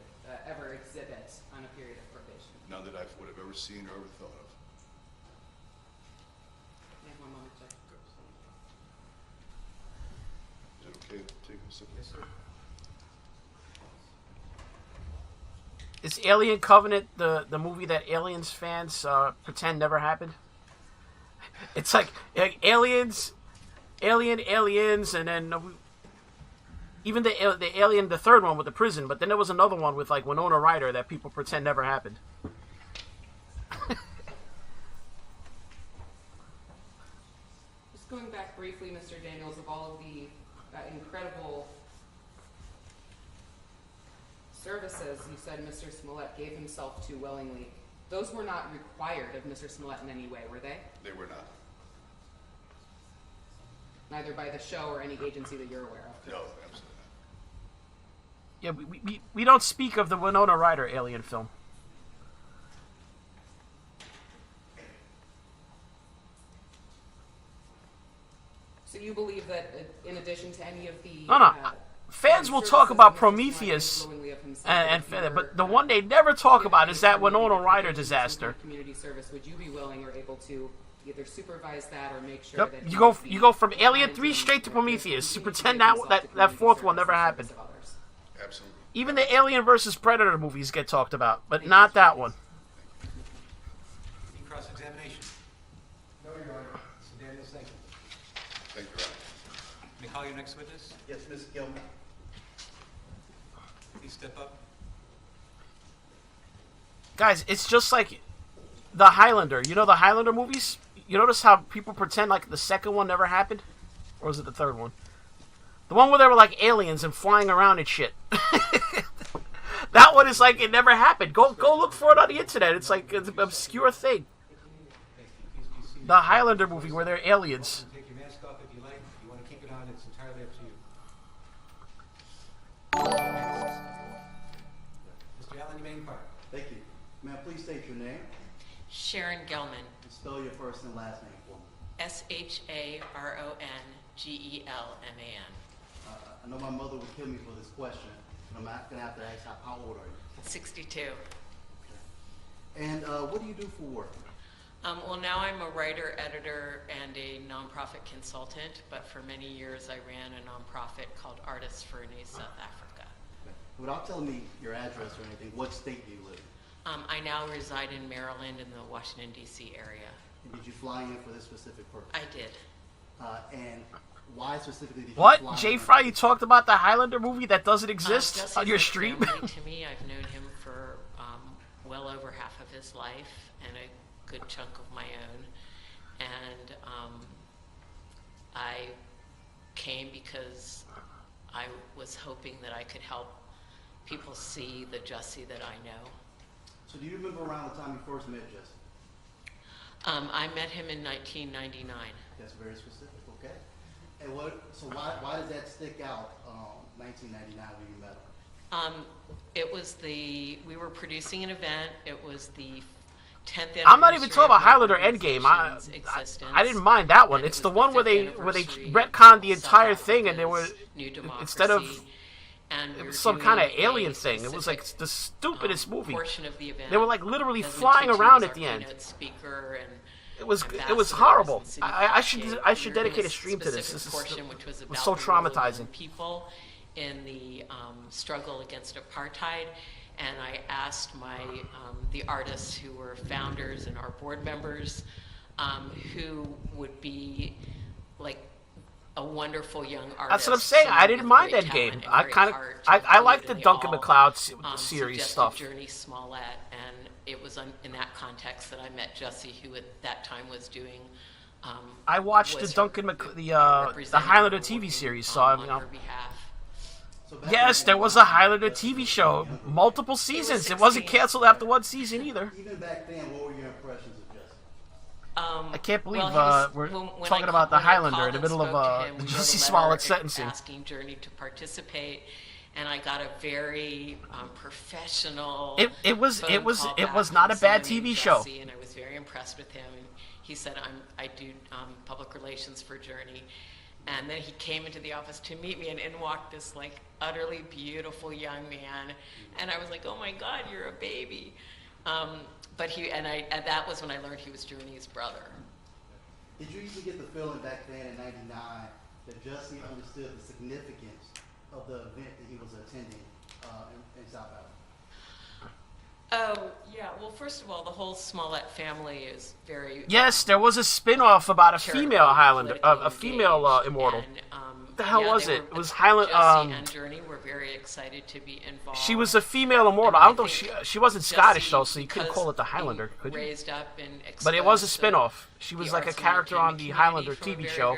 ever exhibit on a period of probation?
None that I would have ever seen or ever thought of.
One moment, Jeff.
Is it okay to take Yes, sir.
Is Alien Covenant the movie that Aliens fans pretend never happened? It's like aliens, aliens, and then even the Alien, the third one with the prison. But then there was another one with like Winona Ryder that people pretend never happened.
Just going back briefly, Mr. Daniels, of all of the incredible services you said Mr. Smollett gave himself to willingly, those were not required of Mr. Smollett in any way, were they?
They were not.
Neither by the show or any agency that you're aware of?
No, absolutely
Yeah, we don't speak of the Winona Ryder Alien film.
So you believe that in addition to any of the...
No. Fans will talk about Prometheus, but the one they never talk about is that Winona Ryder disaster.
Community service, would you be willing or able to either supervise that or make sure
Yep.
that
You go from Alien 3 straight to Prometheus. You pretend that fourth one never happened.
Absolutely.
Even the Alien versus Predator movies get talked about, but not that one.
Any cross-examination? No, Your Honor. Mr. Daniels, thank you.
Thank you, Your Honor.
May I call your next witness?
Yes, Ms. Gilman.
Please step up.
Guys, it's just like the Highlander. You know the Highlander movies? You notice how people pretend like the second one never happened? Or was it the third one? The one where they were like aliens and flying around and shit. That one is like it never happened. Go look for it on the internet. It's like it's an obscure thing. The Highlander movie where they're aliens.
Take your mask off if you like. If you want to keep it on, it's entirely up to you. Mr. Allen, you may depart.
Thank you. May I please state your name?
Sharon Gelman.
And spell your first and last name for me.
SharonGelman.
I know my mother would kill me for this question, but I'm not going to have to ask how old are you?
62.
And what do you do for work?
Well, now I'm a writer, editor, and a nonprofit consultant, but for many years I ran a nonprofit called Artists for a New South Africa.
Okay. Without telling me your address or anything, what state do you live in?
I now reside in Maryland in the Washington, D.C. area.
And did you fly in for this specific purpose?
I did.
And why specifically did you
What?
fly
Jay
in?
Fry, you talked about the Highlander movie that doesn't exist
Jussie's
on your
like
stream?
family to me. I've known him for well over half of his life and a good chunk of my own. And I came because I was hoping that I could help people see the Jussie that I know.
So do you remember around the time you first met Jussie?
I met him in 1999.
That's very specific, okay. And so why does that stick out, 1999 when you met him?
It was we were producing an event. It was the 10th
I'm not even
anniversary
talking about
of my
Highlander Endgame.
organization's existence.
I didn't mind that one.
And it
It's
was
the one where they
anniversary
retconned the
of
entire
South
thing and they were
Africa's new
instead of
democracy, and we
it
were
was some
doing
kind of
a
alien thing. It was like
specific,
the stupidest movie.
portion of the event.
They were like literally
Desmond
flying
Tutu
around
was
at
our
the end.
keynote speaker, and
It was
ambassadors
horrible.
and city
I
council.
should
We were in
dedicate a
this
stream to this.
specific
This
portion, which was
was
about
so
the role of
traumatizing.
young people in the struggle against apartheid. And I asked the artists who were founders and our board members who would be like a wonderful young artist.
That's what I'm saying. I didn't mind that game. I like the Duncan MacLeod series stuff.
Journey Smollett, and it was in that context that I met Jussie, who at that time was doing.
I watched the the Highlander TV series, so I mean,
on her behalf.
yes, there was a Highlander TV show, multiple seasons. It wasn't canceled after one season either.
Even back then, what were your impressions of Jussie?
I can't believe we're
when
talking about the Highlander in the middle of the Jussie Smollett sentencing.
Asking Journey to participate, and I got a very professional.
It was
phone call
not a
back
bad
from someone
TV
named
show.
Jussie, and I was very impressed with him. And he said, I do public relations for Journey. And then he came into the office to meet me, and in walked this like utterly beautiful young man, and I was like, "Oh my God, you're a baby!" But and that was when I learned he was Journey's brother.
Did you even get the feeling back then in '99 that Jussie understood the significance of the event that he was attending in South Africa?
Oh, yeah. Well, first of all, the whole Smollett family is very...
Yes, there was a spin-off about a female Highlander, a female immortal. What the hell was it? It was Highland...
Jussie and Journey were very excited to be involved.
She was a female immortal. I don't know. She wasn't Scottish though, so you couldn't call it the Highlander, could you?
Raised up and
but it was a spin-off. She was like a character on the Highlander TV show,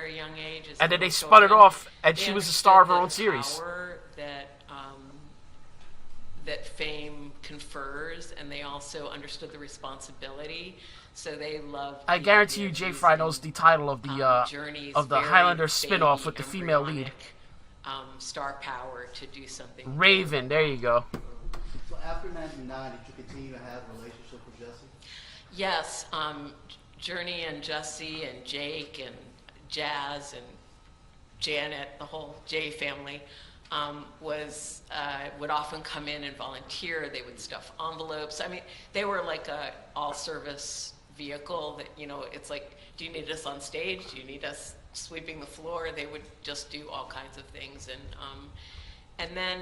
and then they spun it off, and she was the star of her own series.
That fame confers, and they also understood the responsibility, so they loved.
I guarantee you, Jay Fry knows the title of the Highlander spin-off with the female lead.
Star power to do something.
Raven, there you go.
So after '99, did you continue to have a relationship with Jussie?
Yes, Journey and Jussie and Jake and Jazz and Janet, the whole J family. Would often come in and volunteer. They would stuff envelopes. I mean, they were like a all-service vehicle that, you know, it's like, do you need us on stage? Do you need us sweeping the floor? They would just do all kinds of things. And then,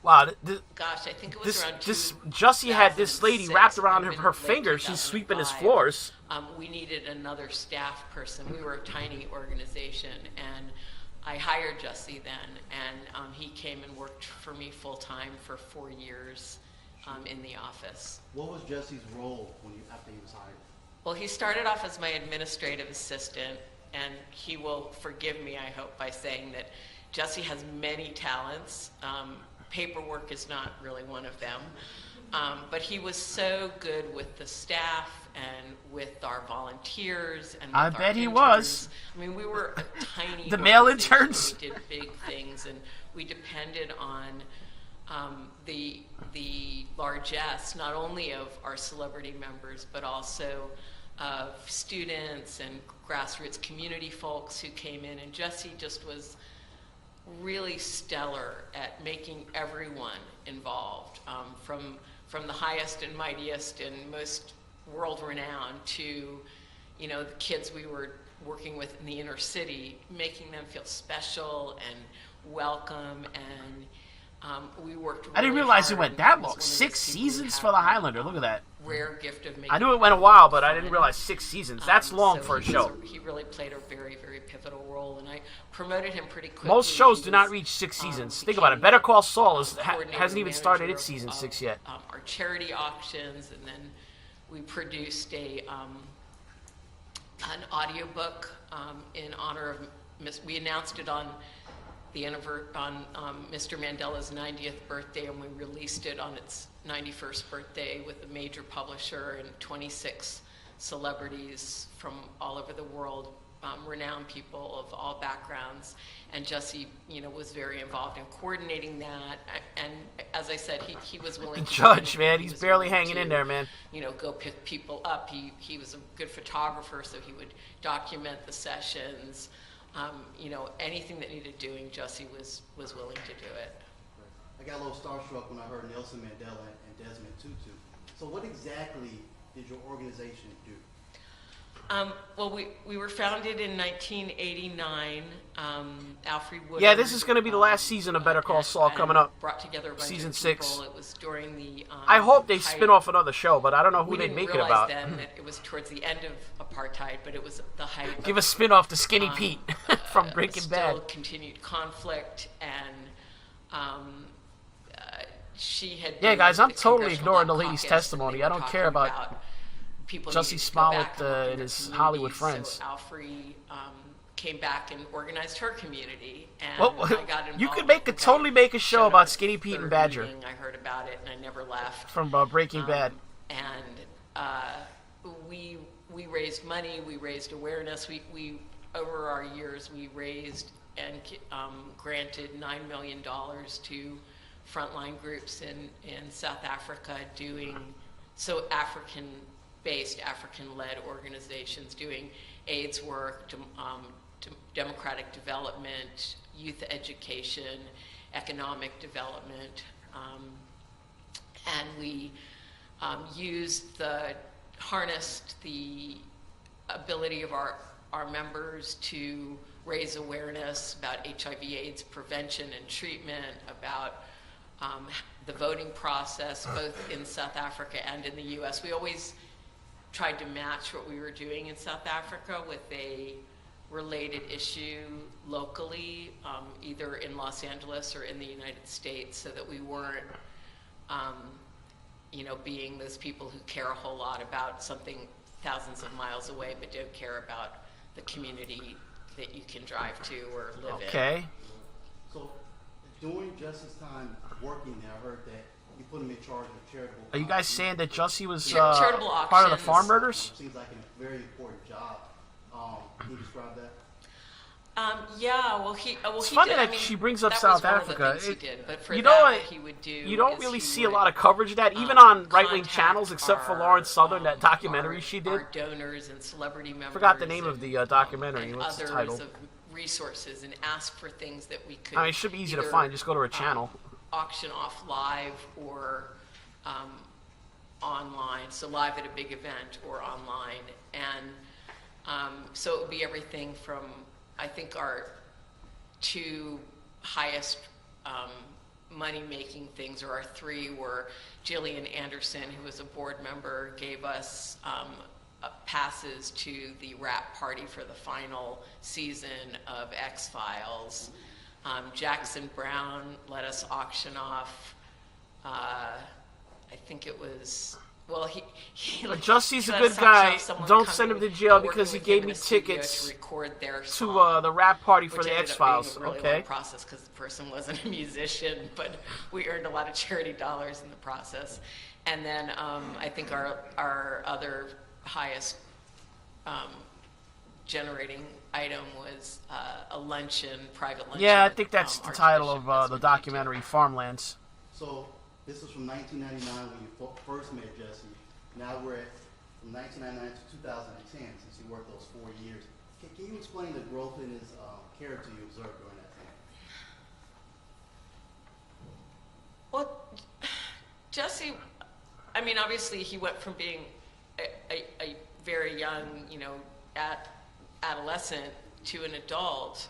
wow,
gosh, I think it was around
Jussie had this lady wrapped around her finger. She's sweeping his floors.
We needed another staff person. We were a tiny organization, and I hired Jussie then, and he came and worked for me full-time for 4 years in the office.
What was Jussie's role after he was hired?
Well, he started off as my administrative assistant, and he will forgive me, I hope, by saying that Jussie has many talents. Paperwork is not really one of them. But he was so good with the staff and with our volunteers and with
I
our
bet he
interns.
was.
I mean, we were a tiny
the male
organization.
interns.
We did big things, and we depended on the largesse not only of our celebrity members, but also of students and grassroots community folks who came in. And Jussie just was really stellar at making everyone involved, from the highest and mightiest and most world-renowned to, you know, the kids we were working with in the inner city, making them feel special and welcome. And we worked really
I didn't realize
hard.
it went that long. 6 seasons for the Highlander. Look at that.
Rare gift of making
I knew it went a while, but I didn't realize 6 seasons. That's long
so
for a show.
He really played a very, very pivotal role, and I promoted him pretty quickly.
Most shows do not reach 6 seasons. Think about it. Better Call Saul hasn't even started its season 6 yet.
Our charity auctions, and then we produced an audiobook in honor of we announced it on Mr. Mandela's 90th birthday, and we released it on its 91st birthday with a major publisher and 26 celebrities from all over the world, renowned people of all backgrounds. And Jussie, you know, was very involved in coordinating that. And as I said, he was willing to...
Judge, man, he's barely hanging in there, man.
You know, go pick people up. He was a good photographer, so he would document the sessions. You know, anything that needed doing, Jussie was willing to do it.
I got a little starstruck when I heard Nelson Mandela and Desmond Tutu. So what exactly did your organization do?
Well, we were founded in 1989. Alfred Woodard.
Yeah, this is going to be the last season of Better Call Saul coming up.
Brought together a bunch
season
of
6.
people. It was during the.
I hope they spin off another show, but I don't know who they'd make it about.
We didn't realize then that it was towards the end of apartheid, but it was the height.
Give a spin off to Skinny Pete from Breaking Bad.
Still continued conflict, and she had.
Yeah, guys, I'm totally ignoring the lady's testimony. I don't care about Jussie Smollett and his Hollywood friends.
So Alfred came back and organized her community, and
well,
I got involved.
You could totally make a show about Skinny Pete and Badger.
I heard about it, and I never left.
From Breaking Bad.
And we raised money, we raised awareness. We over our years, we raised and granted $9 million to frontline groups in South Africa doing African-based, African-led organizations doing AIDS work, democratic development, youth education, economic development, and we harnessed the ability of our members to raise awareness about HIV/AIDS prevention and treatment, about the voting process, both in South Africa and in the U.S. We always tried to match what we were doing in South Africa with a related issue locally, either in Los Angeles or in the United States, so that we weren't, you know, being those people who care a whole lot about something thousands of miles away, but don't care about the community that you can drive to or live in.
Okay. So during Jussie's time working there, I heard that you put him in charge of charitable.
Are you guys saying that Jussie was
charitable
part of the farm murders?
Seems like a very important job. Can you describe that?
Yeah, well,
It's
he
funny
did.
that
I mean,
she brings
that
up
was
South
one of the
Africa.
things he did, but for
You
that,
know
what
what
he would do
you don't
is
really
he
see a
would,
lot of coverage of that, even on right-wing channels, except for Lawrence Southern, that documentary she did.
our donors and celebrity members.
Forgot the name of the documentary.
and
What's the
others
title?
of resources, and ask for things that we could.
I mean, it should be easy to
either,
find. Just go to her channel.
Auction off live or online. So live at a big event or online, and so it would be everything from, I think, our two highest money-making things, or our three, were Gillian Anderson, who was a board member, gave us passes to the wrap party for the final season of X-Files. Jackson Brown let us auction off, I think it was, well, he
Jussie's a
let
good
us auction
guy.
off someone
Don't send him
coming
to jail
and
because he
working with
gave
him
me
in a studio
tickets
to record their
to
song,
the rap party for
which
the
ended up
X-Files.
being a really
Okay.
long process because the person wasn't a musician, but we earned a lot of charity dollars in the process. And then I think our other highest generating item was a luncheon, private luncheon.
Yeah, I
with,
think that's the title of the documentary, Farmlands.
So this is from 1999 when you first met Jussie. Now we're at from 1999 to 2010 since you worked those 4 years. Can you explain the growth in his character you observed during that time?
Well, Jussie, I mean, obviously he went from being a very young, you know, adolescent to an adult.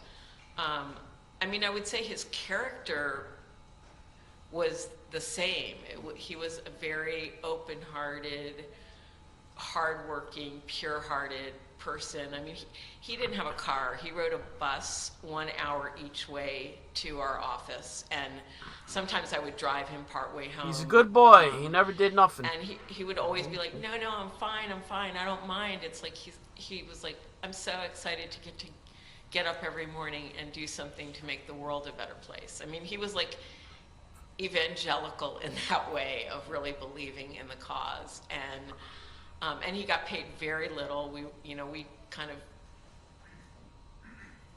I mean, I would say his character was the same. He was a very open-hearted, hardworking, pure-hearted person. I mean, he didn't have a car. He rode a bus 1 hour each way to our office, and sometimes I would drive him partway home.
He's a good boy. He never did nothing.
And he would always be like, no, I'm fine, I don't mind. It's like he was like, I'm so excited to get up every morning and do something to make the world a better place. I mean, he was like evangelical in that way of really believing in the cause, and he got paid very little.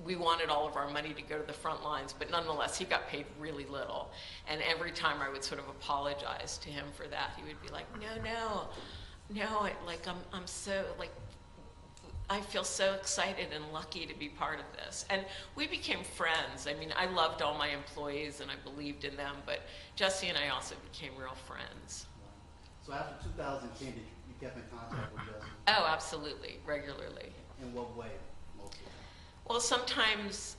We wanted all of our money to go to the front lines, but nonetheless, he got paid really little. And every time I would sort of apologize to him for that, he would be like, no, I'm so, like, I feel so excited and lucky to be part of this. And we became friends. I mean, I loved all my employees and I believed in them, but Jussie and I also became real friends.
So after 2010, you kept in contact with Jussie?
Oh, absolutely, regularly.
In what way, mostly?
Well, sometimes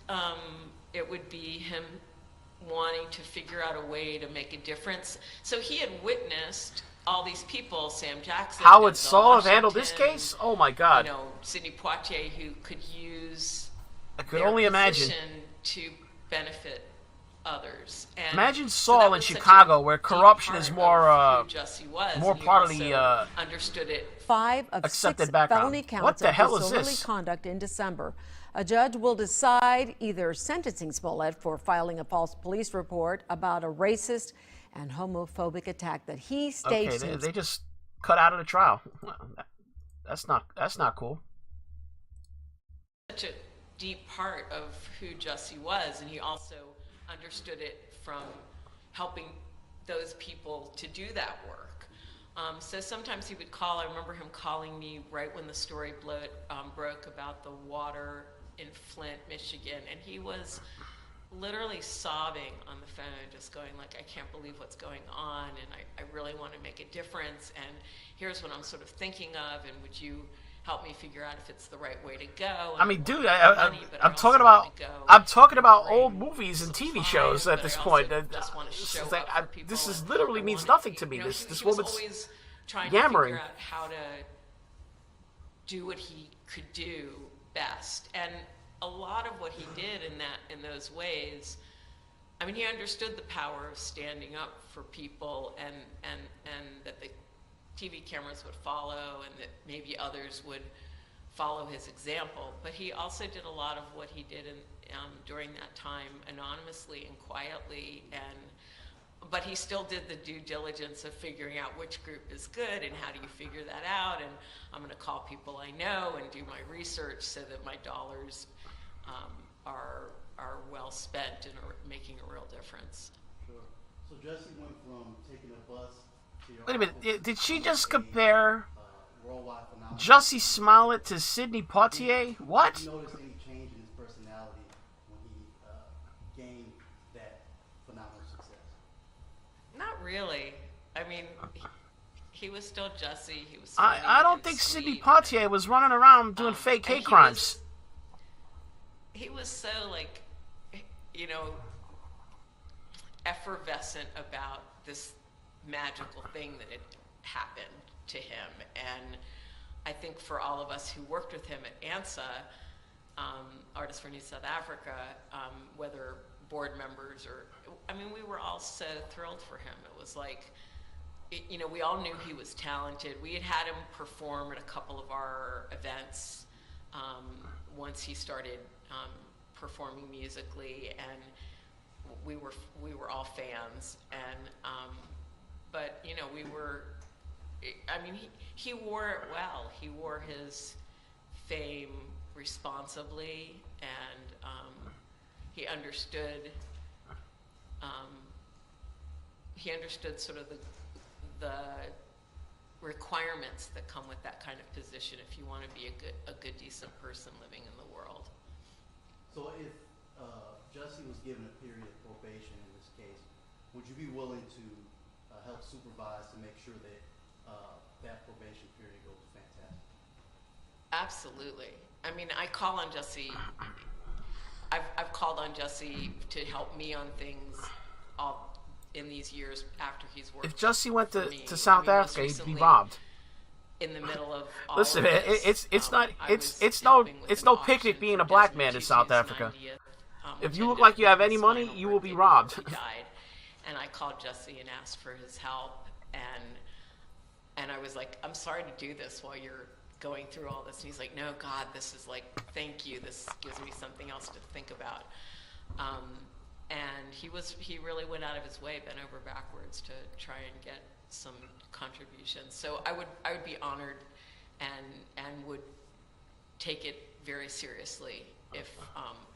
it would be him wanting to figure out a way to make a difference. So he had witnessed all these people, Sam Jackson,
How would
Denzel
Saul have handled this
Washington,
case? Oh my God!
You know, Sidney Poitier, who could use
I could
their
only imagine.
position to benefit others. And
Imagine
so
Saul
that
in
was such a
Chicago, where
deep
corruption
part
is more
of who Jussie was,
more
and he
part of
also
the
understood it.
5 of
accepted
6
background.
felony counts
What the
of
hell is
disorderly
this?
conduct in December. A judge will decide either sentencing Smollett for filing a false police report about a racist and homophobic attack that he staged.
Okay, they just cut out of the trial. That's not cool.
Such a deep part of who Jussie was, and he also understood it from helping those people to do that work. So sometimes he would call. I remember him calling me right when the story broke about the water in Flint, Michigan, and he was literally sobbing on the phone, just going like, I can't believe what's going on, and I really want to make a difference, and here's what I'm sort of thinking of, and would you help me figure out if it's the right way to go.
I mean, dude,
I'm
talking about old movies and TV shows at this point. This is literally means nothing to me. This woman's
always trying
yammering.
to figure out how to do what he could do best, and a lot of what he did in those ways, I mean, he understood the power of standing up for people, and that the TV cameras would follow, and that maybe others would follow his example. But he also did a lot of what he did during that time anonymously and quietly, but he still did the due diligence of figuring out which group is good and how do you figure that out, and I'm going to call people I know and do my research so that my dollars are well spent and are making a real difference.
Sure. So Jussie went from taking a bus to your
Wait a minute,
office
did she
to
just
a,
compare
worldwide phenomenon.
Jussie Smollett to Sidney Poitier? What?
Did you notice any change in his personality when he gained that phenomenal success?
Not really. I mean, he was still Jussie. He was.
I don't think Sidney Poitier was running around doing fake hate crimes.
He was so, like, you know, effervescent about this magical thing that had happened to him. And I think for all of us who worked with him at ANSA, Artists for New South Africa, whether board members or, I mean, we were all so thrilled for him. It was like, you know, we all knew he was talented. We had him perform at a couple of our events once he started performing musically, and we were all fans. And but you know, I mean, he wore it well. He wore his fame responsibly, and he understood sort of the requirements that come with that kind of position if you want to be a good decent person living in the world.
So if Jussie was given a period of probation in this case, would you be willing to help supervise to make sure that that probation period goes fantastic?
Absolutely. I mean, I call on Jussie. I've called on Jussie to help me on things all in these years after he's worked.
If Jussie went
to
South Africa, he'd be robbed.
In the middle of all
listen,
of this,
it's no picnic being a black man in South Africa. If you look like you have any money, you will be robbed.
Died, and I called Jussie and asked for his help, and I was like, I'm sorry to do this while you're going through all this. And he's like, no, God, this is like, thank you. This gives me something else to think about. And he really went out of his way, bent over backwards to try and get some contributions. So I would be honored and would take it very seriously if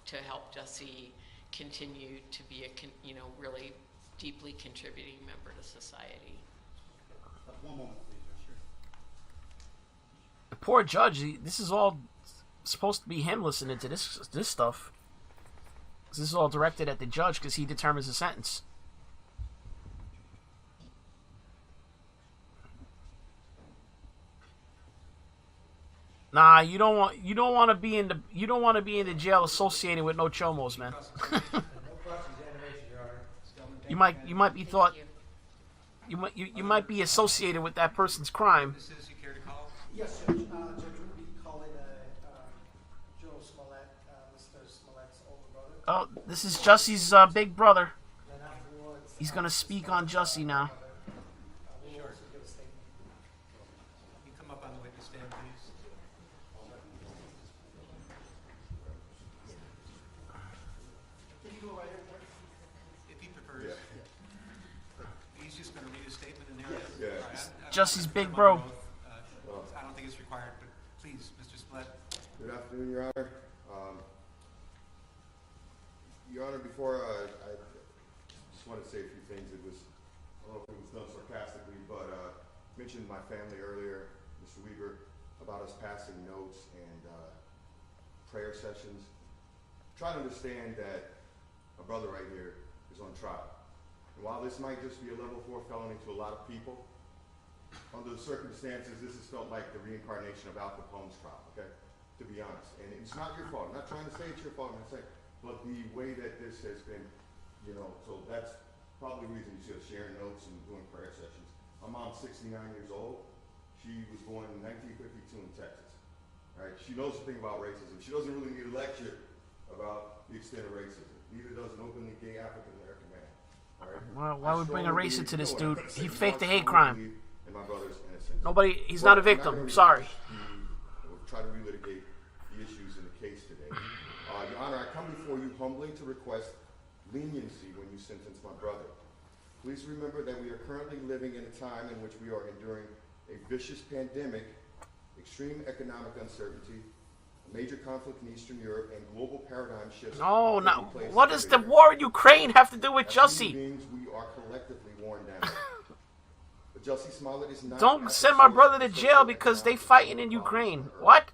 to help Jussie continue to be a really deeply contributing member to society.
One moment, please. Sure.
The poor judge. This is all supposed to be him listening to this stuff. This is all directed at the judge because he determines the sentence. Nah, you don't want to be in the jail associated with no chomos, man. you might be thought you might be associated with that person's crime.
Yes, Judge. Judge, would be calling Joe Smollett, Mr. Smollett's older brother.
Oh, this is Jussie's big brother. He's gonna speak on Jussie now.
Sure. You come up on the witness stand, please. Can you go right over? If he prefers. Yeah. He's just going to read his statement and narrative.
Yeah. Jussie's big bro.
I don't think it's required, but please, Mr. Smollett.
Good afternoon, Your Honor. Your Honor, before I just want to say a few things. I don't know if it was done sarcastically, but mentioned my family earlier, Mr. Weaver, about us passing notes and prayer sessions. Try to understand that a brother right here is on trial. And while this might just be a level 4 felony to a lot of people, under the circumstances, this has felt like the reincarnation of Al Capone's trial, okay? To be honest. And it's not your fault. I'm not trying to say it's your fault, I'm saying, but the way that this has been, you know, so that's probably the reason you see us sharing notes and doing prayer sessions. My mom's 69 years old. She was born in 1952 in Texas, right? She knows the thing about racism. She doesn't really need a lecture about the extent of racism. Neither does an openly gay African-American man, all right?
Well, why would we bring a race into this dude? He faked a hate
I
crime.
in my brother's innocence.
Nobody, he's not a victim. Sorry.
We'll try to relitigate the issues in the case today. Your Honor, I come before you humbly to request leniency when you sentence my brother. Please remember that we are currently living in a time in which we are enduring a vicious pandemic, extreme economic uncertainty, a major conflict in Eastern Europe, and global paradigm shifts.
No, no. What does the war in Ukraine have to do with Jussie?
We are collectively worn down. But Jussie Smollett is not.
Don't send my brother to jail because they fighting in Ukraine. What?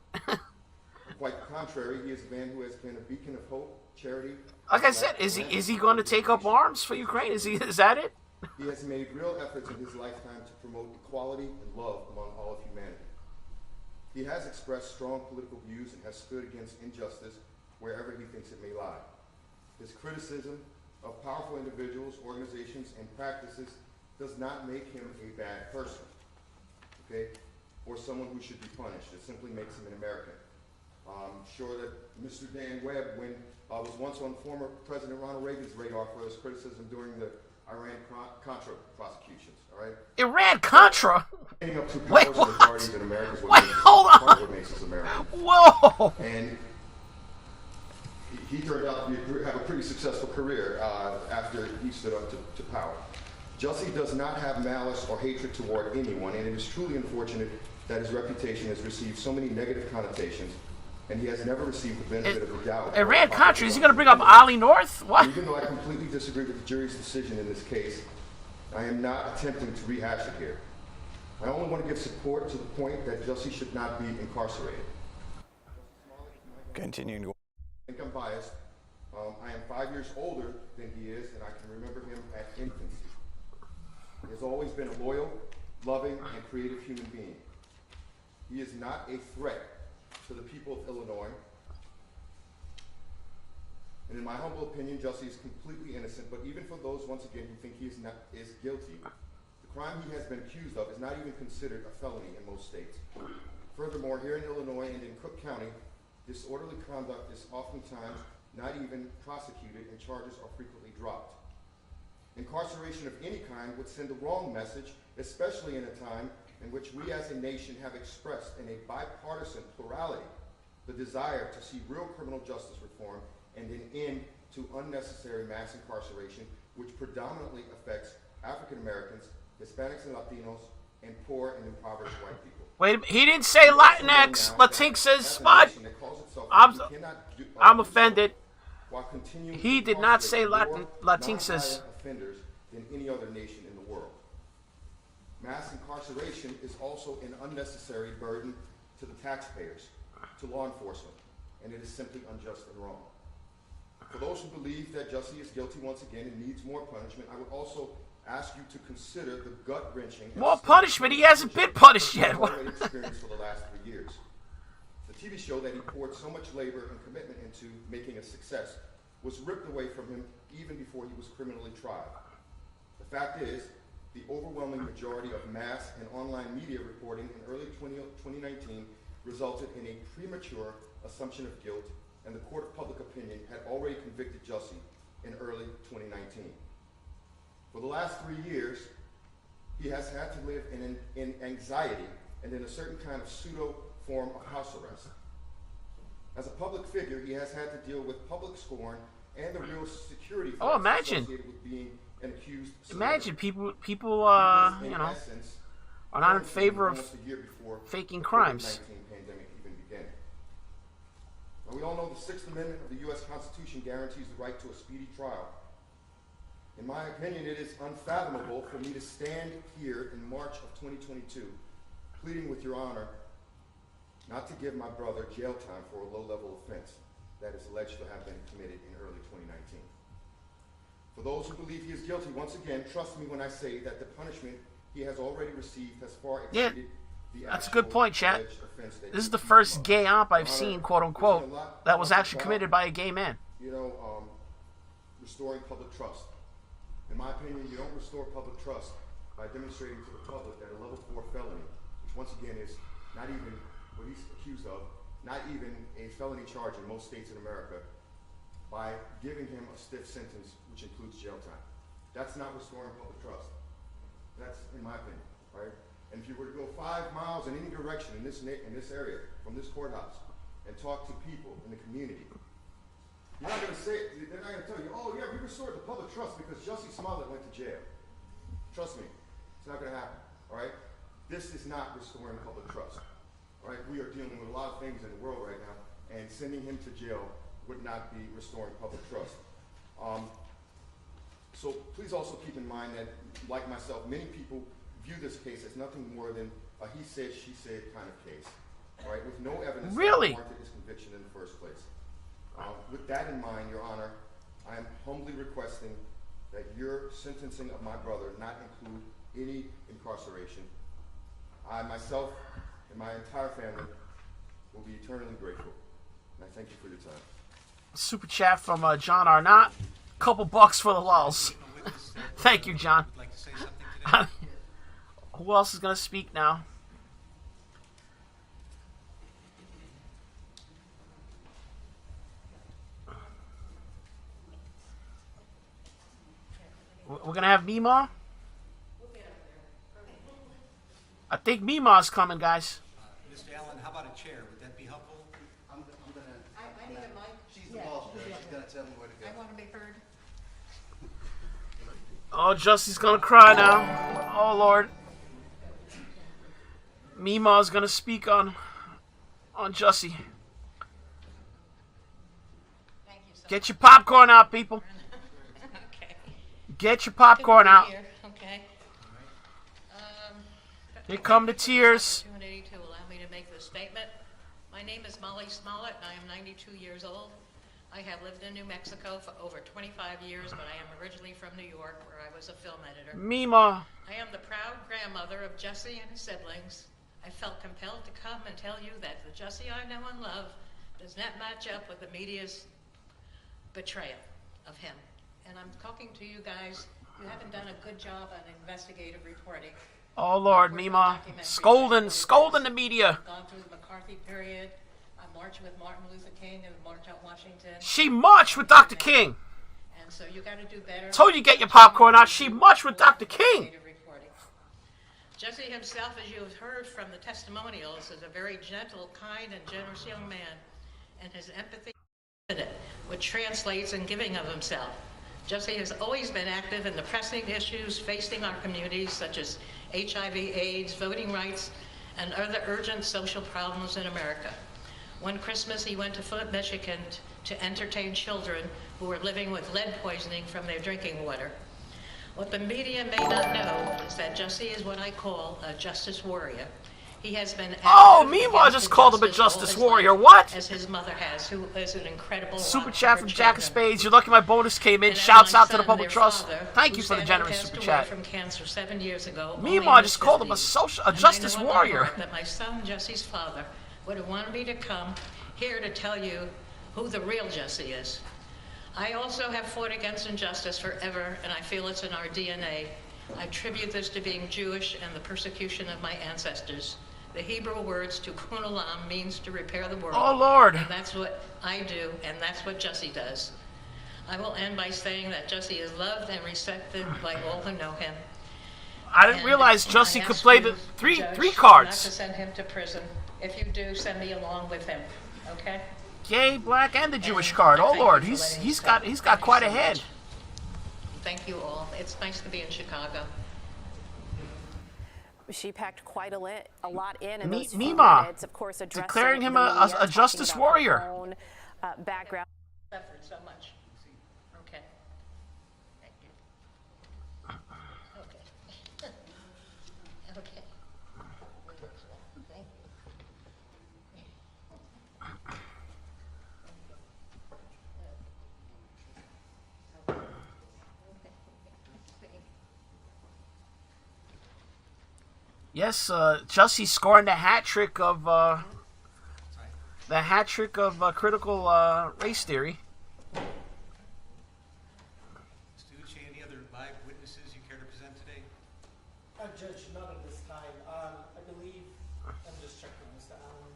Quite the contrary, he is a man who has been a beacon of hope, charity.
Like I said, is he going to take up arms for Ukraine? Is that it?
He has made real efforts in his lifetime to promote equality and love among all of humanity. He has expressed strong political views and has stood against injustice wherever he thinks it may lie. His criticism of powerful individuals, organizations, and practices does not make him a bad person, okay, or someone who should be punished. It simply makes him an American. I'm sure that Mr. Dan Webb was once on former President Ronald Reagan's radar for his criticism during the Iran-Contra prosecutions, all right?
Iran-Contra?
Wait, what?
Wait, hold on. Whoa!
And he turned out to have a pretty successful career after he stood up to power. Jussie does not have malice or hatred toward anyone, and it is truly unfortunate that his reputation has received so many negative connotations, and he has never received the benefit of the doubt.
Iran-Contra? Is he going to bring up Ali North? What?
Even though I completely disagree with the jury's decision in this case, I am not attempting to rehash it here. I only want to give support to the point that Jussie should not be incarcerated.
Continuing.
I think I'm biased. I am 5 years older than he is, and I can remember him at infancy. He has always been a loyal, loving, and creative human being. He is not a threat to the people of Illinois. And in my humble opinion, Jussie is completely innocent, but even for those, once again, who think he is guilty, the crime he has been accused of is not even considered a felony in most states. Furthermore, here in Illinois and in Cook County, disorderly conduct is oftentimes not even prosecuted and charges are frequently dropped. Incarceration of any kind would send the wrong message, especially in a time in which we as a nation have expressed in a bipartisan plurality the desire to see real criminal justice reform and an end to unnecessary mass incarceration, which predominantly affects African Americans, Hispanics and Latinos, and poor and impoverished white people.
Wait, he didn't say Latinx. Latinxes. What? I'm offended. He did not say Latinxes.
Offenders than any other nation in the world. Mass incarceration is also an unnecessary burden to the taxpayers, to law enforcement, and it is simply unjust and wrong. For those who believe that Jussie is guilty once again and needs more punishment, I would also ask you to consider the gut-wrenching...
More punishment? He hasn't been punished yet.
...already experienced for the last 3 years. The TV show that he poured so much labor and commitment into making a success was ripped away from him even before he was criminally tried. The fact is, the overwhelming majority of mass and online media reporting in early 2019 resulted in a premature assumption of guilt, and the court of public opinion had already convicted Jussie in early 2019. For the last 3 years, he has had to live in anxiety and in a certain kind of pseudo form of house arrest. As a public figure, he has had to deal with public scorn and the real security threats associated with being an accused.
Imagine people, you know, are not in favor of faking crimes.
Pandemic even began. Now, we all know the Sixth Amendment of the U.S. Constitution guarantees the right to a speedy trial. In my opinion, it is unfathomable for me to stand here in March of 2022, pleading with your honor not to give my brother jail time for a low-level offense that is alleged to have been committed in early 2019. For those who believe he is guilty, once again, trust me when I say that the punishment he has already received has far
Yeah,
exceeded the
that's a good point, chat.
alleged offense that
This is
he
the
accused
first
him of.
gay op I've
Your
seen,
Honor,
quote
there's
unquote,
been a lot
that was
talked
actually
about,
committed by a gay man.
Restoring public trust. In my opinion, you don't restore public trust by demonstrating to the public that a level 4 felony, which once again is not even what he's accused of, not even a felony charge in most states in America, by giving him a stiff sentence, which includes jail time. That's not restoring public trust. That's in my opinion, right? And if you were to go 5 miles in any direction in this area from this courthouse and talk to people in the community, you're not going to say, they're not going to tell you, oh yeah, we restored the public trust because Jussie Smollett went to jail. Trust me, it's not going to happen, all right? This is not restoring public trust, all right? We are dealing with a lot of things in the world right now, and sending him to jail would not be restoring public trust. So please also keep in mind that, like myself, many people view this case as nothing more than a he said, she said kind of case, all right? With no evidence
Really?
that warranted his conviction in the first place. With that in mind, Your Honor, I am humbly requesting that your sentencing of my brother not include any incarceration. I myself and my entire family will be eternally grateful. And I thank you for your time.
Super chat from John Arnott. Couple bucks for the lulz. Thank you, John. Who else is going to speak now? We're gonna have Mima. I think Mima's coming, guys.
Mr. Allen, how about a chair? Would that be helpful?
I need a mic. She's the
Yeah,
boss,
yeah.
She's gonna tell me where to go.
I want to be heard.
Oh, Jussie's gonna cry now. Oh Lord. Mima's gonna speak on Jussie. Get your popcorn out, people.
Okay.
Get your popcorn out.
Here, okay.
Here come the tears.
Opportunity to allow me to make this statement. My name is Molly Smollett, and I am 92 years old. I have lived in New Mexico for over 25 years, but I am originally from New York, where I was a film editor.
Mima.
I am the proud grandmother of Jussie and his siblings. I felt compelled to come and tell you that the Jussie I know and love does not match up with the media's betrayal of him. And I'm talking to you guys. You haven't done a good job on investigative reporting.
Oh Lord, Mima. Scolding the media.
I've gone through the McCarthy period. I marched with Martin Luther King and marched out Washington.
She marched with Dr. King.
And so you got to do better.
Told you get your popcorn out. She marched with Dr. King.
Jussie himself, as you have heard from the testimonials, is a very gentle, kind, and generous young man, and his empathy, which translates in giving of himself. Jussie has always been active in the pressing issues facing our communities, such as HIV/AIDS, voting rights, and other urgent social problems in America. One Christmas, he went to Flint, Michigan to entertain children who were living with lead poisoning from their drinking water. What the media may not know is that Jussie is what I call a justice warrior. He has been
Oh, Mima just called him a justice warrior. What?
As his mother has, who is an incredible
Super
rock
chat
for
from
her
Jack of
children.
Spades. You're lucky my bonus came in.
And
Shouts
my
out to the
son,
public
their
trust.
father,
Thank you
who
for the
sadly
generous
passed
super
away
chat.
from cancer 7 years ago.
Mima
only in
just
his
called him a
50s.
a
And
justice
I know in my
warrior.
heart that my son, Jussie's father, would have wanted me to come here to tell you who the real Jussie is. I also have fought against injustice forever, and I feel it's in our DNA. I attribute this to being Jewish and the persecution of my ancestors. The Hebrew words tikkun olam means to repair the world.
Oh, Lord.
And that's what I do, and that's what Jussie does. I will end by saying that Jussie is loved and respected by all who know him.
I didn't realize Jussie
I
could
ask
play
you,
the three
Judge, Not
cards.
to send him to prison. If you do, send me along with him. Okay?
Gay, black, and the Jewish card. Oh Lord, he's got quite a head.
Thank you all. It's nice to be in Chicago.
She packed quite a lot in those few
Mima,
minutes, of course, addressing
declaring him
the
a
media,
justice
talking about her
warrior.
own, background.
Suffered so much. Okay. Thank you. Okay. Okay. Thank
Yes, Jussie scoring the hat trick of critical race theory.
Stucci, any other live witnesses you care to present today?
Judge, not at this time. I believe I'm just checking Mr. Allen.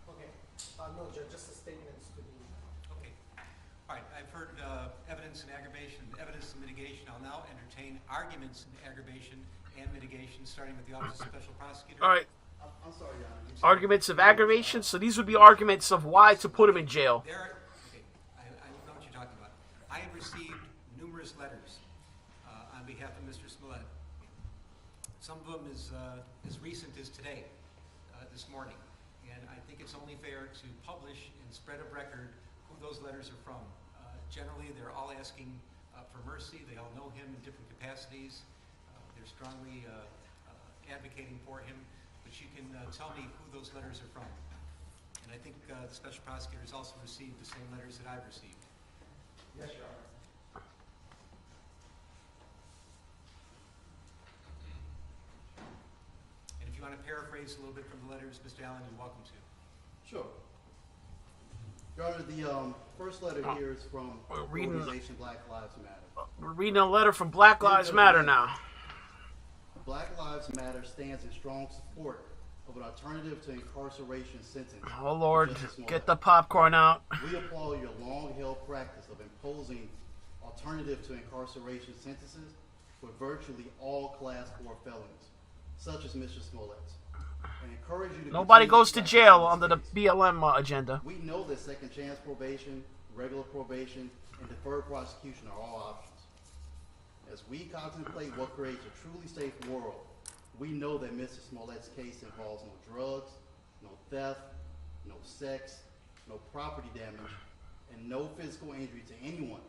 Okay. No, Judge, just the statements to be.
Okay. All right. I've heard evidence in aggravation, evidence in mitigation. I'll now entertain arguments in aggravation and mitigation, starting with the Office of Special Prosecutor.
All right.
I'm sorry, Your Honor.
Arguments of aggravation. So these would be arguments of why to put him in jail.
Okay. I know what you're talking about. I have received numerous letters on behalf of Mr. Smollett. Some of them as recent as today, this morning. And I think it's only fair to publish and spread of record who those letters are from. Generally, they're all asking for mercy. They all know him in different capacities. They're strongly advocating for him. But you can tell me who those letters are from. And I think the Special Prosecutor has also received the same letters that I've received.
Yes, Your Honor.
And if you want to paraphrase a little bit from the letters, Mr. Allen, you're welcome to.
Sure. Your Honor, the first letter here is from the organization Black Lives Matter.
We're reading a letter from Black Lives Matter now.
Black Lives Matter stands in strong support of an alternative to incarceration sentence.
Oh Lord, get the popcorn out.
We applaud your long-held practice of imposing alternative to incarceration sentences for virtually all Class 4 felons, such as Mr. Smollett's, and encourage you to.
Nobody goes to jail under the BLM agenda.
We know that second chance probation, regular probation, and deferred prosecution are all options. As we contemplate what creates a truly safe world, we know that Mr. Smollett's case involves no drugs, no theft, no sex, no property damage, and no physical injury to anyone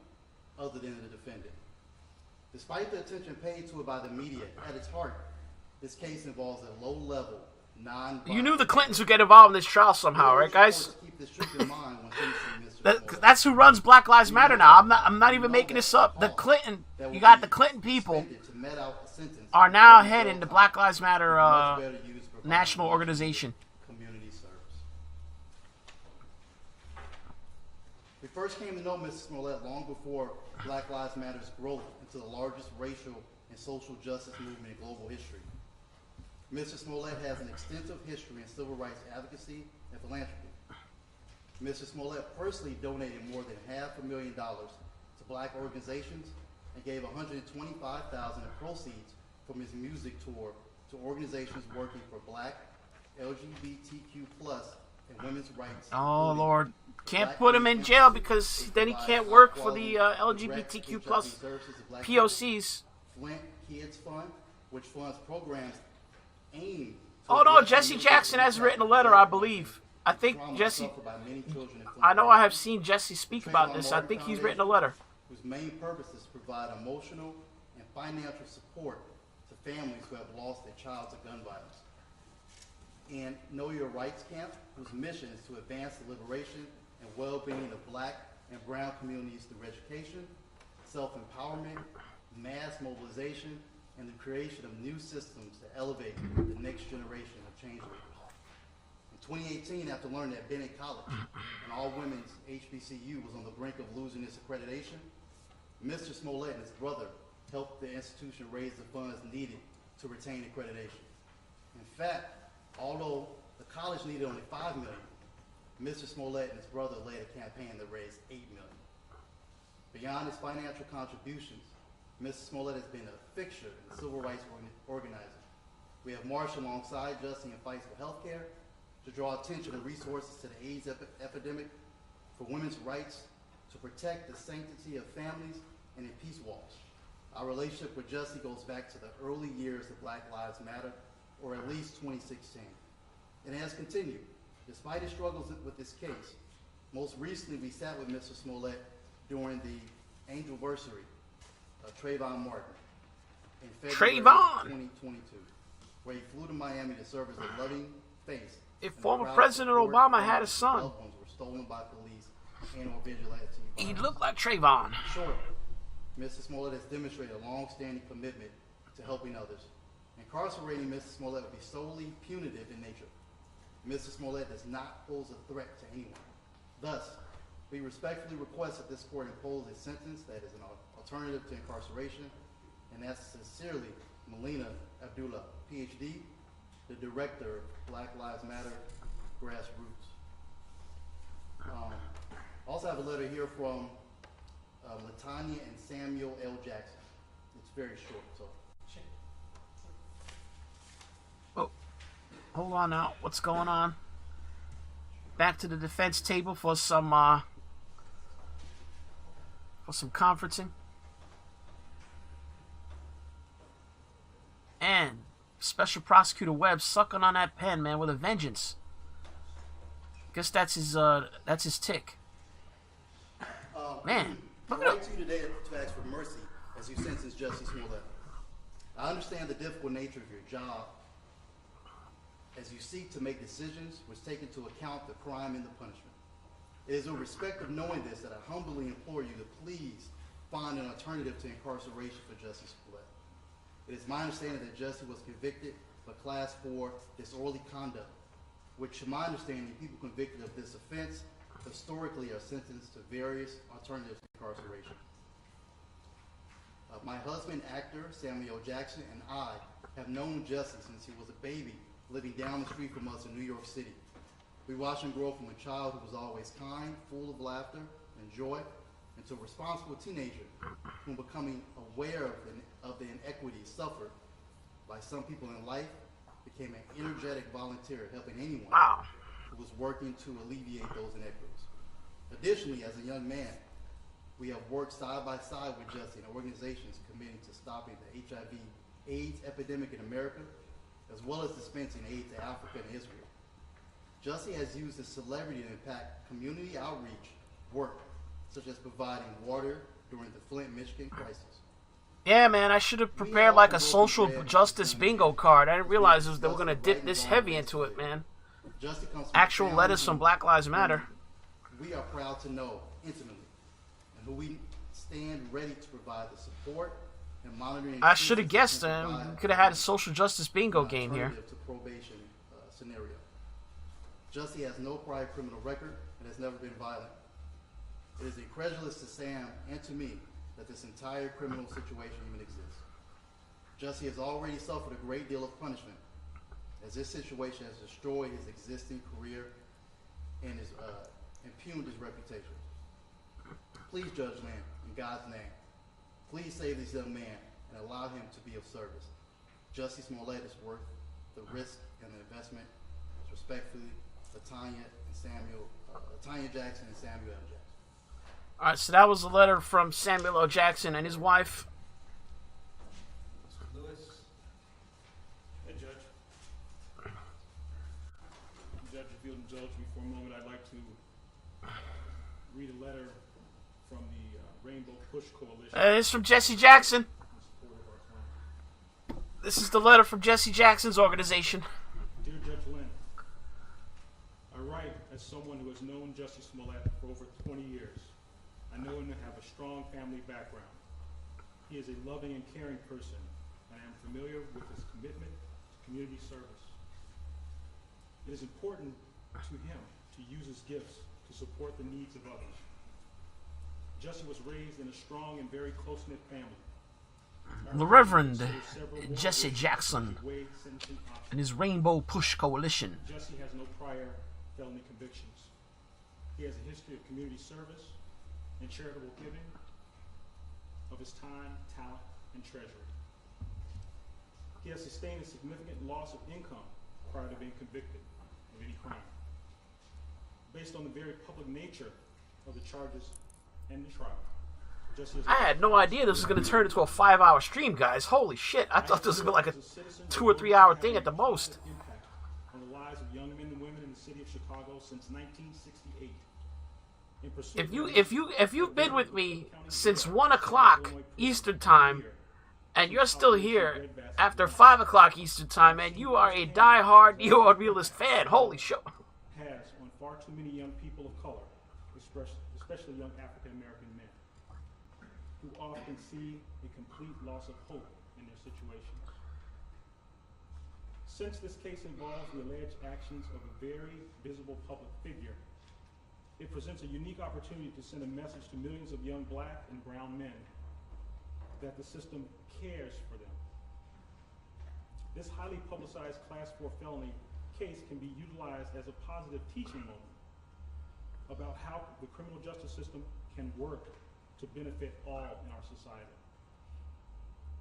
other than the defendant. Despite the attention paid to it by the media, at its heart, this case involves a low-level, non-violent.
You knew the Clintons would get involved in this trial somehow, right, guys?
Keep this trick in mind when facing Mr.
That's who runs Black Lives Matter now. I'm not even making this up. The Clinton, you got the Clinton people are now heading the Black Lives Matter national organization.
Community service. We first came to know Mr. Smollett long before Black Lives Matter's growth into the largest racial and social justice movement in global history. Mr. Smollett has an extensive history in civil rights advocacy and philanthropy. Mr. Smollett personally donated more than $500,000 to black organizations and gave $125,000 in proceeds from his music tour to organizations working for black, LGBTQ+, and women's rights.
Oh Lord, can't put him in jail because then he can't work for the LGBTQ+ POCs.
Flint Kids Fund, which funds programs aimed.
Oh no, Jesse Jackson has written a letter, I believe. I think Jesse, I know I have seen Jesse speak about this. I think he's written a letter.
Whose main purpose is to provide emotional and financial support to families who have lost their child to gun violence. And Know Your Rights Camp, whose mission is to advance the liberation and well-being of black and brown communities through education, self-empowerment, mass mobilization, and the creation of new systems to elevate the next generation of change makers. In 2018, after learning that Bennett College, an all-women's HBCU, was on the brink of losing its accreditation, Mr. Smollett and his brother helped the institution raise the funds needed to retain accreditation. In fact, although the college needed only $5 million, Mr. Smollett and his brother led a campaign that raised $8 million. Beyond his financial contributions, Mr. Smollett has been a fixture in civil rights organizing. We have marched alongside Jussie in fights for health care, to draw attention and resources to the AIDS epidemic, for women's rights, to protect the sanctity of families, and in peace walls. Our relationship with Jussie goes back to the early years of Black Lives Matter, or at least 2016. And it has continued, despite his struggles with this case. Most recently, we sat with Mr. Smollett during the Angelversary of Trayvon Martin in February 2022, where he flew to Miami to serve as a loving face.
If former President Obama had a son,
loved ones were stolen by police and or vigilante.
he'd look like Trayvon.
Short, Mr. Smollett has demonstrated a long-standing commitment to helping others. Incarcerating Mr. Smollett would be solely punitive in nature. Mr. Smollett does not pose a threat to anyone. Thus, we respectfully request that this court impose a sentence that is an alternative to incarceration, and that's sincerely Melina Abdullah, PhD, the director of Black Lives Matter Grassroots. Also have a letter here from Latanya and Samuel L. Jackson. It's very short, so.
Oh, hold on now. What's going on? Back to the defense table for some conferencing. And Special Prosecutor Webb sucking on that pen, man, with a vengeance. Guess that's his tick. Man,
I write to you today to ask for mercy as you sentence Jussie Smollett. I understand the difficult nature of your job as you seek to make decisions which take into account the crime and the punishment. It is with respect of knowing this that I humbly implore you to please find an alternative to incarceration for Jussie Smollett. It is my understanding that Jussie was convicted for Class 4 disorderly conduct, which, to my understanding, people convicted of this offense historically are sentenced to various alternatives to incarceration. My husband, actor Samuel Jackson, and I have known Jussie since he was a baby living down the street from us in New York City. We watched him grow from a child who was always kind, full of laughter and joy, into a responsible teenager who, becoming aware of the inequities suffered by some people in life, became an energetic volunteer helping anyone who was working to alleviate those inequities. Additionally, as a young man, we have worked side by side with Jussie and organizations committed to stopping the HIV/AIDS epidemic in America, as well as dispensing aid to Africa and Israel. Jussie has used his celebrity to impact community outreach work, such as providing water during the Flint, Michigan crisis.
Yeah, man, I should have prepared like a social justice bingo card. I didn't realize they were going to dip this heavy into it, man. Actual letters from Black Lives Matter.
We are proud to know intimately, and who we stand ready to provide the support and monitoring.
I should have guessed. We could have had a social justice bingo game here.
To probation scenario. Jussie has no prior criminal record and has never been violent. It is incredulous to Sam and to me that this entire criminal situation even exists. Jussie has already suffered a great deal of punishment, as this situation has destroyed his existing career and has impugned his reputation. Please, Judge Land, in God's name, please save this young man and allow him to be of service. Jussie Smollett is worth the risk and the investment. Respectfully, Latanya Jackson and Samuel L. Jackson.
All right, so that was a letter from Samuel L. Jackson and his wife.
Lewis. Hey, Judge. Judge, if you'll indulge me for a moment, I'd like to read a letter from the Rainbow Push Coalition.
It's from Jussie Jackson. This is the letter from Jussie Jackson's organization.
Dear Judge Lynn, I write as someone who has known Jussie Smollett for over 20 years. I know him to have a strong family background. He is a loving and caring person, and I am familiar with his commitment to community service. It is important to him to use his gifts to support the needs of others. Jussie was raised in a strong and very close-knit family.
The Reverend Jussie Jackson and his Rainbow Push Coalition.
Jussie has no prior felony convictions. He has a history of community service and charitable giving of his time, talent, and treasury. He has sustained a significant loss of income prior to being convicted of any crime. Based on the very public nature of the charges and the trial,
I had no idea this was going to turn into a 5-hour stream, guys. Holy shit. I thought this was going to be like a 2 or 3 hour thing at the most.
on the lives of young men and women in the city of Chicago since 1968.
If you've been with me since 1 o'clock Eastern time, and you're still here after 5 o'clock Eastern time, and you are a die-hard NeoUnrealist fan, holy shit.
Has on far too many young people of color, especially young African American men. who often see a complete loss of hope in their situation. Since this case involves the alleged actions of a very visible public figure, it presents a unique opportunity to send a message to millions of young black and brown men that the system cares for them. This highly publicized Class 4 felony case can be utilized as a positive teaching moment about how the criminal justice system can work to benefit all in our society.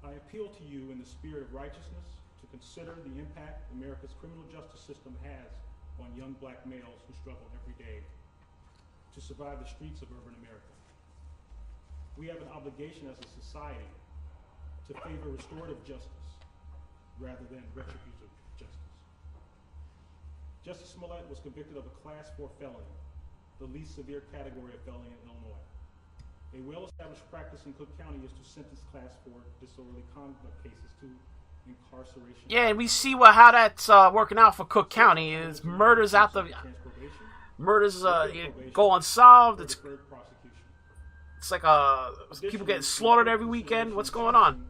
I appeal to you in the spirit of righteousness to consider the impact America's criminal justice system has on young black males who struggle every day to survive the streets of urban America. We have an obligation as a society to favor restorative justice rather than retributive justice. Justice Smollett was convicted of a Class 4 felony, the least severe category of felony in Illinois. A well-established practice in Cook County is to sentence Class 4 disorderly conduct cases to incarceration.
Yeah, and we see how that's working out for Cook County. Is murders out the murders go unsolved. It's like people getting slaughtered every weekend. What's going on?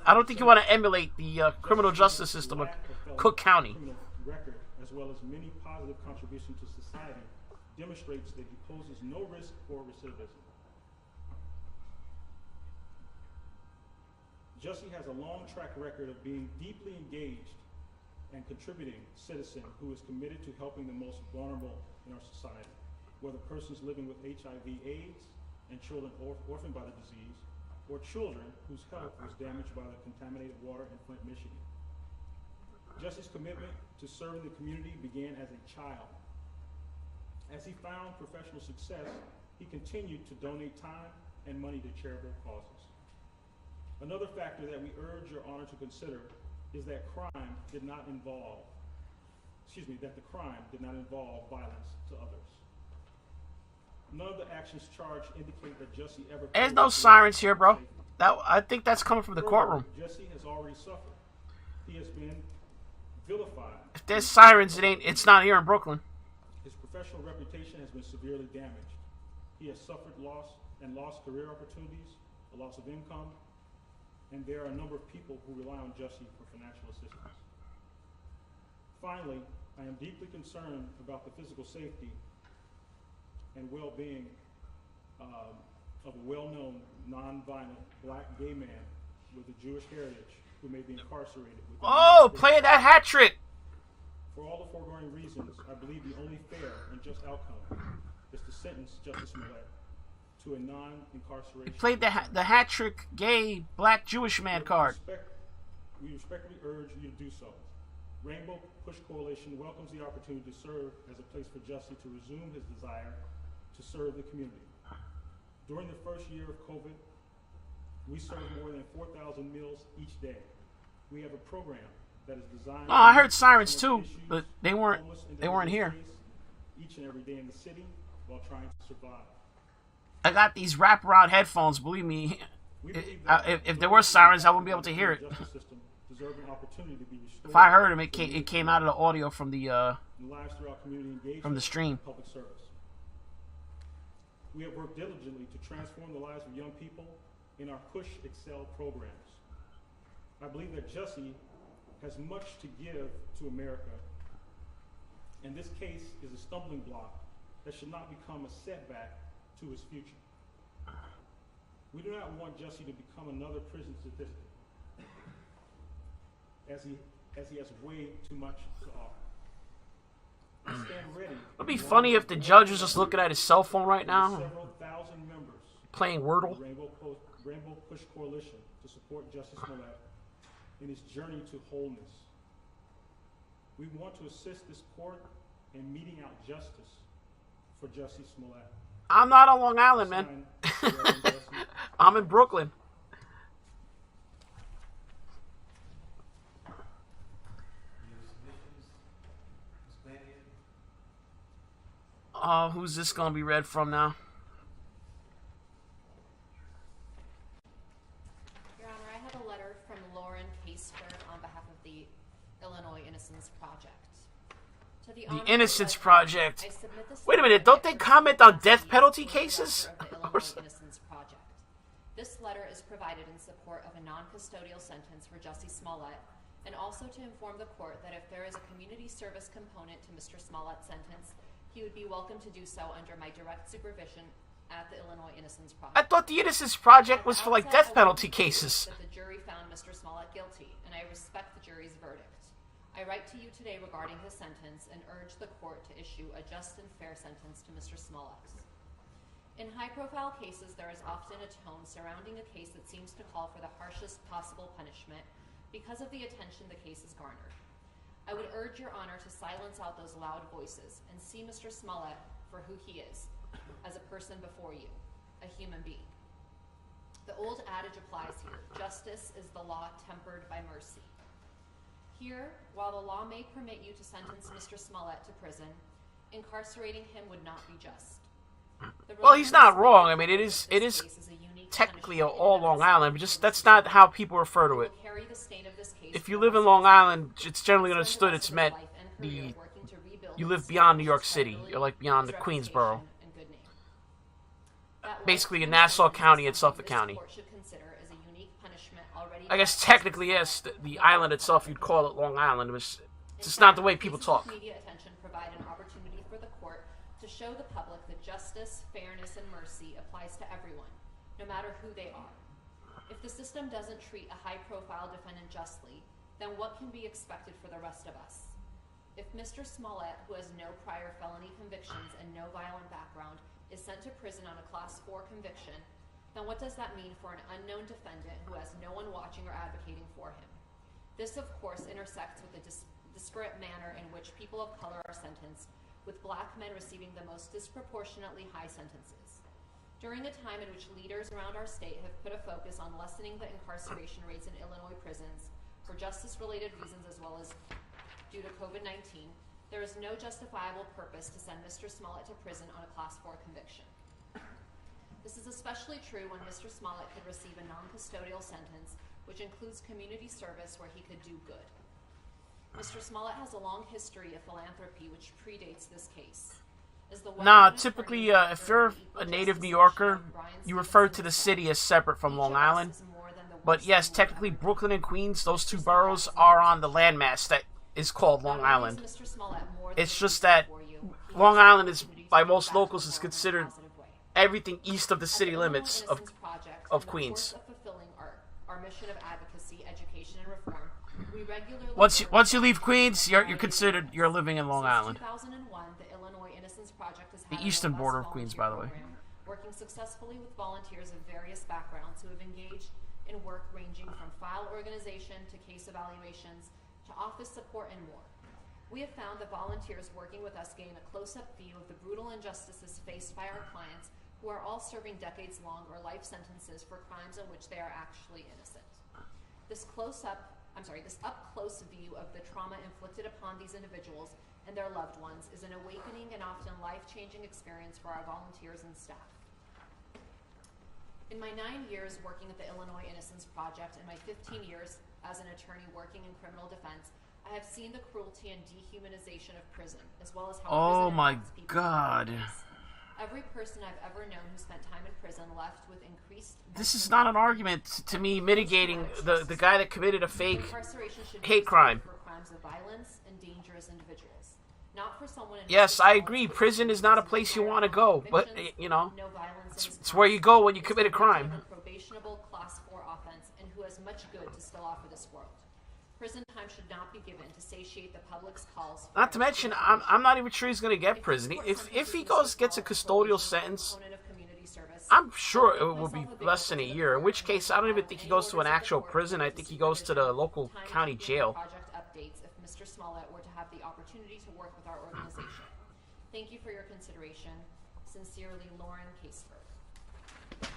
I don't think you want to emulate the criminal justice system of Cook County.
Record, as well as many positive contributions to society, demonstrates that he poses no risk for recidivism. Jussie has a long track record of being deeply engaged and contributing citizen who is committed to helping the most vulnerable in our society, whether persons living with HIV/AIDS and children orphaned by the disease, or children whose health was damaged by the contaminated water in Flint, Michigan. Jussie's commitment to serving the community began as a child. As he found professional success, he continued to donate time and money to charitable causes. Another factor that we urge your honor to consider is that the crime did not involve violence to others. None of the actions charged indicate that Jussie ever...
There's no sirens here, bro. I think that's coming from the courtroom.
Jussie has already suffered. He has been vilified.
If there's sirens, it's not here in Brooklyn.
His professional reputation has been severely damaged. He has suffered lost career opportunities, a loss of income, and there are a number of people who rely on Jussie for financial assistance. Finally, I am deeply concerned about the physical safety and well-being of a well-known, non-violent black gay man with a Jewish heritage who may be incarcerated.
Play that hat trick!
For all the foregoing reasons, I believe the only fair and just outcome is to sentence Jussie Smollett to a non-incarceration.
He played the hat trick gay black Jewish man card.
We respectfully urge you to do so. Rainbow Push Coalition welcomes the opportunity to serve as a place for Jussie to resume his desire to serve the community. During the first year of COVID, we served more than 4,000 meals each day. We have a program that is designed...
I heard sirens too, but they weren't here.
Each and every day in the city while trying to survive.
I got these wraparound headphones. Believe me, if there were sirens, I wouldn't be able to hear it. If I heard them, it came out of the audio from the stream.
We have worked diligently to transform the lives of young people in our Push Excel programs. I believe that Jussie has much to give to America, and this case is a stumbling block that should not become a setback to his future. We do not want Jussie to become another prison statistic, as he has way too much to offer. I stand ready.
It'd be funny if the judge was just looking at his cell phone right now,
several thousand members
playing Wordle.
Rainbow Push Coalition to support Jussie Smollett in his journey to wholeness. We want to assist this court in meting out justice for Jussie Smollett.
I'm not on Long Island, man. I'm in Brooklyn. Who's this going to be read from now?
Your Honor, I have a letter from Lauren Caseburg on behalf of the Illinois Innocence Project.
The Innocence Project. Wait a minute, don't they comment on death penalty cases?
This letter is provided in support of a non-custodial sentence for Jussie Smollett, and also to inform the court that if there is a community service component to Mr. Smollett's sentence, he would be welcome to do so under my direct supervision at the Illinois Innocence Project.
I thought the Innocence Project was for like death penalty cases.
That the jury found Mr. Smollett guilty, and I respect the jury's verdict. I write to you today regarding his sentence and urge the court to issue a just and fair sentence to Mr. Smollett. In high-profile cases, there is often a tone surrounding a case that seems to call for the harshest possible punishment because of the attention the case has garnered. I would urge your honor to silence out those loud voices and see Mr. Smollett for who he is, as a person before you, a human being. The old adage applies here: justice is the law tempered by mercy. Here, while the law may permit you to sentence Mr. Smollett to prison, incarcerating him would not be just.
Well, he's not wrong. I mean, it is technically all Long Island, but just that's not how people refer to it. If you live in Long Island, it's generally understood it's meant you live beyond New York City. You're like beyond the Queensboro. Basically in Nassau County and Suffolk County. I guess technically, yes, the island itself, you'd call it Long Island. It's just not the way people talk.
Media attention provide an opportunity for the court to show the public that justice, fairness, and mercy applies to everyone, no matter who they are. If the system doesn't treat a high-profile defendant justly, then what can be expected for the rest of us? If Mr. Smollett, who has no prior felony convictions and no violent background, is sent to prison on a Class 4 conviction, then what does that mean for an unknown defendant who has no one watching or advocating for him? This, of course, intersects with the disparate manner in which people of color are sentenced, with black men receiving the most disproportionately high sentences. During a time in which leaders around our state have put a focus on lessening the incarceration rates in Illinois prisons for justice-related reasons as well as due to COVID-19, there is no justifiable purpose to send Mr. Smollett to prison on a Class 4 conviction. This is especially true when Mr. Smollett could receive a non-custodial sentence, which includes community service where he could do good. Mr. Smollett has a long history of philanthropy which predates this case.
Nah, typically, if you're a native New Yorker, you refer to the city as separate from Long Island. But yes, technically, Brooklyn and Queens, those two boroughs, are on the landmass that is called Long Island. It's just that Long Island is, by most locals, is considered everything east of the city limits of Queens. Once you leave Queens, you're considered you're living in Long Island. The eastern border of Queens, by the way.
Working successfully with volunteers of various backgrounds who have engaged in work ranging from file organization to case evaluations to office support and more. We have found that volunteers working with us gain a close-up view of the brutal injustices faced by our clients who are all serving decades-long or life sentences for crimes in which they are actually innocent. This up-close view of the trauma inflicted upon these individuals and their loved ones is an awakening and often life-changing experience for our volunteers and staff. In my 9 years working at the Illinois Innocence Project and my 15 years as an attorney working in criminal defense, I have seen the cruelty and dehumanization of prison, as well as how
oh
prison
my
impacts people.
God.
Every person I've ever known who spent time in prison left with increased...
This is not an argument to me mitigating the guy that committed a fake hate crime.
For crimes of violence and dangerous individuals. Not for someone in
Yes, I agree. Prison is not a place you want to go, but, you know, it's where you go when you commit a crime.
A probationable Class 4 offense and who has much good to still offer this world. Prison time should not be given to satiate the public's calls.
Not to mention, I'm not even sure he's going to get prison. If he gets a custodial sentence, I'm sure it will be less than a year. In which case, I don't even think he goes to an actual prison. I think he goes to the local county jail.
Project updates if Mr. Smollett were to have the opportunity to work with our organization. Thank you for your consideration. Sincerely, Lauren Caseberg.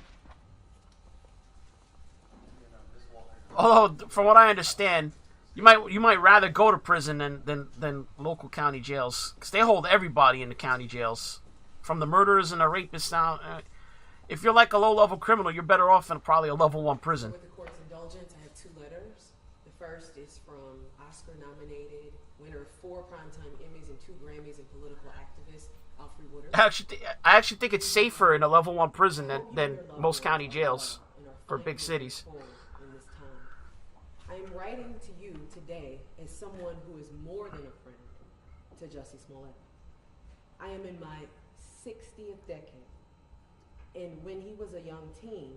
Although, from what I understand, you might rather go to prison than local county jails, because they hold everybody in the county jails, from the murderers and the rapists down. If you're like a low-level criminal, you're better off in probably a level 1 prison.
With the court's indulgence, I have 2 letters. The first is from Oscar-nominated winner of 4 Primetime Emmys and 2 Grammys and political activist Alfred Woodard.
I actually think it's safer in a level 1 prison than most county jails.
In our
for big cities.
In this time. I am writing to you today as someone who is more than a friend to Jussie Smollett. I am in my 60th decade, and when he was a young teen,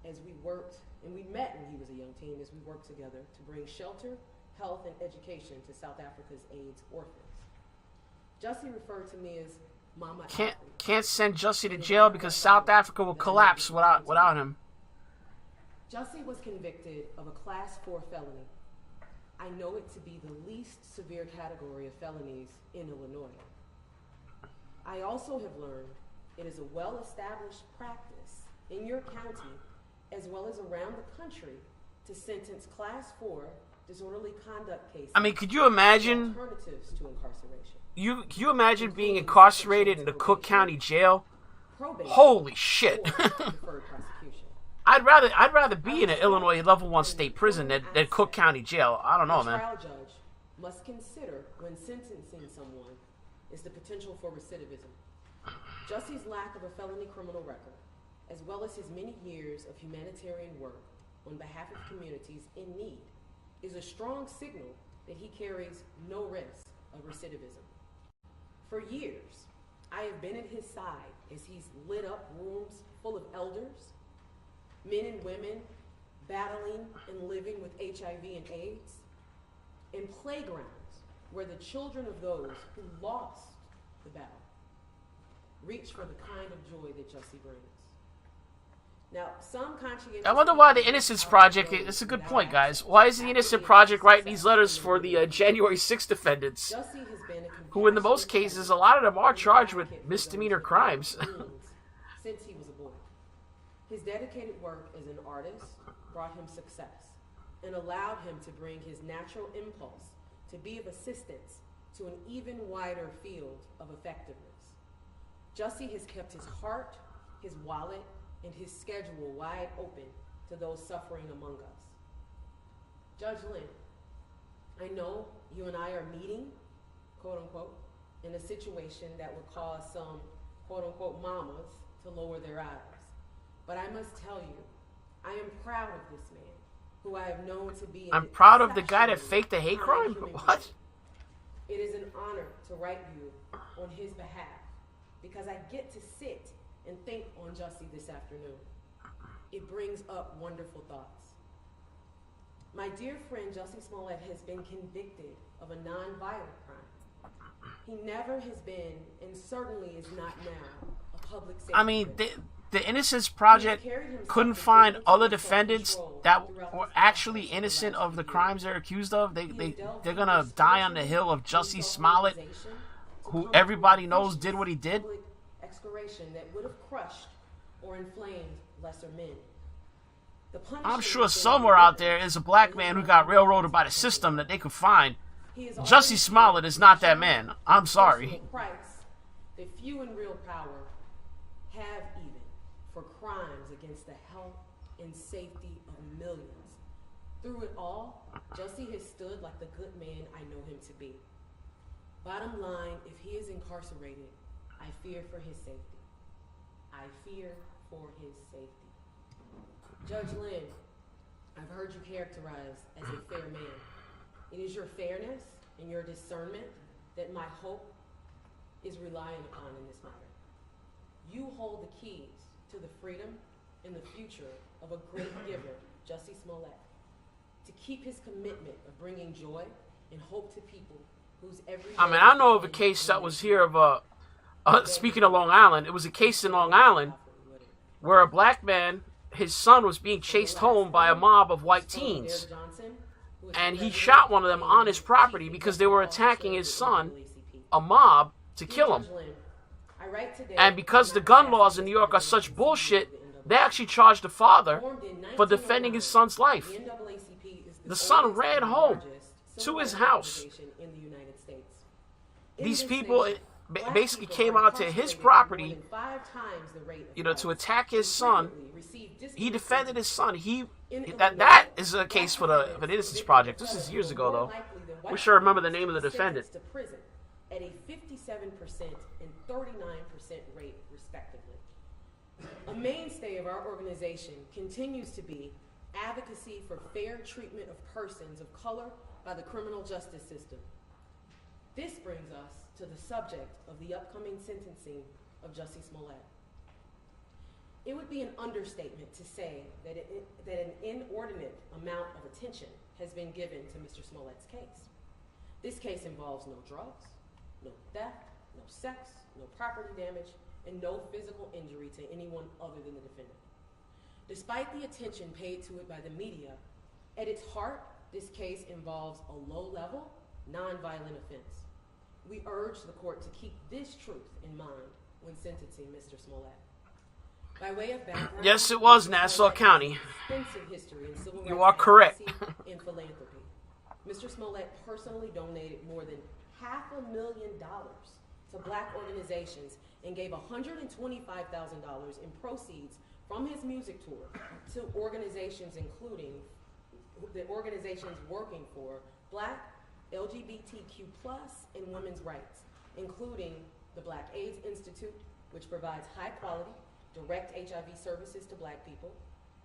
as we worked, and we met when he was a young teen, as we worked together to bring shelter, health, and education to South Africa's AIDS orphans. Jussie referred to me as Mama Alfred.
Can't send Jussie to jail because South Africa will collapse without him.
Jussie was convicted of a Class 4 felony. I know it to be the least severe category of felonies in Illinois. I also have learned it is a well-established practice in your county as well as around the country to sentence Class 4 disorderly conduct cases.
I mean, could you imagine?
Alternatives to incarceration.
Can you imagine being incarcerated in the Cook County Jail? Holy shit! I'd rather be in an Illinois level 1 state prison than Cook County Jail. I don't know, man.
A trial judge must consider when sentencing someone is the potential for recidivism. Jussie's lack of a felony criminal record, as well as his many years of humanitarian work on behalf of communities in need, is a strong signal that he carries no risk of recidivism. For years, I have been at his side as he's lit up rooms full of elders, men and women battling and living with HIV and AIDS, and playgrounds where the children of those who lost the battle reach for the kind of joy that Jussie brings. Now, some conscientious...
I wonder why the Innocence Project... It's a good point, guys. Why is the Innocence Project writing these letters for the January 6th defendants? Who, in the most cases, a lot of them are charged with misdemeanor crimes.
Since he was a boy. His dedicated work as an artist brought him success and allowed him to bring his natural impulse to be of assistance to an even wider field of effectiveness. Jussie has kept his heart, his wallet, and his schedule wide open to those suffering among us. Judge Lynn, I know you and I are meeting, quote unquote, in a situation that would cause some, quote unquote, mamas to lower their eyes. But I must tell you, I am proud of this man, who I have known to be...
I'm proud of the guy that faked the hate crime? What?
It is an honor to write you on his behalf, because I get to sit and think on Jussie this afternoon. It brings up wonderful thoughts. My dear friend Jussie Smollett has been convicted of a non-violent crime. He never has been, and certainly is not now, a public safety.
I mean, the Innocence Project couldn't find other defendants that were actually innocent of the crimes they're accused of. They're gonna die on the hill of Jussie Smollett, who everybody knows did what he did.
That would have crushed or inflamed lesser men.
I'm sure somewhere out there is a black man who got railroaded by the system that they could find. Jussie Smollett is not that man. I'm sorry.
Price that few in real power have even for crimes against the health and safety of millions. Through it all, Jussie has stood like the good man I know him to be. Bottom line, if he is incarcerated, I fear for his safety. I fear for his safety. Judge Lynn, I've heard you characterized as a fair man. It is your fairness and your discernment that my hope is relying upon in this matter. You hold the keys to the freedom and the future of a great giver, Jussie Smollett, to keep his commitment of bringing joy and hope to people whose every...
I mean, I know of a case that was here of speaking of Long Island, it was a case in Long Island where a black man, his son was being chased home by a mob of white teens. And he shot one of them on his property because they were attacking his son, a mob, to kill him. And because the gun laws in New York are such bullshit, they actually charged the father for defending his son's life. The son ran home to his house. These people basically came out to his property, to attack his son. He defended his son. That is a case for the Innocence Project. This is years ago, though. Wish I remember the name of the defendant.
At a 57% and 39% rate, respectively. A mainstay of our organization continues to be advocacy for fair treatment of persons of color by the criminal justice system. This brings us to the subject of the upcoming sentencing of Jussie Smollett. It would be an understatement to say that an inordinate amount of attention has been given to Mr. Smollett's case. This case involves no drugs, no theft, no sex, no property damage, and no physical injury to anyone other than the defendant. Despite the attention paid to it by the media, at its heart, this case involves a low-level, non-violent offense. We urge the court to keep this truth in mind when sentencing Mr. Smollett. By way of background,
yes, it was Nassau County.
Extensive history in civil
You
rights
are correct.
advocacy and philanthropy. Mr. Smollett personally donated more than $500,000 to Black organizations and gave $125,000 in proceeds from his music tour to organizations including the organizations working for Black, LGBTQ+, and women's rights, including the Black AIDS Institute, which provides high-quality, direct HIV services to Black people,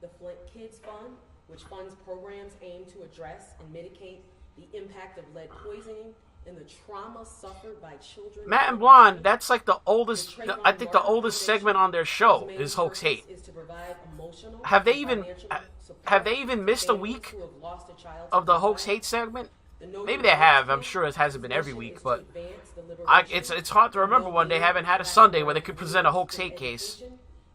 the Flint Kids Fund, which funds programs aimed to address and mitigate the impact of lead poisoning and the trauma suffered by children.
Matt and Blonde, that's like the oldest, I think the oldest segment on their show is Hoax Hate. Have they even missed a week of the Hoax Hate segment? Maybe they have. I'm sure it hasn't been every week, but it's hard to remember when they haven't had a Sunday where they could present a Hoax Hate case.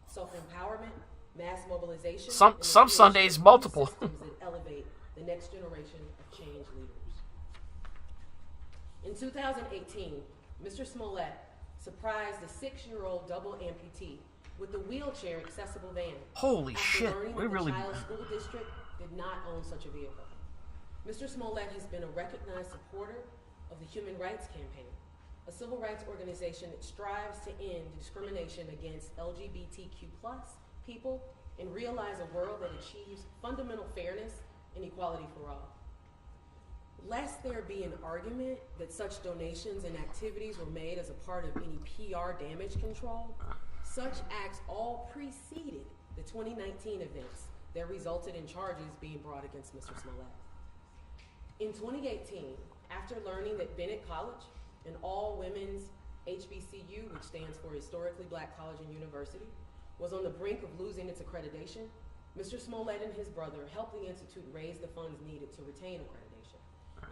Self-empowerment, mass mobilization,
some Sundays multiple.
that elevate the next generation of change leaders. In 2018, Mr. Smollett surprised a 6-year-old double amputee with a wheelchair accessible van.
Holy
after
shit,
learning
we
that the
really...
child's school district did not own such a vehicle. Mr. Smollett has been a recognized supporter of the Human Rights Campaign, a civil rights organization that strives to end discrimination against LGBTQ+ people and realize a world that achieves fundamental fairness and equality for all. Lest there be an argument that such donations and activities were made as a part of any PR damage control, such acts all preceded the 2019 events that resulted in charges being brought against Mr. Smollett. In 2018, after learning that Bennett College, an all-women's HBCU, which stands for Historically Black College and University, was on the brink of losing its accreditation, Mr. Smollett and his brother helped the institute raise the funds needed to retain accreditation.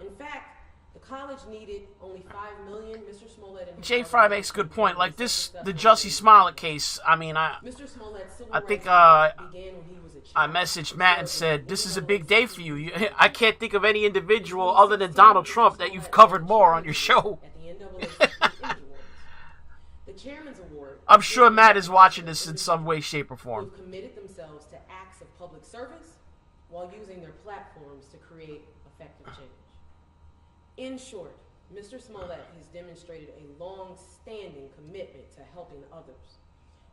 In fact, the college needed only $5 million. Mr. Smollett and
Jay Fry makes a good point. Like this, the Jussie Smollett case. I mean, I think I messaged Matt and said, "This is a big day for you. I can't think of any individual other than Donald Trump that you've covered more on your show."
The Chairman's Award.
I'm sure Matt is watching this in some way, shape, or form.
Who committed themselves to acts of public service while using their platforms to create effective change. In short, Mr. Smollett has demonstrated a long-standing commitment to helping others.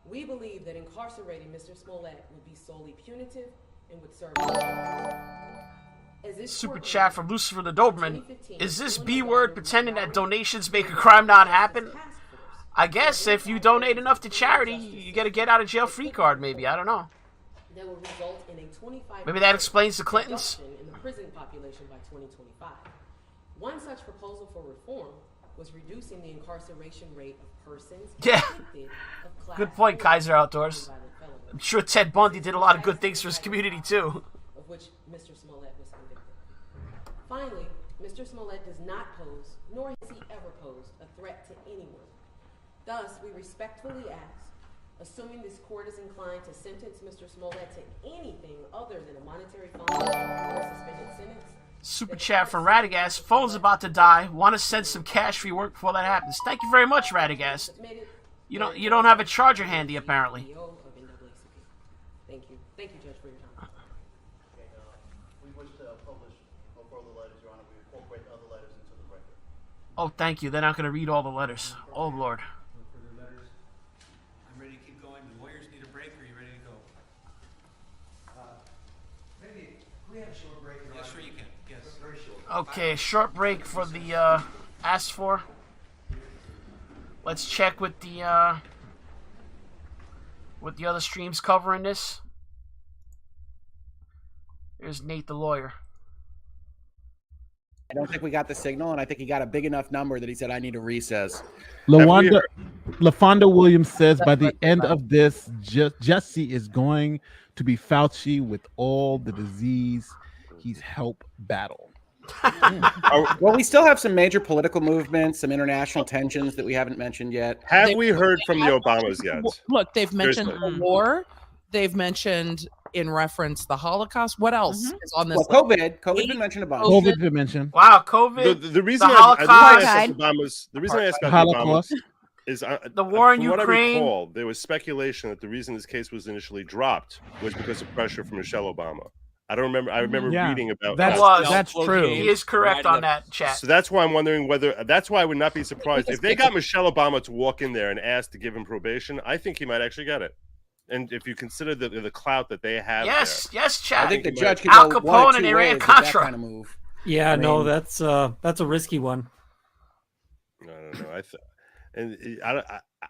We believe that incarcerating Mr. Smollett would be solely punitive and would serve
Super chat from Lucifer the Doberman. Is this B-word pretending that donations make a crime not happen? I guess if you donate enough to charity, you get a get-out-of-jail-free card, maybe. I don't know.
That will result in a 25%
maybe that explains the Clintons.
in the prison population by 2025. One such proposal for reform was reducing the incarceration rate of persons convicted of class
Good point, Kaiser Outdoors. I'm sure Ted Bundy did a lot of good things for his community, too.
Of which Mr. Smollett was convicted. Finally, Mr. Smollett does not pose, nor has he ever posed, a threat to anyone. Thus, we respectfully ask, assuming this court is inclined to sentence Mr. Smollett to anything other than a monetary fine or a suspended sentence.
Super chat from Radagast. Phone's about to die. Want to send some cash for your work before that happens. Thank you very much, Radagast. You don't have a charger handy, apparently.
Thank you. Thank you, Judge, for your time.
We wish to publish no further letters, Your Honor. We incorporate other letters into the record.
Oh, thank you. They're not going to read all the letters. Oh, Lord.
I'm ready to keep going. The lawyers need a break. Are you ready to go? Maybe we have a short break. Yeah, sure you can. Yes, very short.
Okay, short break for the asked for. Let's check with the with the other streams covering this. There's Nate the lawyer.
I don't think we got the signal, and I think he got a big enough number that he said, I need a recess.
LaFonda Williams says by the end of this, Jussie is going to be Fauci with all the disease he's helped battle.
Well, we still have some major political movements, some international tensions that we haven't mentioned yet.
Have we heard from the Obamas yet?
Look, they've mentioned the war. They've mentioned in reference the Holocaust. What else is on this?
Well, COVID's been mentioned a bunch.
COVID's been mentioned.
Wow, COVID.
The reason
the
I asked
Holocaust.
the reason I asked about the
Holocaust.
Obamas is
the war in
from what I
Ukraine.
recall, there was speculation that the reason this case was initially dropped was because of pressure from Michelle Obama. I don't remember. I remember reading about
that's true.
He is correct on that, chat.
So that's why I'm wondering whether. That's why I would not be surprised if they got Michelle Obama to walk in there and ask to give him probation. I think he might actually get it. And if you consider the clout that they have,
yes, chat.
I think the judge can
Al
go
Capone
one of
and
two
Iran
ways with that
Contra.
kind of move.
Yeah,
I
no,
mean-
that's a risky one.
No.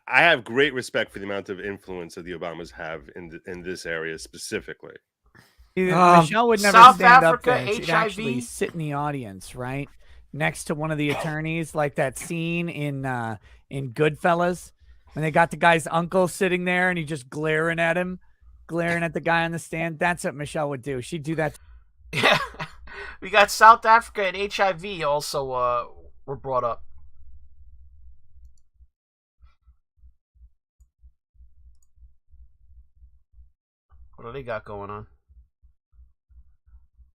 I have great respect for the amount of influence that the Obamas have in this area specifically.
Michelle would never
South
stand
Africa,
up there. She'd
HIV.
actually sit in the audience, right, next to one of the attorneys, like that scene in Goodfellas when they got the guy's uncle sitting there and he just glaring at him, glaring at the guy on the stand. That's what Michelle would do. She'd do that.
Yeah, we got South Africa and HIV also were brought up. What do they got going on?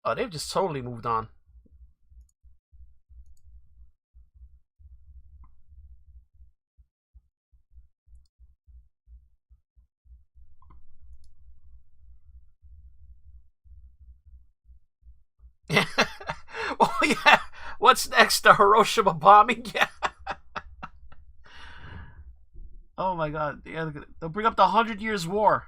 Oh, they've just totally moved on. Oh yeah. What's next? The Hiroshima bombing? Yeah. Oh my God. Yeah, they'll bring up the 100 Years' War.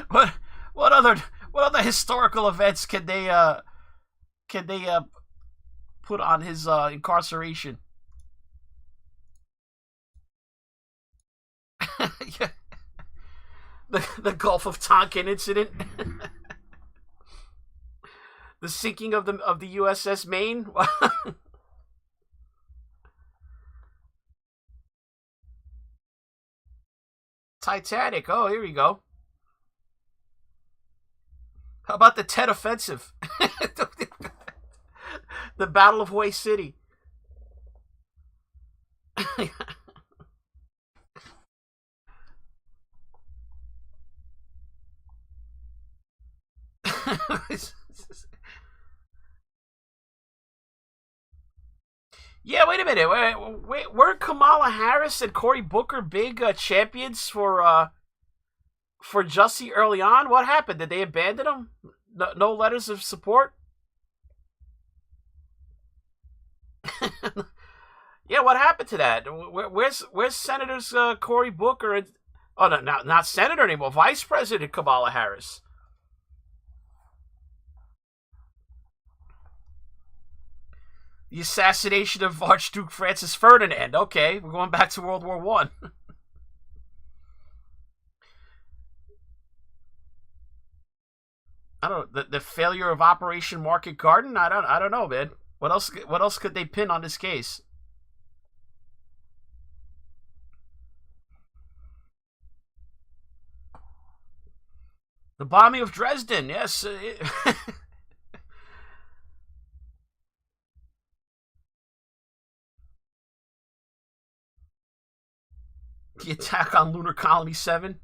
What other historical events can they put on his incarceration? Yeah. The Gulf of Tonkin incident. The sinking of the USS Maine. Titanic. Oh, here we go. How about the Tet Offensive? The Battle of Hawaii City. Yeah, wait a minute. Were Kamala Harris and Cory Booker big champions for Jussie early on? What happened? Did they abandon him? No letters of support? Yeah, what happened to that? Where's Senators Cory Booker and no, not Senator anymore, Vice President Kamala Harris? The assassination of Archduke Francis Ferdinand. Okay, we're going back to World War One. I don't know, the failure of Operation Market Garden. I don't know, man. What else could they pin on this case? The bombing of Dresden. Yes. The attack on Lunar Colony 7.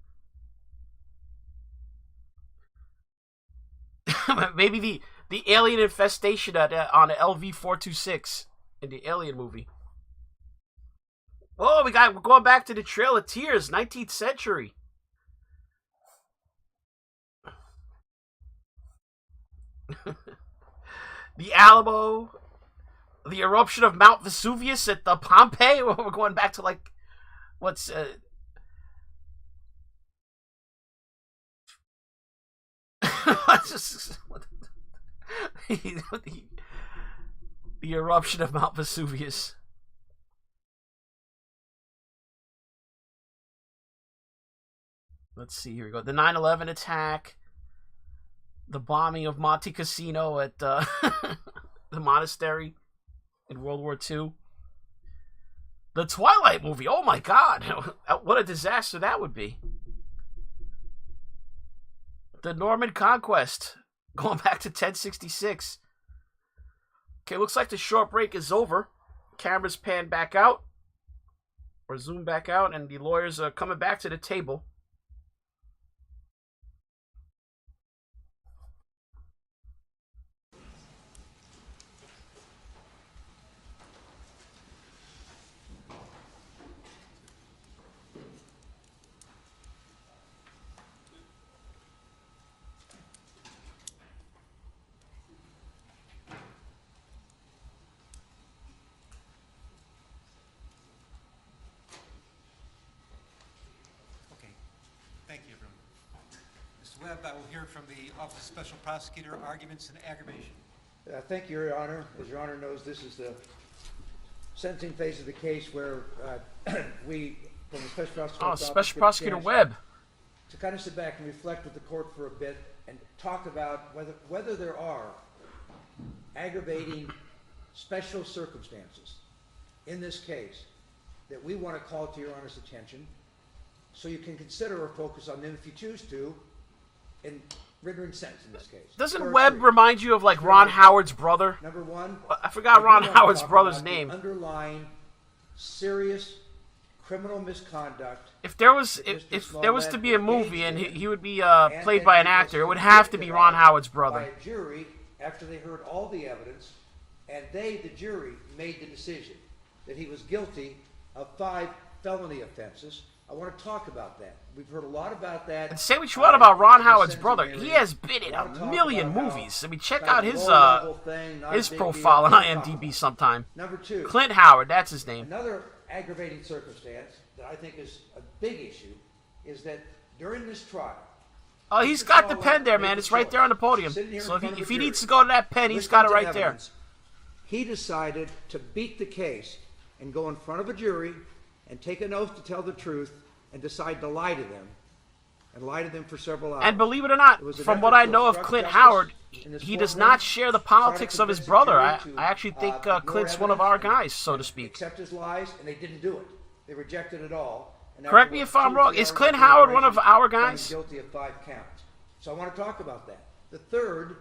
Maybe the alien infestation on LV-426 in the Alien movie. Oh, we're going back to the Trail of Tears, 19th century. The Alamo, the eruption of Mount Vesuvius at the Pompeii. We're going back to like what's the The eruption of Mount Vesuvius. Let's see, here we go. The 9/11 attack. The bombing of Monte Cassino at the monastery in World War II. The Twilight movie. Oh my God. What a disaster that would be. The Norman Conquest. Going back to 1066. Okay, looks like the short break is over. Cameras pan back out. Or zoom back out. And the lawyers are coming back to the table.
Thank you, everyone. Mr. Webb, I will hear from the Office of Special Prosecutor, arguments and aggravation.
Thank you, Your Honor. As Your Honor knows, this is the sentencing phase of the case where we, from the Special Prosecutor's Office,
Special Prosecutor Webb,
to kind of sit back and reflect with the court for a bit and talk about whether there are aggravating special circumstances in this case that we want to call to Your Honor's attention, so you can consider or focus on them if you choose to, in rendering sentence in this case.
Doesn't Webb remind you of like Ron Howard's brother?
Number one,
I forgot Ron Howard's brother's name.
Underlying serious criminal misconduct.
If there was to be a movie and he would be played by an actor, it would have to be Ron Howard's brother.
By a jury after they heard all the evidence, and they, the jury, made the decision that he was guilty of 5 felony offenses. I want to talk about that. We've heard a lot about that.
And say what you want about Ron Howard's brother. He has been in a million movies. I mean, check out his profile on IMDb sometime.
Number 2.
Clint Howard, that's his name.
Another aggravating circumstance that I think is a big issue is that during this trial.
Oh, he's got the pen there, man. It's right there on the podium. So if he needs to go to that pen, he's got it right there.
He decided to beat the case and go in front of a jury and take an oath to tell the truth and decide to lie to them, and lie to them for several hours.
And believe it or not, from what I know of Clint Howard, he does not share the politics of his brother. I actually think Clint's one of our guys, so to speak.
Accept his lies, and they didn't do it. They rejected it all.
Correct me if I'm wrong. Is Clint Howard one of our guys?
Guilty of 5 counts. So I want to talk about that. The third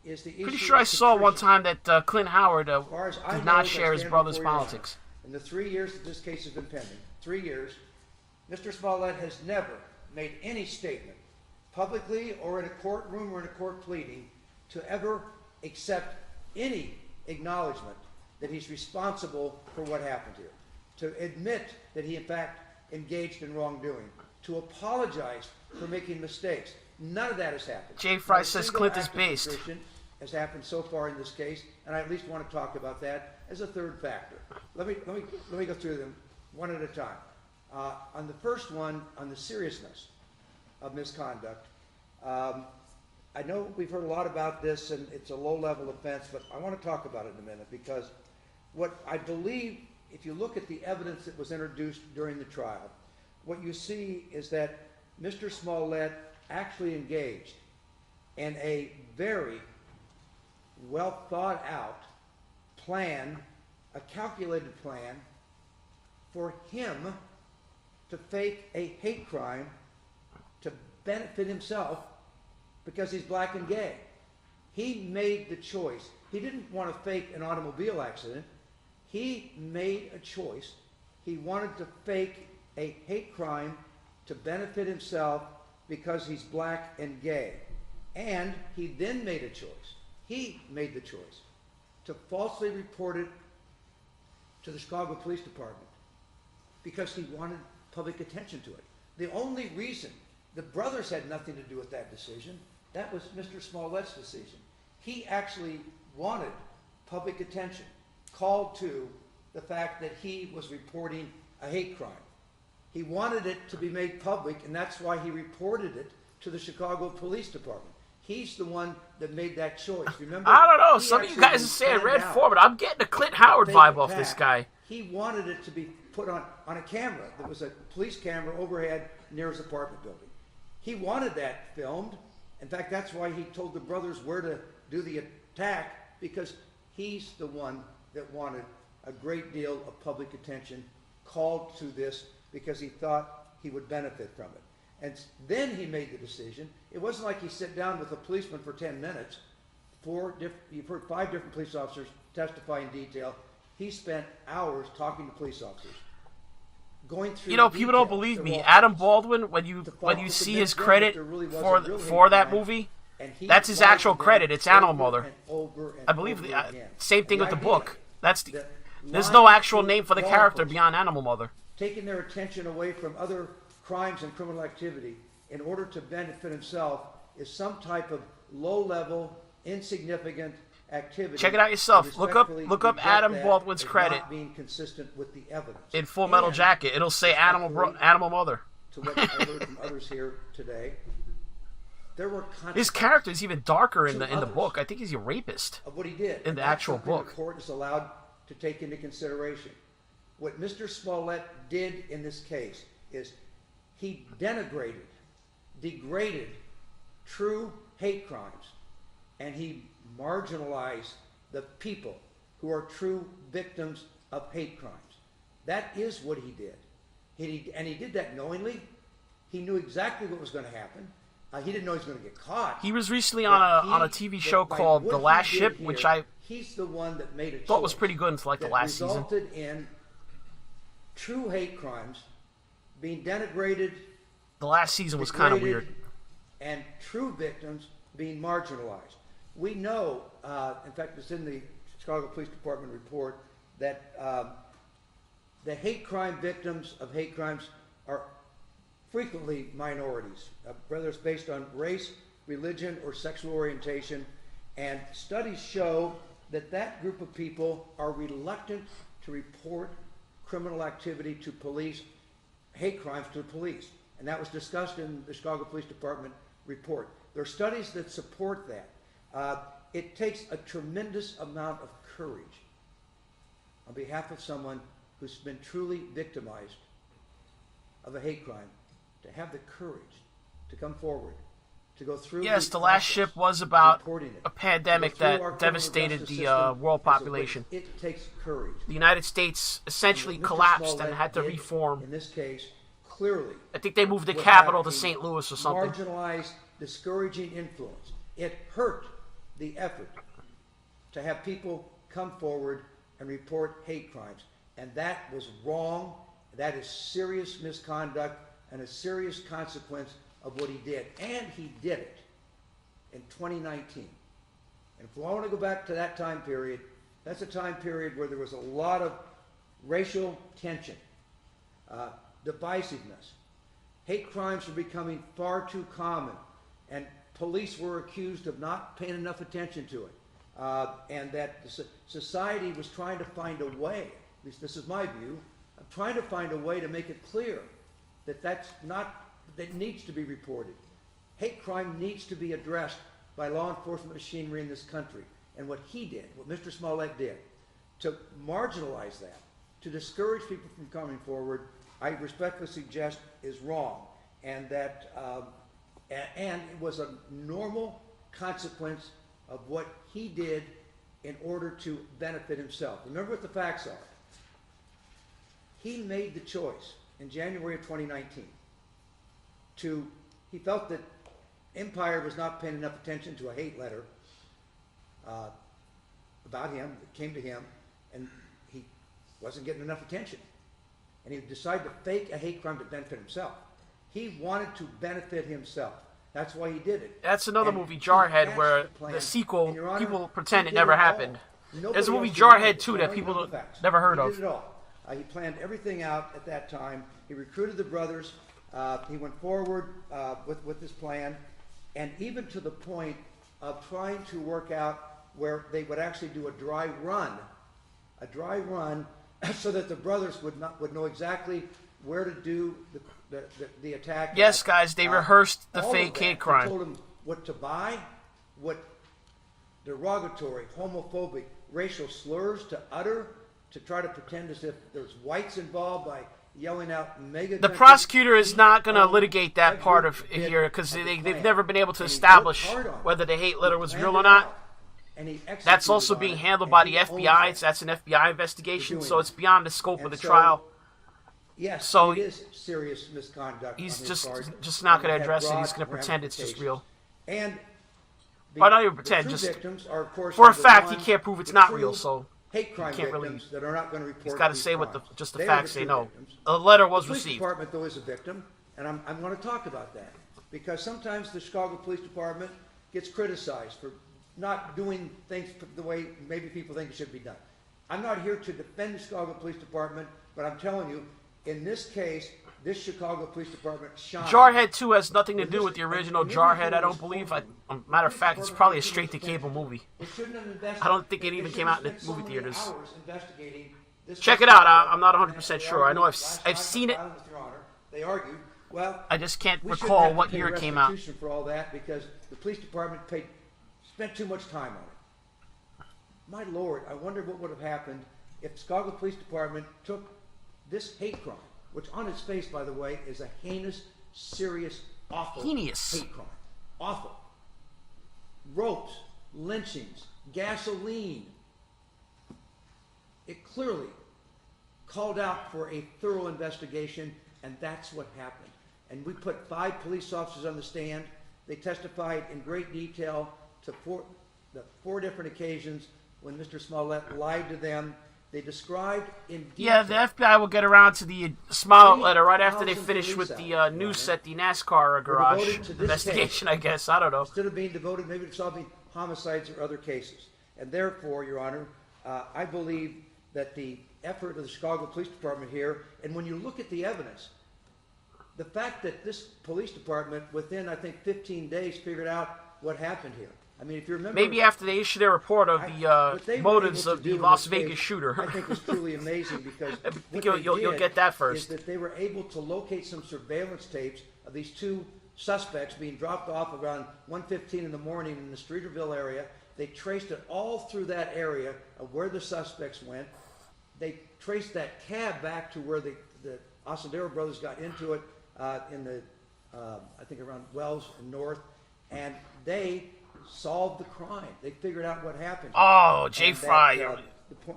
is the issue.
Pretty sure I saw one time that Clint Howard did not share his brother's politics.
In the 3 years that this case has been pending, 3 years, Mr. Smollett has never made any statement, publicly or in a courtroom or in a court pleading, to ever accept any acknowledgement that he's responsible for what happened here, to admit that he in fact engaged in wrongdoing, to apologize for making mistakes. None of that has happened.
Jay Fry says Clint is based.
Has happened so far in this case, and I at least want to talk about that as a third factor. Let me go through them one at a time. On the first one, on the seriousness of misconduct, I know we've heard a lot about this, and it's a low-level offense, but I want to talk about it in a minute, because what I believe, if you look at the evidence that was introduced during the trial, what you see is that Mr. Smollett actually engaged in a very well thought out plan, a calculated plan for him to fake a hate crime to benefit himself because he's black and gay. He made the choice. He didn't want to fake an automobile accident. He made a choice. He wanted to fake a hate crime to benefit himself because he's black and gay. And he then made a choice. He made the choice to falsely report it to the Chicago Police Department because he wanted public attention to it. The only reason, the brothers had nothing to do with that decision. That was Mr. Smollett's decision. He actually wanted public attention, called to the fact that he was reporting a hate crime. He wanted it to be made public, and that's why he reported it to the Chicago Police Department. He's the one that made that choice. Remember?
I don't know.
He
Some of you
actually
guys are saying
planned
Red
out
4, but I'm getting a Clint Howard
fake
vibe off this
attack.
guy.
He wanted it to be put on a camera. There was a police camera overhead near his apartment building. He wanted that filmed. In fact, that's why he told the brothers where to do the attack, because he's the one that wanted a great deal of public attention called to this because he thought he would benefit from it. And then he made the decision. It wasn't like he sat down with a policeman for 10 minutes. You've heard 5 different police officers testify in detail. He spent hours talking to police officers, going through.
You know, people don't believe me. Adam Baldwin, when you see his credit for that movie, that's his actual credit. It's Animal Mother. I believe same thing with the book. There's no actual name for the character beyond Animal Mother.
Taking their attention away from other crimes and criminal activity in order to benefit himself is some type of low-level, insignificant activity.
Check it out yourself. Look up Adam Baldwin's credit.
Not being consistent with the evidence.
In Full Metal Jacket, it'll say Animal Mother.
To what I heard from others here today, there were
his character is even darker in the book. I think he's a rapist.
Of what he did
in the actual book.
The court is allowed to take into consideration. What Mr. Smollett did in this case is he denigrated, degraded true hate crimes, and he marginalized the people who are true victims of hate crimes. That is what he did. And he did that knowingly. He knew exactly what was going to happen. He didn't know he was going to get caught.
He was recently on a TV show called The Last Ship, which I
he's the one that made a
thought was pretty good until like the last season.
Resulted in true hate crimes being denigrated.
The last season was kind of weird.
And true victims being marginalized. We know, in fact, it's in the Chicago Police Department report, that the hate crime victims of hate crimes are frequently minorities, whether it's based on race, religion, or sexual orientation. And studies show that that group of people are reluctant to report criminal activity to police, hate crimes to the police. And that was discussed in the Chicago Police Department report. There are studies that support that. It takes a tremendous amount of courage on behalf of someone who's been truly victimized of a hate crime to have the courage to come forward, to go through.
Yes, The Last Ship was about a pandemic that devastated the world population.
It takes courage.
The United States essentially collapsed and had to reform.
In this case, clearly,
I think they moved the capital to St. Louis or something.
Marginalized, discouraging influence. It hurt the effort to have people come forward and report hate crimes. And that was wrong. That is serious misconduct and a serious consequence of what he did. And he did it in 2019. And if we want to go back to that time period, that's a time period where there was a lot of racial tension, divisiveness. Hate crimes were becoming far too common, and police were accused of not paying enough attention to it. And that society was trying to find a way, at least this is my view, of trying to find a way to make it clear that that needs to be reported. Hate crime needs to be addressed by law enforcement machinery in this country. And what he did, what Mr. Smollett did, to marginalize that, to discourage people from coming forward, I respectfully suggest is wrong. And that and it was a normal consequence of what he did in order to benefit himself. Remember what the facts are. He made the choice in January of 2019 he felt that Empire was not paying enough attention to a hate letter about him that came to him, and he wasn't getting enough attention. And he decided to fake a hate crime to benefit himself. He wanted to benefit himself. That's why he did it.
That's another movie, Jarhead, where the sequel, people pretend it never happened. There's a movie, Jarhead 2, that people never heard of.
He did it all. He planned everything out at that time. He recruited the brothers. He went forward with this plan, and even to the point of trying to work out where they would actually do a dry run, so that the brothers would know exactly where to do the attack.
Yes, guys, they rehearsed the fake hate crime.
He told them what to buy, what derogatory, homophobic, racial slurs to utter, to try to pretend as if there's whites involved by yelling out mega.
The prosecutor is not going to litigate that part of here because they've never been able to establish whether the hate letter was real or not. That's also being handled by the FBI. That's an FBI investigation, so it's beyond the scope of the trial.
Yes,
so
it is serious misconduct.
He's just not going to address it. He's going to pretend it's just real.
And
well, not even pretend. Just for a fact, he can't prove it's not real. So
hate crime
can't really.
Victims that are not going to report.
He's got to say
crimes.
what just the
They
facts
are
say.
the
No,
victims.
a letter was
the police
received.
Department though is a victim, and I'm going to talk about that because sometimes the Chicago Police Department gets criticized for not doing things the way maybe people think it should be done. I'm not here to defend the Chicago Police Department, but I'm telling you, in this case, this Chicago Police Department shined.
Jarhead 2 has nothing to do with the original Jarhead, I don't believe. Matter of fact, it's probably a straight-to-cable movie. I don't think it even came out in the movie theaters. Check it out. I'm not 100% sure. I know I've seen it.
They argued. Well,
I just can't recall what year it came out.
For all that, because the police department spent too much time on it. My Lord, I wonder what would have happened if the Chicago Police Department took this hate crime, which on its face, by the way, is a heinous, serious, awful hate crime. Awful. Ropes, lynchings, gasoline. It clearly called out for a thorough investigation, and that's what happened. And we put 5 police officers on the stand. They testified in great detail to the 4 different occasions when Mr. Smollett lied to them. They described in detail.
Yeah, the FBI will get around to the Smollett letter right after they finish with the noose at the NASCAR garage investigation, I guess. I don't know.
Instead of being devoted maybe to solving homicides or other cases. And therefore, Your Honor, I believe that the effort of the Chicago Police Department here, and when you look at the evidence, the fact that this police department, within, I think, 15 days, figured out what happened here. I mean, if you remember...
Maybe after they issue their report of the motives of the Las Vegas shooter.
I think is truly amazing because
I think you'll get that first.
Is that they were able to locate some surveillance tapes of these 2 suspects being dropped off around 1:15 in the morning in the Streeterville area. They traced it all through that area of where the suspects went. They traced that cab back to where the Osendero brothers got into it in the, I think around Wells and North, and they solved the crime. They figured out what happened.
Oh, Jay Fry.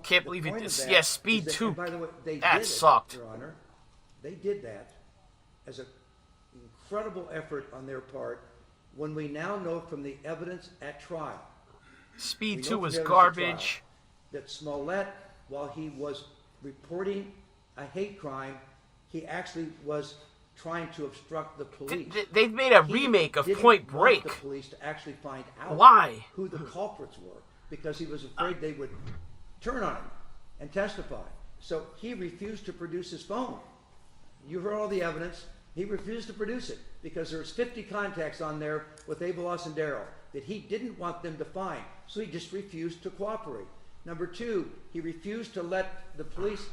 Can't believe it. Yeah, Speed 2.
By the way,
that sucked.
Your Honor. They did that as an incredible effort on their part when we now know from the evidence at trial.
Speed 2 was garbage.
That Smollett, while he was reporting a hate crime, he actually was trying to obstruct the police.
They've made a remake of Point Break.
The police to actually find out
why
who the culprits were, because he was afraid they would turn on him and testify. So he refused to produce his phone. You heard all the evidence. He refused to produce it because there's 50 contacts on there with Abel Osendero that he didn't want them to find. So he just refused to cooperate. Number 2, he refused to let the police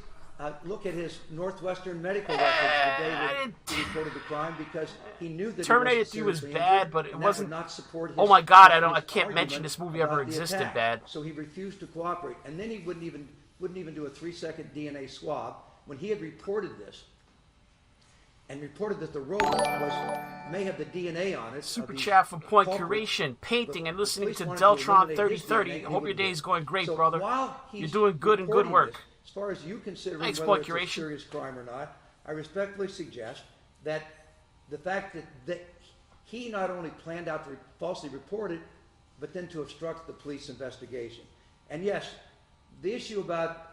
look at his Northwestern medical records the day that he reported the crime because he knew that
Terminator 3 was bad, but it wasn't.
Not support his,
oh my God! I can't mention this movie ever existed bad.
So he refused to cooperate, and then he wouldn't even do a 3-second DNA swab when he had reported this, and reported that the robe may have the DNA on it.
Super chat from Point Curation, painting and listening to Deltron 3030. Hope your day is going great, brother. You're doing good and good work.
As far as you consider whether it's a serious crime or not, I respectfully suggest that the fact that he not only planned out to falsely report it, but then to obstruct the police investigation. And yes, the issue about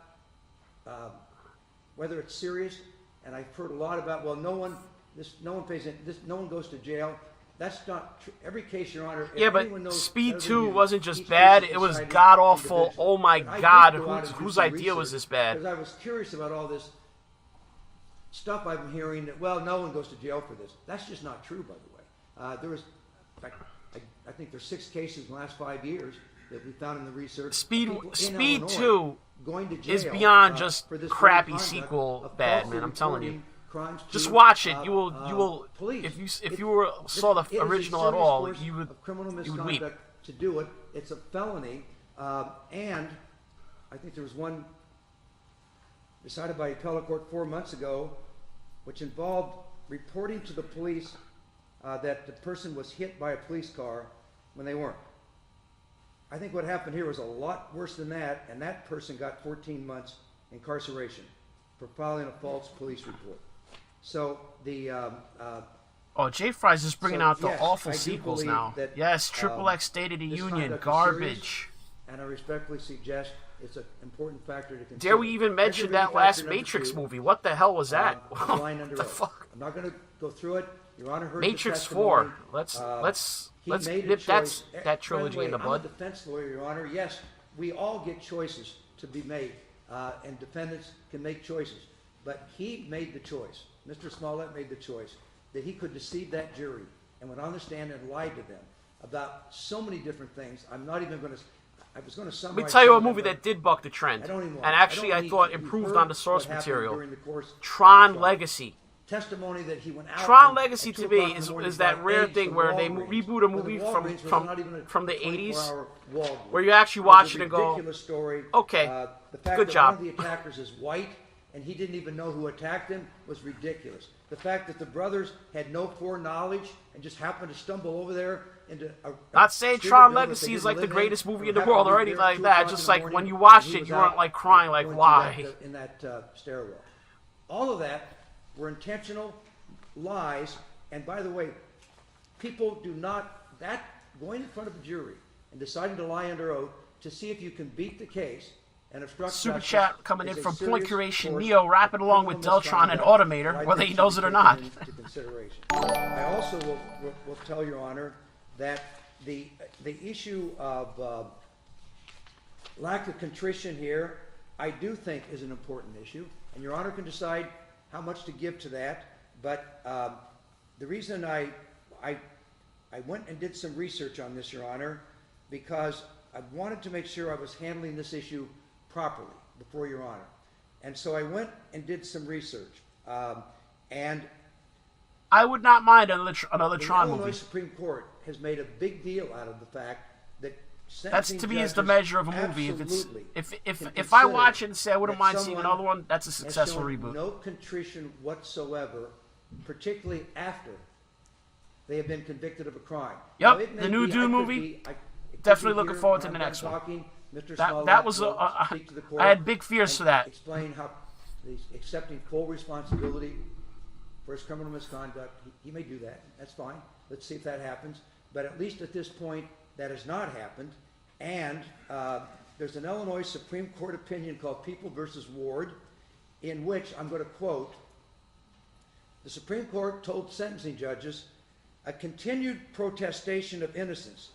whether it's serious, and I've heard a lot about, well, no one goes to jail. That's not true. Every case, Your Honor.
Yeah, but Speed 2 wasn't just bad; it was god awful. Oh my God, whose idea was this bad?
Because I was curious about all this stuff I've been hearing that, well, no one goes to jail for this. That's just not true, by the way. There was, in fact, I think there's 6 cases in the last 5 years that we found in the research.
Speed 2 is beyond just crappy sequel bad, man. I'm telling you.
crimes.
Just
to,
watch it. You will.
Police.
If you saw the
It is a
original at
serious
all,
course
you would
of criminal
you would weep.
misconduct to do it. It's a felony, and I think there was one decided by appellate court 4 months ago, which involved reporting to the police that the person was hit by a police car when they weren't. I think what happened here was a lot worse than that, and that person got 14 months incarceration for filing a false police report. So the
Oh, Jay Fry's just bringing out the
yes,
awful
I do
sequels
believe
now.
that,
Yes, Triple X State of the
this
Union,
conduct is
garbage.
serious, and I respectfully suggest it's an important factor to consider.
Dare we even mention that last Matrix movie? What the hell was that?
Line under
the
oath.
fuck?
I'm not going to go through it. Your Honor heard
Matrix
the testimony.
4. Let's
He
let's
made a
nip
choice.
that trilogy
By
in
the
the
way, I'm
bud.
a defense lawyer, Your Honor. Yes, we all get choices to be made, and defendants can make choices. But he made the choice. Mr. Smollett made the choice that he could deceive that jury and went on the stand and lied to them about so many different things. I'm not even going to. I was going to summarize.
Let me tell you a
some of them,
movie
but
that did buck the trend,
I don't even
and
want-
actually
don't
I
need
thought
to. You've
improved
heard
on the source
what happened
material.
during the course of the
Tron
trial.
Legacy.
Testimony that he went out.
Tron
and
Legacy
at
to
2
me
o'clock in the
is
morning
that
got
rare
eggs
thing
from
where they
Walgreens.
reboot a
Well, the
movie
Walgreens was not even a
from the 80s,
24-hour Walgreens.
where you actually
It was
watch
a
it and go,
ridiculous story.
okay,
The fact
good
that
job.
one of the attackers is white and he didn't even know who attacked him was ridiculous. The fact that the brothers had no foreknowledge and just happened to stumble over there into a
Not saying
student
Tron
building that they
Legacy is
didn't
like the
live in,
greatest movie
or
in the
happened
world
to
or
be
anything
there at
like
2
that.
o'clock
Just
in the
like
morning
when you
and
watched
he
it,
was
you weren't
out
like crying like,
going to
why?
in that stairwell. All of that were intentional lies, and by the way, people do not, that going in front of a jury and deciding to lie under oath to see if you can beat the case and obstruct
Super
justice
chat coming
is
in
a
from Point
serious
Curation,
course
Neo rapping
of
along with
criminal
Deltron and
misconduct
Automator,
that I
whether
think
he
should
knows
be
it or
taken
not.
into consideration. I also will tell Your Honor that the issue of lack of contrition here, I do think is an important issue, and Your Honor can decide how much to give to that. But the reason I went and did some research on this, Your Honor, because I wanted to make sure I was handling this issue properly before Your Honor. And so I went and did some research. And
I would not mind another
the
Tron
Illinois
movie.
Supreme Court has made a big deal out of the fact that
That's
sentencing
to me is the
judges
measure of a movie.
absolutely
If
can
if I
consider
watch it and say I wouldn't
that
mind seeing
someone
another one, that's a
has
successful
shown
reboot.
no contrition whatsoever, particularly after they have been convicted of a crime.
Yep,
Now, it may
the new
be-
Dune
I could
movie.
be- I- it could
Definitely
be
looking
here
forward to
when
the
I'm
next one.
talking, Mr.
That
Smollett
was
will speak to the court
I had big fears
and
for that.
Explain how he's accepting full responsibility for his criminal misconduct. He may do that. That's fine. Let's see if that happens. But at least at this point, that has not happened. And there's an Illinois Supreme Court opinion called People versus Ward, in which I'm going to quote, the Supreme Court told sentencing judges a continued protestation of innocence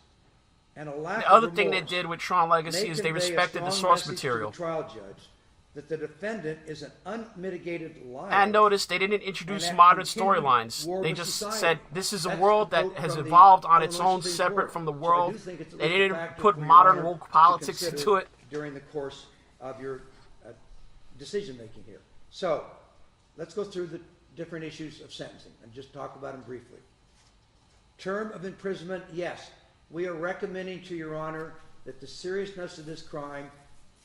and a lack
The other
of
thing they
remorse
did with Tron Legacy
may
is they
convey a
respected the
strong
source
message to
material.
the trial judge that the defendant is an unmitigated liar.
And notice they didn't introduce
and that
modern
continued
storylines.
war
They
with
just
society.
said this is a
That's
world
the
that
quote
has
from the
evolved on its
Illinois
own,
Supreme
separate
Court.
from the
So I
world.
do think it's at
They
least a
didn't
factor
put
for Your
modern
Honor
woke
to
politics
consider
into it.
during the course of your decision making here. So let's go through the different issues of sentencing and just talk about them briefly. Term of imprisonment, yes. We are recommending to Your Honor that the seriousness of this crime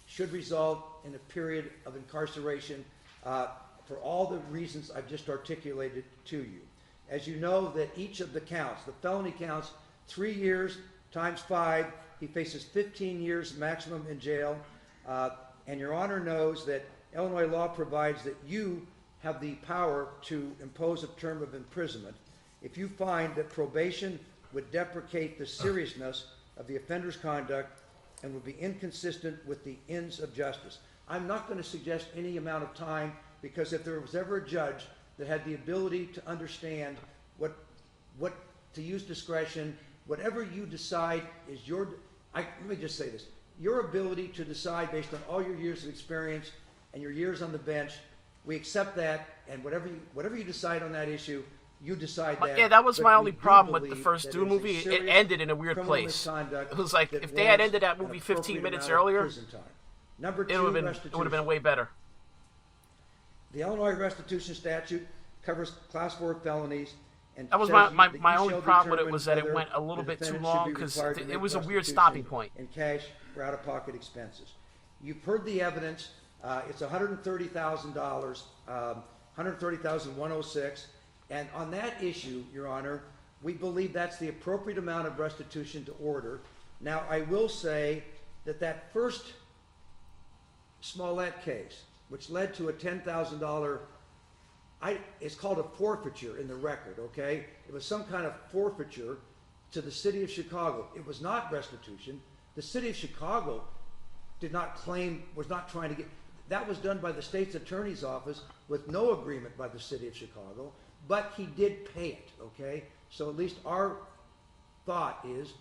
should result in a period of incarceration for all the reasons I've just articulated to you. As you know, that each of the counts, the felony counts, 3 years times 5, he faces 15 years maximum in jail. And Your Honor knows that Illinois law provides that you have the power to impose a term of imprisonment if you find that probation would deprecate the seriousness of the offender's conduct and would be inconsistent with the ends of justice. I'm not going to suggest any amount of time, because if there was ever a judge that had the ability to understand what to use discretion, whatever you decide is let me just say this, your ability to decide based on all your years of experience and your years on the bench, we accept that, and whatever you decide on that issue, you decide that.
Yeah, that was
But
my
we
only
do
problem with the
believe
first
that
Dune
it is a
movie. It
serious
ended in a weird
criminal
place.
misconduct
It was like
that
if they had
warrants
ended that
an
movie 15
appropriate
minutes
amount of
earlier,
prison time. Number
it
two,
would have been
restitution.
way better.
The Illinois restitution statute covers Class 4 felonies. And
That was
says
my
you
only
shall
problem with it
determine
was that it
whether
went a little
the
bit too
defendant should
long
be
because
required to
it
make
was a weird
restitution
stopping point.
in cash for out-of-pocket expenses. You've heard the evidence. It's $130,000, $130,106, and on that issue, Your Honor, we believe that's the appropriate amount of restitution to order. Now, I will say that that first Smollett case, which led to a $10,000, it's called a forfeiture in the record, okay? It was some kind of forfeiture to the city of Chicago. It was not restitution. The city of Chicago did not claim, was not trying to get, that was done by the state's attorney's office with no agreement by the city of Chicago, but he did pay it, okay? So at least our thought is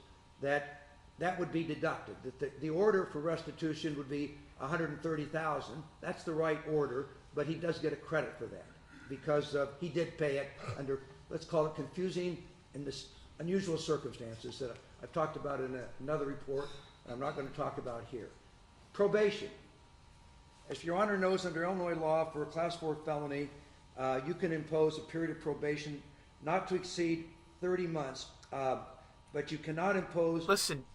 that that would be deducted, that the order for restitution would be $130,000. That's the right order, but he does get a credit for that because he did pay it under, let's call it confusing and this unusual circumstances that I've talked about in another report, and I'm not going to talk about here. Probation. As Your Honor knows, under Illinois law, for a Class 4 felony, you can impose a period of probation not to exceed 30 months, but you cannot impose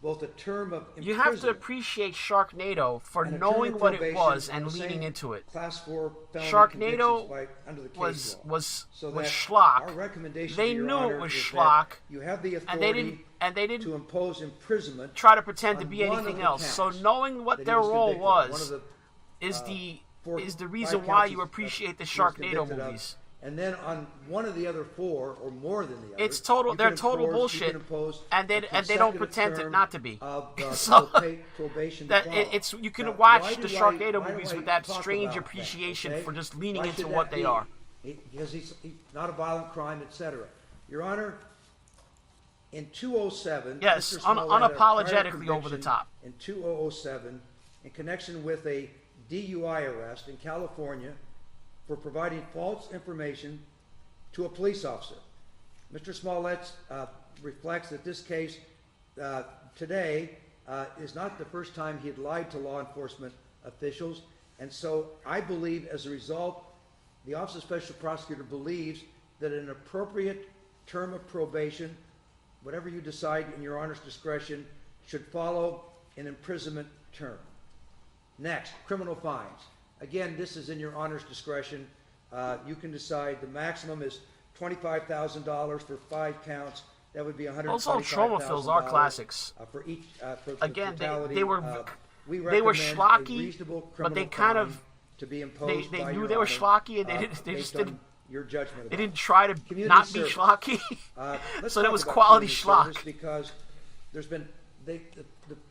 both a term of imprisonment.
You have to appreciate Sharknado for knowing what it was and leaning into it.
Class 4 felony
Sharknado
under the case
was
law.
schlock.
Our recommendation
They
to Your
knew
Honor
it was
is
schlock,
that you have the authority
and they didn't
to impose imprisonment.
Try to pretend to
on
be
one
anything
of the
else. So
counts
knowing what
that he
their
was
role
convicted of,
was
one of the
is the reason
five
why
counts
you
he's-
appreciate the
he was
Sharknado
convicted of.
movies.
And then on one of the other four, or more than the others,
It's total.
you
They're
can
total
impose- you
bullshit,
can impose
and
a
they don't
consecutive
pretend it
term
not to be.
of,
So
probation to
that
follow.
it's you can
Now,
watch
why
the
do
Sharknado
why do
movies
I
with that
talk
strange
about
appreciation
okay?
for just leaning
Why
into
should
what
that
they
be?
are.
Because he's not a violent crime, etc. Your Honor, in 2007,
Yes,
Mr. Smollett had a
unapologetically
prior
over the
conviction
top.
In 2007, in connection with a DUI arrest in California for providing false information to a police officer. Mr. Smollett reflects that this case today is not the first time he had lied to law enforcement officials, and so I believe as a result, the Office of Special Prosecutor believes that an appropriate term of probation, whatever you decide in your Honor's discretion, should follow an imprisonment term. Next, criminal fines. Again, this is in your Honor's discretion. You can decide the maximum is $25,000 for 5 counts. That would be $125,000.
Those old trauma films are classics.
For each,
Again,
totality.
they were
we
they were
recommend a
schlocky,
reasonable
but they
criminal
kind
fine
of
to be imposed
they
by
knew
your
they were
Honor,
schlocky, and they just
based
didn't.
on your judgment.
They
about
didn't
it.
try to
Community
not be
service.
schlocky.
Let's
So that
talk
was
about
quality
community
schlock.
service because there's been the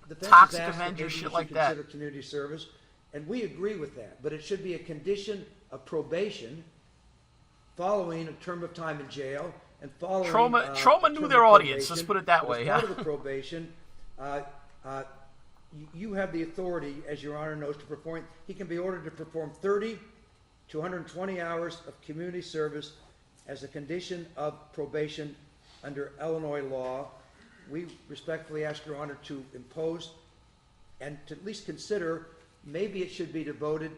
defense
Toxic
has asked that
Avenger
maybe
shit
you
like
should
that.
consider community service, and we agree with that. But it should be a condition of probation, following a term of time in jail, and following
Trauma
a
knew
term
their
of
audience. Let's
probation.
put it that
But
way.
As part of the probation, you have the authority, as your Honor knows, to perform. He can be ordered to perform 30 to 120 hours of community service as a condition of probation under Illinois law. We respectfully ask your Honor to impose and to at least consider maybe it should be devoted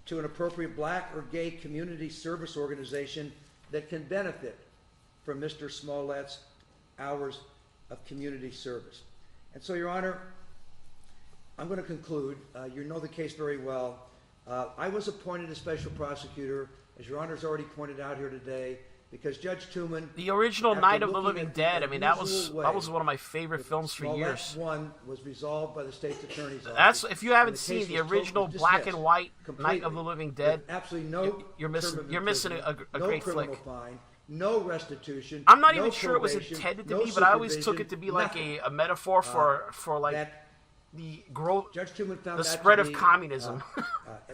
to an appropriate black or gay community service organization that can benefit from Mr. Smollett's hours of community service. And so, Your Honor, I'm going to conclude. You know the case very well. I was appointed a special prosecutor, as Your Honor's already pointed out here today, because Judge Tooman,
The original
after
Night of the
looking
Living
at the
Dead. I mean, that was
unusual
that was
way
one of my favorite films for
Smollett
years.
1 was resolved by the state's attorney's office.
That's if you
and
haven't
the
seen
case
the
was
original
totally
black
dismissed
and white Night
completely.
of the Living Dead.
With absolutely no
You're missing
term of
you're missing a
imprisonment,
great
no criminal
flick.
fine, no restitution.
I'm not
no
even sure it was
probation,
intended to
no
be, but I always took
supervision,
it to be like
nothing.
a metaphor for like the growth,
Judge Tooman found
the
that
spread
to
of
be,
communism.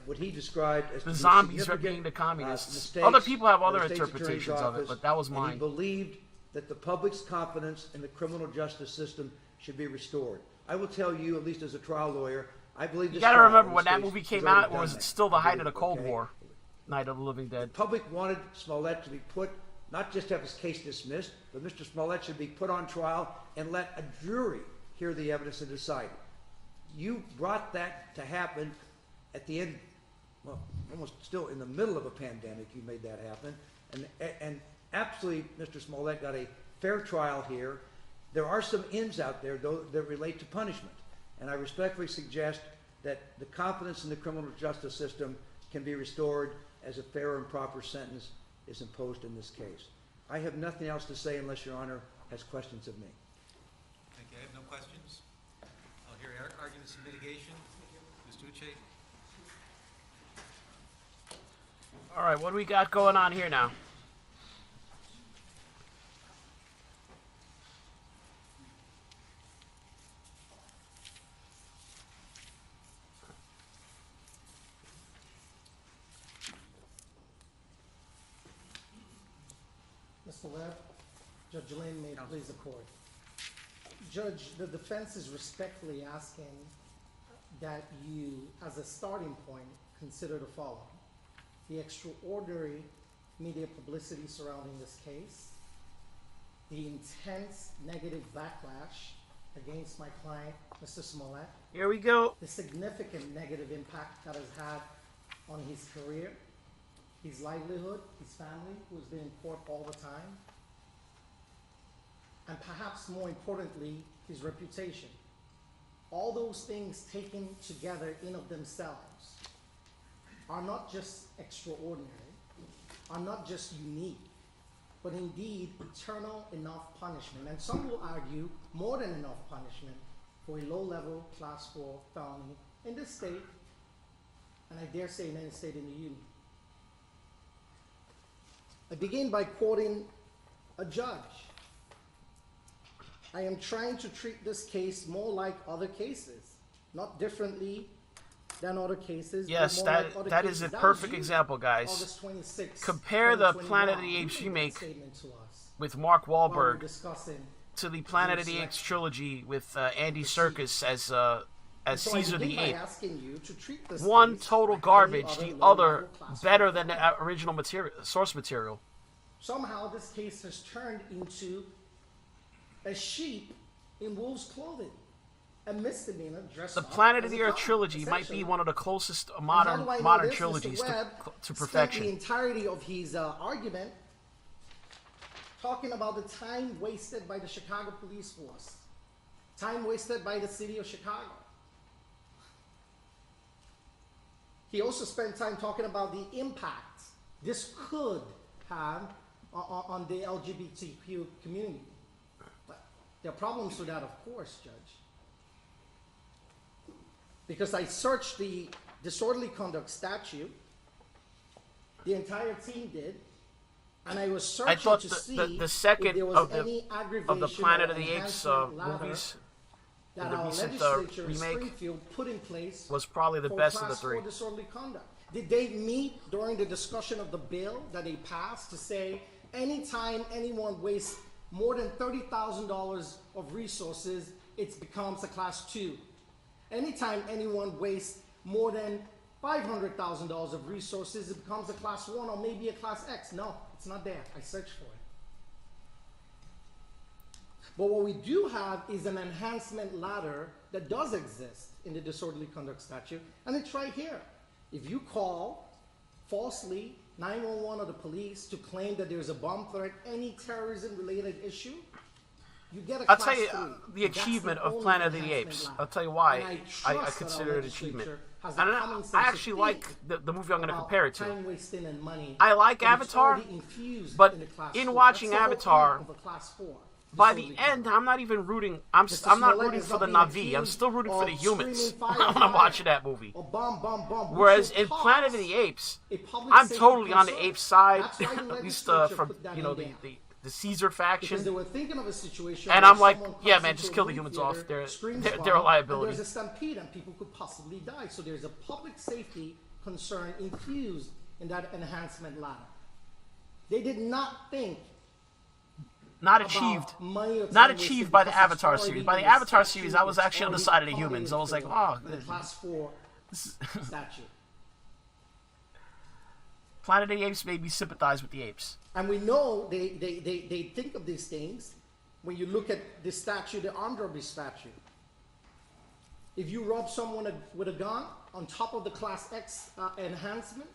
What he described as
The
to be
zombies are
significant,
being the communists.
mistakes
Other people have
by
other
the state's attorney's
interpretations of it,
office,
but that was
and he
mine.
believed that the public's confidence in the criminal justice system should be restored. I will tell you, at least as a trial lawyer, I believe
You
this
got to
trial
remember
in
when
this
that
case
movie
has
came
already
out,
done
was
that,
still the
I
height of
believe,
the Cold
okay?
War. Night of the Living Dead.
The public wanted Smollett to be put, not just have his case dismissed, but Mr. Smollett should be put on trial and let a jury hear the evidence and decide it. You brought that to happen at the end, well, almost still in the middle of a pandemic, you made that happen. And absolutely, Mr. Smollett got a fair trial here. There are some ins out there, though, that relate to punishment. And I respectfully suggest that the confidence in the criminal justice system can be restored as a fair and proper sentence is imposed in this case. I have nothing else to say unless Your Honor has questions of me.
Thank you. I have no questions. I'll hear arguments in mitigation. Ms. Duce.
All right, what do we got going on here now?
Mr. Webb, Judge Lynn, may it please the court. Judge, the defense is respectfully asking that you, as a starting point, consider the following. The extraordinary media publicity surrounding this case, the intense negative backlash against my client, Mr. Smollett.
Here we go.
The significant negative impact that has had on his career, his livelihood, his family, who's been in court all the time, and perhaps more importantly, his reputation. All those things taken together in of themselves are not just extraordinary, are not just unique, but indeed eternal enough punishment. And some will argue more than enough punishment for a low-level Class 4 felony in this state, and I dare say in any state in the Union. I begin by quoting a judge. I am trying to treat this case more like other cases, not differently than other cases.
Yes, that is a perfect example, guys. Compare the Planet of the Apes remake with Mark Wahlberg to the Planet of the Apes trilogy with Andy Serkis as Caesar the Ape. One total garbage, the other better than the original source material.
Somehow this case has turned into a sheep in wolf's clothing. A misdemeanor dressed
The
up
Planet of
as
the
a
Earth
cop,
trilogy might be
essentially.
one of the closest
And how do I know
modern
this?
trilogies
Mr. Webb
to perfection.
spent the entirety of his argument talking about the time wasted by the Chicago police force, time wasted by the city of Chicago. He also spent time talking about the impact this could have on the LGBTQ community. But there are problems with that, of course, Judge. Because I searched the disorderly conduct statute, the entire team did, and I was searching
I thought
to see
the
if
second
there was
of
any
the
aggravation
Planet
or
of the Apes
enhancement ladder
movies,
that
the
our
recent
legislature in
remake,
Springfield put in place
was probably the
for
best of the
Class
three.
4 disorderly conduct. Did they meet during the discussion of the bill that they passed to say anytime anyone wastes more than $30,000 of resources, it becomes a Class 2? Anytime anyone wastes more than $500,000 of resources, it becomes a Class 1 or maybe a Class X. No, it's not there. I searched for it. But what we do have is an enhancement ladder that does exist in the disorderly conduct statute, and it's right here. If you call falsely 911 or the police to claim that there's a bomb threat, any terrorism-related issue, you get a
I'll
Class
tell you
3.
the achievement of Planet of the Apes. I'll tell you why I consider it an achievement. And I actually like the movie I'm going to compare it to.
Time wasting and money,
I like
but it's
Avatar,
already infused
but
in the Class
in
4.
watching
That's the whole
Avatar,
point of a Class 4
by the
disorderly
end, I'm not even rooting. I'm not
Smollett
rooting
is
for
not
the
being
Na'vi. I'm
accused
still rooting for the
of
humans
screaming fire,
when I'm
fire,
watching that movie.
or bomb, bomb, bomb.
Whereas
Which
in Planet of the Apes,
a public
I'm
safety
totally on the
concern.
ape side,
That's why the
at least
legislature
from
put that
you know
in there.
the Caesar faction.
Because they were thinking of a situation
And
where
I'm like,
someone
yeah,
comes
man,
into
just
a
kill the
movie
humans
theater,
off. They're
screams
a
bomb,
liability.
And there's a stampede and people could possibly die. So there's a public safety concern infused in that enhancement ladder. They did not think
Not
about achieved.
money or time Not
wasted
achieved by the
because it's
Avatar
already
series. By
in
the
the
Avatar
statute,
series, I was
it's
actually on the
already
side of the
part
humans. I was like,
the-
oh,
the Class 4 statute.
Planet of the Apes made me sympathize with the apes.
And we know they think of these things when you look at the statute, the armed robbery statute. If you rob someone with a gun on top of the Class X enhancement,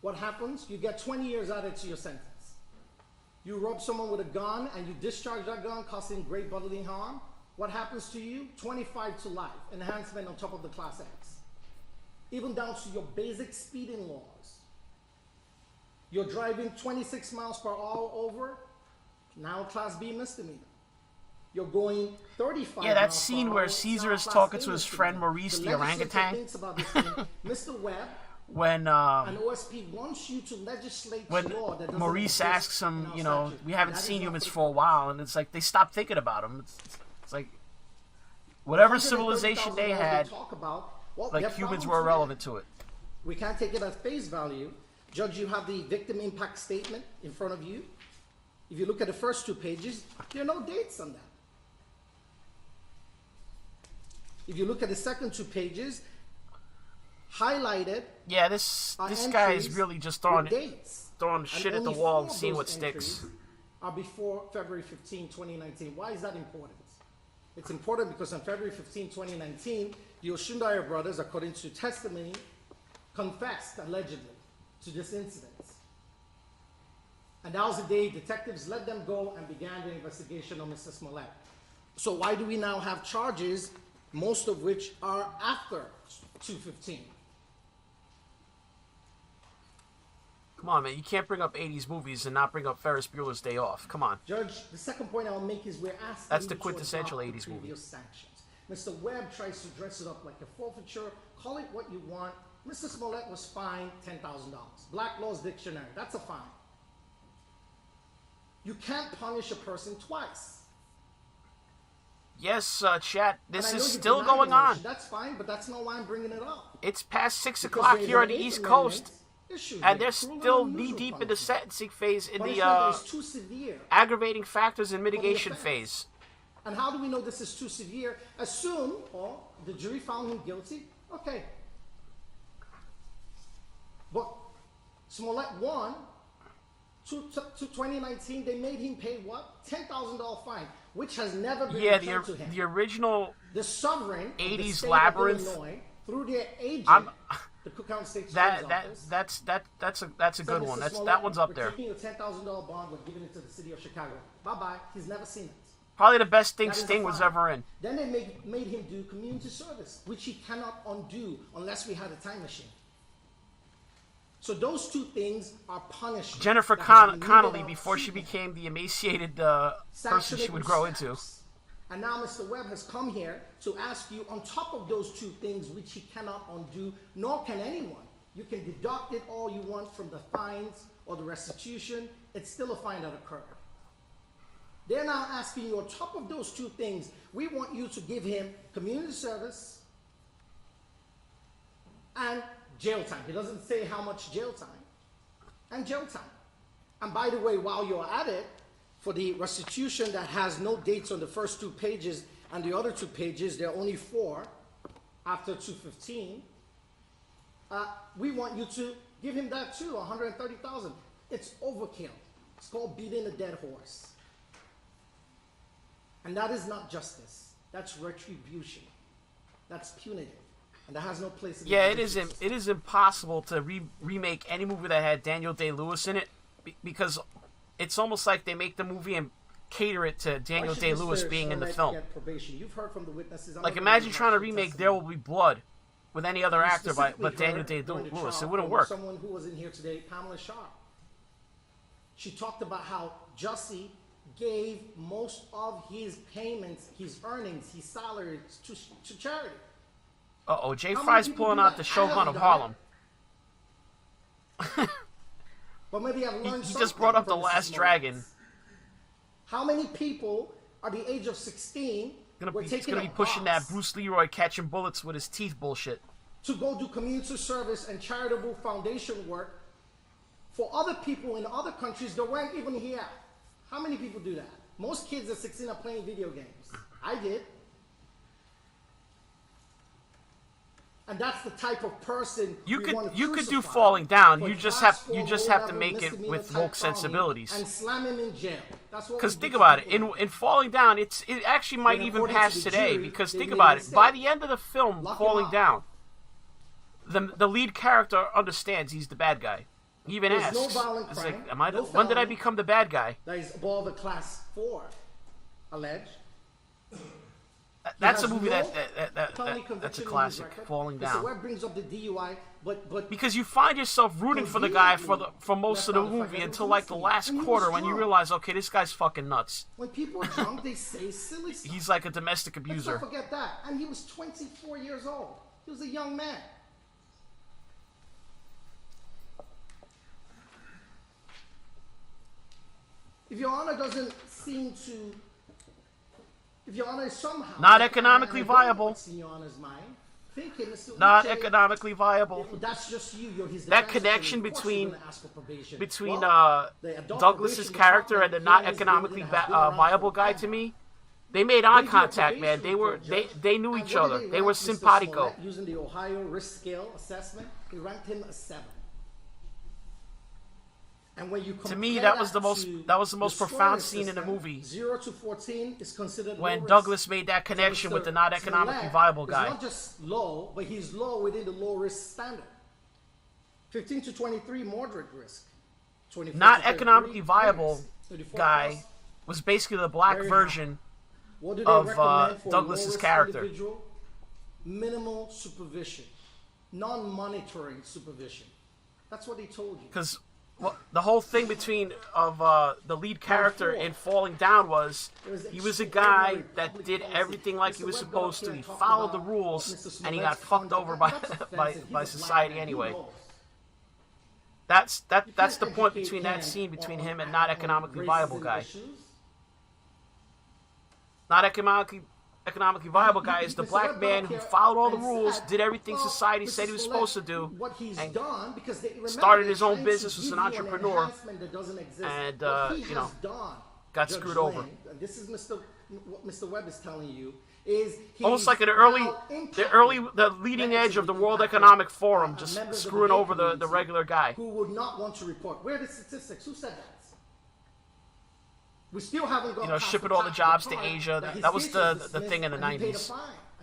what happens? You get 20 years added to your sentence. You rob someone with a gun and you discharge that gun, causing great bodily harm. What happens to you? 25 to life, enhancement on top of the Class X. Even down to your basic speeding laws. You're driving 26 miles per hour over, now Class B misdemeanor. You're going 35
Yeah, that
miles
scene
per
where
hour,
Caesar
now
is
Class
talking
A
to his
misdemeanor.
friend Maurice the
legislature
orangutan.
thinks about this thing. Mr. Webb,
When
an OSP wants you to legislate
when
law that doesn't
Maurice
exist
asks him,
in our
you know,
statute.
we haven't
That is
seen
not
humans
for
for a while, and it's like they stopped thinking about them. It's like whatever civilization they had,
talk about, well,
like
there are
humans
problems
were
with
irrelevant to it.
We can't take it at face value. Judge, you have the victim impact statement in front of you. If you look at the first 2 pages, there are no dates on that. If you look at the second 2 pages, highlighted.
Yeah, this guy is really just throwing
And
shit at the
only
wall
4
and
of
seeing
those
what sticks.
entries are before February 15, 2019. Why is that important? It's important because on February 15, 2019, the Oshundaya brothers, according to testimony, confessed allegedly to this incident. And that was the day detectives let them go and began their investigation on Mr. Smollett. So why do we now have charges, most of which are after 2/15?
Come on, man, you can't bring up 80s movies and not bring up Ferris Bueller's Day Off. Come on.
Judge, the second point I'll make is we're asking
That's the
you to
quintessential
adopt
80s
the
movie.
previous sanctions. Mr. Webb tries to dress it up like a forfeiture. Call it what you want. Mr. Smollett was fined $10,000. Black Law's Dictionary, that's a fine. You can't punish a person twice.
Yes, chat, this
And I
is
know you
still
deny the
going on.
motion. That's fine, but that's not why I'm bringing it up.
It's past 6
Because
o'clock
there's
here on
an
the
Eighth
East
Amendment
Coast,
issue
and
here.
they're
Cruel and
still
unusual
knee-deep in the
punishment.
sentencing phase in the
Punishment that is too severe.
aggravating factors and
for the
mitigation
offense.
phase.
And how do we know this is too severe? Assume, oh, the jury found him guilty. Okay. But Smollett won. To 2019, they made him pay what? $10,000 fine, which has never been
Yeah,
returned to him.
the original
The sovereign of the
80s
state
labyrinth.
of Illinois, through their agent, the Cook County State Attorney's Office,
that's a
said,
good
"Mr.
one. That
Smollett,
one's up
we're
there.
taking a $10,000 bond. We're giving it to the city of Chicago. Bye-bye. He's never seen it.
Probably the best thing
That is a
Sting was
fine.
ever in.
Then they made him do community service, which he cannot undo unless we had a time machine. So those 2 things are punishment.
Jennifer
that has been
Connelly,
meted out
before
to
she
him.
became the emaciated person she would grow into.
And now Mr. Webb has come here to ask you, on top of those 2 things which he cannot undo, nor can anyone. You can deduct it all you want from the fines or the restitution. It's still a fine that occurred. They're now asking you, on top of those 2 things, we want you to give him community service and jail time. He doesn't say how much jail time. And jail time. And by the way, while you're at it, for the restitution that has no dates on the first 2 pages and the other 2 pages, there are only 4 after 2/15, we want you to give him that too, $130,000. It's overkill. It's called beating a dead horse. And that is not justice. That's retribution. That's punitive. And that has no place in the
Yeah, it
Constitution.
is impossible to remake any movie that had Daniel Day-Lewis in it because it's almost like they make the movie and cater it to Daniel
Why should
Day-Lewis
Mr.
being in the
Smollett
film.
get probation? You've heard from the witnesses. I'm
Like,
not
imagine
gonna
trying to
rehash the
remake
testimony.
There Will Be Blood with any other
You
actor but
specifically
Daniel
heard during the
Day-Lewis. It
trial
wouldn't
from
work.
Someone who was in here today, Pamela Sharp. She talked about how Jussie gave most of his payments, his earnings, his salaries to charity.
Uh-oh, Jay
How many
Fry's
people
pulling
do
out
that?
the
I
Shogun
haven't
of
done
Harlem.
But maybe I've learned
He
something
just brought up The
from Mrs.
Last
Smollett.
Dragon.
How many people are the age of 16 were
He's
taking
gonna
a
be pushing that
bus
Bruce Leroy catching bullets with his teeth bullshit.
to go do community service and charitable foundation work for other people in other countries that weren't even here? How many people do that? Most kids at 16 are playing video games. I did. And that's the type of person
You
we
could
want to
do
crucify
Falling Down.
for
You just
class
have
four
to
low-level
make it
misdemeanor
with
type
woke
felony
sensibilities.
and slam him in jail. That's what
Because
we
think
do to
about it,
people.
in Falling Down, it actually might
When
even
according to
pass
the
today.
jury,
Because
they
think
made
about
a
it, by
mistake.
the end of the film,
Lock him
Falling
up.
Down, the lead character understands he's the bad guy. He even
There's
asks,
no violent
it's
crime,
like,
no
when did I
felony
become the bad guy?
that is above a class 4, alleged.
That's
He
a
has
movie
no
that's
felony
a
conviction in his
classic,
record.
Falling
Mr.
Down.
Webb brings up the DUI, but
Because you find yourself rooting for the guy for most of the movie until like the last quarter when you realize, okay, this guy's fucking nuts.
when people are drunk, they say silly stuff.
He's like a domestic
Let's
abuser.
not forget that. And he was 24 years old. He was a young man. If Your Honor doesn't seem to, if Your Honor is somehow
Not economically viable.
what's in Your Honor's mind, thinking Mr.
Not
Uche,
economically viable.
that's just you. You're his
That
defense
connection
attorney. Of course you're
between
gonna ask for probation.
between
Well, the adult
Douglas's
probation
character and the
department
not
here in this
economically
building has been around
viable guy to me, they made eye
They do a
contact, man.
probation
They knew
And
each
what
other.
did
They were
rank Mr.
simpatico.
Smollett using the Ohio risk scale assessment, they ranked him a 7. And when you
To me,
compare
that was the most
the
profound
scoring
scene in the
system,
movie.
0 to 14 is considered low
When
risk.
Douglas made that
So
connection with
Mr.
the not economically
Smollett
viable
is
guy.
not just low, but he's low within the low risk standard. 15 to 23 moderate risk. 24
Not
to 33,
economically viable
high risk. 34
guy
plus.
was basically the black
There you
version
What do they
of
recommend for a
Douglas's
low-risk
character.
individual? Minimal supervision, non-monitoring supervision. That's what they told you.
Because the whole thing between the lead character in Falling Down was he was a guy that did everything like he was supposed to. He followed the rules, and he got fucked over by society anyway. That's the point between that scene between him and not economically viable guy. Not economically viable guy is the black man who followed all the rules, did everything society said he was supposed to do, and started his own business, was an entrepreneur, and got screwed over.
This is what Mr. Webb is telling you. Is
almost like the leading edge of the World Economic Forum, just screwing over the regular guy.
Who would not want to report? Where are the statistics? Who said that? We still haven't got
shipping all the jobs to Asia. That was the thing in the 90s.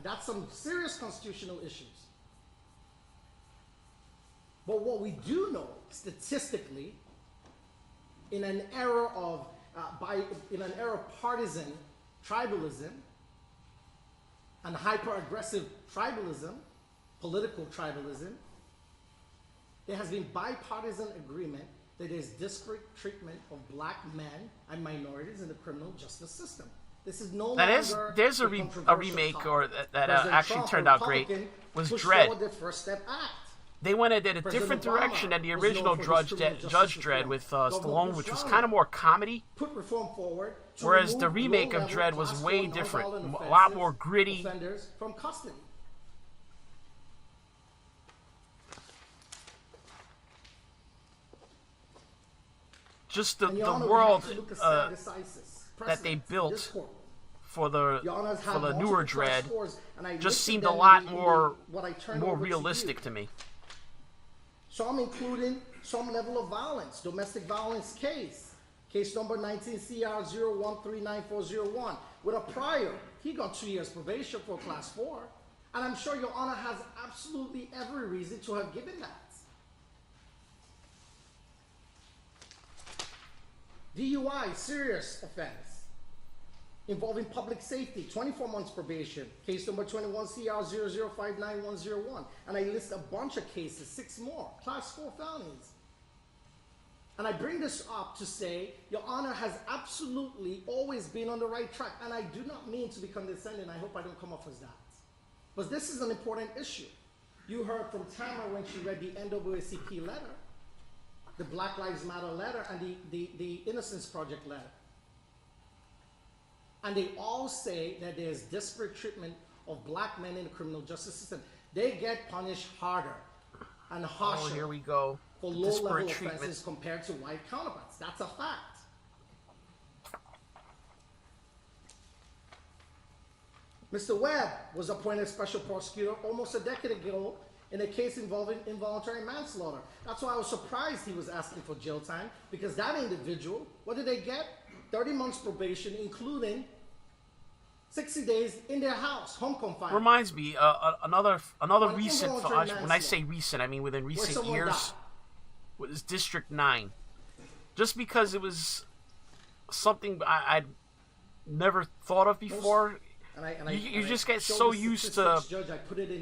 That's some serious constitutional issues. But what we do know statistically, in an era of partisan tribalism and hyper-aggressive tribalism, political tribalism, there has been bipartisan agreement that there's disparate treatment of black men and minorities in the criminal justice system. This is no longer
there's a remake or that actually turned out great. Was Dredd.
The First Step Act.
They went in a different direction than the original Judge Dredd with Stallone, which was kind of more comedy.
Put reform forward.
Whereas the remake of Dredd was way different, a lot more gritty.
Offenders from custody.
Just the world that they built for the newer Dredd just seemed a lot more realistic to me.
So I'm including some level of violence, domestic violence case number 19 CR 0139401 with a prior. He got 2 years probation for class 4, and I'm sure Your Honor has absolutely every reason to have given that. DUI, serious offense, involving public safety, 24 months probation, case number 21 CR 0059101. And I list a bunch of cases, 6 more, class 4 felonies. And I bring this up to say, Your Honor has absolutely always been on the right track. And I do not mean to be condescending, I hope I don't come off as that. But this is an important issue. You heard from Tamara when she read the NAACP letter, the Black Lives Matter letter, and the Innocence Project letter. And they all say that there's disparate treatment of black men in the criminal justice system. They get punished harder and harsher
here we go.
For low-level offenses compared to white counterparts. That's a fact. Mr. Webb was appointed special prosecutor almost a decade ago in a case involving involuntary manslaughter. That's why I was surprised he was asking for jail time, because that individual, what did they get? 30 months probation, including 60 days in their house, home confinement.
Reminds me, another recent, when I say recent, I mean within recent years, was District 9. Just because it was something I'd never thought of before. You just get so used to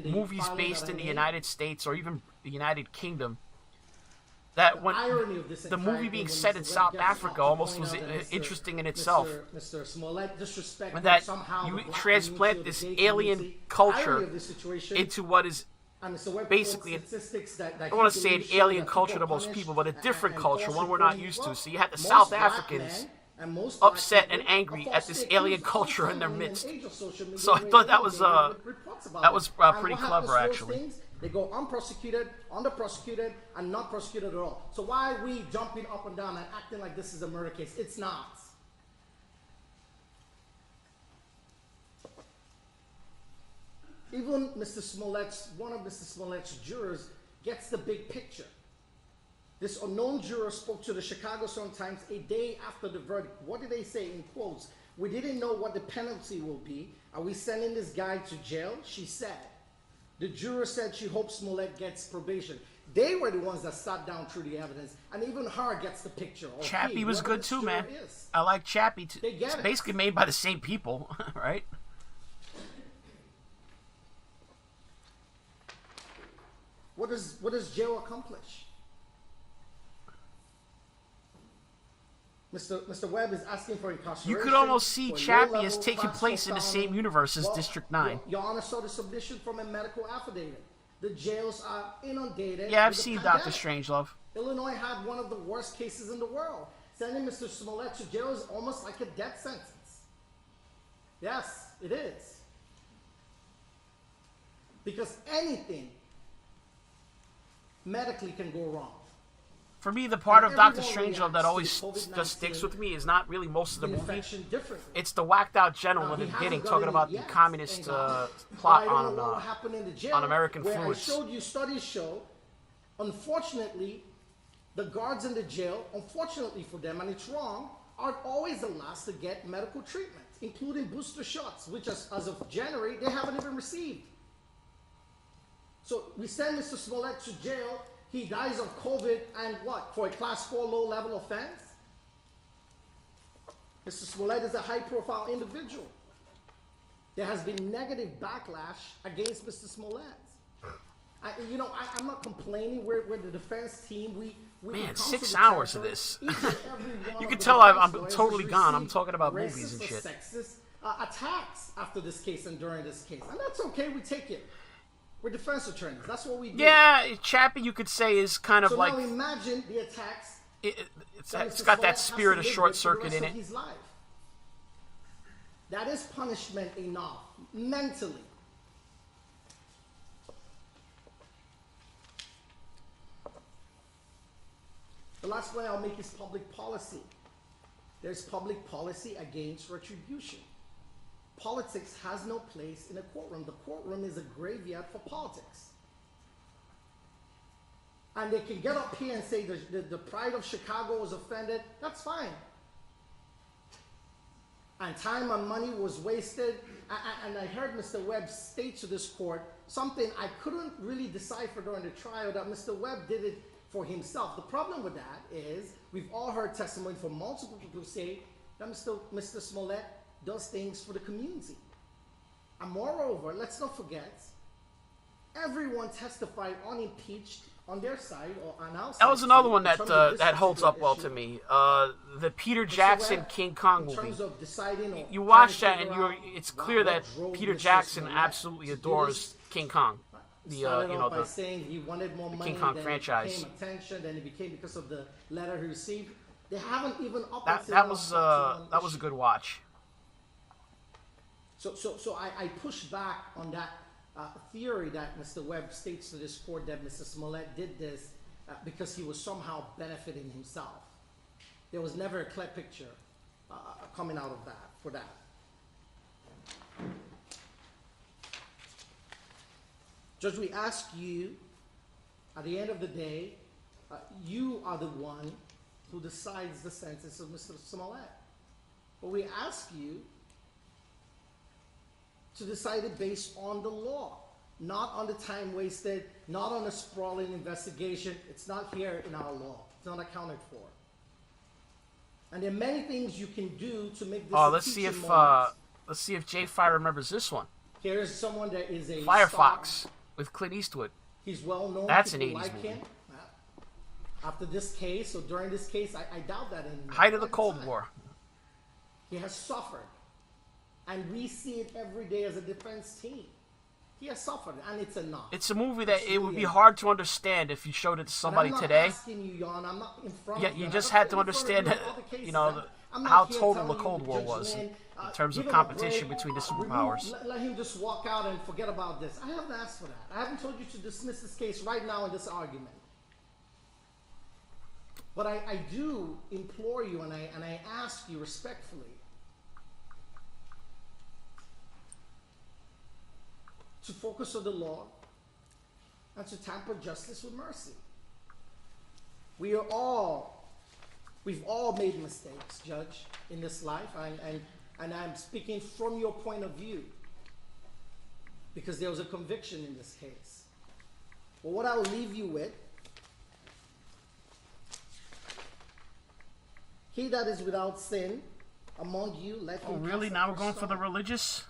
movies based in the United States or even the United Kingdom that when the movie being set in South Africa almost was interesting in itself.
Mr. Smollett disrespected
And that
somehow
you
the black
transplant
community,
this
the gay
alien
community.
culture
Irony of this situation,
into what is
and Mr. Webb
basically,
quotes statistics that
I don't want to say an
he believes show
alien
that
culture to
people
most
punish
people, but a different
and
culture,
false
one we're not
reporting.
used to.
Well,
So you had the
most
South
black
Africans
men and most black
upset and
people
angry
are
at this
falsely
alien
accused all the
culture in
time
their
in
midst.
the age of social media
So I
where
thought that was
inundated with reports about
that
it.
was
And
pretty
what happens
clever,
to those
actually.
things? They go unprosecuted, underprosecuted, and not prosecuted at all. So why are we jumping up and down and acting like this is a murder case? It's not. Even one of Mr. Smollett's jurors gets the big picture. This unknown juror spoke to the Chicago Sun-Times a day after the verdict. What did they say in quotes? "We didn't know what the penalty will be. Are we sending this guy to jail?" she said. The juror said she hopes Smollett gets probation. They were the ones that sat down through the evidence, and even her gets the picture. Of,
Chappie was
whoever
good
this
too,
juror
man.
is.
I like Chappie too.
They get
It's
it.
basically made by the same people, right?
What does jail accomplish? Mr. Webb is asking for incarceration.
You could almost see
for
Chappie
low-level
as taking
classical
place in the same
felony.
universe as
Well,
District 9.
Your Honor saw the submission from a medical affidavit. The jails are inundated.
Yeah, I've
with the
seen
pandemic.
Dr. Strangelove.
Illinois had one of the worst cases in the world. Sending Mr. Smollett to jail is almost like a death sentence. Yes, it is. Because anything medically can go wrong.
For me, the part
And
of Dr.
everyone
Strangelove that
reacts
always
to the
just sticks
COVID-19
with me is not really most of the movie.
infection differently.
It's the whacked out general
Now,
in the
he
beginning
hasn't
talking
done
about
it
the
yet,
communist
thank God.
plot
But I don't know what happened in the jail,
on American
where
fluids.
I showed you studies show, unfortunately, the guards in the jail, unfortunately for them, and it's wrong, are always the last to get medical treatment, including booster shots, which as of January, they haven't even received. So we send Mr. Smollett to jail. He dies of COVID and what? For a class 4 low-level offense? Mr. Smollett is a high-profile individual. There has been negative backlash against Mr. Smollett. I'm not complaining. We're the defense team. We
Man,
come to
6
the
hours of
territory.
this.
Each and every one
You
of
can
the
tell
defense
I'm
lawyers
totally
has
gone. I'm
received
talking about
racist
movies and
or
shit.
Sexist attacks after this case and during this case, and that's okay. We take it. We're defense attorneys. That's what we do.
Yeah, Chappie, you could say, is kind of
so
like
now imagine the attacks.
it's
that
got
Mr.
that
Smollett
spirit
has
of
to live
short
with for the
circuit
rest
in
of
it.
his life. That is punishment enough mentally. The last point I'll make is public policy. There's public policy against retribution. Politics has no place in a courtroom. The courtroom is a graveyard for politics. And they can get up here and say the pride of Chicago was offended. That's fine. And time and money was wasted. And I heard Mr. Webb state to this court something I couldn't really decipher during the trial, that Mr. Webb did it for himself. The problem with that is we've all heard testimony from multiple people who say that Mr. Smollett does things for the community. And moreover, let's not forget, everyone testified unimpeached on their side or on our side.
That was another one
in
that
terms of this
that holds up
particular
well
issue.
to me. The Peter Jackson
Webb,
King Kong
in
movie.
terms of deciding or
You
trying
watch
to
that,
figure
and
out
it's clear
what
that
drove
Peter
Mr.
Jackson
Smollett
absolutely
to do
adores
this.
King Kong.
Started off by
The
saying he wanted more
the
money,
King Kong
then
franchise.
it became attention, then it became because of the letter he received. They haven't even up
that
until
that
now
was
touched on
that was a good watch.
So I pushed back on that theory that Mr. Webb states to this court that Mr. Smollett did this because he was somehow benefiting himself. There was never a clear picture coming out of that for that. Judge, we ask you, at the end of the day, you are the one who decides the sentence of Mr. Smollett. But we ask you to decide it based on the law. not on the time wasted, not on a sprawling investigation. It's not here in our law. It's not accounted for. And there are many things you can do to make this.
Oh,
a
let's see
teaching
if
moment.
let's see if Jay Fire remembers this one.
Here is someone that is a
Firefox with Clint Eastwood.
He's well known.
That's an
People
80s
like
movie.
him. After this case, or during this case, I doubt that anymore.
Height of the Cold War.
He has suffered. And we see it every day as a defense team. He has suffered, and it's enough.
It's a movie that it would be hard to understand if you showed it to somebody today.
I'm not in front
Yeah,
of
you
I'm
just
not
had to
in front of
understand,
all the cases.
how
here
total
telling
the
you
Cold War
Judge
was in
Lynn,
terms of
give him a
competition
break.
between the
Will you
superpowers.
Let him just walk out and forget about this. I haven't asked for that. I haven't told you to dismiss this case right now in this argument. But I do implore you, and I ask you respectfully, to focus on the law and to tamper justice with mercy. We've all made mistakes, Judge, in this life, and I'm speaking from your point of view because there was a conviction in this case. But what I'll leave you with, he that is without sin among you, let him.
Oh, really?
cast
Now
the
we're going
first
for the
stone.
religious?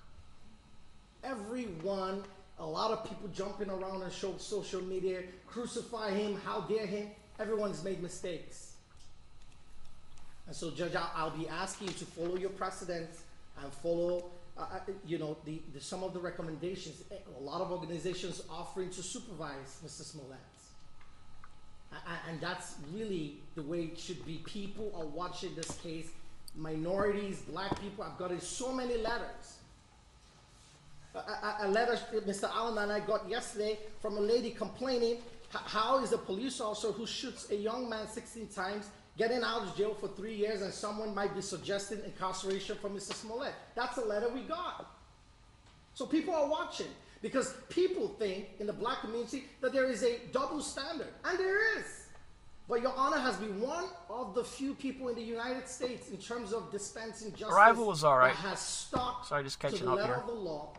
Everyone, a lot of people jumping around on social media, crucify him, how dare him. Everyone's made mistakes. And so, Judge, I'll be asking you to follow your precedents and follow, some of the recommendations. A lot of organizations offering to supervise Mr. Smollett. And that's really the way it should be. People are watching this case. Minorities, black people. I've gotten so many letters. A letter Mr. Allen and I got yesterday from a lady complaining, how is a police officer who shoots a young man 16 times getting out of jail for 3 years, and someone might be suggesting incarceration for Mr. Smollett? That's a letter we got. So people are watching because people think in the black community that there is a double standard, and there is. But Your Honor has been one of the few people in the United States in terms of dispensing justice
Arrival was all right.
that has stuck
Sorry, just
to
catching
the
up
letter
here.
of the law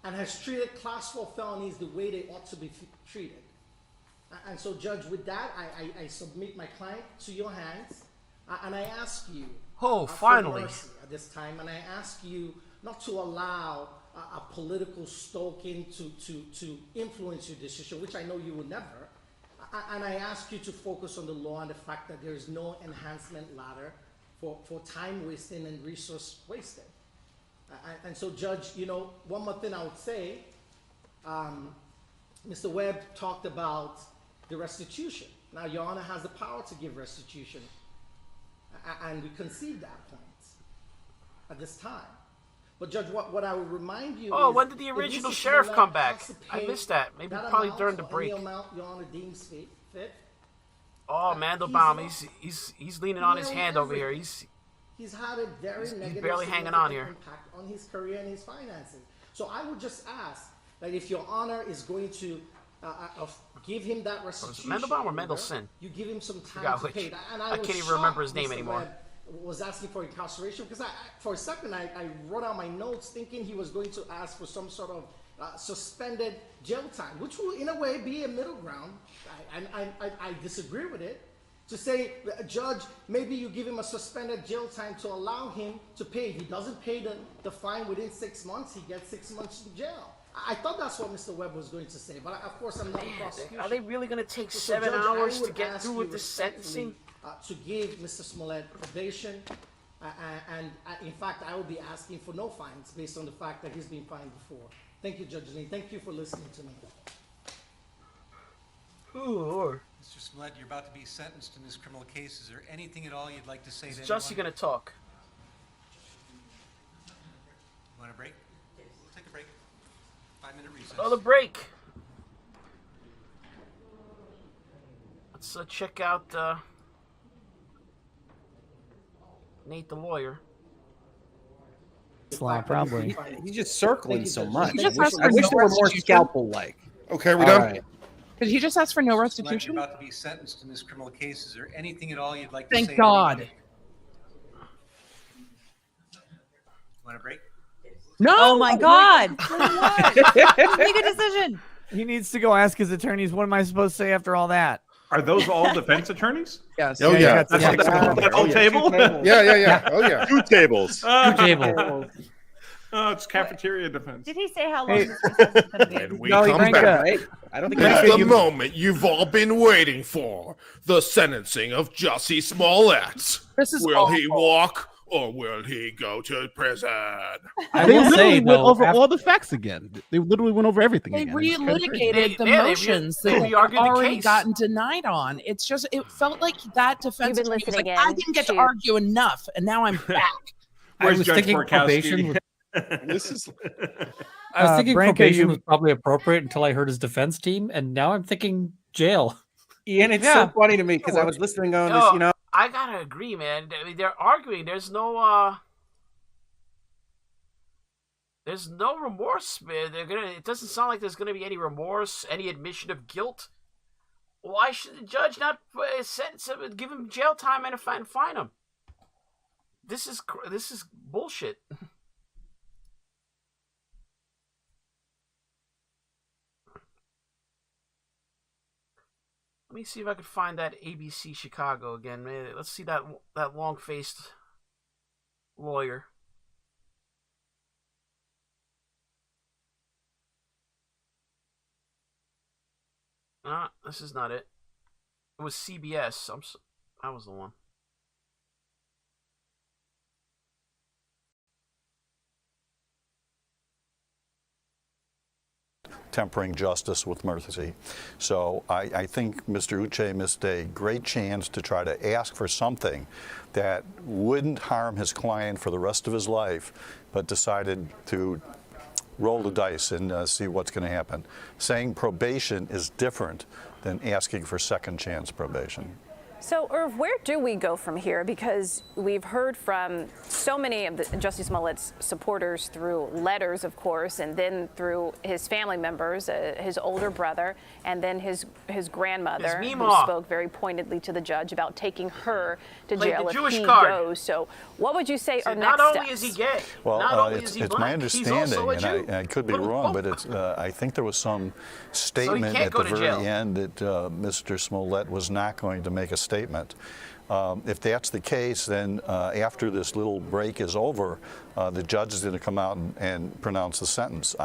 and has treated class 4 felonies the way they ought to be treated. And so, Judge, with that, I submit my client to your hands, and I ask you
Oh,
for
finally.
mercy at this time, and I ask you not to allow a political stoking to influence your decision, which I know you will never. And I ask you to focus on the law and the fact that there is no enhancement ladder for time wasting and resource wasting. And so, Judge, one more thing I would say, Mr. Webb talked about the restitution. Now, Your Honor has the power to give restitution, and we concede that point at this time. But, Judge, what I would remind you
Oh,
is,
when did the
if
original
Mr.
sheriff
Smollett
come back?
has to
I
pay
missed that. Maybe
that
probably
amount
during the
or
break.
any amount Your Honor deems fit.
Oh, Mandelbaum, he's leaning on his hand over here. He's
had a very negative,
barely hanging on here.
impact on his career and his finances. So I would just ask that if Your Honor is going to give him that restitution,
Mandelbaum or Mendelsohn?
you give him some time
Forgot
to
which.
pay that. And
I
was
can't even remember his
shocked
name
Mr.
anymore.
Webb was asking for incarceration because for a second I wrote out my notes thinking he was going to ask for some sort of suspended jail time, which will in a way be a middle ground. I disagree with it. To say, Judge, maybe you give him a suspended jail time to allow him to pay. If he doesn't pay the fine within 6 months, he gets 6 months in jail. I thought that's what Mr. Webb was going to say, but of course I'm not a prosecution.
Are they really going to take
So,
7
Judge,
hours
I
to
would
get
ask
through
you
with the
respectfully,
sentencing?
to give Mr. Smollett probation, and in fact, I will be asking for no fines based on the fact that he's been fined before. Thank you, Judge Lee. Thank you for listening to me.
Oh, Lord.
Mr. Smollett, you're about to be sentenced in this criminal case. Is there anything at all you'd like to say
Is
to
Jussie
anyone?
going to talk?
Want a break? We'll take a break. 5-minute recess.
Another break. Let's check out Nate the lawyer.
Probably. He's just circling so much.
He just
I
asked for
wish
no
there were more
restitution.
scalpel-like.
Okay, we
All
done?
right.
Did he just ask for no
Mr. Smollett,
restitution?
you're about to be sentenced in this criminal case. Is there anything at all you'd like to
Thank
say?
God.
Want a break? We'll
No.
Oh my God. Make a decision.
He needs to go ask his attorneys, what am I supposed to say after all that?
Are those all defense attorneys?
Yes.
Oh, yeah.
That's the whole table?
Yeah. Oh, yeah.
2 tables.
Two tables. Oh, it's cafeteria defense.
Did he say how long this recess is going to be?
And we
No,
come back.
Right? I don't think
It's the moment you've all been waiting for. The sentencing of Jussie Smollett.
This is
Will he
awful.
walk or will he go to prison?
I
They
will
literally
say,
went
though,
over
after-
all the facts again. They literally went over everything
They
again. It's kinda crazy.
relitigated the
They- yeah, they
motions
re-
that
they
they've
re-argued the
already
case.
gotten denied on. It's just, it felt like that defense
You've been
attorney was like,
listening
I
in
didn't get
to-
to argue enough, and now I'm back.
I
Where's
was
Judge
thinking
Borkowski?
probation was,
This is
I was thinking
Branka,
probation
you-
was probably appropriate until I heard his defense team, and now I'm thinking jail.
Ian, it's
Yeah.
so funny to me because I was listening on this,
Yo,
you know.
I gotta agree, man. I mean, they're arguing. There's no remorse, man. It doesn't sound like there's gonna be any remorse, any admission of guilt. Why should the judge not sentence him and give him jail time and fine him? This is bullshit. Let me see if I can find that ABC Chicago again. Let's see that long-faced lawyer. This is not it. It was CBS. That was the one.
Tempering justice with mercy. So I think Mr. Uche missed a great chance to try to ask for something that wouldn't harm his client for the rest of his life, but decided to roll the dice and see what's going to happen. Saying probation is different than asking for second chance probation.
So, Irv, where do we go from here? Because we've heard from so many of Jussie Smollett's supporters through letters, of course, and then through his family members, his older brother, and then his grandmother,
His
who
Meemaw.
spoke very pointedly to the judge about taking her to
Played
jail
the
if
Jewish
he
card.
goes. So, what would you say are
Not
next
only
steps?
is he gay,
Well,
not only is
it's
he
my
black, he's
understanding,
also a Jew.
and I could be wrong, but it's I think there was some statement
can't
at
go
the
to
very
jail.
end that Mr. Smollett was not going to make a statement. If that's the case, then after this little break is over, the judge is going to come out and pronounce the sentence.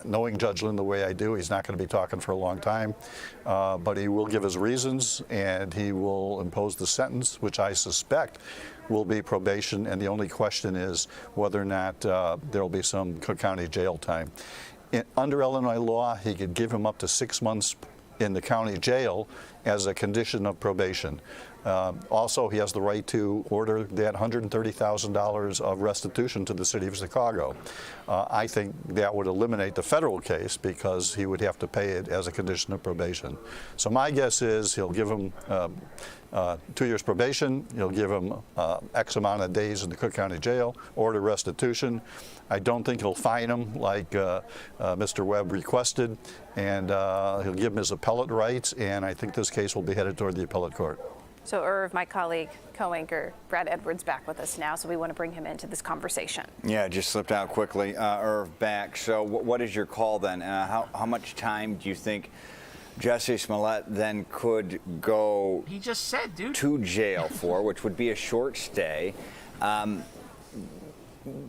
Knowing Judge Lynn the way I do, he's not going to be talking for a long time, but he will give his reasons and he will impose the sentence, which I suspect will be probation. And the only question is whether or not there will be some Cook County jail time. Under Illinois law, he could give him up to 6 months in the county jail as a condition of probation. Also, he has the right to order that $130,000 of restitution to the city of Chicago. I think that would eliminate the federal case because he would have to pay it as a condition of probation. So my guess is he'll give him 2 years probation, he'll give him X amount of days in the Cook County jail, order restitution. I don't think he'll fine him like Mr. Webb requested, and he'll give him his appellate rights, and I think this case will be headed toward the appellate court.
So, Irv, my colleague, co-anchor Brad Edwards, back with us now, so we want to bring him into this conversation.
Yeah, it just slipped out quickly. Irv, back. So what is your call then? How much time do you think Jussie Smollett then could go
He just said, dude.
to jail for, which would be a short stay?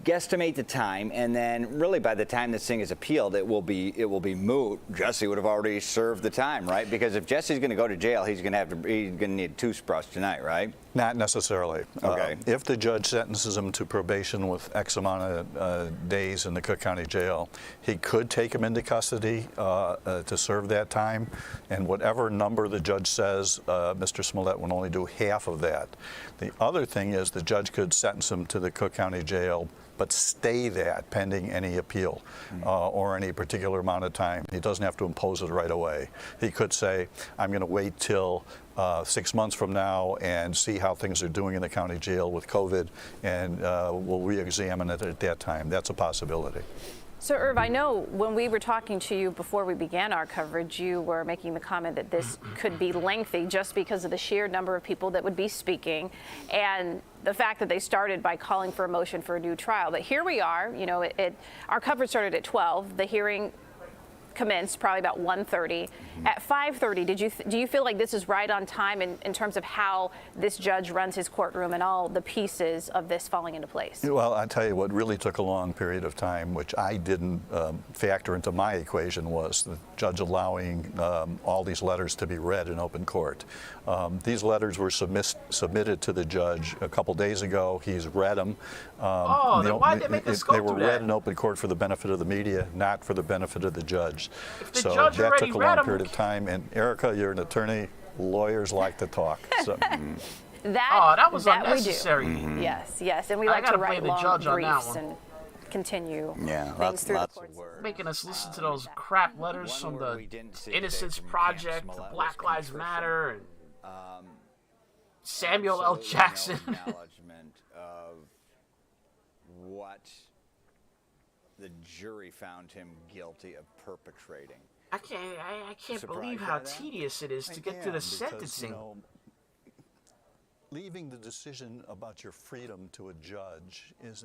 Guesstimate the time, and then really by the time this thing is appealed, it will be moot. Jussie would have already served the time, right? Because if Jussie's going to go to jail, he's going to need a toothbrush tonight, right?
Not necessarily.
Okay.
If the judge sentences him to probation with X amount of days in the Cook County jail, he could take him into custody to serve that time, and whatever number the judge says, Mr. Smollett would only do half of that. The other thing is the judge could sentence him to the Cook County jail, but stay that pending any appeal or any particular amount of time. He doesn't have to impose it right away. He could say, I'm going to wait till 6 months from now and see how things are doing in the county jail with COVID, and we'll re-examine it at that time. That's a possibility.
So, Irv, I know when we were talking to you before we began our coverage, you were making the comment that this could be lengthy just because of the sheer number of people that would be speaking. And the fact that they started by calling for a motion for a new trial. But here we are, you know, our coverage started at 12. The hearing commenced probably about 1:30. At 5:30, do you feel like this is right on time in terms of how this judge runs his courtroom and all the pieces of this falling into place?
Well, I'll tell you what really took a long period of time, which I didn't factor into my equation, was the judge allowing all these letters to be read in open court. These letters were submitted to the judge a couple days ago. He's read them.
Then why did they make us go
They were
through
read
that?
in open court for the benefit of the media, not for the benefit of the judge.
the
So
judge
that
already
took a
read
long
'em,
period of time. And Erica, you're an attorney. Lawyers like to talk. So,
that was
that
unnecessary.
We do. Yes, and we
I
like to
gotta
write
blame the
long
judge on that
briefs
one.
and continue
Yeah,
things through the
lots
courts.
of words.
Making us listen to those crap letters from the Innocence Project, the Black Lives Matter, and Samuel L. Jackson.
No acknowledgement of what the jury found him guilty of perpetrating.
I can't
Surprised
believe
by
how
that?
tedious it is to get to the
because,
sentencing.
leaving the decision about your freedom to a judge is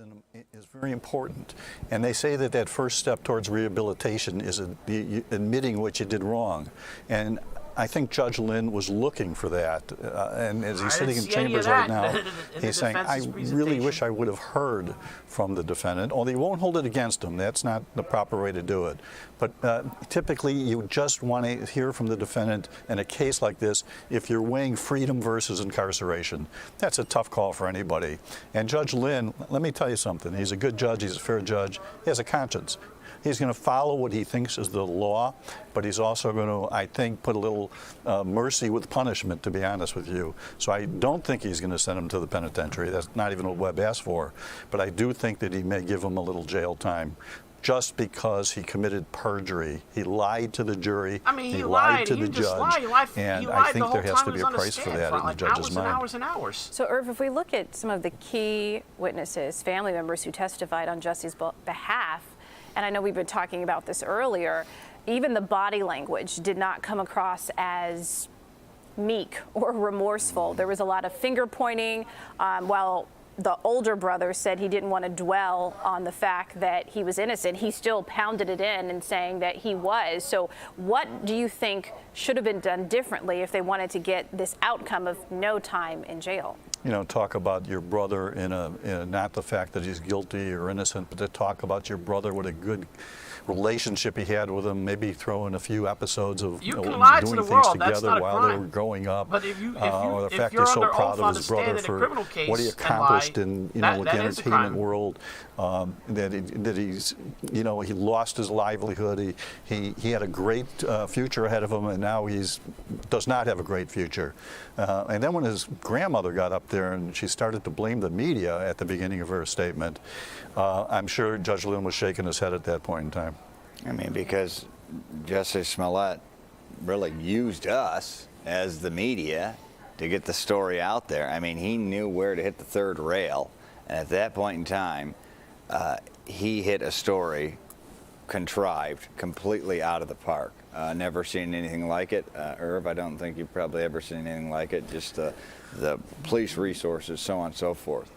very important. And they say that that first step towards rehabilitation is admitting what you did wrong. And I think Judge Lynn was looking for that. And as he's sitting in chambers right now, he's saying, I really wish I would have heard from the defendant. Although he won't hold it against him. That's not the proper way to do it. But typically, you just want to hear from the defendant in a case like this if you're weighing freedom versus incarceration. That's a tough call for anybody. And Judge Lynn, let me tell you something. He's a good judge. He's a fair judge. He has a conscience. He's going to follow what he thinks is the law, but he's also going to, I think, put a little mercy with punishment, to be honest with you. So I don't think he's going to send him to the penitentiary. That's not even what Webb asked for. But I do think that he may give him a little jail time, just because he committed perjury. He lied to the jury.
I mean, he
lied to
He
the
just
judge.
lied. He lied
and
the
I think
whole
there has
time
to
he
be a
was on the
price for
stand
that
for
in the
like
judge's
hours
mind.
and hours and hours.
So, Irv, if we look at some of the key witnesses, family members who testified on Jussie's behalf, and I know we've been talking about this earlier, even the body language did not come across as meek or remorseful. There was a lot of finger pointing, while the older brother said he didn't want to dwell on the fact that he was innocent. He still pounded it in and saying that he was. So what do you think should have been done differently if they wanted to get this outcome of no time in jail?
You know, talk about your brother in not the fact that he's guilty or innocent, but to talk about your brother with a good relationship he had with him, maybe throw in a few episodes of
You can lie to
doing
the
things
world. That's
together
not a
while they
crime.
were growing up,
But if
or the fact
you're
he's so
under
proud
oath
of
on
his
the stand
brother
in a
for
criminal case
what he
and
accomplished
lie,
in with the
that is a
entertainment
crime.
world, that he lost his livelihood. He had a great future ahead of him, and now does not have a great future. And then when his grandmother got up there and she started to blame the media at the beginning of her statement, I'm sure Judge Lynn was shaking his head at that point in time.
I mean, because Jussie Smollett really used us as the media to get the story out there. I mean, he knew where to hit the third rail. And at that point in time, he hit a story contrived, completely out of the park. Never seen anything like it. Irv, I don't think you've probably ever seen anything like it. Just the police resources, so on and so forth.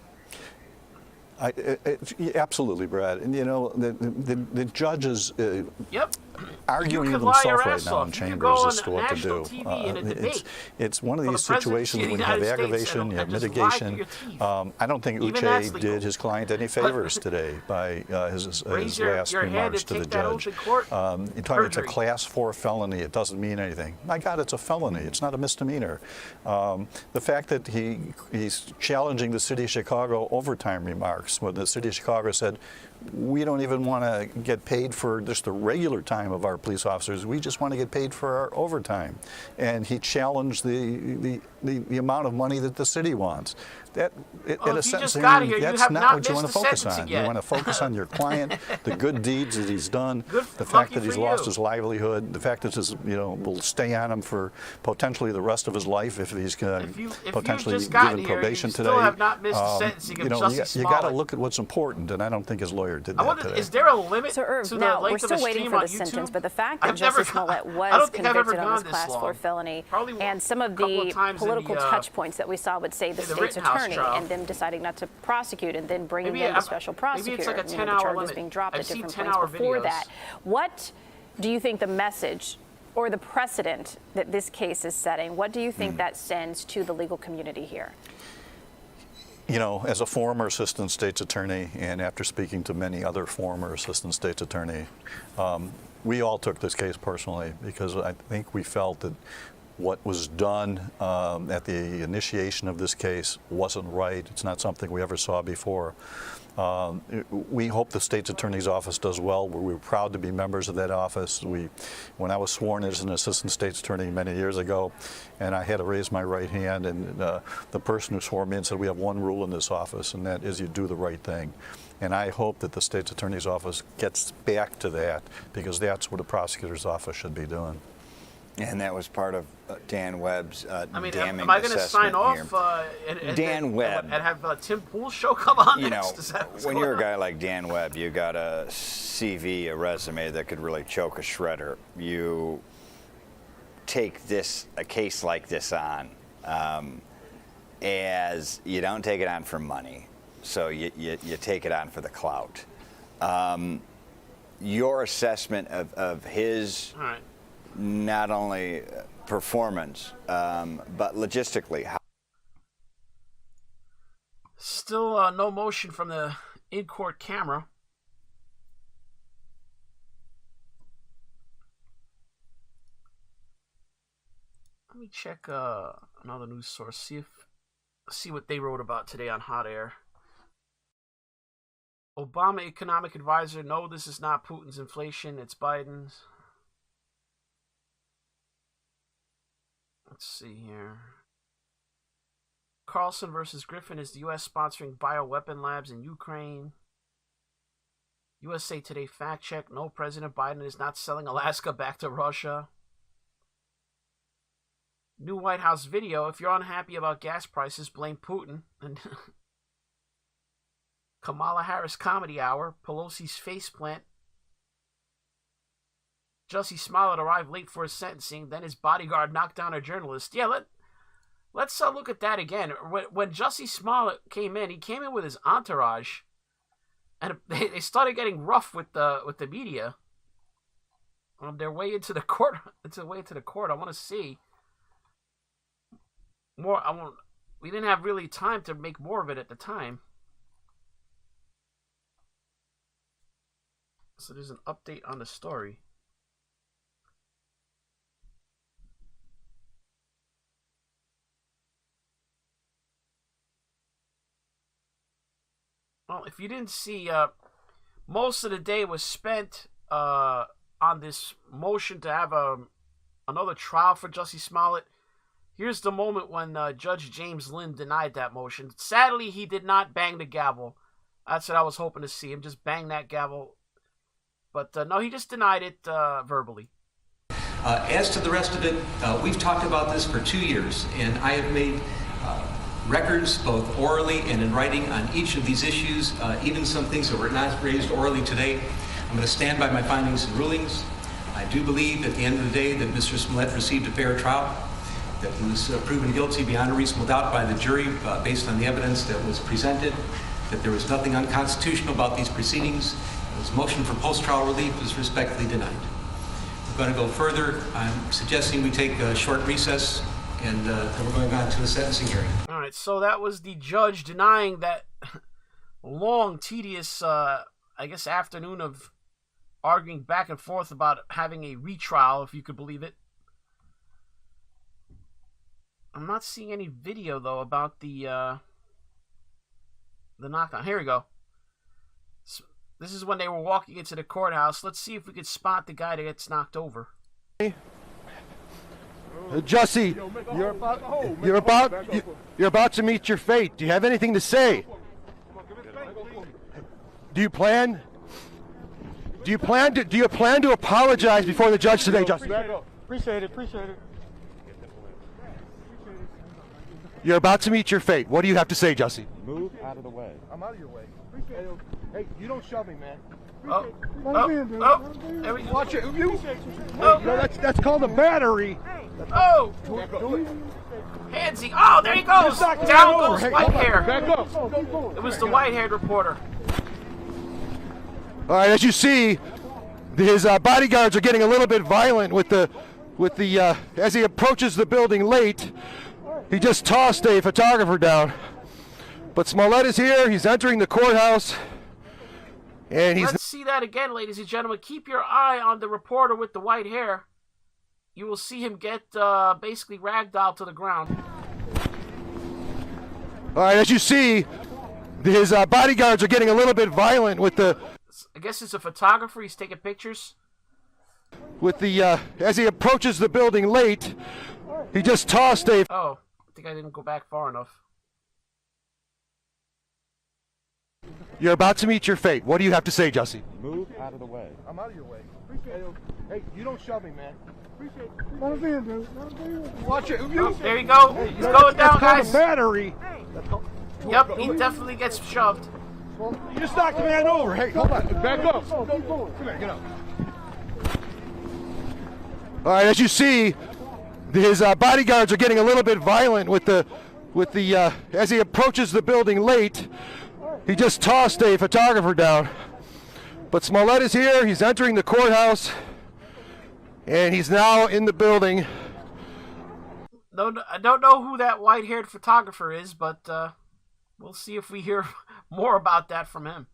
Absolutely, Brad. And you know, the judges arguing
You
with
could lie
themselves
your
right
ass
now
off.
in
You could
chambers
go
as
on
to what to
national
do.
TV in a debate
It's one of
for
these
the president
situations
of the
when you have
United States
aggravation,
and
you have
just lie through
mitigation.
your teeth.
I don't think
Even that's
Uche
legal.
did his client any favors today by his
Raise your
last
hand
remarks
and
to the
take that oath
judge.
in court.
You're talking it's a
Perjury.
class 4 felony. It doesn't mean anything. My God, it's a felony. It's not a misdemeanor. The fact that he's challenging the city of Chicago overtime remarks, when the city of Chicago said, we don't even want to get paid for just the regular time of our police officers. We just want to get paid for our overtime. And he challenged the amount of money that the city wants. That,
if
in
you
a
just
sentencing
got
hearing,
here, you
that's
have
not
not
what you want to
missed the
focus
sentencing
on.
yet.
You want to focus on your client, the good deeds that he's done, the
lucky
fact that
for
he's lost
you.
his livelihood, the fact that this will stay on him for potentially the rest of his life if he's potentially
just gotten
given
here,
probation
you
today.
still have not missed the sentencing of Jussie
you got to
Smollett.
look at what's important, and I don't think his lawyer lawyer did
I
that
wonder,
today.
is there a limit
So, Irv,
to the
now,
length
we're
of
still
a
waiting
stream
for
on
the sentence,
YouTube?
but the fact that
I've never
Jussie Smollett
I
was
don't think I've
convicted
ever
on this
gone
Class
this
4
long.
felony,
Probably
and some of
couple
the
of times in
political
the,
touch points that we saw with, say, the
in the
state's
Rittenhouse
attorney,
trial.
and them deciding not to prosecute, and then bringing
Maybe
in the
I'm-
special
maybe
prosecutor,
it's like a
and, the
10-hour
charges
limit.
being dropped
I've
at
seen
different points
10-hour
before
videos.
that. What do you think the message or the precedent that this case is setting, what do you think that sends to the legal community here?
You know, as a former assistant state's attorney, and after speaking to many other former assistant state's attorney, we all took this case personally because I think we felt that what was done at the initiation of this case wasn't right. It's not something we ever saw before. We hope the state's attorney's office does well. We're proud to be members of that office. When I was sworn as an assistant state's attorney many years ago, and I had to raise my right hand, and the person who swore me in said, we have one rule in this office, and that is you do the right thing. And I hope that the state's attorney's office gets back to that, because that's what a prosecutor's office should be doing.
And that was part of Dan Webb's damning
am I going to sign
assessment
off
here. Dan Webb.
and have Tim Pool's show come on
You
next?
know,
Is that what's
when
going
you're a
on?
guy like Dan Webb, you got a CV, a resume that could really choke a shredder. You take a case like this on, as you don't take it on for money, so you take it on for the clout. Your assessment of his not only performance, but logistically, how
Still no motion from the in-court camera. Let me check another news source, see what they wrote about today on Hot Air. Obama economic advisor, no, this is not Putin's inflation, it's Biden's. Let's see here. Carlson versus Griffin, is the U.S. sponsoring bioweapon labs in Ukraine? USA Today fact check, no, President Biden is not selling Alaska back to Russia. New White House video, if you're unhappy about gas prices, blame Putin. And Kamala Harris comedy hour, Pelosi's faceplant. Jussie Smollett arrived late for his sentencing, then his bodyguard knocked down a journalist. Yeah, let's look at that again. When Jussie Smollett came in, he came in with his entourage, and they started getting rough with the media on their way into the court. I want to see more. We didn't have really time to make more of it at the time. So there's an update on the story. Well, if you didn't see, most of the day was spent on this motion to have another trial for Jussie Smollett. Here's the moment when Judge James Lynn denied that motion. Sadly, he did not bang the gavel. That's what I was hoping to see him, just bang that gavel. But no, he just denied it verbally.
As to the rest of it, we've talked about this for 2 years, and I have made records both orally and in writing on each of these issues, even some things that were not raised orally today. I'm going to stand by my findings and rulings. I do believe at the end of the day that Mr. Smollett received a fair trial, that he was proven guilty beyond a reasonable doubt by the jury based on the evidence that was presented, that there was nothing unconstitutional about these proceedings. His motion for post-trial relief is respectfully denied. We're going to go further. I'm suggesting we take a short recess, and then we're going on to the sentencing hearing.
All right, so that was the judge denying that long, tedious, I guess, afternoon of arguing back and forth about having a retrial, if you could believe it. I'm not seeing any video, though, about the knockdown. Here we go. This is when they were walking into the courthouse. Let's see if we could spot the guy that gets knocked over.
Jussie, you're about to meet your fate. Do you have anything to say? Do you plan to apologize before the judge today, Jussie?
Appreciate it.
You're about to meet your fate. What do you have to say, Jussie?
Move out of the way. I'm out of your way. Hey, you don't shove me, man.
There we go.
Watch it. You know, that's called a battery.
Oh! Handsy. Oh, there he goes. Down goes white hair.
Back up.
It was the white-haired reporter.
All right, as you see, his bodyguards are getting a little bit violent with the as he approaches the building late. He just tossed a photographer down. But Smollett is here. He's entering the courthouse. And he's...
Let's see that again, ladies and gentlemen. Keep your eye on the reporter with the white hair. You will see him get basically ragdolled to the ground.
All right, as you see, his bodyguards are getting a little bit violent with the...
I guess it's a photographer. He's taking pictures.
With the as he approaches the building late, he just tossed a...
Oh, I think I didn't go back far enough.
You're about to meet your fate. What do you have to say, Jussie?
Move out of the way. I'm out of your way. Hey, you don't shove me, man. Watch it.
Oh, there you go. He's going down, guys.
Battery.
Yep, he definitely gets shoved.
You just knocked the man over. Hey, hold on. Back up. Come here, get up. All right, as you see, his bodyguards are getting a little bit violent with the as he approaches the building late. He just tossed a photographer down. But Smollett is here. He's entering the courthouse. And he's now in the building.
I don't know who that white-haired photographer is, but we'll see if we hear more about that from him.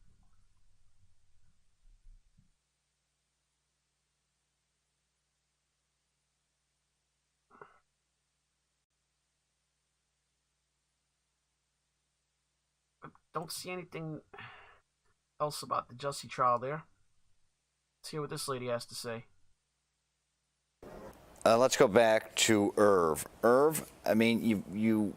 Don't see anything else about the Jussie trial there. Let's hear what this lady has to say.
Let's go back to Irv. Irv, I mean, you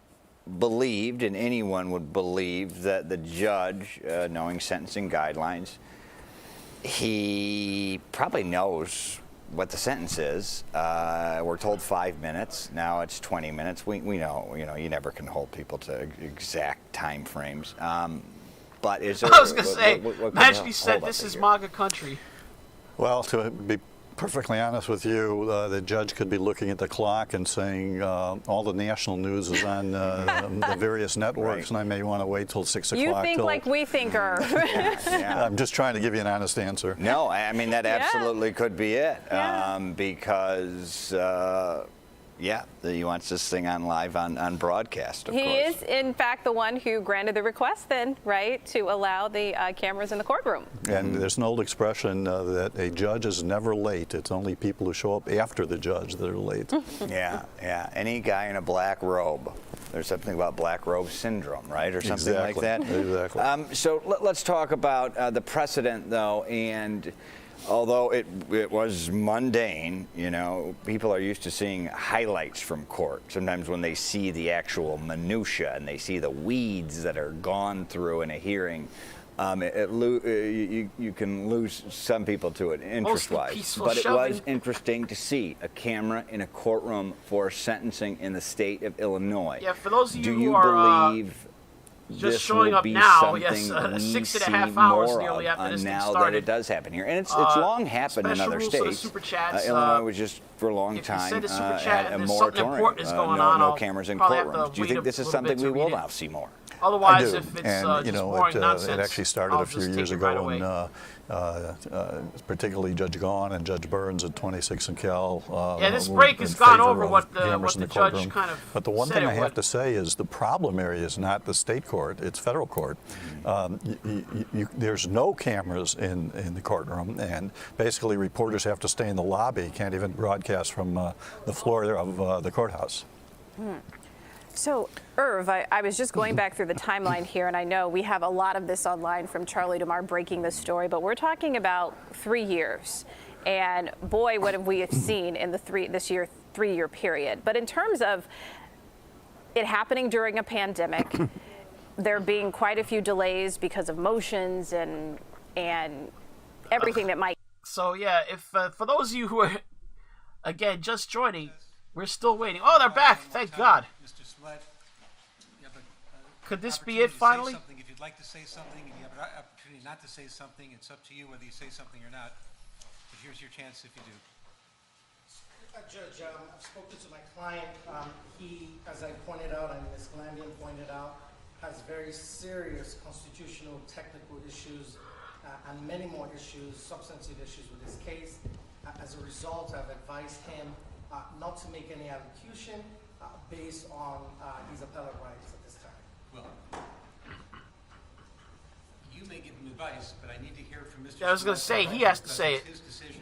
believed, and anyone would believe, that the judge, knowing sentencing guidelines, he probably knows what the sentence is. We're told 5 minutes. Now it's 20 minutes. We know, you never can hold people to exact time frames. But is there...
I was going to say, imagine he said this is MAGA country.
Well, to be perfectly honest with you, the judge could be looking at the clock and saying all the national news is on the various networks, and I may want to wait till 6 o'clock.
You think like we think, Irv.
Yeah. I'm just trying to give you an honest answer.
No, I mean, that absolutely could be it.
Yeah.
Because, he wants this thing on live on broadcast, of course.
He is, in fact, the one who granted the request then, right, to allow the cameras in the courtroom.
And there's an old expression that a judge is never late. It's only people who show up after the judge that are late.
Yeah. Any guy in a black robe. There's something about black robe syndrome, right, or something like that?
Exactly.
So let's talk about the precedent, though, and although it was mundane, people are used to seeing highlights from court. Sometimes when they see the actual minutia and they see the weeds that are gone through in a hearing, you can lose some people to it interest-wise. But it was interesting to see a camera in a courtroom for sentencing in the state of Illinois.
Yeah, for those of you
who
are
believe
just showing up now, yes, 6.5 hours nearly after this thing
now
started.
that it does happen here, and it's long happened in other states.
Super chats,
Illinois was just for a long time
send a super chat
at a
and there's something
moratorium.
important is going on,
No
I'll
cameras in
probably have
courtrooms.
to
Do you think
wait
this
a
is
little
something
bit
we
to
will
read it.
now see more?
Otherwise,
I do.
if it's
And
just boring nonsense,
it actually started
I'll
a few
just
years
take it right
ago,
away.
and particularly Judge Gahn and Judge Burns at 26 and Cal.
Yeah, this break has gone over what the
the
judge kind of
But the one
said
thing
it
I have
would.
to say is the problem area is not the state court; it's federal court. There's no cameras in the courtroom, and basically reporters have to stay in the lobby. Can't even broadcast from the floor of the courthouse.
So, Irv, I was just going back through the timeline here, and I know we have a lot of this online from Charlie DeMar breaking this story, but we're talking about 3 years. And boy, what have we seen in the 3-year period. But in terms of it happening during a pandemic, there being quite a few delays because of motions and everything that might.
So, yeah, if for those of you who are, again, just joining, we're still waiting. Oh, they're back. Thank God.
Mr. Smollett,
Could this be
opportunity
it
to say
finally?
something. If you'd like to say something and you have an opportunity not to say something, it's up to you whether you say something or not. But here's your chance if you do.
Judge, I've spoken to my client. He, as I pointed out and Ms. Glandian pointed out, has very serious constitutional technical issues and many more issues, substantive issues with this case. As a result, I've advised him not to make any allocution based on his appellate rights at this time.
Well, you may give him advice, but I need to hear from Mr.
Yeah, I was going to say, he has to say it.
It's his decision.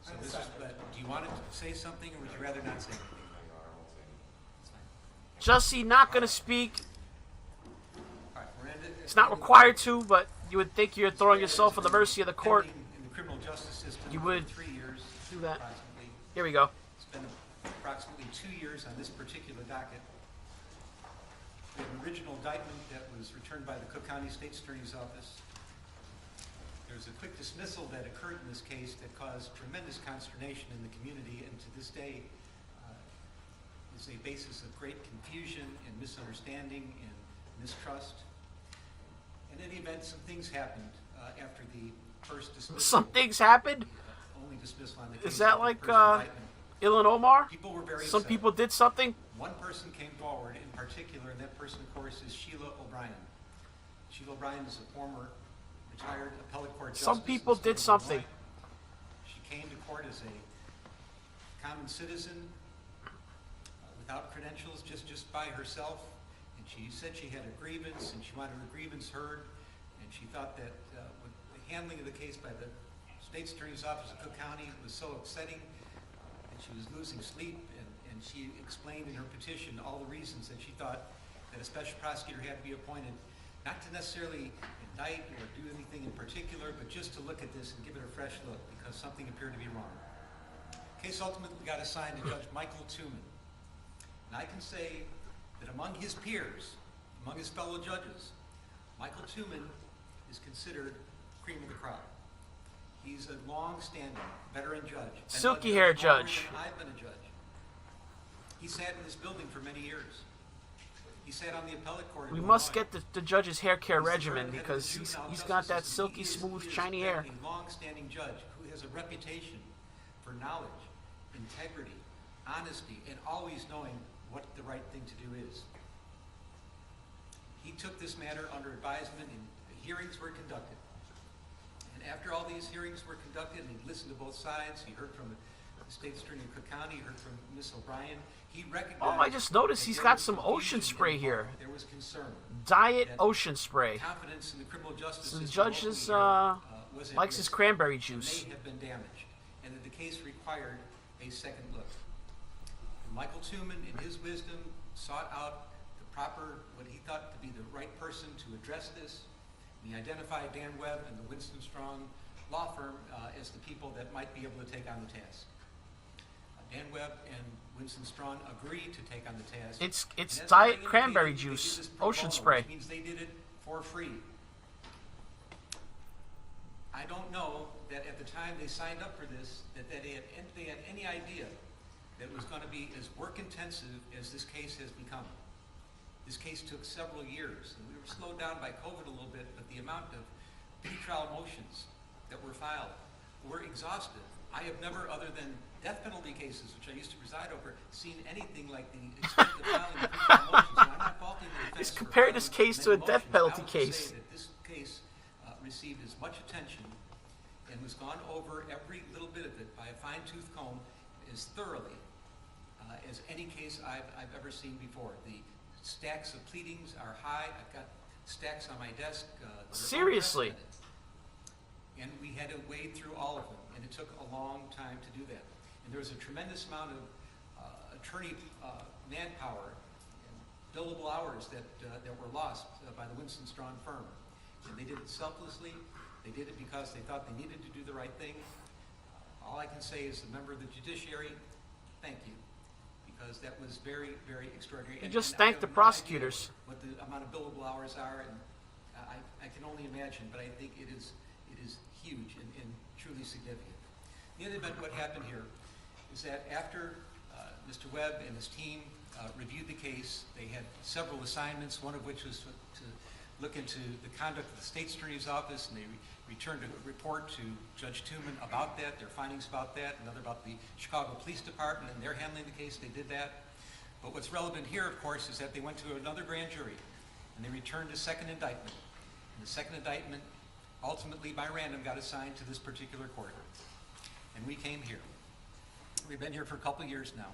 So this is, but do you want to say something, or would you rather not say anything?
Jussie not going to speak.
All right, we're ended.
It's not required to, but you would think you're throwing yourself on the mercy of the court.
In the criminal justice system,
You would
3 years.
do that.
Approximately.
Here we go.
It's been approximately 2 years on this particular docket. We have an original indictment that was returned by the Cook County State's Attorney's Office. There's a quick dismissal that occurred in this case that caused tremendous consternation in the community, and to this day is a basis of great confusion and misunderstanding and mistrust. In any event, some things happened after the first dismissal.
Some things happened?
Only dismissal on the case.
Is that
of the
like
first indictment.
Ilan Omar?
People were very
Some
upset.
people did something?
One person came forward in particular, and that person, of course, is Sheila O'Brien. Sheila O'Brien is a former retired appellate court justice.
Some people
in the
did
state of
something.
Illinois. She came to court as a common citizen, without credentials, just by herself, and she said she had a grievance, and she wanted her grievance heard, and she thought that with the handling of the case by the State's Attorney's Office of Cook County was so upsetting, and she was losing sleep, and she explained in her petition all the reasons that she thought that a special prosecutor had to be appointed, not to necessarily indict or do anything in particular, but just to look at this and give it a fresh look, because something appeared to be wrong. The case ultimately got assigned to Judge Michael Tuman. And I can say that among his peers, among his fellow judges, Michael Tuman is considered cream of the crop. He's a long-standing veteran judge.
Silky hair judge.
I've been a judge. He sat in this building for many years. He sat on the appellate court.
We must get the judge's hair care regimen because he's got that silky smooth shiny hair.
A long-standing judge who has a reputation for knowledge, integrity, honesty, and always knowing what the right thing to do is. He took this matter under advisement and hearings were conducted. And after all these hearings were conducted and he listened to both sides, he heard from the State's Attorney of Cook County, he heard from Ms. O'Brien, he recognized...
Oh, I just noticed he's got some ocean spray here.
There was concern.
Diet ocean spray.
Confidence in the criminal justice
So the
system
judge is,
was at
likes his
risk
cranberry
and
juice.
may have been damaged, and that the case required a second look. And Michael Tuman, in his wisdom, sought out the proper, what he thought to be the right person to address this. And he identified Dan Webb and the Winston Strong law firm as the people that might be able to take on the task. Dan Webb and Winston Strong agreed to take on the task.
It's
And as
diet
I
cranberry
indicated, they did
juice,
this pro
ocean
bono,
spray.
Which means they did it for free. I don't know that at the time they signed up for this, that they had any idea that it was going to be as work-intensive as this case has become. This case took several years, and we were slowed down by COVID a little bit, but the amount of pretrial motions that were filed were exhaustive. I have never, other than death penalty cases, which I used to preside over, seen anything like the extent of filing of pretrial motions. And I'm not faulting the defense.
He's compared this case to a death penalty
I would
case.
say that this case received as much attention and was gone over every little bit of it by a fine-tooth comb as thoroughly as any case I've ever seen before. The stacks of pleadings are high. I've got stacks on my desk.
Seriously?
And we had to wade through all of them, and it took a long time to do that. And there was a tremendous amount of attorney manpower and billable hours that were lost by the Winston Strong firm. And they did it selflessly. They did it because they thought they needed to do the right thing. All I can say is, a member of the judiciary, thank you, because that was very, very extraordinary.
You just
I
thank
have
the
no
prosecutors.
idea what the amount of billable hours are, and I can only imagine, but I think it is huge and truly significant. In the event, what happened here is that after Mr. Webb and his team reviewed the case. They had several assignments, one of which was to look into the conduct of the State's Attorney's Office, and they returned a report to Judge Tooman about that, their findings about that, another about the Chicago Police Department and their handling the case. They did that. But what's relevant here, of course, is that they went to another grand jury, and they returned a second indictment. And the second indictment, ultimately by random, got assigned to this particular court. And we came here. We've been here for a couple of years now.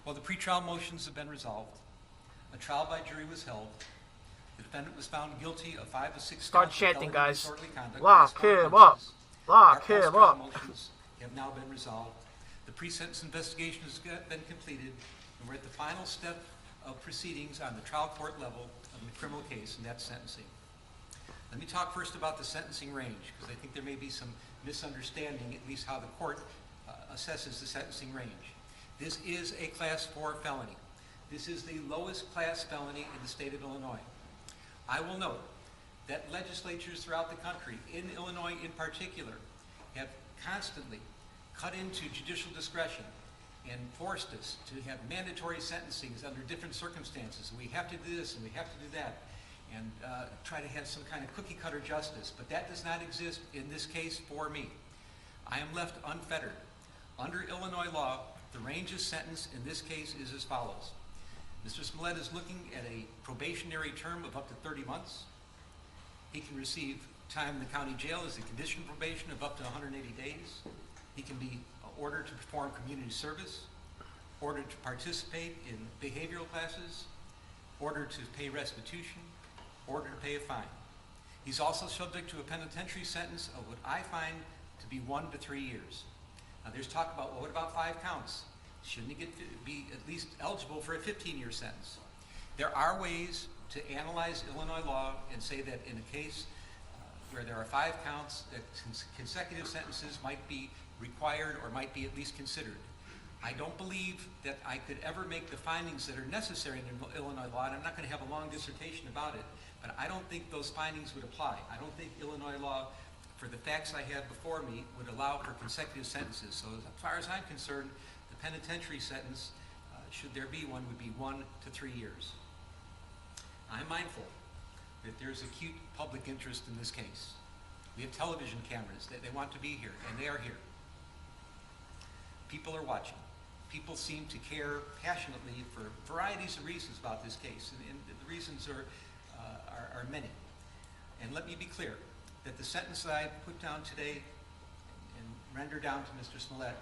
Well, the pretrial motions have been resolved. A trial by jury was held. The defendant was found guilty of 5 of 6
Start
counts of
chanting,
felony
guys.
disorderly conduct.
Lock him up. Lock
Our
him
post-trial
up.
motions have now been resolved. The pre-sentence investigation has been completed, and we're at the final step of proceedings on the trial court level of the criminal case, and that's sentencing. Let me talk first about the sentencing range, because I think there may be some misunderstanding, at least how the court assesses the sentencing range. This is a Class 4 felony. This is the lowest class felony in the state of Illinois. I will note that legislatures throughout the country, in Illinois in particular, have constantly cut into judicial discretion and forced us to have mandatory sentencings under different circumstances. We have to do this and we have to do that, and try to have some kind of cookie cutter justice. But that does not exist in this case for me. I am left unfettered. Under Illinois law, the range of sentence in this case is as follows. Mr. Smollett is looking at a probationary term of up to 30 months. He can receive time in the county jail as a condition of probation of up to 180 days. He can be ordered to perform community service, ordered to participate in behavioral classes, ordered to pay restitution, ordered to pay a fine. He's also subject to a penitentiary sentence of what I find to be 1 to 3 years. Now there's talk about, well, what about 5 counts? Shouldn't he be at least eligible for a 15-year sentence? There are ways to analyze Illinois law and say that in a case where there are 5 counts, that consecutive sentences might be required or might be at least considered. I don't believe that I could ever make the findings that are necessary in Illinois law, and I'm not going to have a long dissertation about it, but I don't think those findings would apply. I don't think Illinois law, for the facts I have before me, would allow for consecutive sentences. So as far as I'm concerned, the penitentiary sentence, should there be one, would be 1 to 3 years. I'm mindful that there's acute public interest in this case. We have television cameras that they want to be here, and they are here. People are watching. People seem to care passionately for varieties of reasons about this case, and the reasons are many. And let me be clear that the sentence that I put down today and render down to Mr. Smollett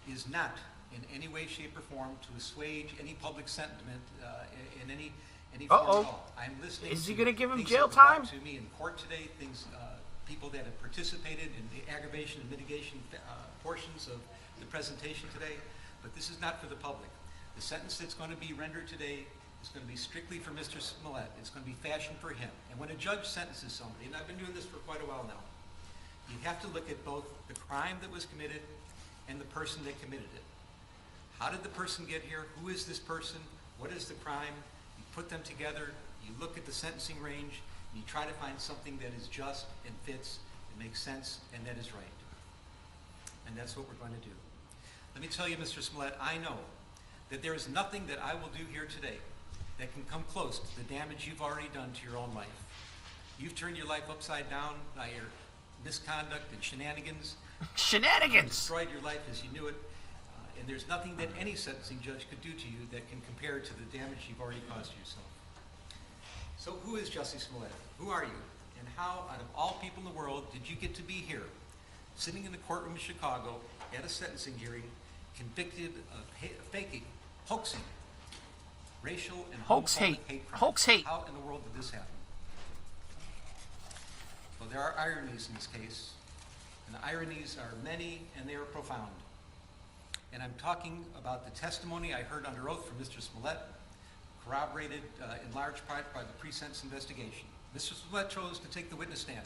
is not in any way, shape, or form to assuage any public sentiment in any form at all. I'm listening.
Is he going to give him
things
jail
that were brought
time?
to me in court today, things, people that have participated in the aggravation and mitigation portions of the presentation today, but this is not for the public. The sentence that's going to be rendered today is going to be strictly for Mr. Smollett. It's going to be fashioned for him. And when a judge sentences somebody, and I've been doing this for quite a while now, you have to look at both the crime that was committed and the person that committed it. How did the person get here? Who is this person? What is the crime? You put them together, you look at the sentencing range, and you try to find something that is just and fits and makes sense and that is right. And that's what we're going to do. Let me tell you, Mr. Smollett, I know that there is nothing that I will do here today that can come close to the damage you've already done to your own life. You've turned your life upside down by your misconduct and shenanigans.
Shenanigans!
You've destroyed your life as you knew it. And there's nothing that any sentencing judge could do to you that can compare to the damage you've already caused yourself. So who is Jussie Smollett? Who are you? And how, out of all people in the world, did you get to be here, sitting in the courtroom in Chicago at a sentencing hearing, convicted of faking, hoaxing, racial and
Hoax
homophobic
hate.
hate crimes?
Hoax hate.
How in the world did this happen? Well, there are ironies in this case, and the ironies are many and they are profound. And I'm talking about the testimony I heard under oath from Mr. Smollett, corroborated in large part by the pre-sentence investigation. Mr. Smollett chose to take the witness stand.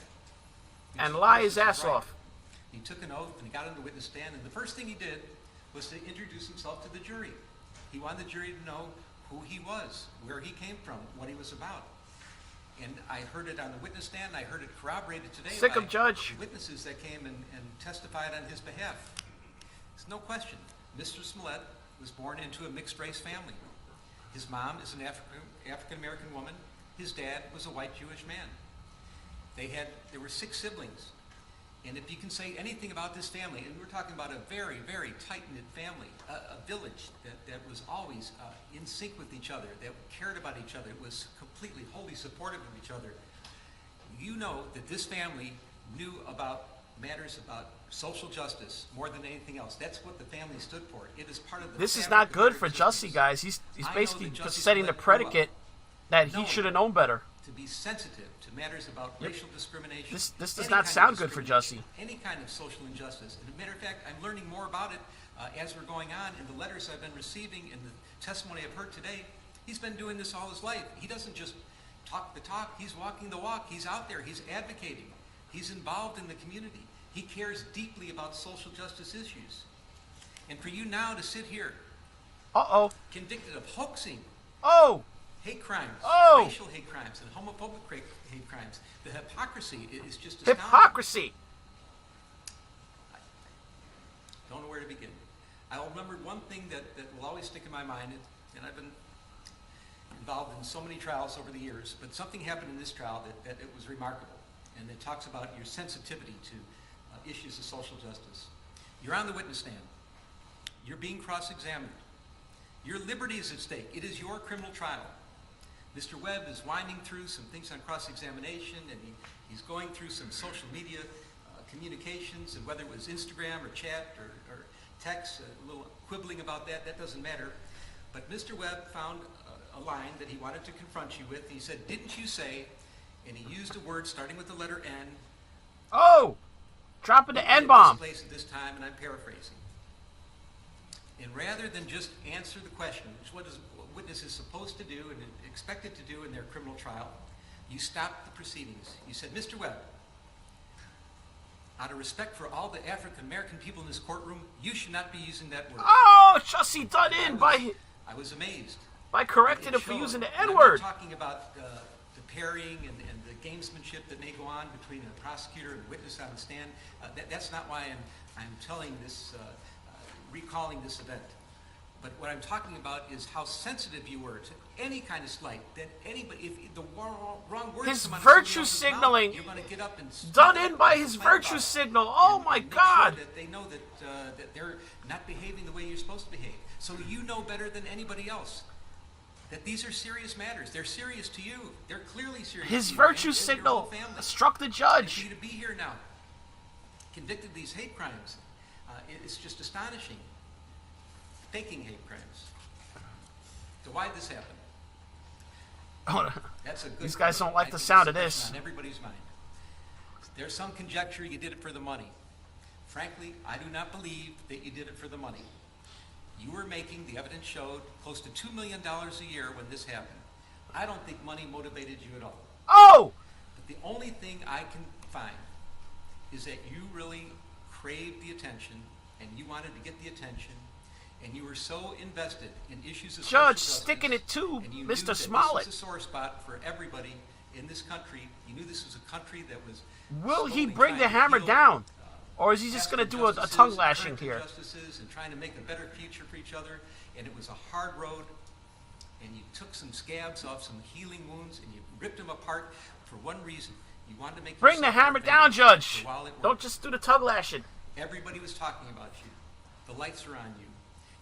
And lie his ass off.
He took an oath and he got on the witness stand, and the first thing he did was to introduce himself to the jury. He wanted the jury to know who he was, where he came from, what he was about. And I heard it on the witness stand, I heard it corroborated today
Sick
by
of Judge.
witnesses that came and testified on his behalf. There's no question, Mr. Smollett was born into a mixed-race family. His mom is an African-American woman. His dad was a white Jewish man. There were 6 siblings. And if you can say anything about this family, and we're talking about a very, very tight-knit family, a village that was always in sync with each other, that cared about each other, was completely, wholly supportive of each other, you know that this family knew about matters about social justice more than anything else. That's what the family stood for. It is part of the
This is not good for Jussie, guys. He's basically just setting the predicate that he should have known better.
To be sensitive to matters about racial discrimination.
This does not sound good for Jussie.
Any kind of social injustice. And as a matter of fact, I'm learning more about it as we're going on in the letters I've been receiving and the testimony I've heard today. He's been doing this all his life. He doesn't just talk the talk. He's walking the walk. He's out there. He's advocating. He's involved in the community. He cares deeply about social justice issues. And for you now to sit here, convicted of hoaxing, hate crimes, racial hate crimes, and homophobic hate crimes, the hypocrisy is just astounding.
Hypocrisy.
I don't know where to begin. I'll remember one thing that will always stick in my mind, and I've been involved in so many trials over the years, but something happened in this trial that it was remarkable, and it talks about your sensitivity to issues of social justice. You're on the witness stand. You're being cross-examined. Your liberty is at stake. It is your criminal trial. Mr. Webb is winding through some things on cross-examination, and he's going through some social media communications, and whether it was Instagram or chat or text, a little quibbling about that, that doesn't matter. But Mr. Webb found a line that he wanted to confront you with. He said, "Didn't you say," and he used a word starting with the letter N.
Dropping the N-bomb.
Place at this time, and I'm paraphrasing. And rather than just answer the question, which is what a witness is supposed to do and expected to do in their criminal trial, you stopped the proceedings. You said, "Mr. Webb, out of respect for all the African-American people in this courtroom, you should not be using that word."
Jussie done in by...
I was amazed.
By correcting him for using the
N-word.
N-word.
I'm not talking about the pairing and the gamesmanship that may go on between a prosecutor and a witness on the stand. That's not why I'm telling this, recalling this event. But what I'm talking about is how sensitive you were to any kind of slight, that anybody, if the wrong words
His
come out of
virtue
someone's mouth,
signaling
you're going to get up and
done in by his virtue signal. Oh my God.
Sure that they know that they're not behaving the way you're supposed to behave. So you know better than anybody else that these are serious matters. They're serious to you. They're clearly serious
His
to you.
virtue
And
signal
your whole family.
struck the judge.
And for you to be here now, convicted of these hate crimes, it's just astonishing. Faking hate crimes. So why did this happen? That's a good
These guys
point.
don't like
I
the
think
sound
it's
of this.
On everybody's mind. There's some conjecture you did it for the money. Frankly, I do not believe that you did it for the money. You were making, the evidence showed, close to $2 million a year when this happened. I don't think money motivated you at all. But the only thing I can find is that you really craved the attention, and you wanted to get the attention, and you were so invested in issues of
Judge
social
sticking it
justice,
to
and you
Mr.
knew
Smollett.
that this was a sore spot for everybody in this country. You knew this was a country that was.
Will he
slowly
bring the
trying to
hammer
heal,
down? Or is he just going to do a
injustices
tongue
and
lashing
correct
here?
injustices and trying to make a better future for each other, and it was a hard road, and you took some scabs off some healing wounds, and you ripped them apart for one reason. You wanted to make
Bring the
yourself
hammer
look
down,
better.
Judge.
So while it
Don't
worked,
just do the tongue lashing.
everybody was talking about you. The lights are on you.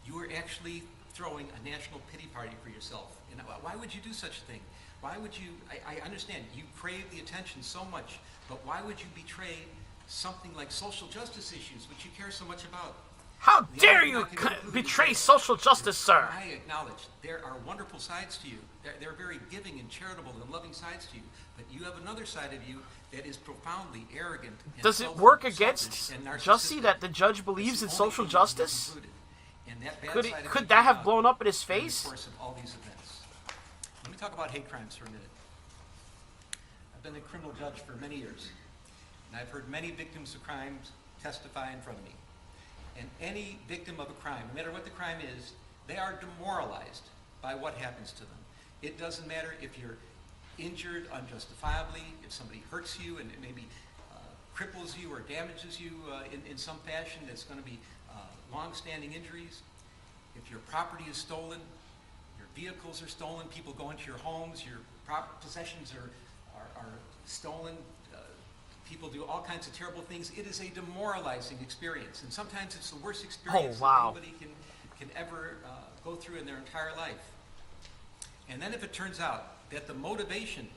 You were actually throwing a national pity party for yourself. And why would you do such a thing? Why would you, I understand, you crave the attention so much, but why would you betray something like social justice issues, which you care so much about?
How dare you betray social justice, sir?
I acknowledge there are wonderful sides to you. There are very giving and charitable and loving sides to you. But you have another side of you that is profoundly arrogant. And
Does it work against
selfish
Jussie that the judge believes in social justice? Could that have blown up in his face?
In the course of all these events. Let me talk about hate crimes for a minute. I've been a criminal judge for many years, and I've heard many victims of crimes testify in front of me. And any victim of a crime, no matter what the crime is, they are demoralized by what happens to them. It doesn't matter if you're injured unjustifiably, if somebody hurts you and it maybe cripples you or damages you in some fashion that's going to be long-standing injuries. If your property is stolen, your vehicles are stolen, people go into your homes, your possessions are stolen, people do all kinds of terrible things. It is a demoralizing experience, and sometimes it's the worst experience that anybody can ever go through in their entire life. And then if it turns out that the motivation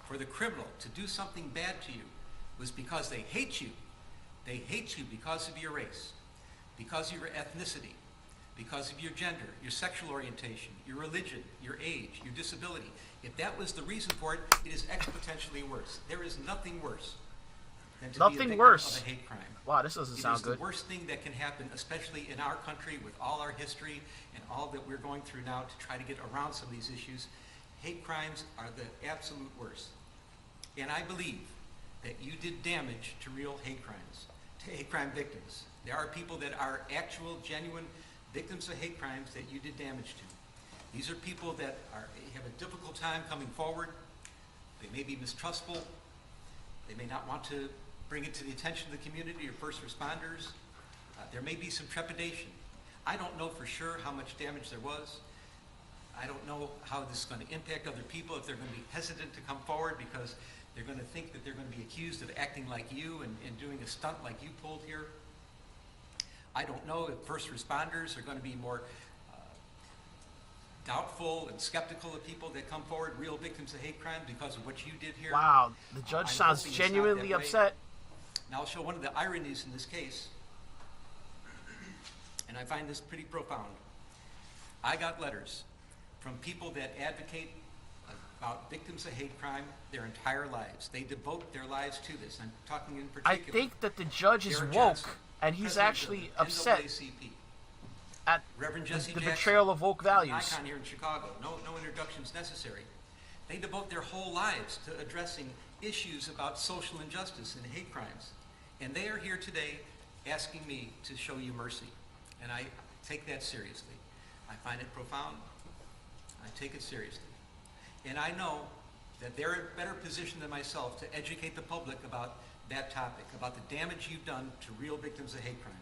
for the criminal to do something bad to you was because they hate you because of your race, because of your ethnicity, because of your gender, your sexual orientation, your religion, your age, your disability. If that was the reason for it, it is exponentially worse. There is nothing worse than to be a victim of a hate crime.
Wow, this doesn't sound good.
It is the worst thing that can happen, especially in our country with all our history and all that we're going through now to try to get around some of these issues. Hate crimes are the absolute worst. And I believe that you did damage to real hate crimes, to hate crime victims. There are people that are actual, genuine victims of hate crimes that you did damage to. These are people that have a difficult time coming forward. They may be mistrustful. They may not want to bring it to the attention of the community or first responders. There may be some trepidation. I don't know for sure how much damage there was. I don't know how this is going to impact other people, if they're going to be hesitant to come forward because they're going to think that they're going to be accused of acting like you and doing a stunt like you pulled here. I don't know if first responders are going to be more doubtful and skeptical of people that come forward, real victims of hate crime, because of what you did here.
Wow, the judge sounds genuinely upset.
Now I'll show one of the ironies in this case, and I find this pretty profound. I got letters from people that advocate about victims of hate crime their entire lives. They devote their lives to this. I'm talking in particular.
I think that the judge is woke, and he's actually upset at
Reverend Jussie
the
Jackson,
betrayal of woke values.
an icon here in Chicago. No introductions necessary. They devote their whole lives to addressing issues about social injustice and hate crimes. And they are here today asking me to show you mercy. And I take that seriously. I find it profound. I take it seriously. And I know that they're in a better position than myself to educate the public about that topic, about the damage you've done to real victims of hate crime.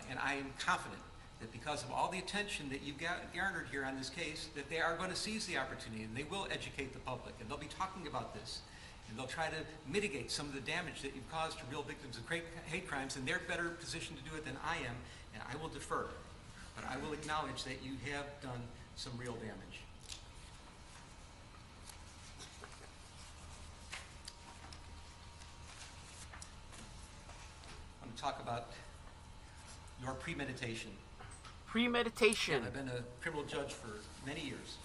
And I am confident that because of all the attention that you've garnered here on this case, that they are going to seize the opportunity and they will educate the public and they'll be talking about this. And they'll try to mitigate some of the damage that you've caused to real victims of hate crimes, and they're better positioned to do it than I am, and I will defer. But I will acknowledge that you have done some real damage. I'm going to talk about your premeditation.
Premeditation.
I've been a criminal judge for many years,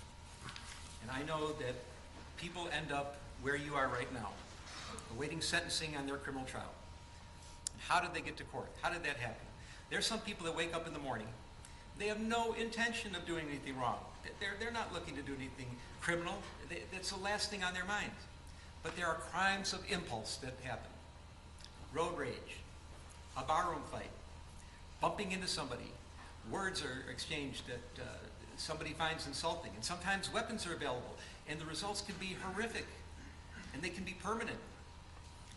and I know that people end up where you are right now, awaiting sentencing on their criminal trial. How did they get to court? How did that happen? There's some people that wake up in the morning, they have no intention of doing anything wrong. They're not looking to do anything criminal. That's the last thing on their mind. But there are crimes of impulse that happen. Road rage, a barroom fight, bumping into somebody, words are exchanged that somebody finds insulting, and sometimes weapons are available, and the results can be horrific, and they can be permanent.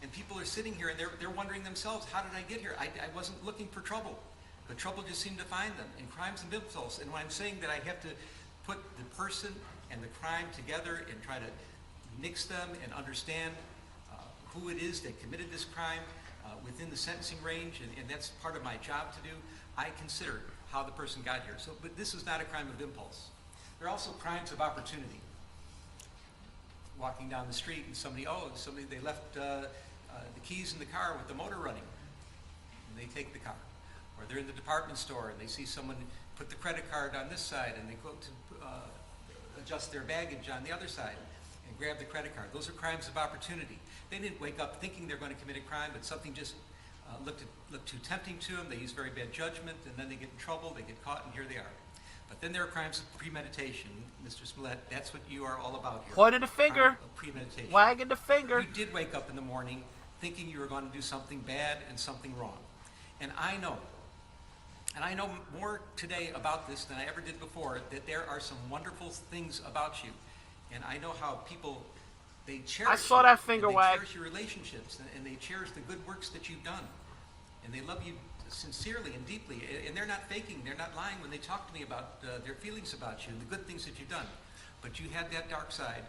And people are sitting here and they're wondering themselves, how did I get here? I wasn't looking for trouble, but trouble just seemed to find them, and crimes and impulse. And when I'm saying that I have to put the person and the crime together and try to mix them and understand who it is that committed this crime within the sentencing range, and that's part of my job to do, I consider how the person got here. So, but this is not a crime of impulse. There are also crimes of opportunity. Walking down the street and somebody they left the keys in the car with the motor running, and they take the car. Or they're in the department store and they see someone put the credit card on this side and they go to adjust their baggage on the other side and grab the credit card. Those are crimes of opportunity. They didn't wake up thinking they're going to commit a crime, but something just looked too tempting to them. They use very bad judgment, and then they get in trouble, they get caught, and here they are. But then there are crimes of premeditation. Mr. Smollett, that's what you are all about here.
Pointing the finger.
Premeditation.
Wagging the finger.
You did wake up in the morning thinking you were going to do something bad and something wrong. And I know more today about this than I ever did before, that there are some wonderful things about you. And I know how people, they cherish
I saw that finger
wag.
wag.
They cherish your relationships, and they cherish the good works that you've done. And they love you sincerely and deeply, and they're not faking, they're not lying when they talk to me about their feelings about you and the good things that you've done. But you had that dark side,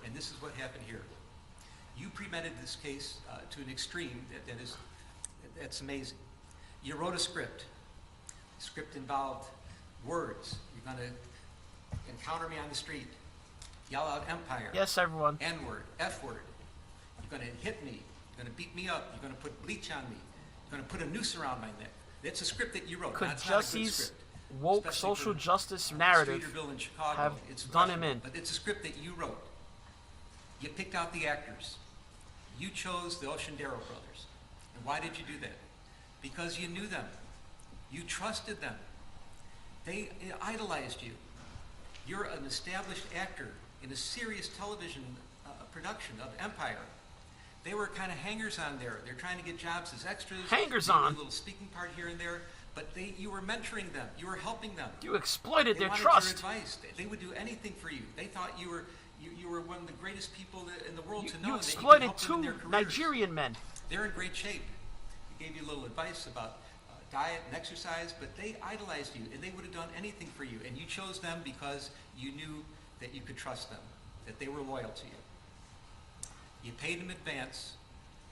and this is what happened here. You premeditated this case to an extreme that's amazing. You wrote a script. The script involved words. You're going to encounter me on the street, yell out empire.
Yes, everyone.
N-word, F-word. You're going to hit me. You're going to beat me up. You're going to put bleach on me. You're going to put a noose around my neck. That's a script that you wrote.
Could
That's not a good
Jussie's
script.
woke
Especially
social
for
justice narrative
Streeterville in Chicago.
have
It's
done him
questionable,
in?
But it's a script that you wrote. You picked out the actors. You chose the Oceandero brothers. And why did you do that? Because you knew them. You trusted them. They idolized you. You're an established actor in a serious television production of Empire. They were kind of hangers-on there. They're trying to get jobs as extras.
Hangers-on?
A little speaking part here and there. But you were mentoring them. You were helping them.
You exploited their
wanted
trust.
Your advice. They would do anything for you. They thought you were one of the greatest people in the world to know.
You
that you could
exploited
help them in
two
their careers.
Nigerian men.
They're in great shape. They gave you a little advice about diet and exercise, but they idolized you, and they would have done anything for you. And you chose them because you knew that you could trust them, that they were loyal to you. You paid them advance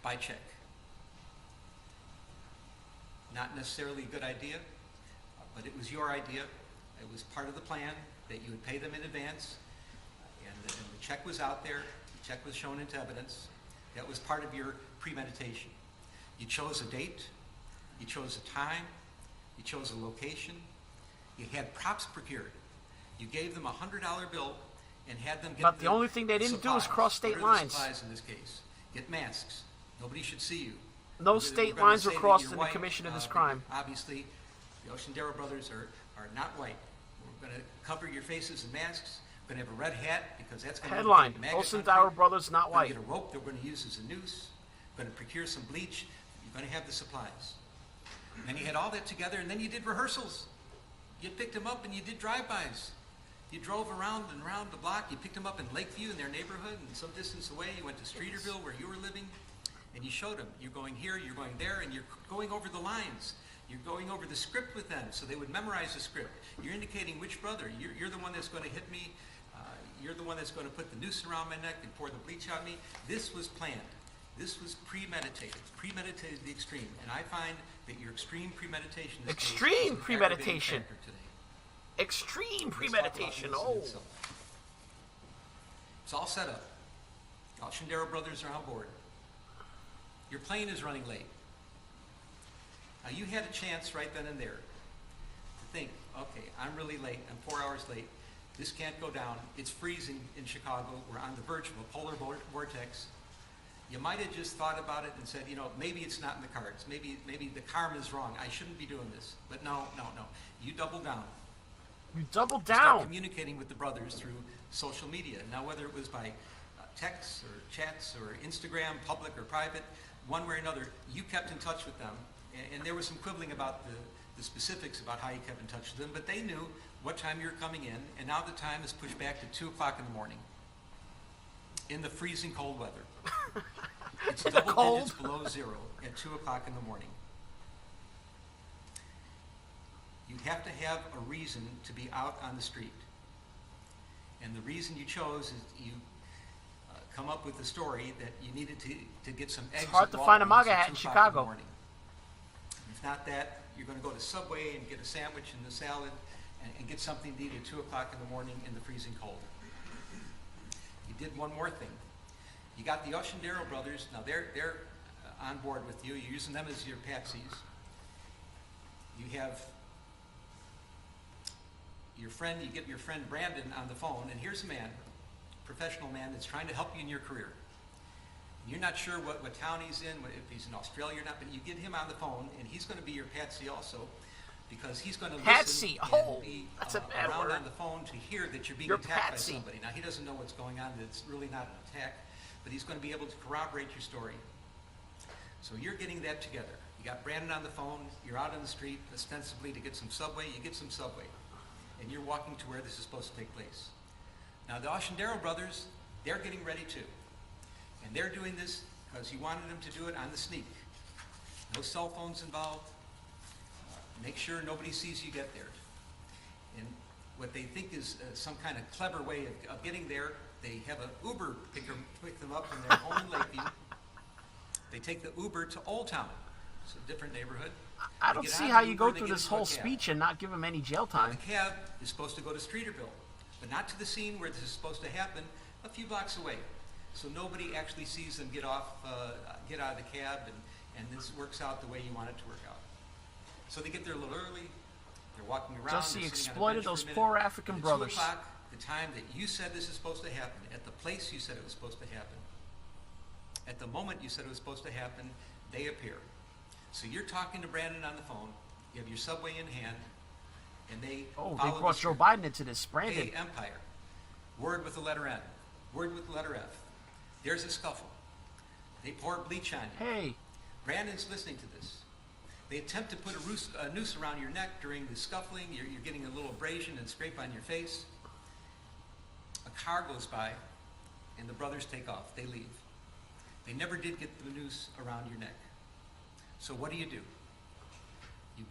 by check. Not necessarily a good idea, but it was your idea. It was part of the plan that you would pay them in advance, and the check was out there. The check was shown into evidence. That was part of your premeditation. You chose a date. You chose a time. You chose a location. You had props procured. You gave them a $100 bill and had them get
But the only thing they didn't do is cross state lines.
Supplies in this case. Get masks. Nobody should see you.
No state lines were crossed in the commission of this crime.
Obviously, the Oceandero brothers are not white. We're going to cover your faces in masks. We're going to have a red hat because that's going to
Headline:
be
Oceandero brothers not white.
Get a rope that we're going to use as a noose. We're going to procure some bleach. You're going to have the supplies. And then you had all that together, and then you did rehearsals. You picked them up and you did drive-bys. You drove around and around the block. You picked them up in Lakeview in their neighborhood, and some distance away you went to Streeterville where you were living, and you showed them. You're going here, you're going there, and you're going over the lines. You're going over the script with them so they would memorize the script. You're indicating which brother. You're the one that's going to hit me. You're the one that's going to put the noose around my neck and pour the bleach on me. This was planned. This was premeditated to the extreme. And I find that your extreme premeditation is
Extreme premeditation. Extreme premeditation. Oh.
It's all set up. The Oceandero brothers are on board. Your plane is running late. Now you had a chance right then and there to think, okay, I'm really late. I'm 4 hours late. This can't go down. It's freezing in Chicago. We're on the verge of a polar vortex. You might have just thought about it and said, you know, maybe it's not in the cards. Maybe the karma is wrong. I shouldn't be doing this. But no. You doubled down.
You doubled
You start
down.
communicating with the brothers through social media. Now, whether it was by texts or chats or Instagram, public or private, one way or another, you kept in touch with them. And there was some quibbling about the specifics about how you kept in touch with them, but they knew what time you were coming in, and now the time is pushed back to 2 o'clock in the morning in the freezing cold weather. It's double digits below zero at 2 o'clock in the morning. You have to have a reason to be out on the street. And the reason you chose is you come up with the story that you needed to get some eggs.
It's hard to find a MAGA hat in Chicago.
If not that, you're going to go to Subway and get a sandwich and a salad and get something to eat at 2 o'clock in the morning in the freezing cold. You did one more thing. You got the Oceandero brothers. Now they're on board with you. You're using them as your patsies. You have your friend. You get your friend Brandon on the phone, and here's a man, professional man that's trying to help you in your career. You're not sure what town he's in, if he's in Australia or not, but you get him on the phone, and he's going to be your patsy also, because he's going to listen and be
that's a bad
around
word.
on the phone to hear that you're being
You're
attacked
patsy.
by somebody. Now, he doesn't know what's going on. It's really not an attack, but he's going to be able to corroborate your story. So you're getting that together. You got Brandon on the phone. You're out on the street, ostensibly to get some Subway. You get some Subway, and you're walking to where this is supposed to take place. Now, the Oceandero brothers, they're getting ready too. And they're doing this because you wanted them to do it on the sneak. No cell phones involved. Make sure nobody sees you get there. And what they think is some kind of clever way of getting there, they have an Uber pick them up from their home in Lakeview. They take the Uber to Old Town. It's a different neighborhood.
I don't see how you go through this whole speech and not give him any jail time.
The cab is supposed to go to Streeterville, but not to the scene where this is supposed to happen, a few blocks away. So nobody actually sees them get out of the cab, and this works out the way you want it to work out. So they get there a little early. They're walking around.
Jussie exploited those poor African brothers.
2 o'clock, the time that you said this is supposed to happen, at the place you said it was supposed to happen, at the moment you said it was supposed to happen, they appear. So you're talking to Brandon on the phone. You have your subway in hand, and they
brought Joe Biden into this. Brandon.
Hey, Empire. Word with the letter N. Word with the letter F. There's a scuffle. They pour bleach on you.
Hey.
Brandon's listening to this. They attempt to put a noose around your neck during the scuffling. You're getting a little abrasion and scrape on your face. A car goes by, and the brothers take off. They leave. They never did get the noose around your neck. So what do? You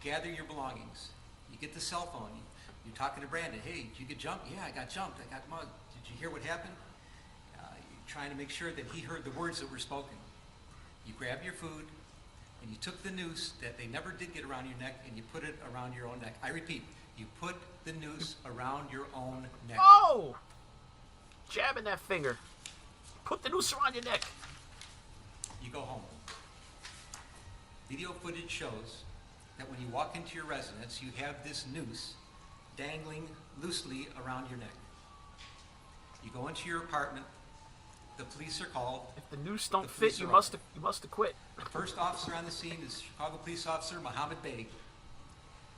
gather your belongings. You get the cell phone. You're talking to Brandon. Hey, did you get jumped? Yeah, I got jumped. I got mugged. Did you hear what happened? You're trying to make sure that he heard the words that were spoken. You grab your food, and you took the noose that they never did get around your neck, and you put it around your own neck. I repeat, you put the noose around your own neck.
Oh! Jabbing that finger. Put the noose around your neck.
You go home. Video footage shows that when you walk into your residence, you have this noose dangling loosely around your neck. You go into your apartment. The police are called.
If the noose don't fit, you must have quit.
The first officer on the scene is Chicago Police Officer Mohammed Bey,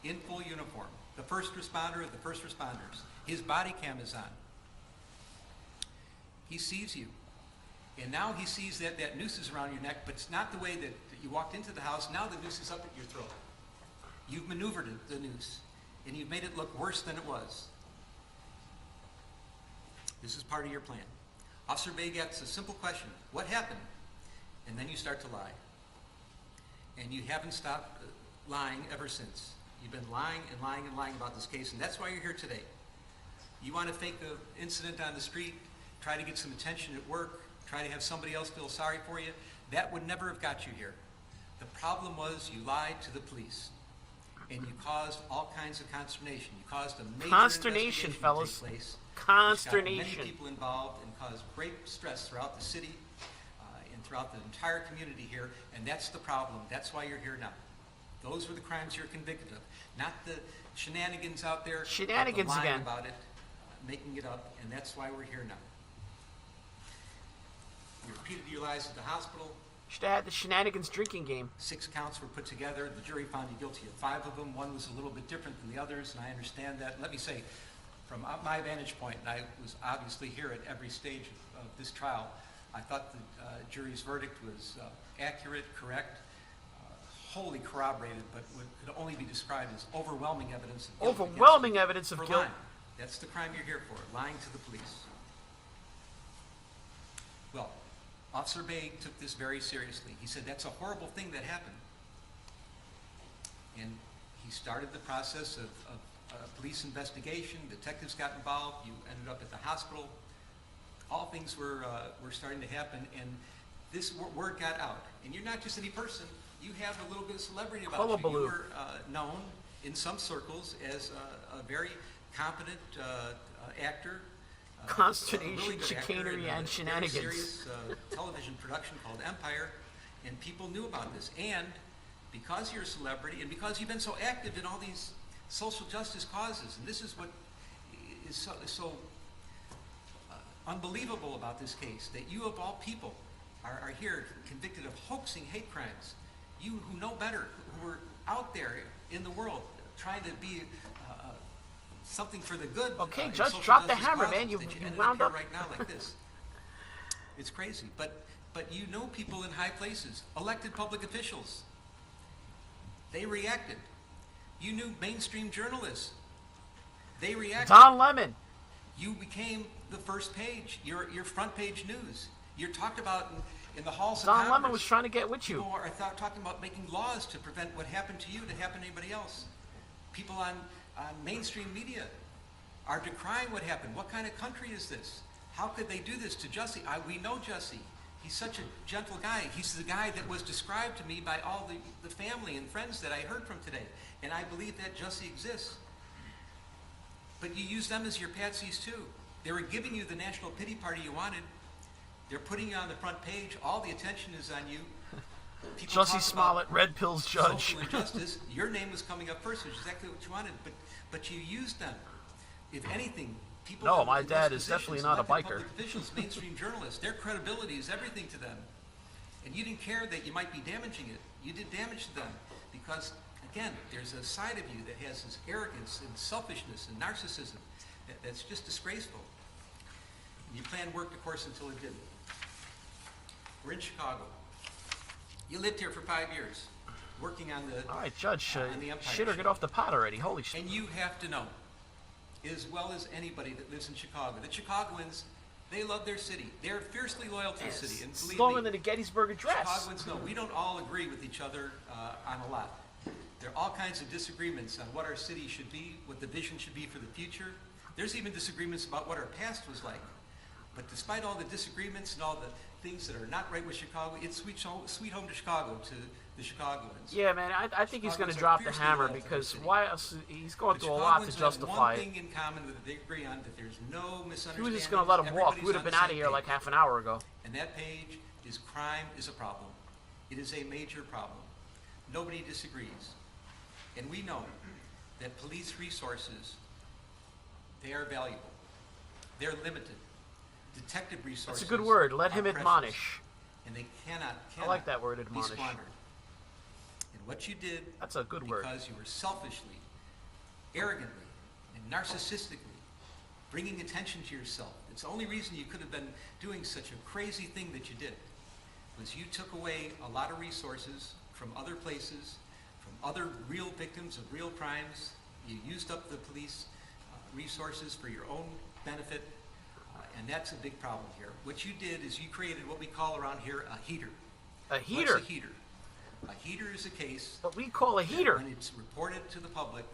in full uniform. The first responder of the first responders. His body cam is on. He sees you. And now he sees that noose is around your neck, but it's not the way that you walked into the house. Now the noose is up at your throat. You've maneuvered the noose, and you've made it look worse than it was. This is part of your plan. Officer Bey gets a simple question: what happened? And then you start to lie. And you haven't stopped lying ever since. You've been lying and lying and lying about this case, and that's why you're here today. You want to fake an incident on the street, try to get some attention at work, try to have somebody else feel sorry for you. That would never have got you here. The problem was you lied to the police, and you caused all kinds of consternation. You caused a major
consternation, fellas.
To take place.
Consternation.
Got many people involved and caused great stress throughout the city and throughout the entire community here, and that's the problem. That's why you're here now. Those were the crimes you're convicted of, not the shenanigans out there.
Shenanigans
lying
again.
About it, making it up, and that's why we're here now. You repeated your lies at the hospital.
Should have had the shenanigans drinking game.
6 counts were put together. The jury found you guilty of 5 of them. One was a little bit different than the others, and I understand that. Let me say, from my vantage point, and I was obviously here at every stage of this trial, I thought the jury's verdict was accurate, correct, wholly corroborated, but what could only be described as overwhelming evidence of guilt.
Overwhelming evidence of
for
guilt.
lying. That's the crime you're here for, lying to the police. Well, Officer Bey took this very seriously. He said, that's a horrible thing that happened. And he started the process of police investigation. Detectives got involved. You ended up at the hospital. All things were starting to happen, and this word got out. And you're not just any person. You have a little bit of celebrity about you. You were known in some circles as a very competent actor.
Consternation,
really
chicanery, and shenanigans.
Very serious television production called Empire, and people knew about this. And because you're a celebrity, and because you've been so active in all these social justice causes, and this is what is so unbelievable about this case, that you of all people are here convicted of hoaxing hate crimes. You who know better, who were out there in the world trying to be something for the good.
Okay, Judge, drop the hammer, man. You wound up
right now like this. It's crazy, but you know people in high places, elected public officials. They reacted. You knew mainstream journalists. They reacted.
Don Lemon.
You became the first page, your front page news. You're talked about in the halls of Congress.
Don Lemon was trying to get with you.
People are talking about making laws to prevent what happened to you to happen to anybody else. People on mainstream media are decrying what happened. What kind of country is this? How could they do this to Jussie? We know Jussie. He's such a gentle guy. He's the guy that was described to me by all the family and friends that I heard from today. And I believe that Jussie exists. But you use them as your patsies too. They were giving you the national pity party you wanted. They're putting you on the front page. All the attention is on you.
Jussie Smollett, Red Pill's judge.
Social injustice. Your name was coming up first, which is exactly what you wanted. But you used them. If anything, people.
No, my dad is definitely not a biker.
Public officials, mainstream journalists, their credibility is everything to them. And you didn't care that you might be damaging it. You did damage to them because, again, there's a side of you that has this arrogance and selfishness and narcissism that's just disgraceful. And you planned work, of course, until it didn't. We're in Chicago. You lived here for 5 years, working on the.
All right, Judge,
on the Empire
shit or
State.
get off the pot already. Holy shit.
And you have to know, as well as anybody that lives in Chicago, that Chicagoans, they love their city. They're fiercely loyal to the city. And believe
longer
me,
than the Gettysburg Address.
Chicagoans know we don't all agree with each other on a lot. There are all kinds of disagreements on what our city should be, what the vision should be for the future. There's even disagreements about what our past was like. But despite all the disagreements and all the things that are not right with Chicago, it's sweet home to Chicago, to the Chicagoans.
Yeah, man, I think he's going to
Chicagoans are
drop the
fiercely
hammer
loyal to the
because
city.
why else? He's going
The
through a lot to
Chicagoans have
justify
one
it.
thing in common that they agree on, that there's no
If he
misunderstanding.
was just going to let him walk, we would have been out of here like half an hour ago.
And that page is crime is a problem. It is a major problem. Nobody disagrees. And we know that police resources, they are valuable. They're limited. Detective resources.
That's a good word. Let
are
him
precious,
admonish.
And they cannot
I like that word,
be
admonish.
squandered. And what you did,
That's a good word.
because you were selfishly, arrogantly, and narcissistically bringing attention to yourself. It's the only reason you could have been doing such a crazy thing that you did, was you took away a lot of resources from other places, from other real victims of real crimes. You used up the police resources for your own benefit, and that's a big problem here. What you did is you created what we call around here a heater.
A heater?
What's a heater? A heater is a case.
What we call a heater.
When it's reported to the public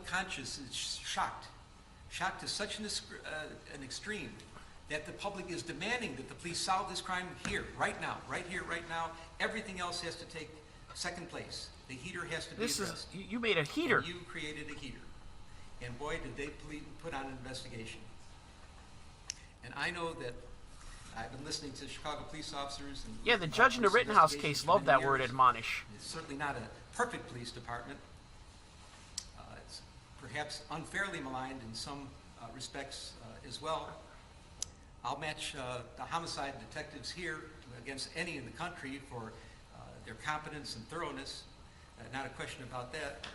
conscience is shocked to such an extreme that the public is demanding that the police solve this crime here, right now, right here, right now. Everything else has to take second place. The heater has to be addressed.
You made a heater.
And you created a heater. And boy, did they put on an investigation. And I know that I've been listening to Chicago police officers. And
Yeah, the judge in the
police
Rittenhouse
investigations
case
for
loved
many
that word,
years.
admonish.
It's certainly not a perfect police department. It's perhaps unfairly maligned in some respects as well. I'll match the homicide detectives here against any in the country for their competence and thoroughness. Not a question about that.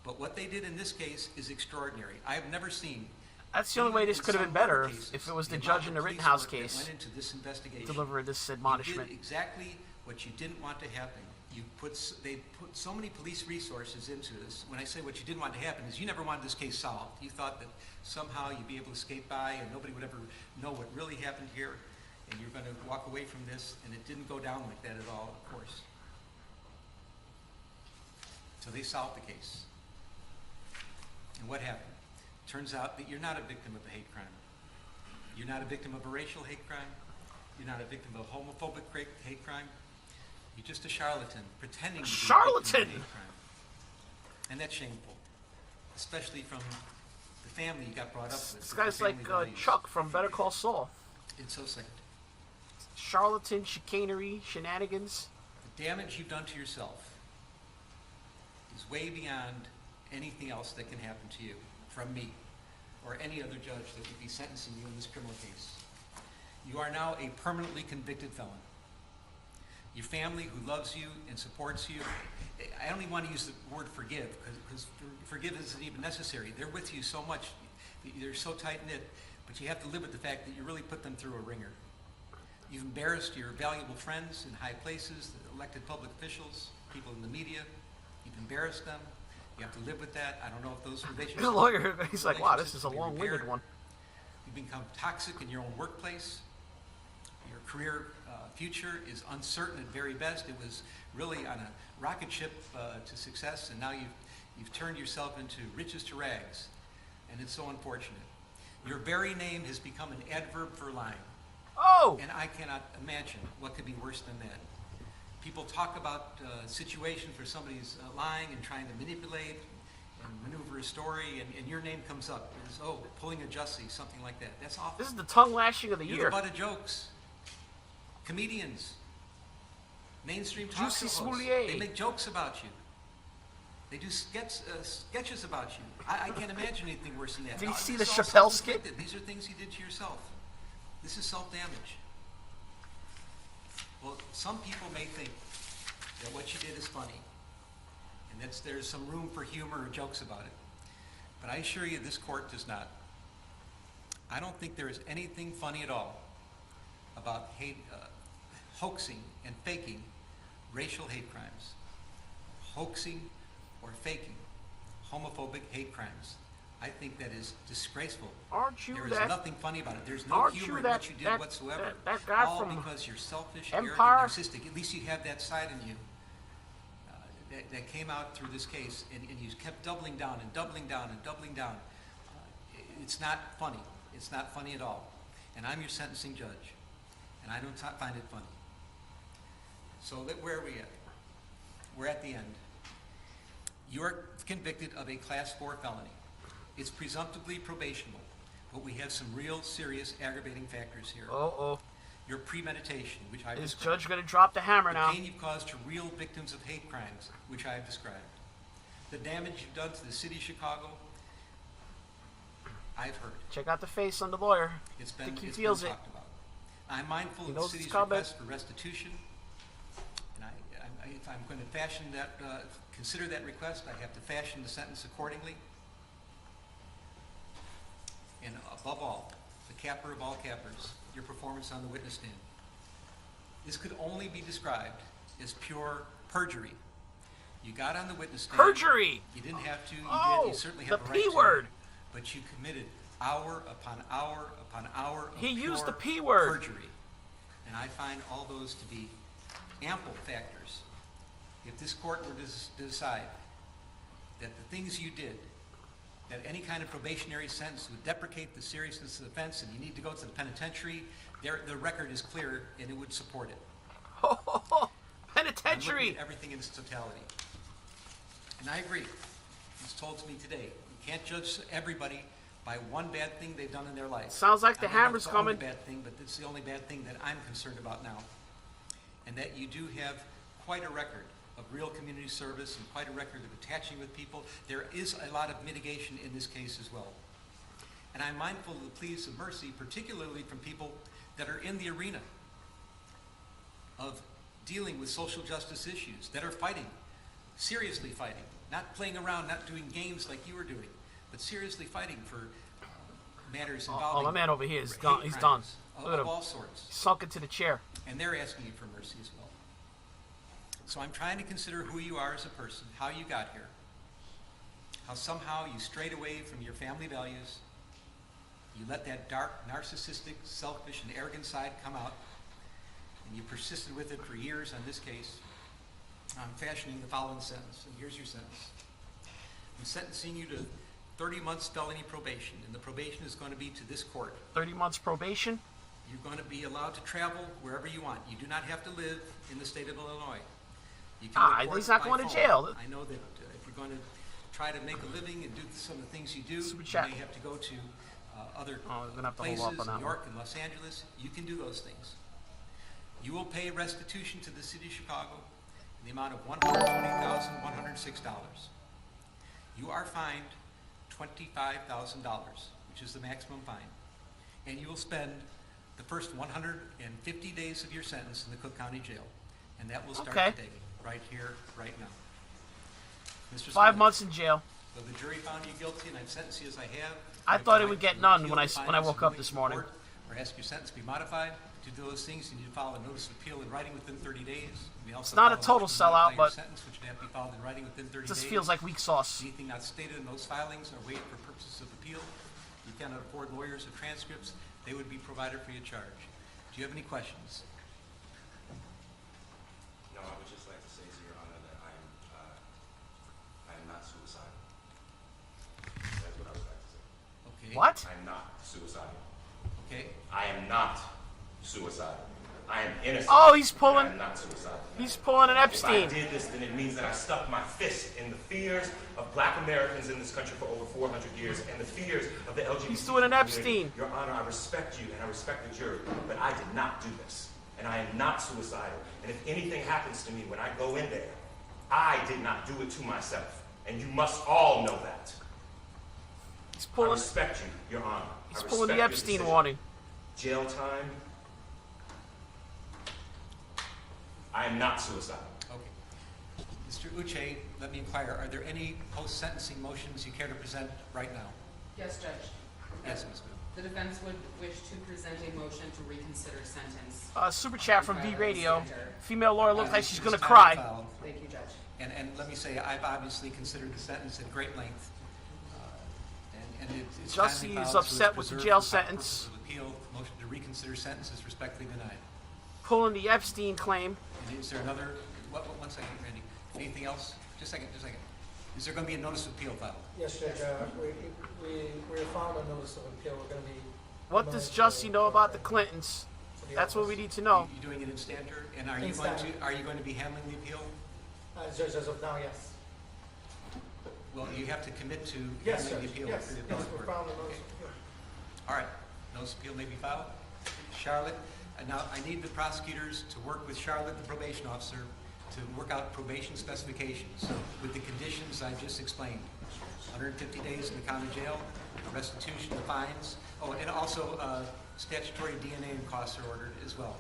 But what they did in this case is extraordinary. I have never seen.
That's the only way this
in
could have
some
been better
murder
if it was the
amount
judge
of
in the
police
Rittenhouse
work that
case
went into this investigation.
delivering this
You
admonishment.
did exactly what you didn't want to happen. They put so many police resources into this. When I say what you didn't want to happen is you never wanted this case solved. You thought that somehow you'd be able to skate by and nobody would ever know what really happened here, and you're going to walk away from this, and it didn't go down like that at all, of course. So they solved the case. And what happened? Turns out that you're not a victim of a hate crime. You're not a victim of a racial hate crime. You're not a victim of a homophobic hate crime. You're just a charlatan pretending to be a victim of a hate crime. And that's shameful, especially from the family you got brought up with.
This
with
guy's
your
like
family values.
Chuck from Better Call Saul.
It's so sad.
Charlatan, chicanery, shenanigans.
The damage you've done to yourself is way beyond anything else that can happen to you from me or any other judge that would be sentencing you in this criminal case. You are now a permanently convicted felon. Your family who loves you and supports you, I only want to use the word forgive because forgive isn't even necessary. They're with you so much, they're so tight-knit, but you have to live with the fact that you really put them through a ringer. You've embarrassed your valuable friends in high places, the elected public officials, people in the media. You've embarrassed them. You have to live with that. I don't know if those relationships...
The lawyer, he's like, wow, this is a long-winded one.
You've become toxic in your own workplace. Your career future is uncertain at very best. It was really on a rocket ship to success, and now You've turned yourself into riches to rags, and it's so unfortunate. Your very name has become an adverb for lying.
Oh!
And I cannot imagine what could be worse than that. People talk about situations where somebody's lying and trying to manipulate and maneuver a story, and your name comes up as, oh, pulling a Jussie, something like that. That's awful.
This is the tongue lashing of the
You're
year.
the butt of jokes. Comedians, mainstream talk show hosts, they make jokes about you. They do sketches about you. I can't imagine anything worse than that.
Did you see
this
the
is
Chappelle
all
skit?
self-inflicted. These are things you did to yourself. This is self-damage. Well, some people may think that what you did is funny, and that there's some room for humor or jokes about it. But I assure you, this court does not. I don't think there is anything funny at all about hoaxing and faking racial hate crimes, hoaxing or faking homophobic hate crimes. I think that is disgraceful.
Aren't you
There is
that?
nothing funny about it. There's no
Aren't
humor
you
in
that-
what you did
that-
whatsoever.
that guy
all
from
because you're selfish,
Empire?
arrogant, narcissistic. At least you have that side in you that came out through this case, and you kept doubling down and doubling down and doubling down. It's not funny. It's not funny at all. And I'm your sentencing judge, and I don't find it funny. So where are we at? We're at the end. You're convicted of a Class 4 felony. It's presumptively probationable, but we have some real serious aggravating factors here.
Uh-oh.
Your premeditation, which I
Is
described.
Judge going to drop the hammer
The
now?
pain you've caused to real victims of hate crimes, which I have described. The damage you've done to the city of Chicago, I've heard.
Check out the face on the lawyer.
It's
I
been,
think he
it's
feels
been
it.
talked about. I'm mindful
He
of the
knows
city's
it's coming.
request for restitution, and if I'm going to fashion that, consider that request, I have to fashion the sentence accordingly. And above all, the capper of all cappers, your performance on the witness stand. This could only be described as pure perjury. You got on the witness stand.
Perjury!
You didn't have to. You
Oh,
did. You certainly have
the
a right
P
to.
word.
But you committed hour upon hour upon hour of
He used the
pure
P word.
perjury. And I find all those to be ample factors. If this court were to decide that the things you did, that any kind of probationary sentence would deprecate the seriousness of the offense and you need to go to the penitentiary, the record is clear and it would support it.
Penitentiary!
I'm looking at everything in its totality. And I agree. It's told to me today. You can't judge everybody by one bad thing they've done in their life.
Sounds like the
I don't know if
hammer's
it's the only
coming.
bad thing, but it's the only bad thing that I'm concerned about now. And that you do have quite a record of real community service and quite a record of attaching with people. There is a lot of mitigation in this case as well. And I'm mindful of the pleas of mercy, particularly from people that are in the arena of dealing with social justice issues, that are fighting, seriously fighting, not playing around, not doing games like you were doing, but seriously fighting for matters involving
Oh, my man over here is
hate
done. He's done.
crimes
Look at
of
him.
all sorts.
He's sunk into the chair.
And they're asking you for mercy as well. So I'm trying to consider who you are as a person, how you got here, how somehow you strayed away from your family values, you let that dark, narcissistic, selfish, and arrogant side come out, and you persisted with it for years on this case. I'm fashioning the following sentence, and here's your sentence. I'm sentencing you to 30 months felony probation, and the probation is going to be to this court.
30 months probation?
You're going to be allowed to travel wherever you want. You do not have to live in the state of Illinois. You can report
he's not
by
going to
phone.
jail.
I know that if you're going to try to make a living and do some of the things you do, you
chat.
may have to go to other
we're gonna have to hold
places,
off on that
New York and Los Angeles. You can do those things. You will pay restitution to the city of Chicago in the amount of $120,106. You are fined $25,000, which is the maximum fine, and you will spend the first 150 days of your sentence in the Cook County Jail, and that will start
Okay.
today, right here, right now. Mr.
5
Smollett,
months in jail.
so the jury found you guilty, and I've sentenced you as I have.
I thought it would get none when I woke up this morning.
Or ask your sentence to be modified. To do those things, you need to file a notice of appeal in writing within 30 days. We also
It's not a
file
total
motion to modify
sellout,
your
but
sentence, which would have to be filed in writing within 30
this
days.
feels like weak sauce.
Anything not stated in those filings are waived for purposes of appeal. You cannot afford lawyers or transcripts. They would be provided free of charge. Do you have any questions?
No, I would just like to say to Your Honor that I am not not suicidal. That's what I would like to say.
Okay.
What?
I'm not suicidal.
Okay.
I am not suicidal. I am innocent.
Oh, he's pulling.
I'm not suicidal.
He's pulling an Epstein.
If I did this, then it means that I stuck my fist in the fears of Black Americans in this country for over 400 years, and the fears of the LGBT.
He's doing an
community.
Epstein.
Your Honor, I respect you and I respect the jury, but I did not do this, and I am not suicidal. And if anything happens to me when I go in there, I did not do it to myself, and you must all know that.
He's pulling.
I respect you, Your Honor.
He's
I
pulling the
respect your
Epstein
decision.
warning.
Jail time. I am not suicidal.
Okay. Mr. Uche, let me inquire, are there any post-sentencing motions you care to present right now?
Yes, Judge.
Yes, Ms. Boo.
The defense would wish to present a motion to reconsider sentence.
Super chat from V Radio. Female lawyer looks like she's gonna
This time
cry.
filed.
Thank you, Judge.
And let me say, I've obviously considered the sentence at great length. It's
Jussie
timely
is
filed, so
upset
it's
with the
preserved
jail
for the purposes
sentence.
of appeal. Motion to reconsider sentence is respectfully denied.
Pulling the Epstein claim.
And is there another, one second, Randy. Anything else? Just a second. Is there going to be a notice of appeal filed?
Yes, Judge, we filed a notice of appeal. We're going to be.
What does Jussie know about the Clintons? That's what we need to know.
You doing it in Stanter? And are
In
you going
Stanter.
to, are you going to be handling the appeal?
Judge, as of now, yes.
Well, you have to commit to
Yes,
handling the
Judge.
appeal
Yes,
through the
yes,
appellate
we
court.
filed a notice of appeal.
All right, notice of appeal may be filed. Charlotte, now I need the prosecutors to work with Charlotte, the probation officer, to work out probation specifications with the conditions I just explained. 150 days in the county jail, restitution, fines. Oh, and also statutory DNA and costs are ordered as well.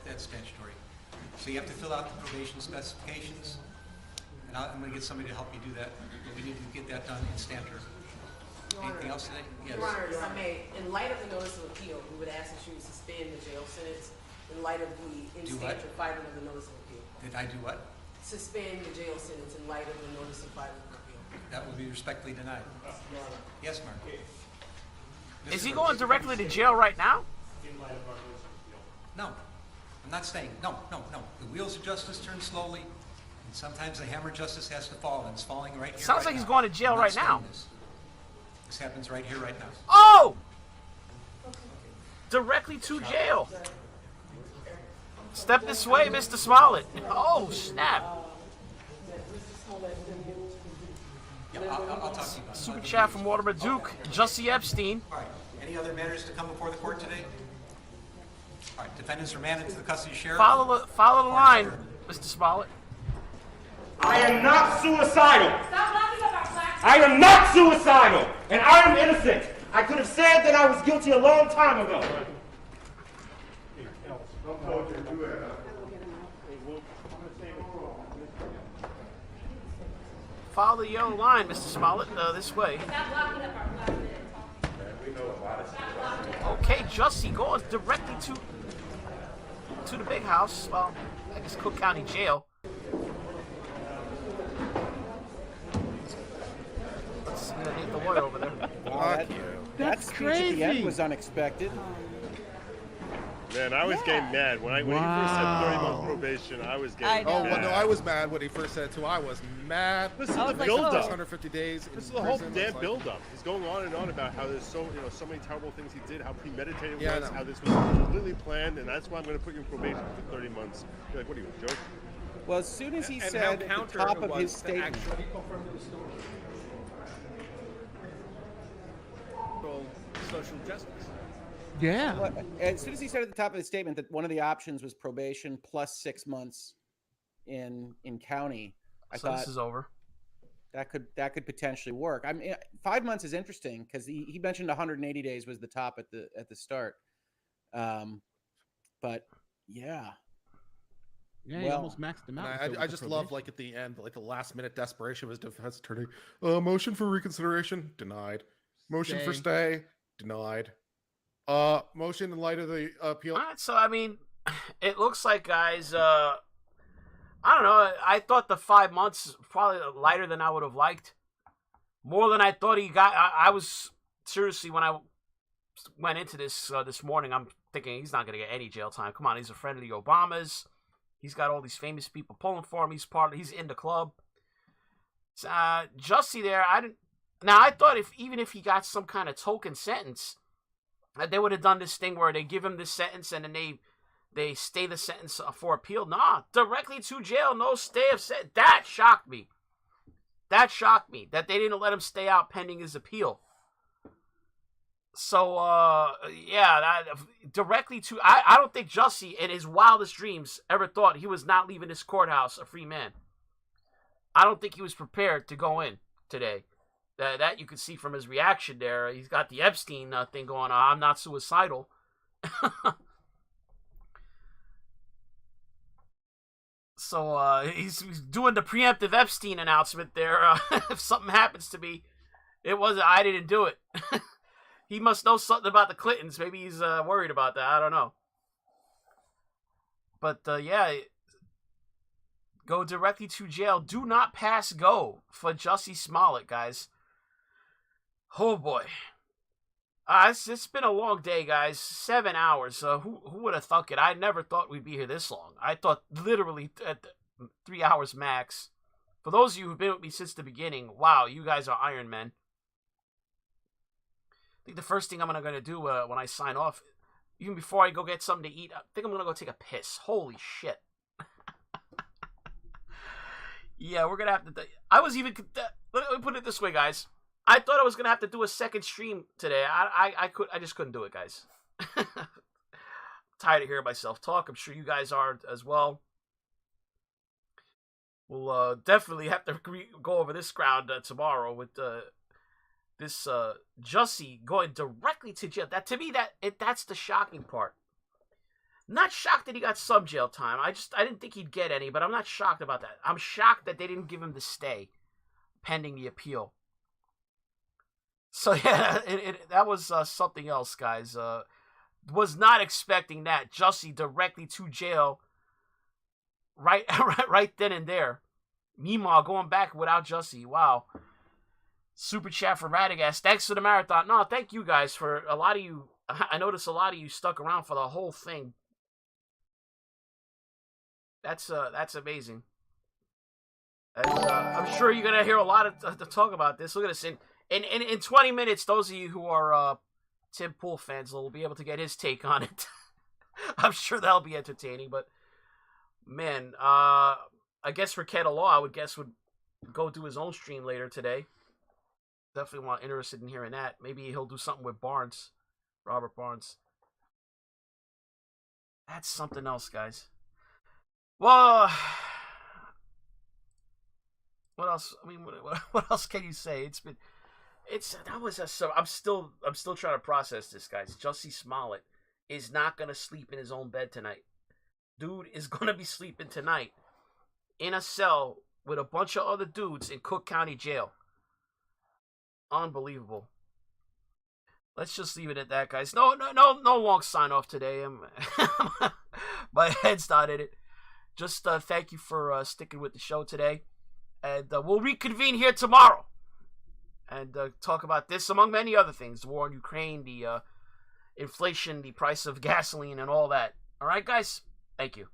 That's statutory. So you have to fill out the probation specifications, and I'm going to get somebody to help you do that. But we need to get that done in Stanter. Anything else today? Yes.
Your Honor, if I may, in light of the notice of appeal, we would ask that you suspend the jail sentence in light of the
Do what?
instantial filing of the notice of appeal.
Did I do what?
Suspend the jail sentence in light of the notice of filing of appeal.
That will be respectfully denied. Yes, Mark.
Is he going directly to jail right now?
No, I'm not saying, no. The wheels of justice turn slowly, and sometimes the hammer of justice has to fall, and it's falling right here.
Sounds
right
like he's
now.
going to jail
I'm not
right
saying
now.
This happens right here, right now.
Oh! Directly to jail. Step this way, Mr. Smollett. Oh, snap.
Yeah, I'll talk to you about it.
Super chat from Mortimer Duke. Jussie Epstein.
All right, any other matters to come before the court today? All right, defendants remanded to the custody of sheriff.
Follow the line, Mr. Smollett.
I am not suicidal. I am not suicidal, and I am innocent. I could have said that I was guilty a long time ago.
Follow the yellow line, Mr. Smollett. This way. Okay, Jussie going directly to the big house. Well, I guess Cook County Jail. Let's see the lawyer over there.
Wow, that speech at the end was unexpected.
Man, I was getting mad when he first said 30-month probation. I was getting
Oh,
mad.
well, no, I was mad when he first said it too. I was mad.
This is the build-up.
150 days.
This is the whole damn build-up. He's going on and on about how there's so many terrible things he did, how premeditated it was, how this was completely planned, and that's why I'm going to put you in probation for 30 months. You're like, what are you, a joke?
Well, as soon as he
And
said
how
at the
counter
top
it
of
was
his
to
statement,
actually social justice.
Yeah.
Well, as soon as he said at the top of his statement that one of the options was probation plus 6 months in county, I
So
thought
this is over.
that could potentially work. I mean, 5 months is interesting because he mentioned 180 days was the top at the start. But yeah.
Yeah, he almost maxed him out.
I just love, like, at the end, like, the last minute desperation of his defense attorney. Motion for reconsideration, denied. Motion for stay, denied. Motion in light of the appeal.
All right, so I mean, it looks like, guys. I don't know. I thought the 5 months probably lighter than I would have liked. More than I thought he got. I was seriously, when I went into this this morning, I'm thinking he's not going to get any jail time. Come on, he's a friend of the Obamas. He's got all these famous people pulling for him. He's in the club. Jussie there, I didn't. Now I thought even if he got some kind of token sentence, they would have done this thing where they give him this sentence and then they stay the sentence for appeal. Nah, directly to jail, no stay of sentence. That shocked me. That shocked me that they didn't let him stay out pending his appeal. So, yeah, directly to... I don't think Jussie, in his wildest dreams, ever thought he was not leaving this courthouse a free man. I don't think he was prepared to go in today. That you could see from his reaction there. He's got the Epstein thing going on. I'm not suicidal. So, he's doing the preemptive Epstein announcement there. If something happens to me, I didn't do it. He must know something about the Clintons. Maybe he's worried about that. I don't know. But, yeah, go directly to jail. Do not pass go for Jussie Smollett, guys. Oh, boy. It's been a long day, guys. 7 hours. Who would have thunk it? I never thought we'd be here this long. I thought literally 3 hours max. For those of you who've been with me since the beginning, wow, you guys are Iron Men. I think the first thing I'm going to do when I sign off, even before I go get something to eat, I think I'm going to go take a piss. Holy shit. Yeah, we're going to have to... I was even... Let me put it this way, guys. I thought I was going to have to do a second stream today. I just couldn't do it, guys. Tired of hearing myself talk. I'm sure you guys are as well. We'll definitely have to go over this ground tomorrow with this Jussie going directly to jail. That to me, that's the shocking part. Not shocked that he got some jail time. I didn't think he'd get any, but I'm not shocked about that. I'm shocked that they didn't give him the stay pending the appeal. So yeah, that was something else, guys. Was not expecting that. Jussie directly to jail right then and there. Meanwhile, going back without Jussie. Wow. Super chat for Radagast. Thanks for the marathon. No, thank you guys for a lot of you. I noticed a lot of you stuck around for the whole thing. That's amazing. And, I'm sure you're gonna hear a lot to talk about this. Look at this. In 20 minutes, those of you who are Tim Pool fans will be able to get his take on it. I'm sure that'll be entertaining. But man, I guess for Ken Law, I would guess would go do his own stream later today. Definitely interested in hearing that. Maybe he'll do something with Barnes, Robert Barnes. That's something else, guys. Well, what else? I mean, what else can you say? I'm still trying to process this, guys. Jussie Smollett is not gonna sleep in his own bed tonight. Dude is gonna be sleeping tonight in a cell with a bunch of other dudes in Cook County Jail. Unbelievable. Let's just leave it at that, guys. No long sign off today. My head's not in it. Just thank you for sticking with the show today, and we'll reconvene here tomorrow and talk about this among many other things: the war in Ukraine, the inflation, the price of gasoline, and all that. All right, guys. Thank you.